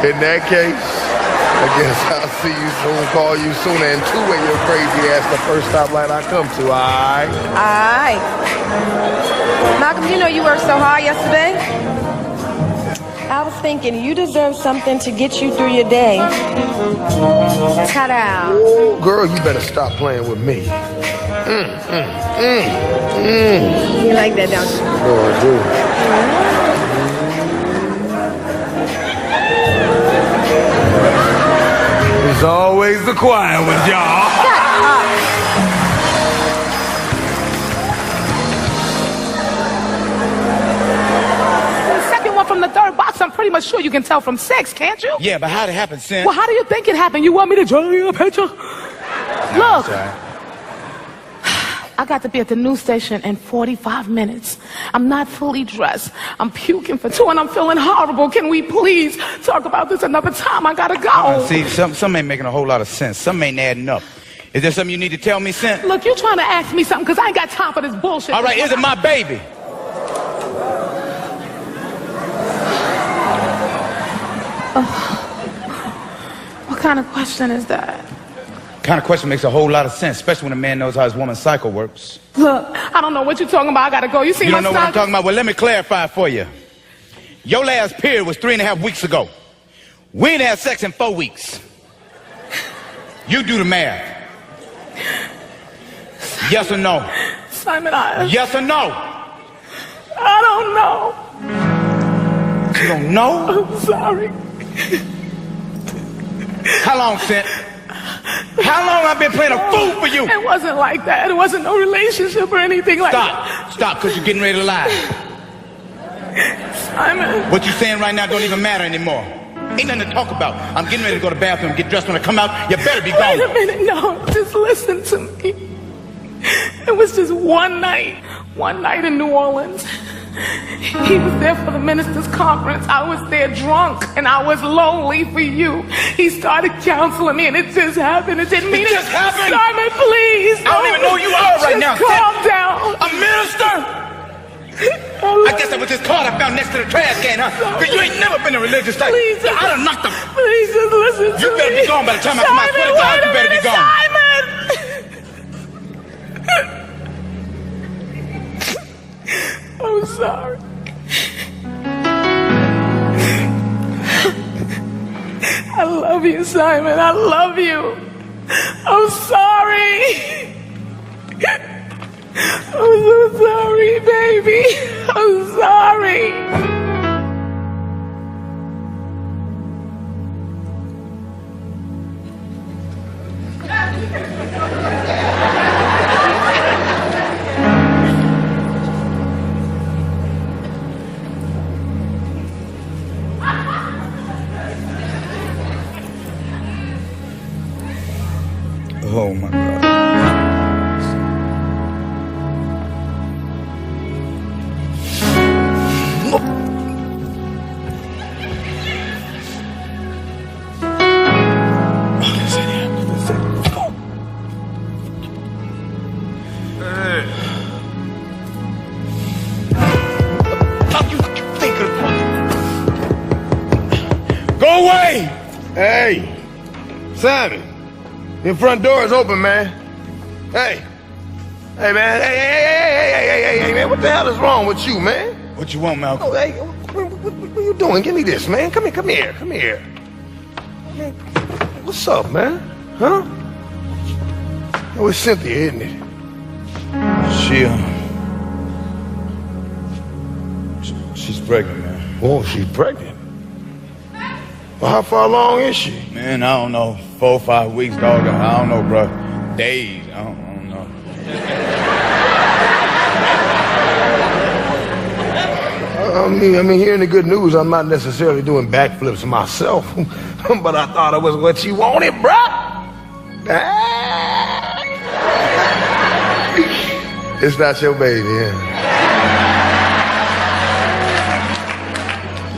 In that case, I guess I'll see you soon, call you sooner, and two-way your crazy ass the first stoplight I come to, all right? All right. Malcolm, you know you worked so hard yesterday. I was thinking you deserve something to get you through your day. Ta-da. Ooh, girl, you better stop playing with me. You like that, don't you? No, I do. It's always the quiet ones, y'all. The second one from the third box, I'm pretty much sure you can tell from sex, can't you? Yeah, but how'd it happen, Sin? Well, how do you think it happened? You want me to draw you a picture? Look. I got to be at the news station in 45 minutes. I'm not fully dressed. I'm puking for 2 and I'm feeling horrible. Can we please talk about this another time? I gotta go. See, some ain't making a whole lot of sense. Some ain't adding up. Is there something you need to tell me, Sin? Look, you trying to ask me something because I ain't got time for this bullshit. All right, is it my baby? What kind of question is that? Kind of question makes a whole lot of sense, especially when a man knows how his woman's cycle works. Look, I don't know what you're talking about. I gotta go. You see You my don't know what I'm talking about? Well, let me clarify for you. Your last period was 3.5 weeks ago. We ain't had sex in 4 weeks. You do the math. Yes or no? Simon, Yes or no? I don't know. You don't know? I'm sorry. How long, Sin? How long I've been playing a fool for you? It wasn't like that. It wasn't no relationship or anything like that. Stop, because you're getting ready to lie. Simon. What you're saying right now don't even matter anymore. Ain't nothing to talk about. I'm getting ready to go to the bathroom and get dressed. When I come out, you better be gone. Wait a minute, no, just listen to me. It was just one night in New Orleans. He was there for the minister's conference. I was there drunk and I was lonely for you. He started counseling me and it just happened. It didn't mean it. Just happened? Simon, please. I don't even know who you are right now. Calm down. A minister? I guess that was this card I found next to the trash can, huh? Because you ain't never been a religious type. Please, I done knocked them. Please just listen to me. You better be gone by the time I come out. Swear to God, you better be gone. Simon! I'm sorry. I love you, Simon. I love you. I'm sorry. I'm so sorry, baby. I'm sorry. Oh my God. Go away! Hey, Simon, your front door is open, man. Hey, man. Hey, man. What the hell is wrong with you, man? What you want, Malcolm? Oh, hey, what are you doing? Give me this, man. Come here. Man, what's up, man? Huh? Oh, it's Cynthia, isn't it? She's pregnant, man. Oh, she's pregnant. Well, how far along is she? Man, I don't know. 4 or 5 weeks, dog. I don't know, bro. Days. I don't know. I mean, hearing the good news, I'm not necessarily doing backflips myself, but I thought it was what you wanted, bro. It's not your baby, huh?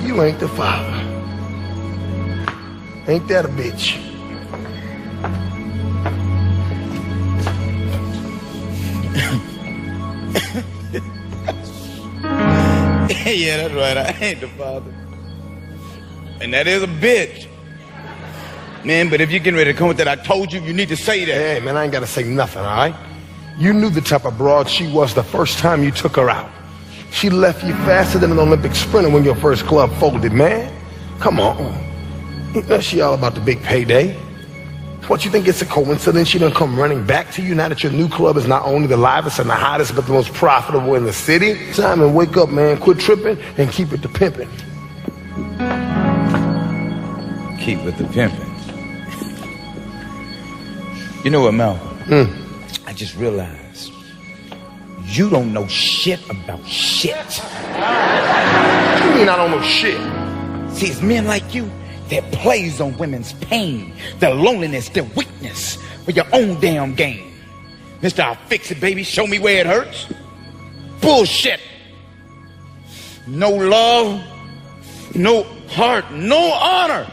You ain't the father. Ain't that a bitch? Yeah, that's right. I ain't the father. And that is a bitch. Man, but if you're getting ready to come with that, I told you, you need to say that. Hey, man, I ain't got to say nothing, all right? You knew the type of broad she was the first time you took her out. She left you faster than an Olympic sprinter when your first club folded, man. Come on. She all about the big payday. What, you think it's a coincidence she done come running back to you now that your new club is not only the livest and the hottest, but the most profitable in the city? Simon, wake up, man. Quit tripping and keep it to pimping. Keep it to pimping. You know what, Malcolm? I just realized you don't know shit about shit. What do you mean I don't know shit? See, it's men like you that plays on women's pain, their loneliness, their weakness for your own damn gain. Mr. I'll fix it, baby. Show me where it hurts. Bullshit. No love, no heart, no honor.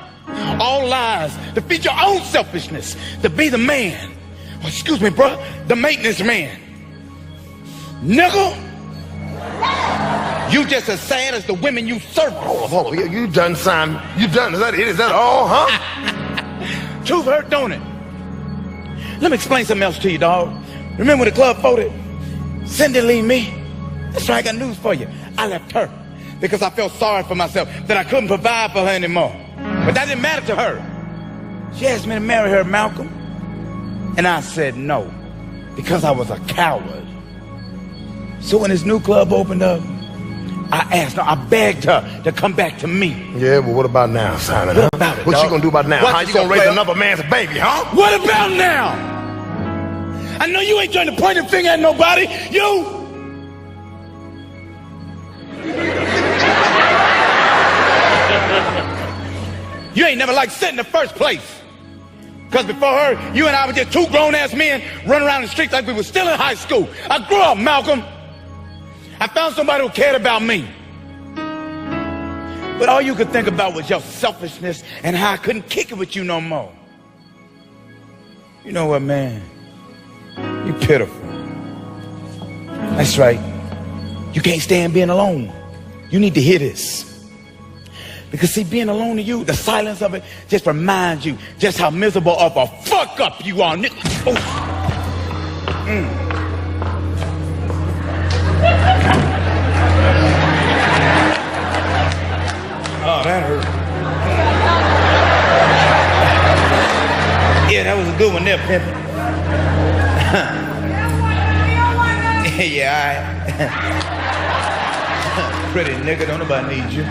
All lies to feed your own selfishness, to be the man. Oh, excuse me, bro, the maintenance man. Nigga, you just as sad as the women you serve. Hold on, you done, Simon? You done? Is that it? Is that all, huh? Truth hurt, don't it? Let me explain something else to you, dog. Remember when the club folded? Cindy leave me. That's right, I got news for you. I left her because I felt sorry for myself that I couldn't provide for her anymore. But that didn't matter to her. She asked me to marry her, Malcolm. And I said no, because I was a coward. So when this new club opened up, I asked her, I begged her to come back to me. Yeah, but what about now, Simon? What about it, What dog? you gonna do about now? What How you gonna raise another man's baby, huh? What about now? I know you ain't trying to point a finger at nobody. You. You ain't never liked Sid in the first place. Because before her, you and I were just two grown-ass men running around the streets like we were still in high school. I grew up, Malcolm. I found somebody who cared about me. But all you could think about was your selfishness and how I couldn't kick it with you no more. You know what, man? You're pitiful. That's right. You can't stand being alone. You need to hear this. Because see, being alone to you, the silence of it just reminds you just how miserable of a fuck up you are, nigga. Oh. Oh, that hurt. Yeah, that was a good one there, pimpin'. Yeah, all right. Pretty nigga, don't nobody need you.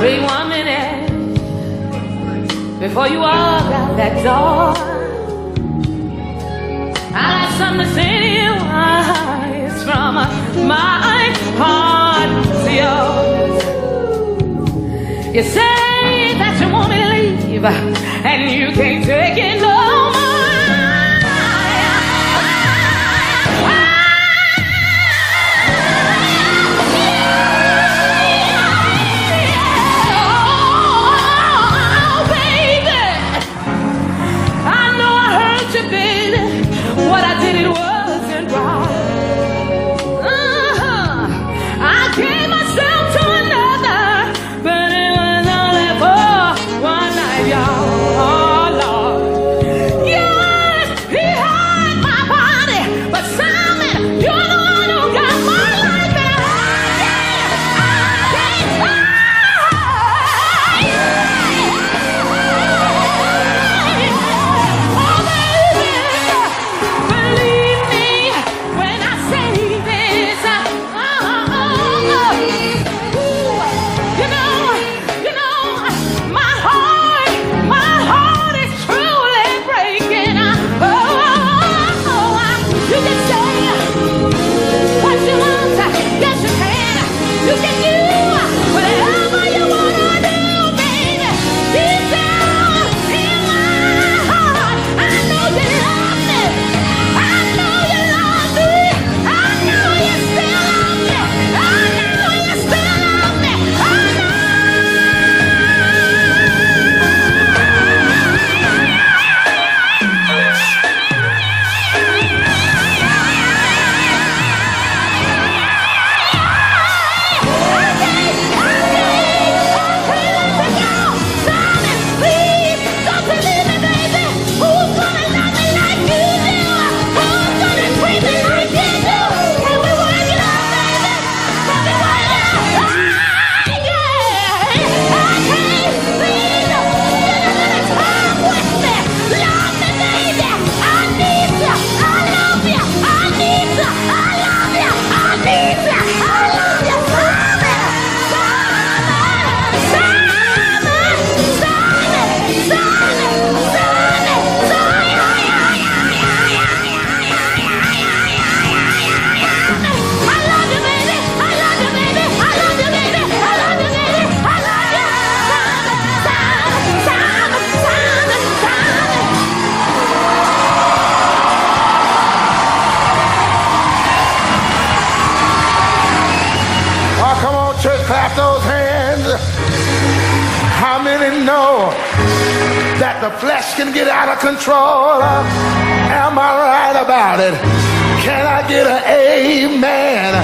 Wait 1 minute before you walk out that door. I got something to say to you. It's from my heart to yours. You say that you want me to leave, and you can't take it no more. I gave myself to another, but it was all clap those hands. How many know that the flesh can get out of control? Am I right about it? Can I get an amen?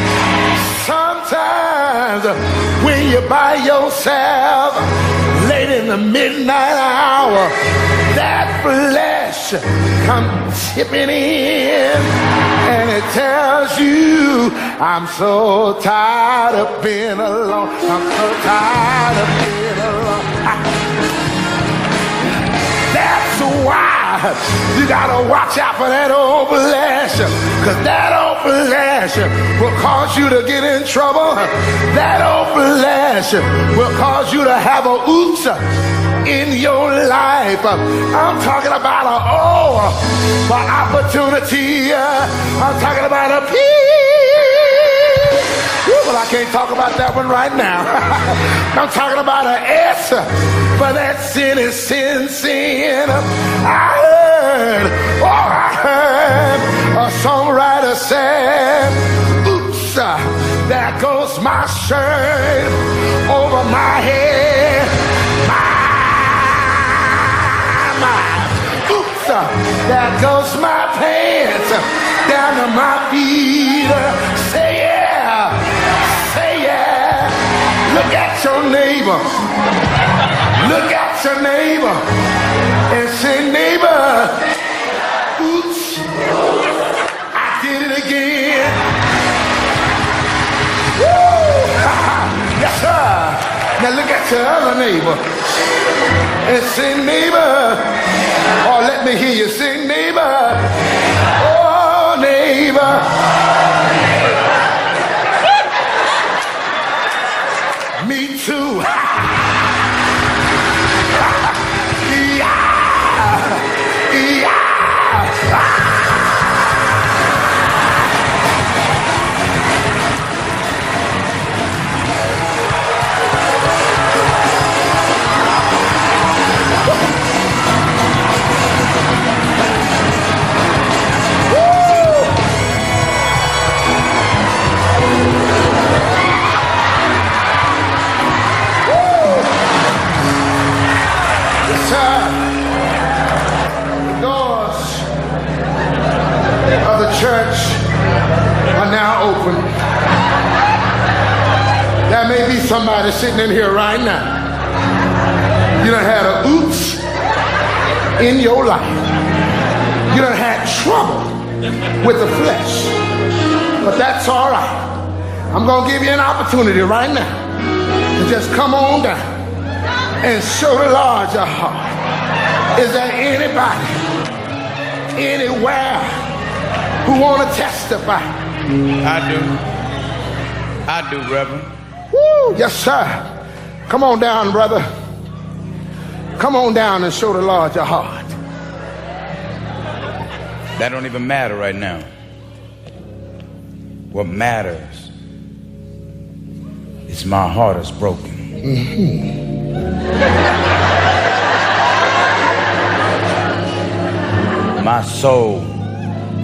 Sometimes when you're by yourself, late in the midnight hour, that flesh comes tipping in and it tells you, I'm so tired of being alone. I'm so tired of being alone. That's why you gotta watch out for that old flesh, cause that old flesh will cause you to get in trouble. That old flesh will cause you to have a oops in your life. I'm talking about an O for opportunity. I'm talking about a P. Well, I can't talk about that one right now. I'm talking about an S for that sin is sin. I heard a songwriter say, oops, there goes my shirt over my head. Oops, there goes my pants down to my feet. Say yeah, say yeah. Look at your neighbor. Look at your neighbor and say, neighbor, oops, I did it again. Woo! Yes, sir. Now look at your other neighbor and say, neighbor, or let me hear you say, neighbor, oh, neighbor. Me too. Church are now open. There may be somebody sitting in here right now. You done had a oops in your life. You done had trouble with the flesh. But that's all right. I'm going to give you an opportunity right now to just come on down and show the Lord your heart. Is there anybody, anywhere, who want to testify? I do, Reverend. Woo, yes, sir. Come on down, brother. Come on down and show the Lord your heart. That don't even matter right now. What matters is my heart is broken. My soul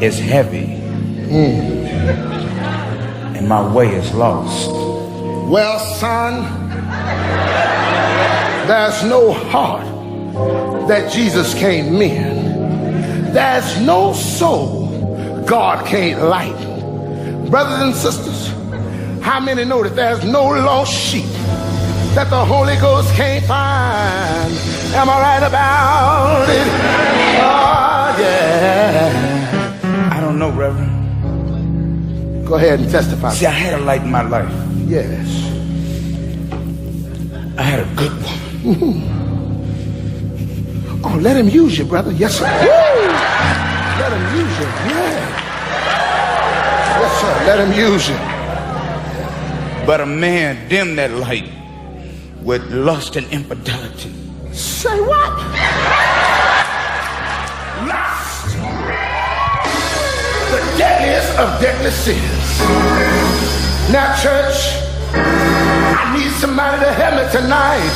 is heavy, and my way is lost. Well, son, there's no heart that Jesus can't mend. There's no soul God can't lighten. Brothers and sisters, how many know that there's no lost sheep that the Holy Ghost can't find? Am I right about it? Oh, yeah. I don't know, Reverend. Go ahead and testify. See, I had a light in my life. Yes. I had a good one. Oh, let him use you, brother. Yes, sir. Woo! Let him use you. Yeah. Yes, sir. Let him use you. But a man dimmed that light with lust and infidelity. Say what? Lust. The deadliest of deadly sins. Now, church, I need somebody to help me tonight.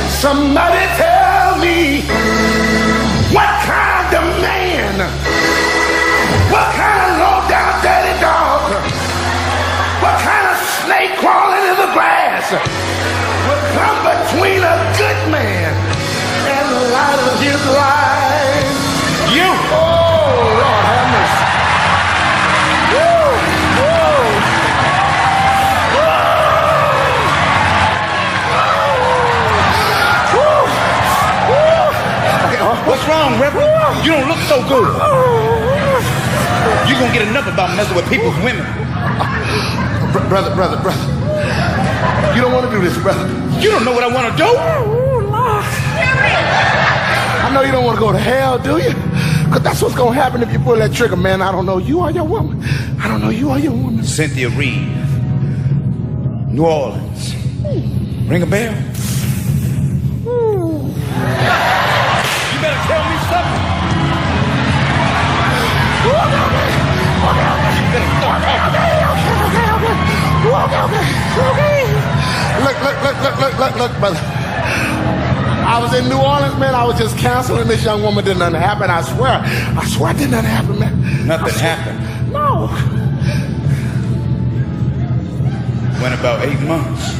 Somebody tell me, what kind of man, what kind of low down dirty dog, what kind of snake crawling in the will come between a good man and the light of his life. You! Oh, Lord have mercy. Woo! Woo! What's wrong, Reverend? You don't look so good. You're gonna get enough about messing with people's women. Brother. You don't want to do this, brother. You don't know what I want to do? I know you don't want to go to hell, do you? Because that's what's going to happen if you pull that trigger, man. I don't know you or your woman. I don't know you or your woman. Cynthia Reed, New Orleans. Ring a bell? You better tell me something. Look, brother. I was in New Orleans, man. I was just counseling this young woman. Did nothing happen. I swear did nothing happen, man. Nothing happened? No. Went about 8 months.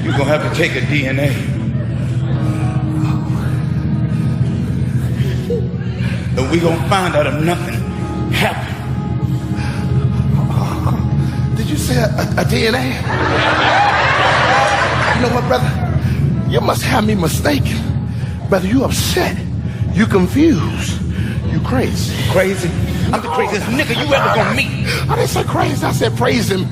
You're gonna have to take a DNA. And we gonna find out if nothing happened. Did you say a DNA? You know what, brother? You must have me mistaken. Brother, you upset. You confused. You crazy. Crazy? I'm the craziest nigga you ever gonna meet. I didn't say crazy. I said praise him.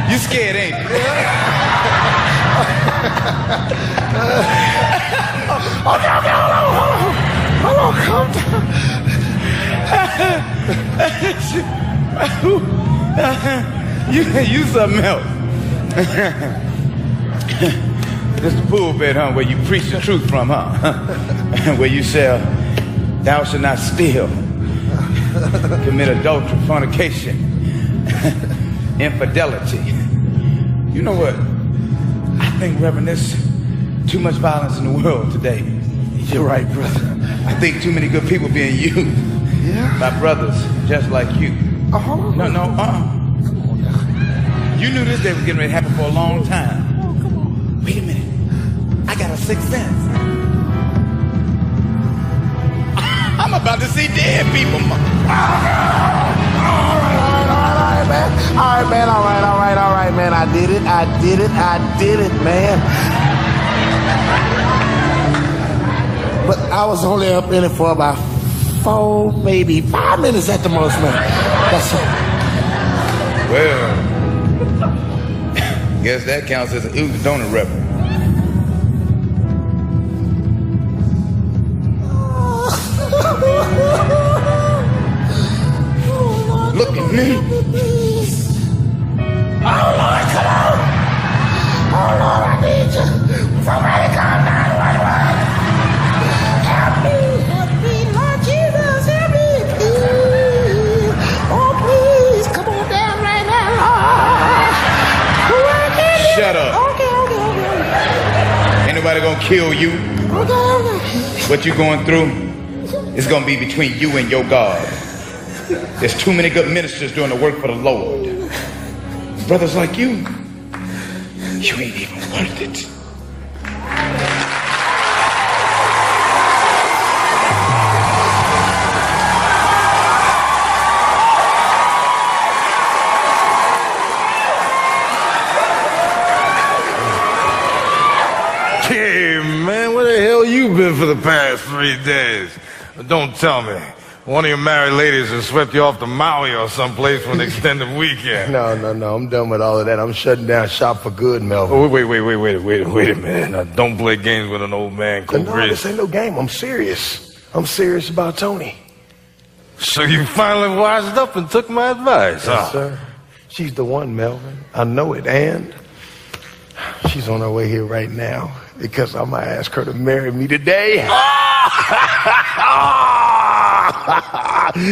You scared, ain't you? Okay, hold on, calm down. You something else. This the pulpit, huh? Where you preach the truth from, huh? Where you say, thou shalt not steal, commit adultery, fornication, infidelity. You know what? I think, Reverend, there's too much violence in the world today. You're right, brother. I think too many good people being used. Yeah. My brothers, just like you. Hold on. No. Come on now. You knew this day was getting ready to happen for a long time. Come on. Wait a minute. I got a sixth sense. I'm about to see dead people. All right, man. I did it, man. But I was only up in it for about 4, maybe 5 minutes at the most, man. That's all. Well, guess that counts as an Uzi donor reverend. Look at me. Oh, Lord, come on. Oh, Lord, I need you. Somebody call 911. Help me, Lord Jesus, help me, please. Oh, please, come on down right now, Lord. Shut up. Okay. Ain't nobody gonna kill you. Okay. What you going through is gonna be between you and your God. There's too many good ministers doing the work for the Lord. Brothers like you ain't even worth it. Hey, man, where the hell you been for the past 3 days? Don't tell me. One of your married ladies has swept you off to Maui or someplace for an extended weekend. No. I'm done with all of that. I'm shutting down shop for good, Melvin. Oh, wait a minute. Now, don't play games with an old man, No, Cobra. this ain't no game. I'm serious. I'm serious about Tony. So you finally wised up and took my advice, huh? Yes, sir. She's the one, Melvin. I know it, and she's on her way here right now because I'm gonna ask her to marry me today.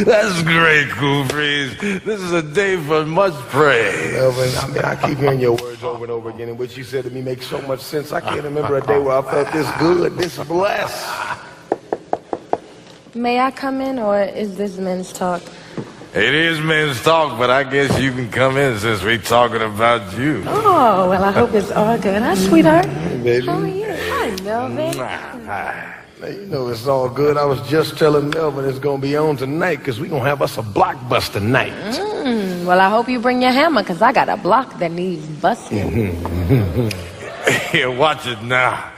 That's great, Cool Breeze. This is a day for much praise. Melvin, I mean, I keep hearing your words over and over again, and what you said to me makes so much sense. I can't remember a day where I felt this good, this blessed. May I come in, or is this men's talk? It is men's talk, but I guess you can come in since we're talking about you. Oh, well, I hope it's all good. Hi, sweetheart. Hey, baby. How are you? Hi, Melvin. Now, you know it's all good. I was just telling Melvin it's going to be on tonight because we're going to have us a blockbuster night. Well, I hope you bring your hammer, because I got a block that needs busting. Here, watch it now.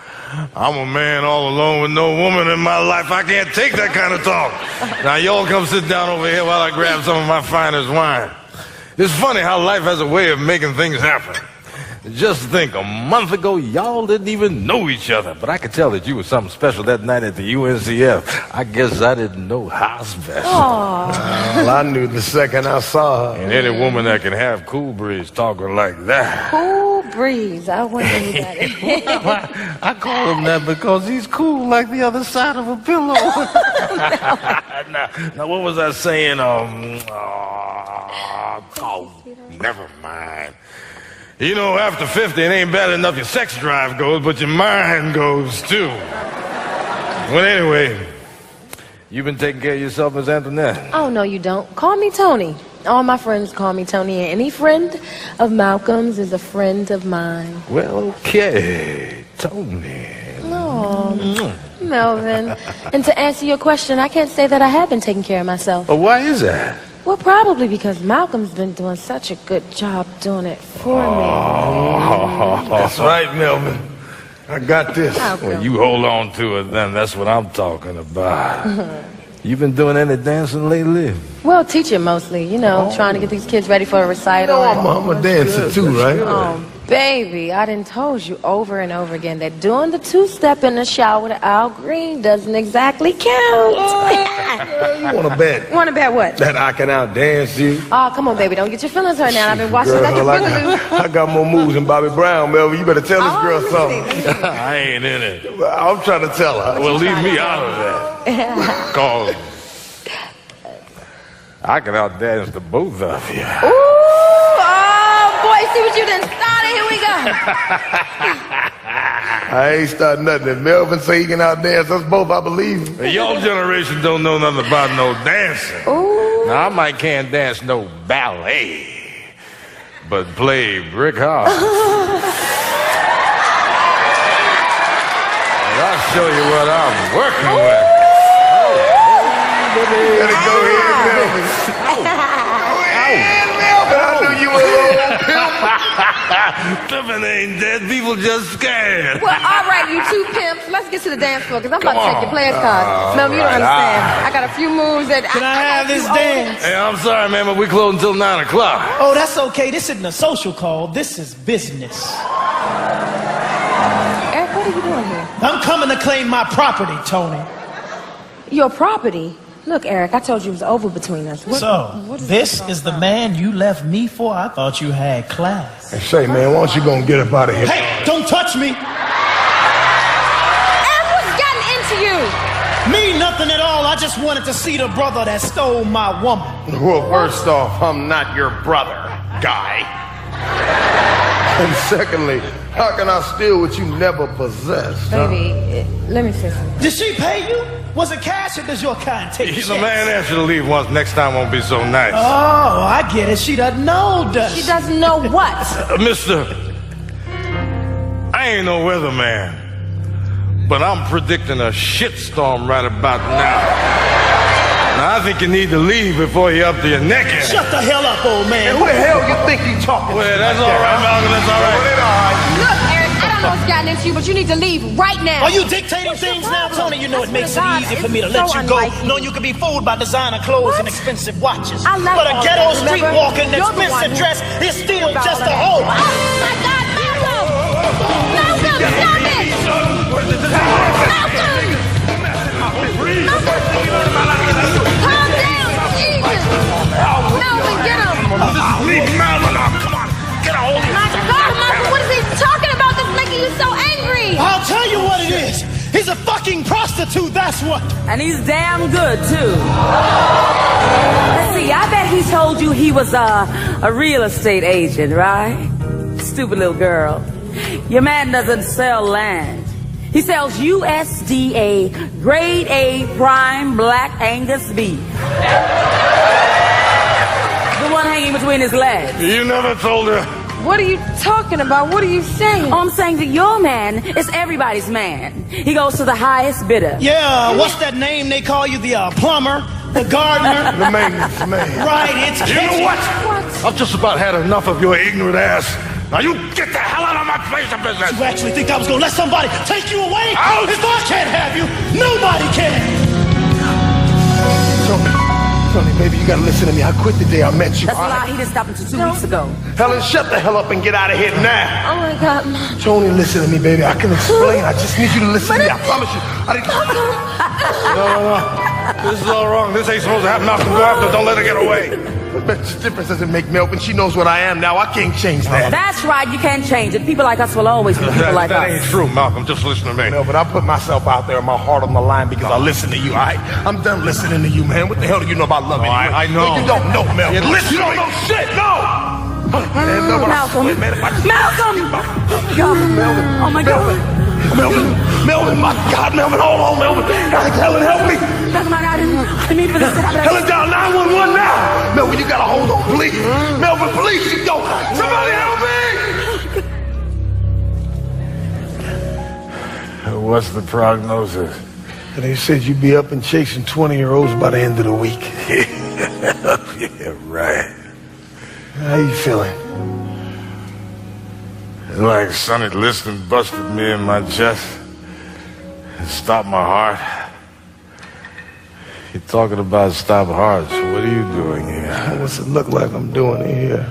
I'm a man all alone with no woman in my life. I can't take that kind of talk. Now, y'all come sit down over here while I grab some of my finest wine. It's funny how life has a way of making things happen. Just think, a month ago, y'all didn't even know each other, but I could tell that you were something special that night at the UNCF. I guess I didn't know how special. Well, I knew the second I saw her. And any woman that can have Cool Breeze talking like that. Cool Breeze. I wonder who that is. I call him that because he's cool like the other side of a pillow. Now, what was I saying? Never mind. You know, after 50, it ain't bad enough your sex drive goes, but your mind goes too. Well, anyway, you been taking care of yourself, Miss Antoinette? Oh, no, you don't. Call me Tony. All my friends call me Tony, and any friend of Malcolm's is a friend of mine. Well, okay, Tony. Oh, Melvin. And to answer your question, I can't say that I have been taking care of myself. Well, why is that? Well, probably because Malcolm's been doing such a good job doing it for me. That's right, Melvin. I got this. Well, you hold on to it then. That's what I'm talking about. You been doing any dancing lately? Well, teaching mostly, you know, trying to get these kids ready for a recital. I'm a dancer too, right? Oh, baby, I done told you over and over again that doing the two-step in the shower with Al Green doesn't exactly count. You want to bet? Want to bet what? That I can outdance you? Oh, come on, baby, don't get your feelings hurt now. I've been watching Girl, that. I got more moves than Bobby Brown, Melvin. You better tell this girl something. I ain't in it. I'm trying to tell her. Well, leave me out of that. Cause I can outdance the both of you. Ooh, oh, boy, see what you done started. Here we go. I ain't starting nothing. If Melvin say he can outdance us both, I believe him. Y'all generation don't know nothing about no dancing. Ooh. Now, I might can't dance no ballet, but play brick house. And I'll show you what I'm working with. Let it go ahead, Melvin. I knew you were a little pimp. Pimpin' ain't dead. People just scared. Well, all right, you two pimps. Let's get to the dance floor, because I'm about to take your players' cards. Melvin, you don't understand. I got a few moves that Can I have this dance? Hey, I'm sorry, man, but we close until 9 o'clock. Oh, that's okay. This isn't a social call. This is business. Eric, what are you doing here? I'm coming to claim my property, Tony. Your property? Look, Eric, I told you it was over between us. This is the man you left me for? I thought you had class. Hey, say, man, why don't you go and get up out of here? Hey, don't touch me. Eric, what's gotten into you? Me, nothing at all. I just wanted to see the brother that stole my woman. Well, first off, I'm not your brother, guy. And secondly, how can I steal what you never possessed? Baby, let me say something. Did she pay you? Was it cash or does your kind take The man asked you to leave once. Next time won't be so nice. Oh, I get it. She doesn't know, does she? Doesn't know what? Mister, I ain't no weatherman, but I'm predicting a shitstorm right about now. Now, I think you need to leave before you're up to your neck in it. Shut the hell up, old man. And who the hell you think you talking Well, that's all right, Malcolm. That's all right. Look, Eric, I don't know what's gotten into you, but you need to leave right now. Are you dictating things now, Tony? You know it makes it easy for me to let you go, knowing you can be fooled by designer clothes and expensive watches. I like but a all ghetto that, streetwalking remember? You're the one expensive dress is still about just a that. hoe. Oh my God, Malcolm! Malcolm, stop it! Malcolm! Calm down, Jesus! Malcolm, get him! Leave Malcolm out. Come on, get a hold of him. My God, Malcolm, what is he talking about that's making you so angry? I'll tell you what it is. He's a fucking prostitute, that's Guess what? And he's damn good, too. Let's see, I bet he told you he was a real estate agent, right? Stupid little girl. Your man doesn't sell land. He sells USDA grade A prime black Angus beef. The one hanging between his legs. You never told her. What are you talking about? What are you saying? Oh, I'm saying that your man is everybody's man. He goes to the highest bidder. Yeah, what's that name they call you? The plumber? The gardener? The maintenance man. Right, it's You know what? I've just about had enough of your ignorant ass. Now you get the hell out of my place of business. You actually think I was gonna let somebody take you away? Out! If I can't have you, nobody can! Tony, baby, you gotta listen to me. I quit the day I met you. That's a lie. He didn't stop until 2 weeks ago. Helen, shut the hell up and get out of here now. Oh my God, Mom. Tony, listen to me, baby. I can explain. I just need you to listen to me. I promise you. No. This is all wrong. This ain't supposed to happen. Malcolm, go after her. Don't let her get away. But the difference doesn't make Melvin. She knows what I am now. I can't change that. That's right. You can't change it. People like us will always be people like that us. ain't true, Malcolm. Just listen to me. No, but I put myself out there, my heart on the line because I listen to you, all right? I'm done listening to you, man. What the hell do you know about love? No, I know. No, you don't know, Melvin. Yeah, listen you don't know shit, no! Malcolm. Malcolm! Melvin. Oh my God. Melvin, my God, Melvin, hold on, Melvin. Helen, help me. Malcolm, I didn't mean for this to happen. Helen, down 911 now. Melvin, you gotta hold on, please. Melvin, please, you go. Somebody help me. What's the prognosis? They said you'd be up and chasing 20-year-olds by the end of the week. Yeah, right. How you feeling? Like Sonny Liston busted me in my chest and stopped my heart. You're talking about stop hearts. What are you doing here? What's it look like I'm doing here?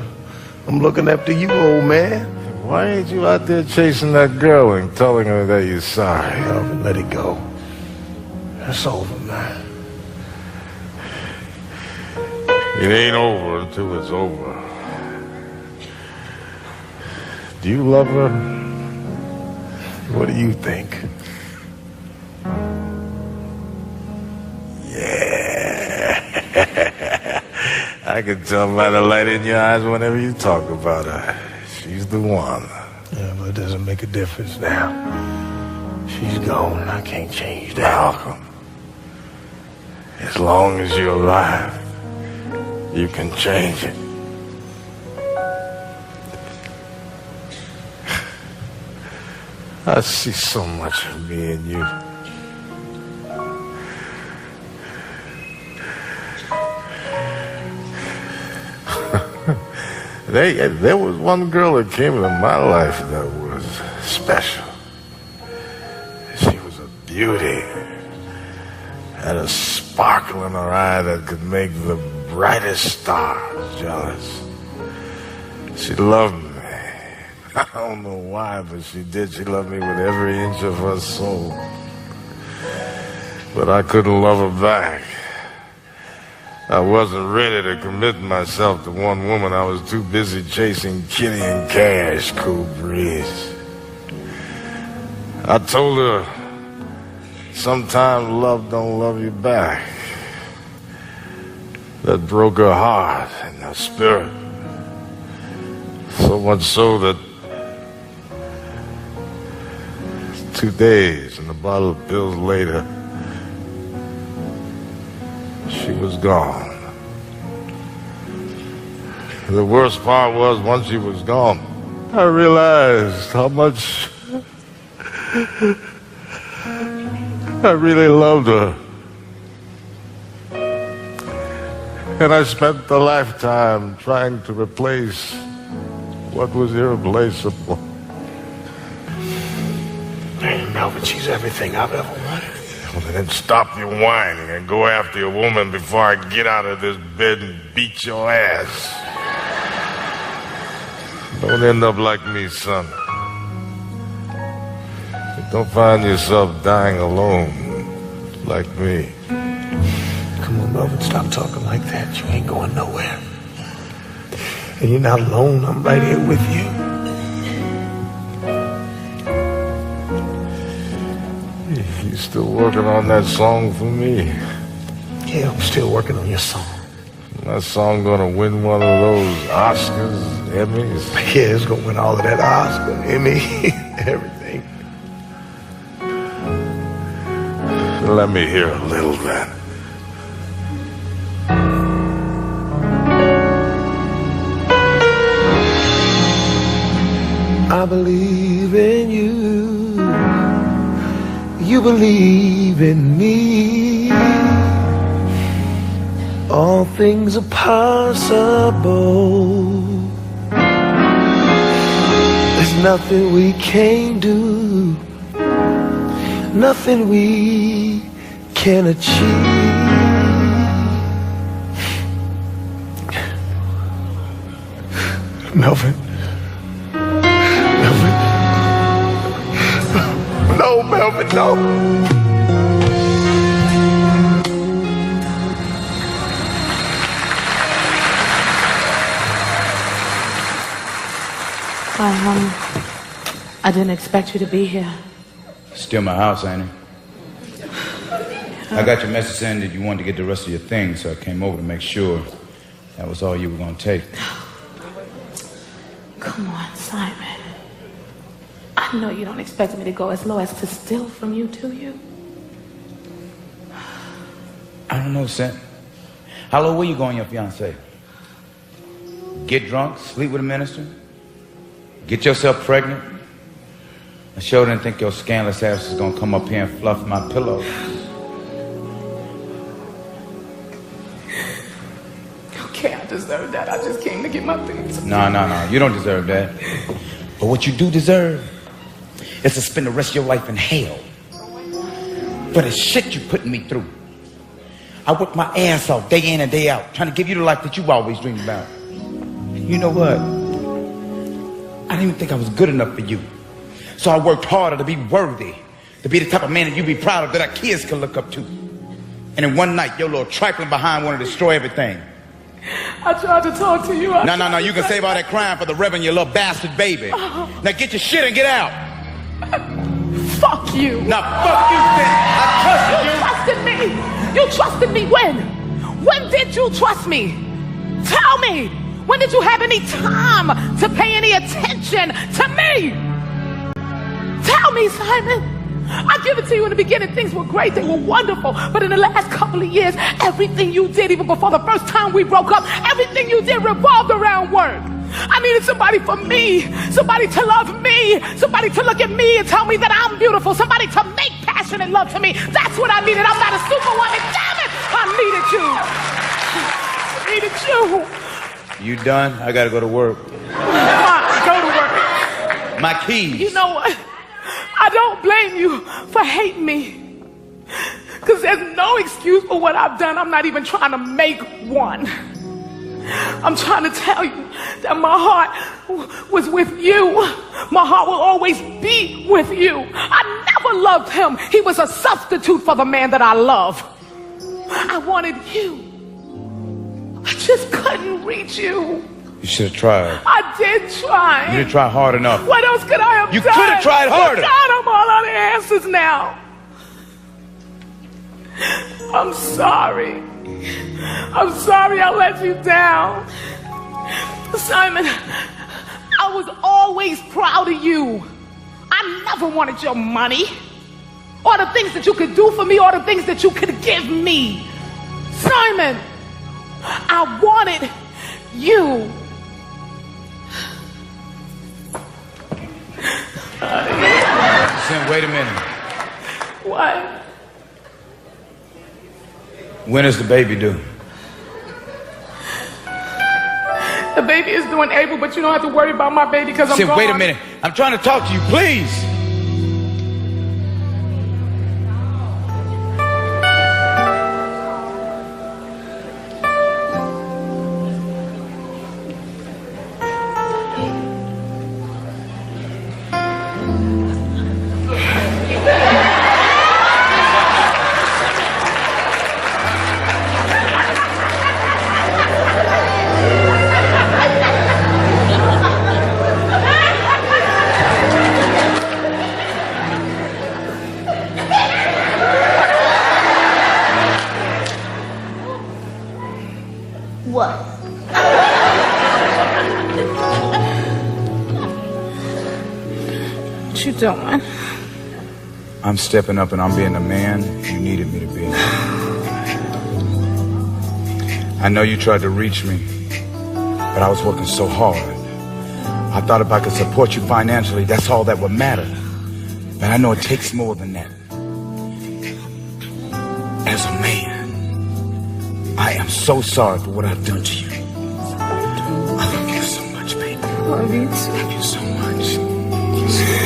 I'm looking after you, old man. Why ain't you out there chasing that girl and telling her that you're sorry? Melvin, let it go. It's over, man. It ain't over until it's over. Do you love her? What do you think? Yeah. I can tell by the light in your eyes whenever you talk about her. She's the one. Yeah, but it doesn't make a difference now. She's gone. I can't change that. Malcolm, as long as you're alive, you can change it. I see so much of me in you. There was one girl that came into my life that was special. She was a beauty. Had a sparkle in her eye that could make the brightest stars jealous. She loved me. I don't know why, but she did. She loved me with every inch of her soul. But I couldn't love her back. I wasn't ready to commit myself to one woman. I was too busy chasing Kitty and Cash, Cool Breeze. I told her, sometimes love don't love you back. That broke her heart and her spirit. So much so that 2 days and a bottle of pills later, she was gone. The worst part was, once she was gone, I realized how much I really loved her. And I spent a lifetime trying to replace what was irreplaceable. Man, Melvin, she's everything I've ever wanted. Well, then stop your whining and go after your woman before I get out of this bed and beat your ass. Don't end up like me, son. Don't find yourself dying alone like me. Come on, Melvin, stop talking like that. You ain't going nowhere. And you're not alone. I'm right here with you. You still working on that song for me? Yeah, I'm still working on your song. That song gonna win one of those Oscars, Emmys? Yeah, it's gonna win all of that Oscar, Emmy, everything. Let me hear a little then. I believe in you. You believe in me. All things are possible. There's nothing we can't do. Nothing we can achieve. Melvin. No, Melvin, no. I didn't expect you to be here. Still my house, ain't it? I got your message saying that you wanted to get the rest of your things, so I came over to make sure that was all you were going to take. Come on, Simon. I know you don't expect me to go as low as to steal from you, do you? I don't know, Sam. How low were you going, your fiancé? Get drunk, sleep with a minister? Get yourself pregnant? I sure didn't think your scandalous ass was going to come up here and fluff my pillow. Okay, I deserve that. I just came to get my things. No, you don't deserve that. But what you do deserve is to spend the rest of your life in hell for the shit you putting me through. I worked my ass off day in and day out trying to give you the life that you always dreamed about. And you know what? I didn't even think I was good enough for you. So I worked harder to be worthy, to be the type of man that you'd be proud of, that our kids could look up to. And in one night, your little trifling behind wanted to destroy everything. I tried to talk to you. No, you can save all that crying for the Reverend, your little bastard baby. Now get your shit and get out. Fuck you. Now fuck you, then. I trusted you. You trusted me. You trusted me when? When did you trust me? Tell me. When did you have any time to pay any attention to me? Tell me, Simon. I give it to you in the beginning. Things were great. They were wonderful. But in the last couple of years, everything you did, even before the first time we broke up, everything you did revolved around work. I needed somebody for me, somebody to love me, somebody to look at me and tell me that I'm beautiful, somebody to make passionate love to me. That's what I needed. I'm not a superwoman. Damn it! I needed you. You done? I gotta go to work. Go to work. My keys. You know what? I don't blame you for hating me. Because there's no excuse for what I've done. I'm not even trying to make one. I'm trying to tell you that my heart was with you. My heart will always be with you. I never loved him. He was a substitute for the man that I love. I wanted you. I just couldn't reach you. You should have tried. I did try. You didn't try hard enough. What else could I have done? You could have tried harder. God, I'm all out of answers now. I'm sorry. I'm sorry I let you down. Simon, I was always proud of you. I never wanted your money, or the things that you could do for me, or the things that you could give me. Simon, I wanted you. Sam, wait a minute. What? When is the baby due? The baby is doing April, but you don't have to worry about my baby because I'm Sam, gone. wait a minute. I'm trying to talk to you, please. What? What you doing? I'm stepping up and I'm being the man you needed me to be. I know you tried to reach me, but I was working so hard. I thought if I could support you financially, that's all that would matter. But I know it takes more than that. As a man, I am so sorry for what I've done to you. I love you so much, baby. I love you too. Thank you so much.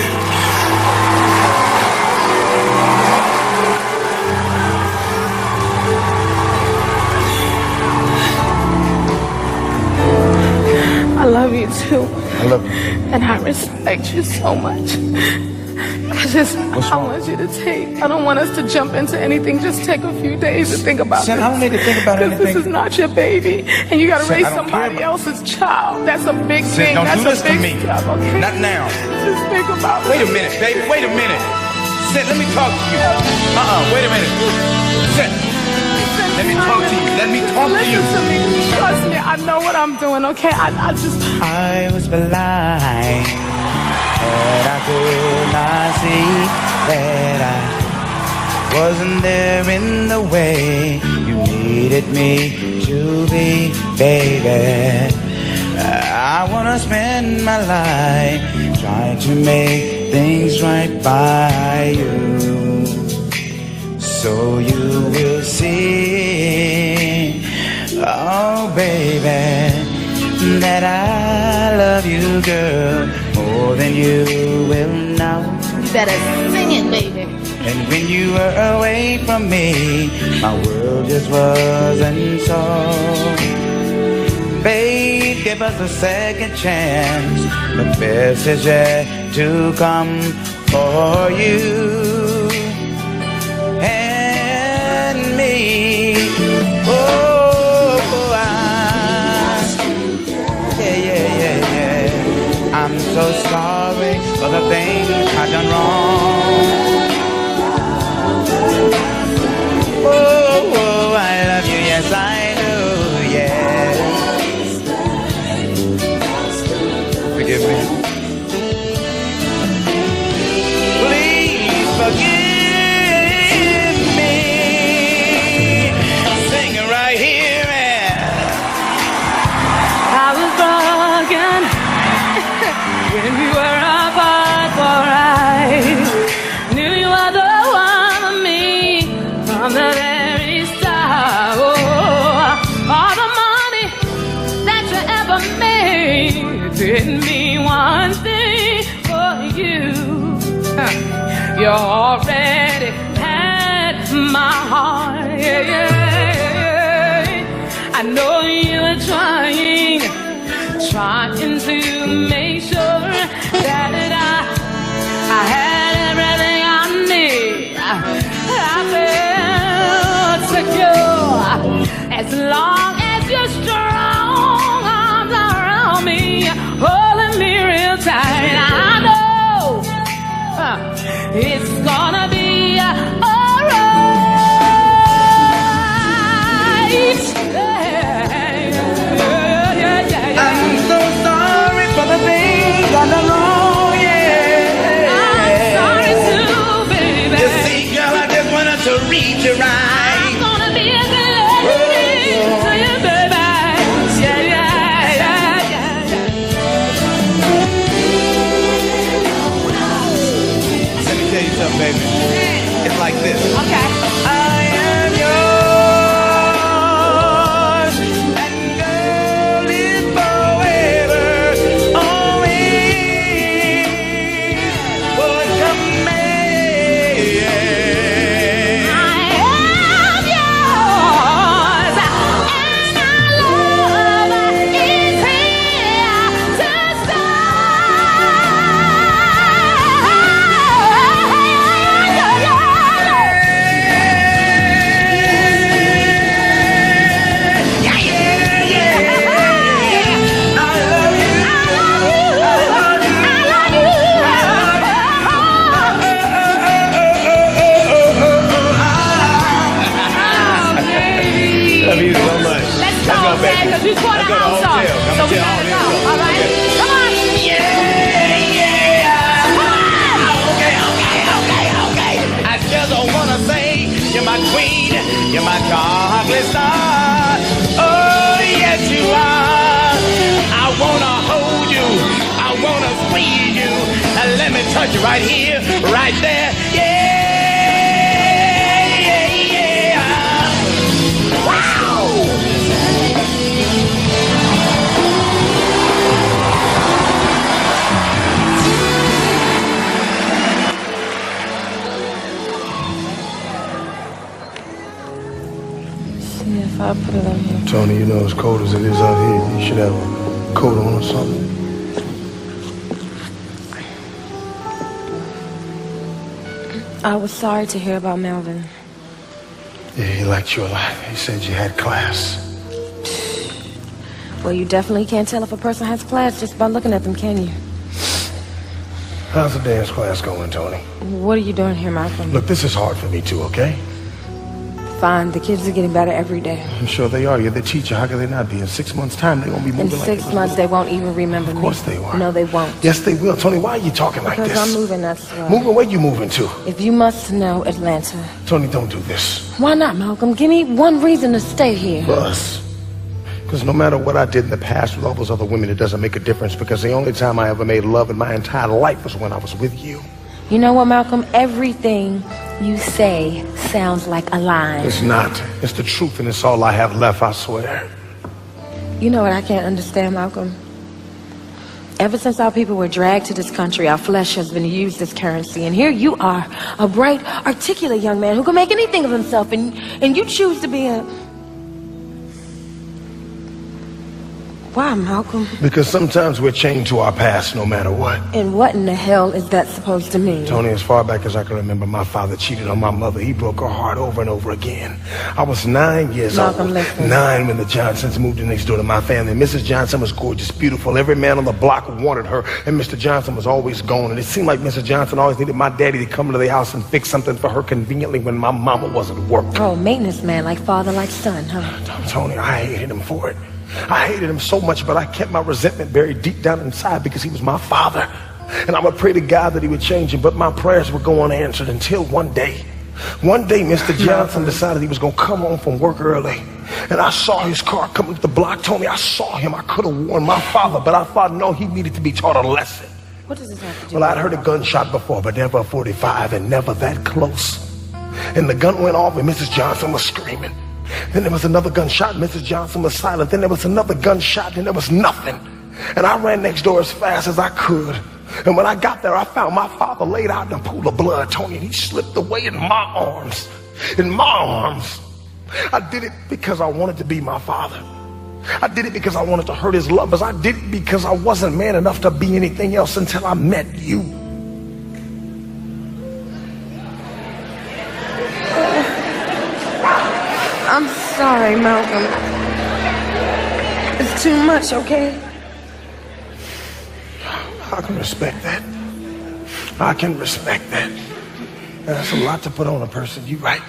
I love you too. I love you. And I respect you so much. I want you to I don't want us to jump into anything. Just take a few days to think about Son, this. I don't need to think about anything. This is not your baby. And you gotta Son, raise I don't care somebody about- else's child. That's a big Son, thing. don't That's do this a to big me. step, okay? Not now. Just think about Wait it. a minute, baby. Wait a minute. Sit, let me talk to you. Wait a minute. Sit. Let me talk to you. Let me talk to you. Listen to me. Trust me. I know what I'm doing, okay? I was blind, but I could not see that I wasn't there in the way you needed me to be, baby. I wanna spend my life trying to make things right by you, so you will see, oh baby, that I love you, girl, more than you will know. You better sing it, baby. And when you were away from me, my world just wasn't so. Babe, give us a second chance. The best is yet to come for you and me. I'm so sorry for the things I've done wrong. Oh, I love you, yes I do, yes. Forgive me. Please forgive me. Sing it right here, man. I was broken when we were apart, for I knew you were the one for me from the very start. Oh, all the money that you ever made didn't mean one thing for you. You already had my heart. Yeah, yeah, yeah. I know you were trying to make sure that I had everything I need. I felt secure as long as your strong arms around me, holding me real tight. I know it's gonna be alright. I'm so sorry for the things I've done wrong, yeah. I'm sorry too, baby. You see, girl, I just wanted to read you right. I'm gonna be a good lady to you, baby. Yeah, yeah, yeah, yeah. Let me tell you something, baby. It's like this. Okay. I am yours, and girl is forever. Always would come May. I am because you tore the house up. So we gotta go. All right? Come on. I just wanna say you're my queen, you're my chocolate star. Oh, yes you are. I wanna hold you, I wanna squeeze you, and let me touch you right here, right there. Yeah, yeah, yeah. Wow. If I put it on here. Tony, you know as cold as it is out here, you should have a coat on or something. I was sorry to hear about Melvin. Yeah, he liked you a lot. He said you had class. Well, you definitely can't tell if a person has class just by looking at them, can you? How's the dance class going, Tony? What are you doing here, Malcolm? Look, this is hard for me too, okay? Fine, the kids are getting better every day. I'm sure they are. You're the teacher. How can they not be? In 6 months' time, they're going to be In moving like 6 months, they won't even remember me. Of course they will. No, they won't. Yes, they will. Tony, why are you talking like Because this? I'm moving, that's why. Moving? Where you moving to? If you must know, Atlanta. Tony, don't do this. Why not, Malcolm? Give me one reason to stay here. For us. Because no matter what I did in the past with all those other women, it doesn't make a difference because the only time I ever made love in my entire life was when I was with you. You know what, Malcolm? Everything you say sounds like a lie. It's not. It's the truth and it's all I have left, I swear. You know what I can't understand, Malcolm? Ever since our people were dragged to this country, our flesh has been used as currency. And here you are, a bright, articulate young man who can make anything of himself, and you choose to be a... Why, Malcolm? Because sometimes we're chained to our past no matter what. And what in the hell is that supposed to mean? Tony, as far back as I can remember, my father cheated on my mother. He broke her heart over and over again. I was 9 years Malcolm, old. listen. 9 when the Johnsons moved in next door to my family. Mrs. Johnson was gorgeous, beautiful. Every man on the block wanted her. And Mr. Johnson was always gone. And it seemed like Mrs. Johnson always needed my daddy to come to the house and fix something for her conveniently when my mama wasn't working. Oh, maintenance man, like father, like son, huh? Tony, I hated him for it. I hated him so much, but I kept my resentment buried deep down inside because he was my father. And I would pray to God that he would change him, but my prayers would go unanswered until one day, Mr. Johnson decided he was going to come home from work early. And I saw his car coming to the block. Tony, I saw him. I could have warned my father, but I thought, no, he needed to be taught a lesson. What does this have to do Well, I'd heard a gunshot before, but never a 45 and never that close. And the gun went off and Mrs. Johnson was screaming. Then there was another gunshot. Mrs. Johnson was silent. Then there was another gunshot, and there was nothing. And I ran next door as fast as I could. And when I got there, I found my father laid out in a pool of blood, Tony, and he slipped away in my arms. In my arms. I did it because I wanted to be my father. I did it because I wanted to hurt his lovers. I did it because I wasn't man enough to be anything else until I met you. I'm sorry, Malcolm. It's too much, okay? I can respect that. I can respect that. That's a lot to put on a person. You're right.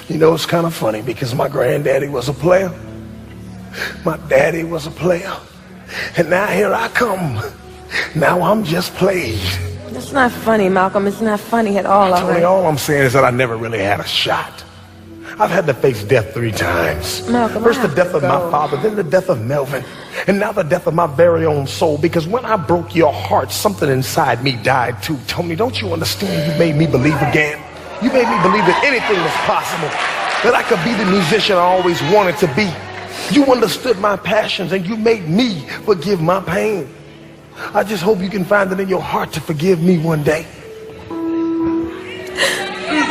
You know, it's kind of funny because my granddaddy was a player. My daddy was a player. And now here I come. Now I'm just played. It's not funny, Malcolm. It's not funny at all, all Tony, right? all I'm saying is that I never really had a shot. I've had to face death 3 times. Malcolm, First I the have death to of my go. father, then the death of Melvin, and now the death of my very own soul. Because when I broke your heart, something inside me died too. Tony, don't you understand? You made me believe again. You made me believe that anything was possible, that I could be the musician I always wanted to be. You understood my passions and you made me forgive my pain. I just hope you can find it in your heart to forgive me one day.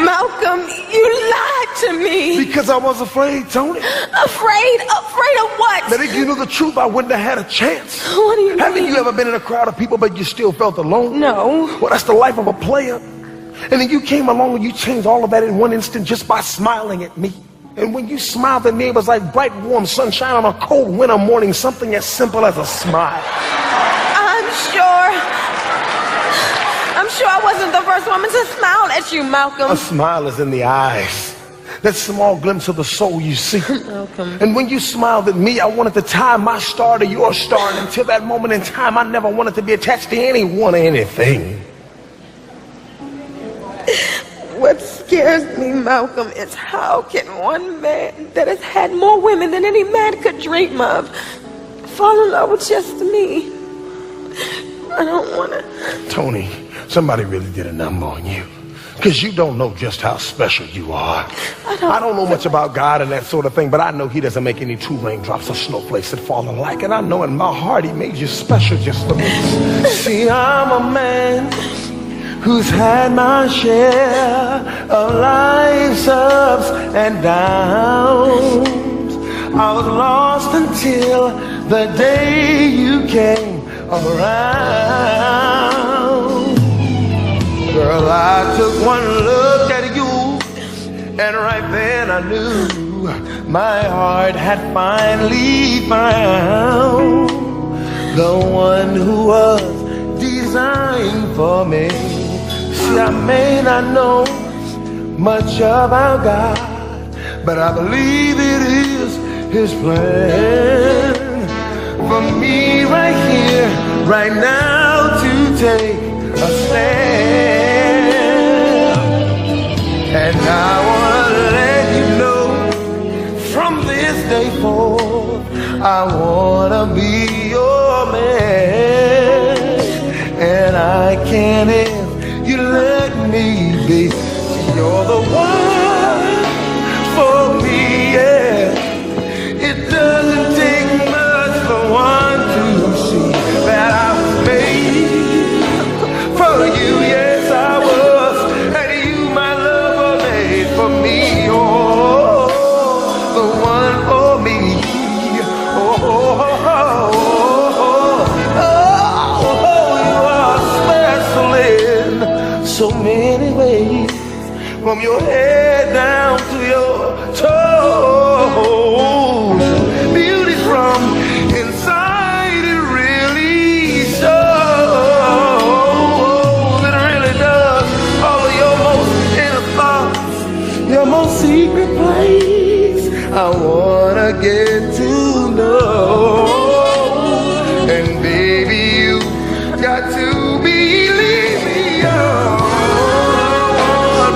Malcolm, you lied to me. Because I was afraid, Tony. Afraid? Afraid of what? That if you knew the truth, I wouldn't have had a chance. What do you Haven't mean? you ever been in a crowd of people but you still felt alone? No. Well, that's the life of a player. And then you came along and you changed all of that in one instant just by smiling at me. And when you smiled at me, it was like bright, warm sunshine on a cold winter morning, something as simple as a smile. I'm sure I wasn't the first woman to smile at you, Malcolm. A smile is in the eyes. that small glimpse of the soul you see. Malcolm. And when you smiled at me, I wanted to tie my star to your star. And until that moment in time, I never wanted to be attached to anyone or anything. What scares me, Malcolm, is how can one man that has had more women than any man could dream of fall in love with just me? I don't want to. Tony, somebody really did a number on you. Because you don't know just how special you are. I don't know much about God and that sort of thing, but I know he doesn't make any two raindrops or snowflakes that fall alike. And I know in my heart he made you special just for me. See, I'm a man who's had my share of life's ups and downs. I was lost until the day you came around. Girl, I took one look at you, and right then I knew my heart had finally found the one who was designed for me. See, I may not know much about God, but I believe it is his plan for me right here, right now, to take a stand. And I want to let you know, from this day forth, I want to be your man. And I can't if you let me be. You're the one for me, yeah. It doesn't take much for one to see that I was made for you, yes I was. And you, my love, were made for me. Oh, the one for me. Oh, oh, oh, oh, oh, you are special in so many ways. From your head down to your toes, beauty from inside, it really shows. It really does. All of your most inner thoughts, your most secret place, I wanna get to know. And baby, you got to believe me,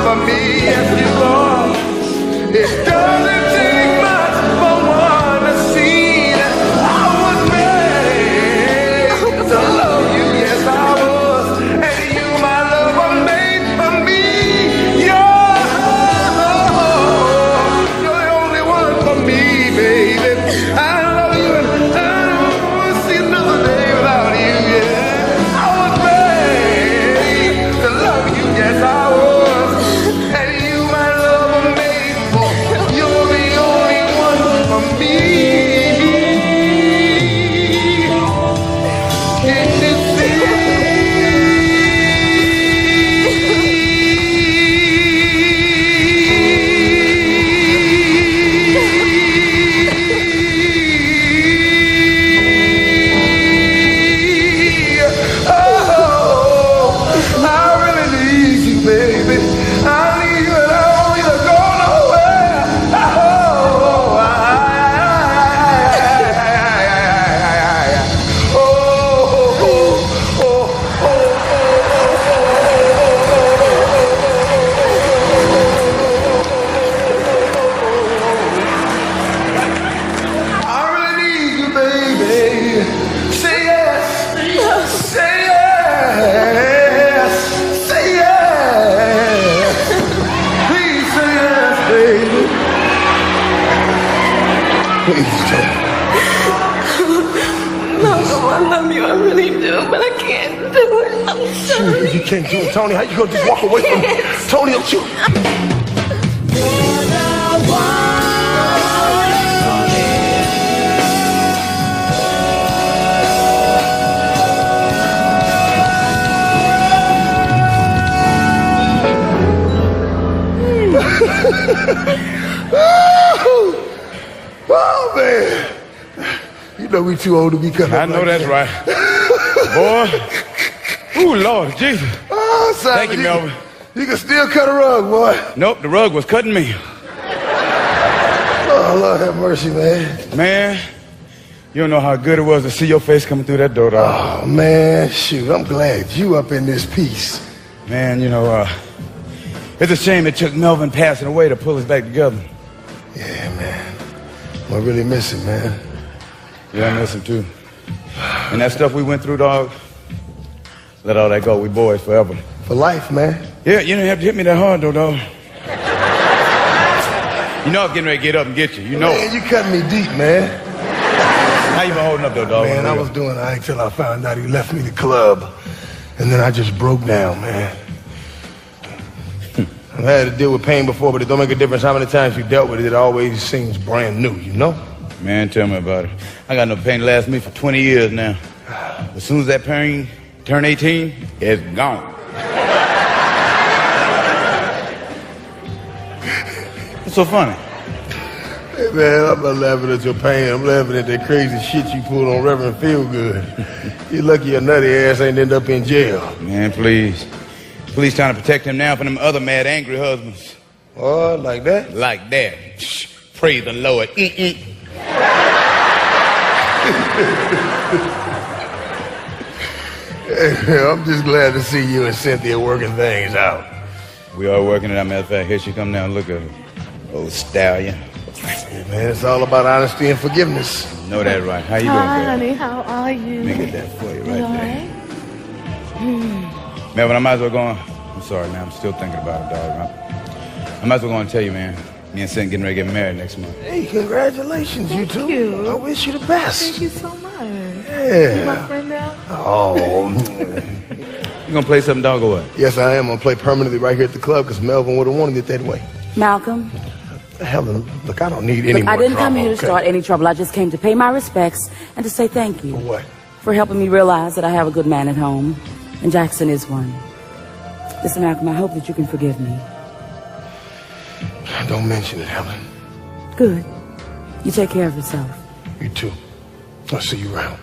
for me, yes you are. It doesn't take much for one to see that I was made to love you, yes I was. And you, my love, were made for me. You're the only one for me, baby. I love you and I don't want to see another day without you, yeah. I was made to love you, yes I was. You can't do it, Tony. How you gonna just walk away from me? Tony, don't you? Oh, man. You know we too old to be coming. I know that's right. Boy. Ooh, Lord Jesus. Oh, Simon, thank you, Melvin. You can still cut a rug, boy. Nope, the rug was cutting me. Oh, Lord have mercy, man. Man, you don't know how good it was to see your face coming through that door, dog. Oh, man, shoot, I'm glad you up in this piece. Man, you know, it's a shame it took Melvin passing away to pull us back together. Yeah, man. I really miss him, man. Yeah, I miss him too. And that stuff we went through, dog, let all that go. We boys forever. For life, man. Yeah, you didn't have to hit me that hard, though, dog. You know I'm getting ready to get up and get you. You know. Man, you cut me deep, man. How you been holding up, though, dog? Man, I was doing all right till I found out he left me the club. And then I just broke down, man. I've had to deal with pain before, but it don't make a difference how many times you dealt with it. It always seems brand new, you know? Man, tell me about it. I got no pain to last me for 20 years now. As soon as that pain turn 18, it's gone. What's so funny? Hey, man, I'm not laughing at your pain. I'm laughing at that crazy shit you pulled on Reverend Feelgood. You're lucky your nutty ass ain't end up in jail. Man, please. Police trying to protect him now from them other mad, angry husbands. Oh, like that? Like that. Praise the Lord. I'm just glad to see you and Cynthia working things out. We are working it out. Matter of fact, here she come down. Look at her. Old stallion. Hey, man, it's all about honesty and forgiveness. You know that right. How you doing, Hi, baby? honey. How are you? Let me get that for you right You all there. right? Melvin, I might as well go on. I'm sorry, man. I'm still thinking about it, dog. I might as well go and tell you, man. Me and Sin getting ready to get married next month. Hey, congratulations, you two. you. I wish you the best. Thank you so much. Yeah. You my friend now? Oh. You gonna play something, dog, or what? Yes, I am. I'm gonna play permanently right here at the club because Melvin would have wanted it that way. Malcolm, Helen, look, I don't need any look, more I didn't come drama, here to okay? start any trouble. I just came to pay my respects and to say thank you. For what? For helping me realize that I have a good man at home, and Jackson is one. Listen, Malcolm, I hope that you can forgive me. Don't mention it, Helen. Good. You take care of yourself. You too. I'll see you around.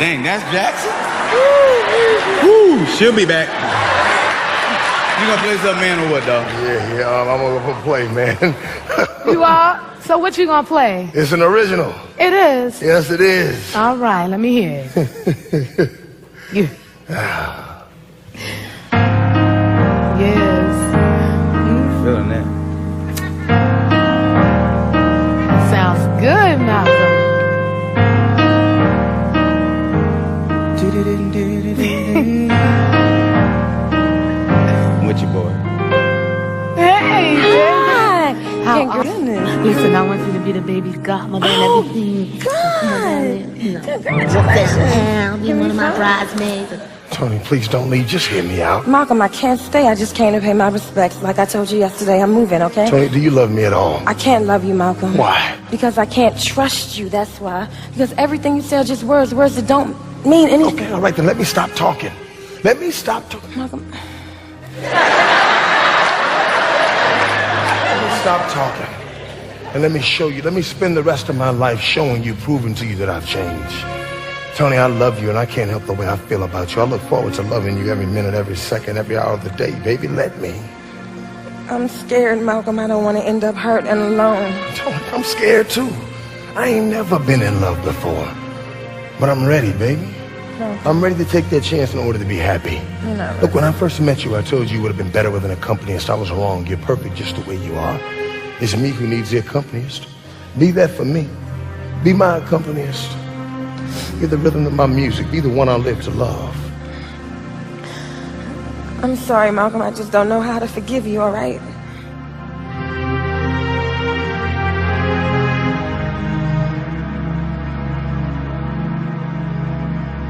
Dang, that's Jackson? Woo, she'll be back. You gonna play something, man, or what, dog? Yeah, I'm gonna go play, man. You are? So what you gonna play? It's an original. It is? Yes, it is. All right, let me hear it. You. Yes. Feeling that. Sounds good, Malcolm. I'm with you, boy. Hey, Hi. How Thank awesome. goodness. Listen, I want you to be the baby's godmother and everything. God. I'll be one of my bridesmaids. Tony, please don't leave. Just hear me out. Malcolm, I can't stay. I just came to pay my respects. Like I told you yesterday, I'm moving, okay? Tony, do you love me at all? I can't love you, Malcolm. Why? Because I can't trust you, that's why. Because everything you say are just words that don't mean anything. Okay, all right, then let me stop talking. Let me stop talking. Malcolm. Stop talking. And let me show you. Let me spend the rest of my life showing you, proving to you that I've changed. Tony, I love you, and I can't help the way I feel about you. I look forward to loving you every minute, every second, every hour of the day. Baby, let me. I'm scared, Malcolm. I don't want to end up hurt and alone. Tony, I'm scared, too. I ain't never been in love before. But I'm ready, baby. No. I'm ready to take that chance in order to be happy. You're not ready. Look, when I first met you, I told you you would have been better with an accompanist. I was wrong. You're perfect just the way you are. It's me who needs the accompanist. Be that for me. Be my accompanist. Be the rhythm of my music. Be the one I live to love. I'm sorry, Malcolm. I just don't know how to forgive you, all right?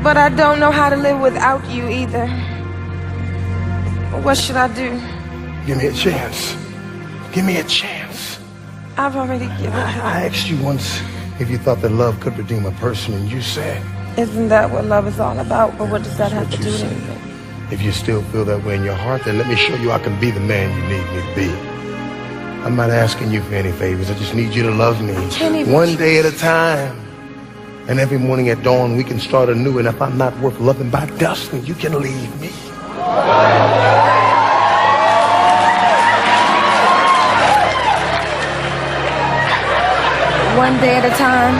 But I don't know how to live without you either. What should I do? Give me a chance. Give me a chance. I've already given up. I asked you once if you thought that love could redeem a person, and you said, Isn't that what love is all about? But what does that have to do with said. anything? If you still feel that way in your heart, then let me show you I can be the man you need me to be. I'm not asking you for any favors. I just need you to love me. can't even- One day at a time. And every morning at dawn, we can start anew. And if I'm not worth loving by dusk, then you can leave me. One day at a time.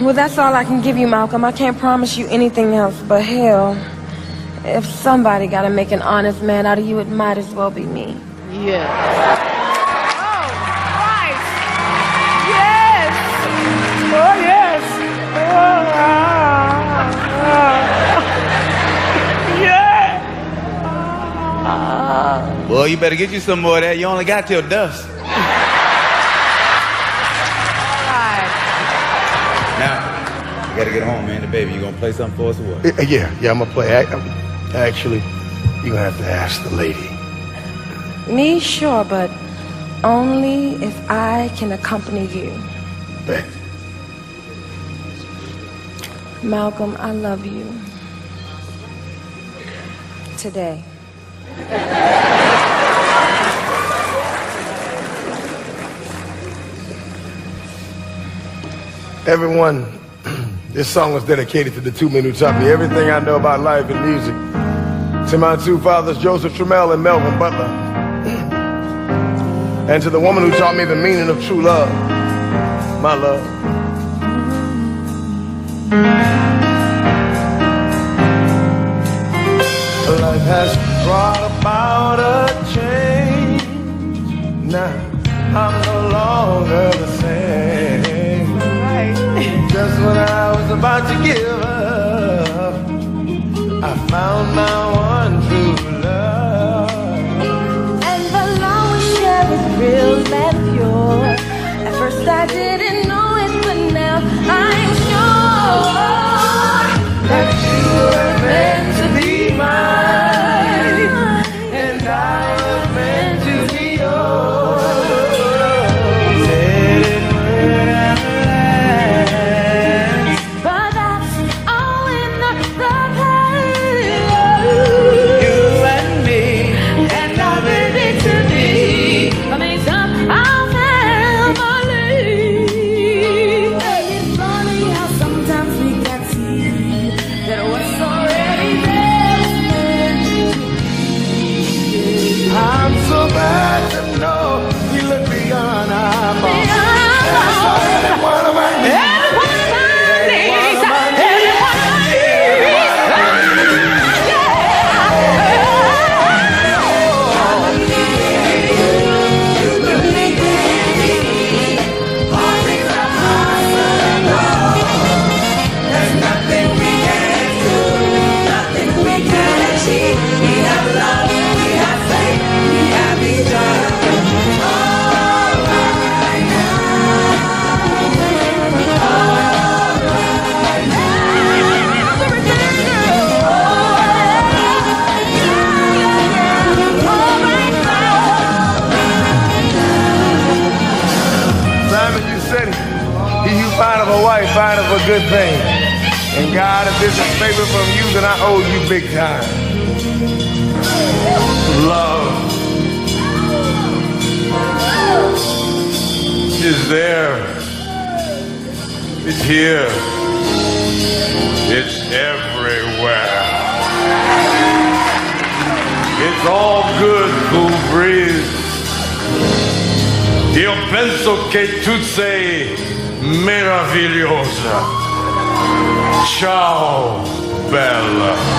Well, that's all I can give you, Malcolm. I can't promise you anything else, but hell, if somebody gotta make an honest man out of you, it might as well be me. Yeah. Oh, Christ. Yes. Oh, yes. Yeah. Boy, you better get you some more of that. You only got till dusk. Now, you gotta get home, man. The baby, you gonna play something for us or what? Yeah, I'm gonna play. Actually, you're gonna have to ask the lady. Me, sure, but only if I can accompany you. Bet. Malcolm, I love you. Today. Everyone, this song was dedicated to the two men who taught me everything I know about life and music. To my two fathers, Joseph Trammell and Melvin Butler. And to the woman who taught me the meaning of true love, my love. Life has brought about a change. Now I'm no longer the same. Just when I was about to give up, I found my one true love. And the love we share is real and pure. At first I didn't know it, but now I'm sure that you were meant to be mine, and I was meant to be yours. But that's all in the past. You and me, and our baby to be, makes up our family. It's funny how sometimes we can see that what's already there is meant to be. I'm so bad to know we look beyond our faults. That's every one of my needs. There's nothing we can't do, nothing we can't achieve. We have love, we have faith, we have each other. All right now. All right Simon, you said it. He who findeth a wife findeth a good thing. And God, if this is favor from you, then I owe you big time. Love is there. It's here. It's everywhere. It's all good, cool breeze. Io penso che tu sei meravigliosa. Ciao, bella.